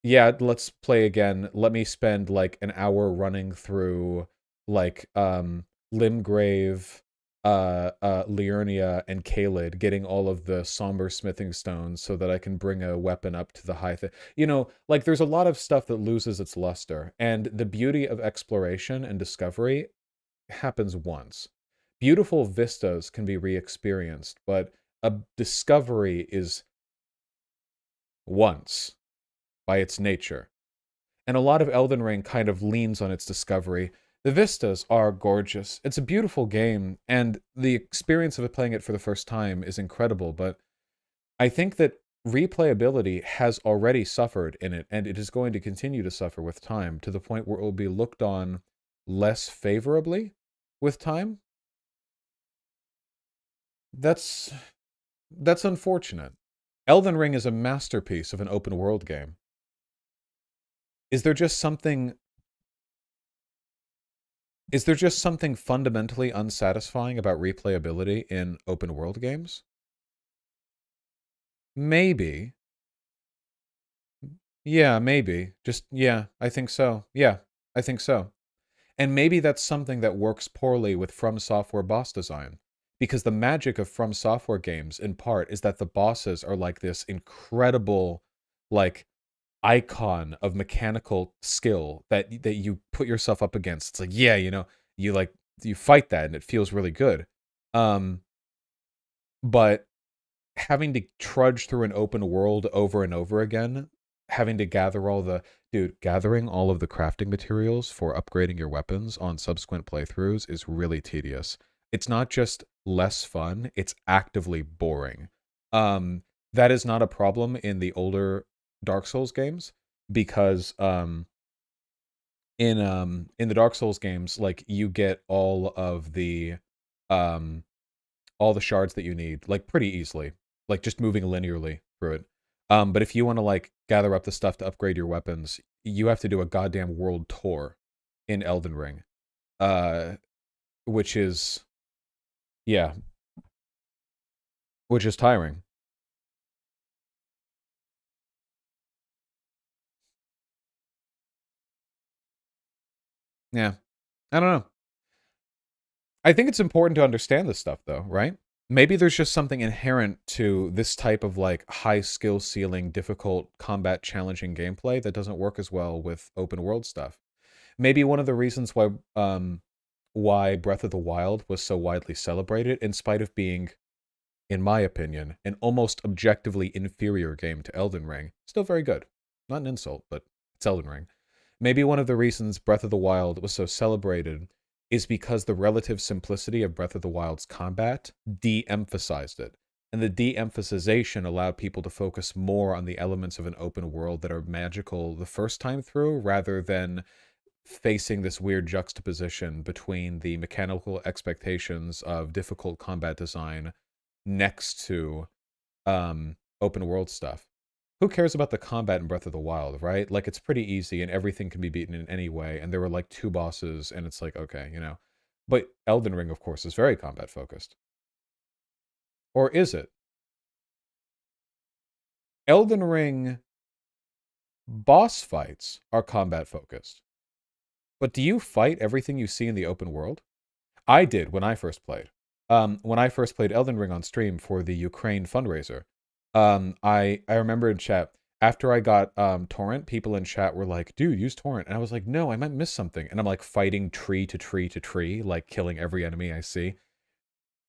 yeah, let's play again. Let me spend like an hour running through like Limgrave, Liurnia, and Caelid, getting all of the somber smithing stones so that I can bring a weapon up to the high thing. You know, like there's a lot of stuff that loses its luster, and the beauty of exploration and discovery happens once. Beautiful vistas can be re-experienced, but a discovery is once by its nature. And a lot of Elden Ring kind of leans on its discovery. The vistas are gorgeous. It's a beautiful game, and the experience of playing it for the first time is incredible, but I think that replayability has already suffered in it, and it is going to continue to suffer with time, to the point where it will be looked on less favorably with time. That's unfortunate. Elden Ring is a masterpiece of an open world game. Is there just something fundamentally unsatisfying about replayability in open world games? Maybe. Yeah, maybe. Yeah, I think so. Yeah, I think so. And maybe that's something that works poorly with From Software boss design. Because the magic of From Software games, in part, is that the bosses are like this incredible, like, icon of mechanical skill that you put yourself up against. It's like, yeah, you know, you fight that and it feels really good. But having to trudge through an open world over and over again, having to gathering all of the crafting materials for upgrading your weapons on subsequent playthroughs is really tedious. It's not just less fun, it's actively boring. That is not a problem in the older Dark Souls games, because in the Dark Souls games, like, you get all the shards that you need, like, pretty easily, like just moving linearly through it. But if you want to like gather up the stuff to upgrade your weapons, you have to do a goddamn world tour in Elden Ring, which is tiring. Yeah, I don't know. I think it's important to understand this stuff, though, right? Maybe there's just something inherent to this type of like high skill ceiling, difficult combat challenging gameplay that doesn't work as well with open world stuff. Maybe one of the reasons why Breath of the Wild was so widely celebrated, in spite of being, in my opinion, an almost objectively inferior game to Elden Ring, still very good. Not an insult, but it's Elden Ring. Maybe one of the reasons Breath of the Wild was so celebrated is because the relative simplicity of Breath of the Wild's combat de-emphasized it. And the de-emphasization allowed people to focus more on the elements of an open world that are magical the first time through, rather than facing this weird juxtaposition between the mechanical expectations of difficult combat design next to open world stuff. Who cares about the combat in Breath of the Wild, right? Like, it's pretty easy and everything can be beaten in any way, and there were like 2 bosses, and it's like, okay, you know. But Elden Ring, of course, is very combat focused. Or is it? Elden Ring boss fights are combat focused. But do you fight everything you see in the open world? I did when I first played. When I first played Elden Ring on stream for the Ukraine fundraiser, I remember in chat, after I got Torrent, people in chat were like, dude, use Torrent. And I was like, no, I might miss something. And I'm like fighting tree to tree to tree, like killing every enemy I see.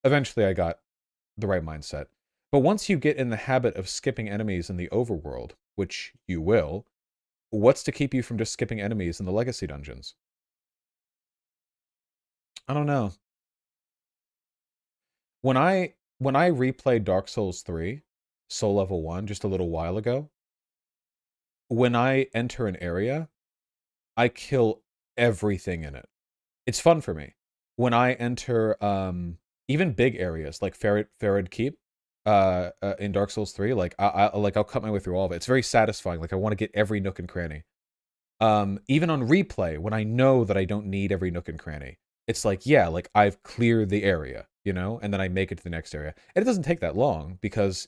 Eventually I got the right mindset. But once you get in the habit of skipping enemies in the overworld, which you will, what's to keep you from just skipping enemies in the legacy dungeons? I don't know. When I replayed Dark Souls 3, Soul Level 1, just a little while ago, when I enter an area, I kill everything in it. It's fun for me. When I enter even big areas like Farid Keep in Dark Souls 3, like I'll cut my way through all of it. It's very satisfying. Like I want to get every nook and cranny. Even on replay, when I know that I don't need every nook and cranny, it's like, yeah, like I've cleared the area, you know, and then I make it to the next area. And it doesn't take that long because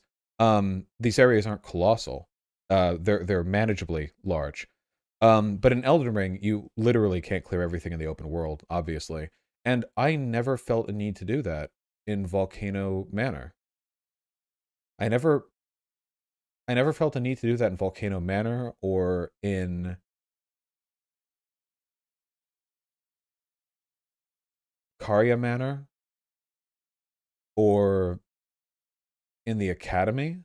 these areas aren't colossal. They're manageably large. But in Elden Ring, you literally can't clear everything in the open world, obviously. And I never felt a need to do that in Volcano Manor. I never felt a need to do that in Volcano Manor or in Caria Manor or in the Academy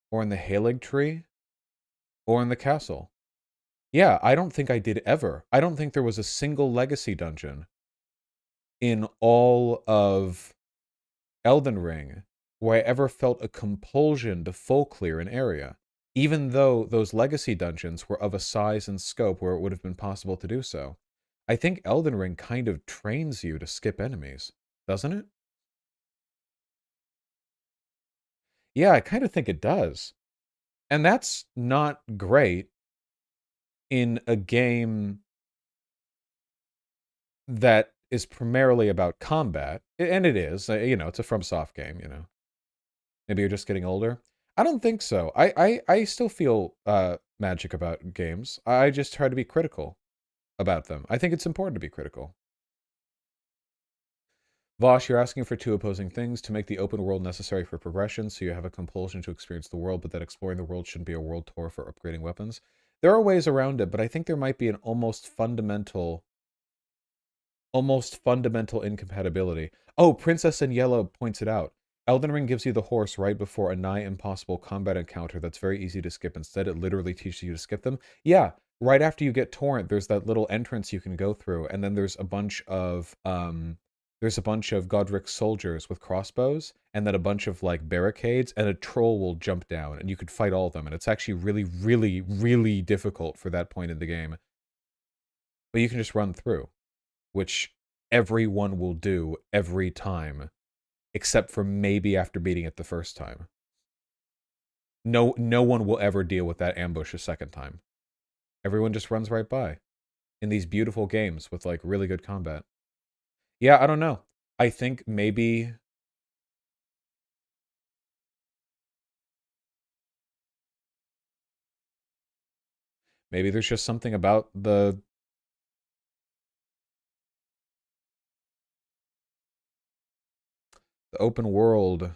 or in the Halig Tree or in the castle. Yeah, I don't think I did ever. I don't think there was a single legacy dungeon in all of Elden Ring where I ever felt a compulsion to full clear an area, even though those legacy dungeons were of a size and scope where it would have been possible to do so. I think Elden Ring kind of trains you to skip enemies, doesn't it? Yeah, I kind of think it does. And that's not great in a game that is primarily about combat. And it is, you know, it's a FromSoft game, you know. Maybe you're just getting older. I don't think so. I still feel magic about games. I just try to be critical about them. I think it's important to be critical. Vosh, you're asking for two opposing things: to make the open world necessary for progression, so you have a compulsion to experience the world, but that exploring the world shouldn't be a world tour for upgrading weapons. There are ways around it, but I think there might be an almost fundamental incompatibility. Oh, Princess in Yellow points it out. Elden Ring gives you the horse right before a nigh impossible combat encounter that's very easy to skip. Instead, it literally teaches you to skip them. Yeah, right after you get Torrent, there's that little entrance you can go through, and then there's a bunch of Godric soldiers with crossbows, and then a bunch of like barricades, and a troll will jump down, and you could fight all of them, and it's actually really, really, really difficult for that point in the game. But you can just run through, which everyone will do every time, except for maybe after beating it the first time. No one will ever deal with that ambush a second time. Everyone just runs right by in these beautiful games with like really good combat. Yeah, I don't know. I think maybe there's just something about the open world.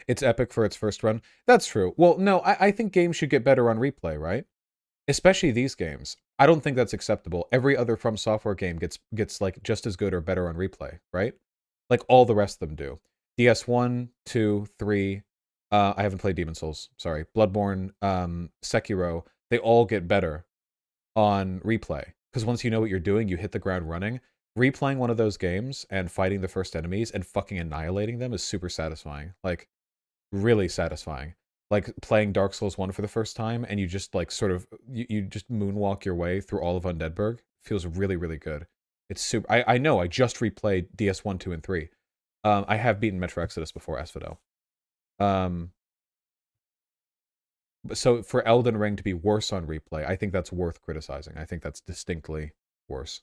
It's epic for its first run. That's true. Well, no, I think games should get better on replay, right? Especially these games. I don't think that's acceptable. Every other From Software game gets like just as good or better on replay, right? Like all the rest of them do. DS1, 2, 3, I haven't played Demon Souls, sorry. Bloodborne, Sekiro, they all get better on replay. Because once you know what you're doing, you hit the ground running. Replaying one of those games and fighting the first enemies and fucking annihilating them is super satisfying. Like, really satisfying. Like playing Dark Souls 1 for the first time and you just like sort of, you just moonwalk your way through all of Undeadburg. Feels really, really good. It's super, I know, I just replayed DS1, 2, and 3. I have beaten Metro Exodus before, Asphodel. So for Elden Ring to be worse on replay, I think that's worth criticizing. I think that's distinctly worse.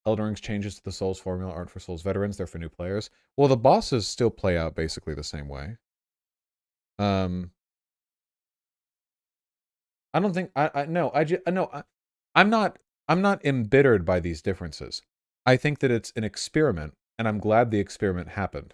Elden Ring's changes to the Souls formula aren't for Souls veterans, they're for new players. Well, the bosses still play out basically the same way. I I don't think I'm not embittered by these differences. I think that it's an experiment, and I'm glad the experiment happened.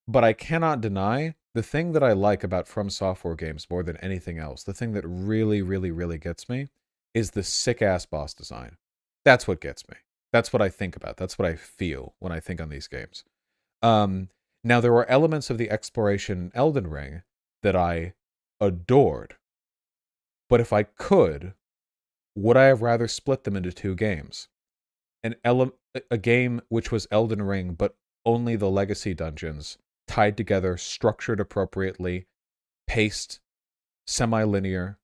But I cannot deny the thing that I like about From Software games more than anything else, the thing that really, really, really gets me, is the sick-ass boss design. That's what gets me. That's what I think about. That's what I feel when I think on these games. Now, there were elements of the exploration in Elden Ring that I adored. But if I could, would I have rather split them into two games? A game which was Elden Ring, but only the legacy dungeons, tied together, structured appropriately, paced, semi-linear,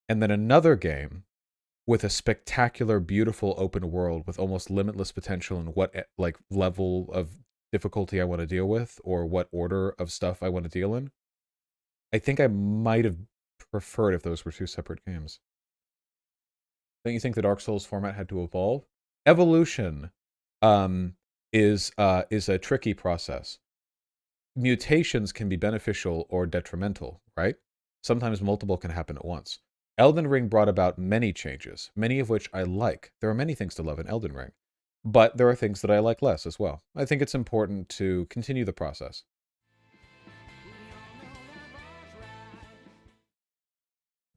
and then another game with a spectacular, beautiful open world with almost limitless potential in what like level of difficulty I want to deal with or what order of stuff I want to deal in. I think I might have preferred if those were two separate games. Don't you think the Dark Souls format had to evolve? Evolution is a tricky process. Mutations can be beneficial or detrimental, right? Sometimes multiple can happen at once. Elden Ring brought about many changes, many of which I like. There are many things to love in Elden Ring, but there are things that I like less as well. I think it's important to continue the process.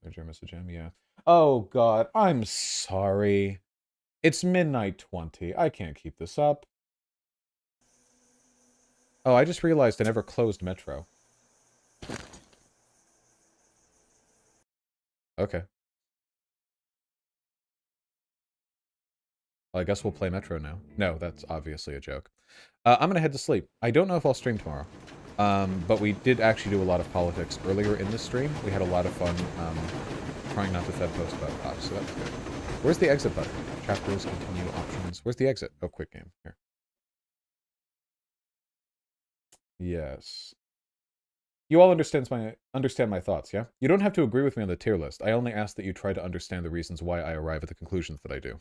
Did I miss a gem? Yeah. Oh, God, I'm sorry. It's midnight 20. I can't keep this up. Oh, I just realized I never closed Metro. Okay. Well, I guess we'll play Metro now. No, that's obviously a joke. I'm gonna head to sleep. I don't know if I'll stream tomorrow. But we did actually do a lot of politics earlier in the stream. We had a lot of fun trying not to fed post about Fox, so that's good. Where's the exit button? Chapters, continue, options. Where's the exit? Oh, quick game. Here. Yes. You all understand my thoughts, yeah? You don't have to agree with me on the tier list. I only ask that you try to understand the reasons why I arrive at the conclusions that I do.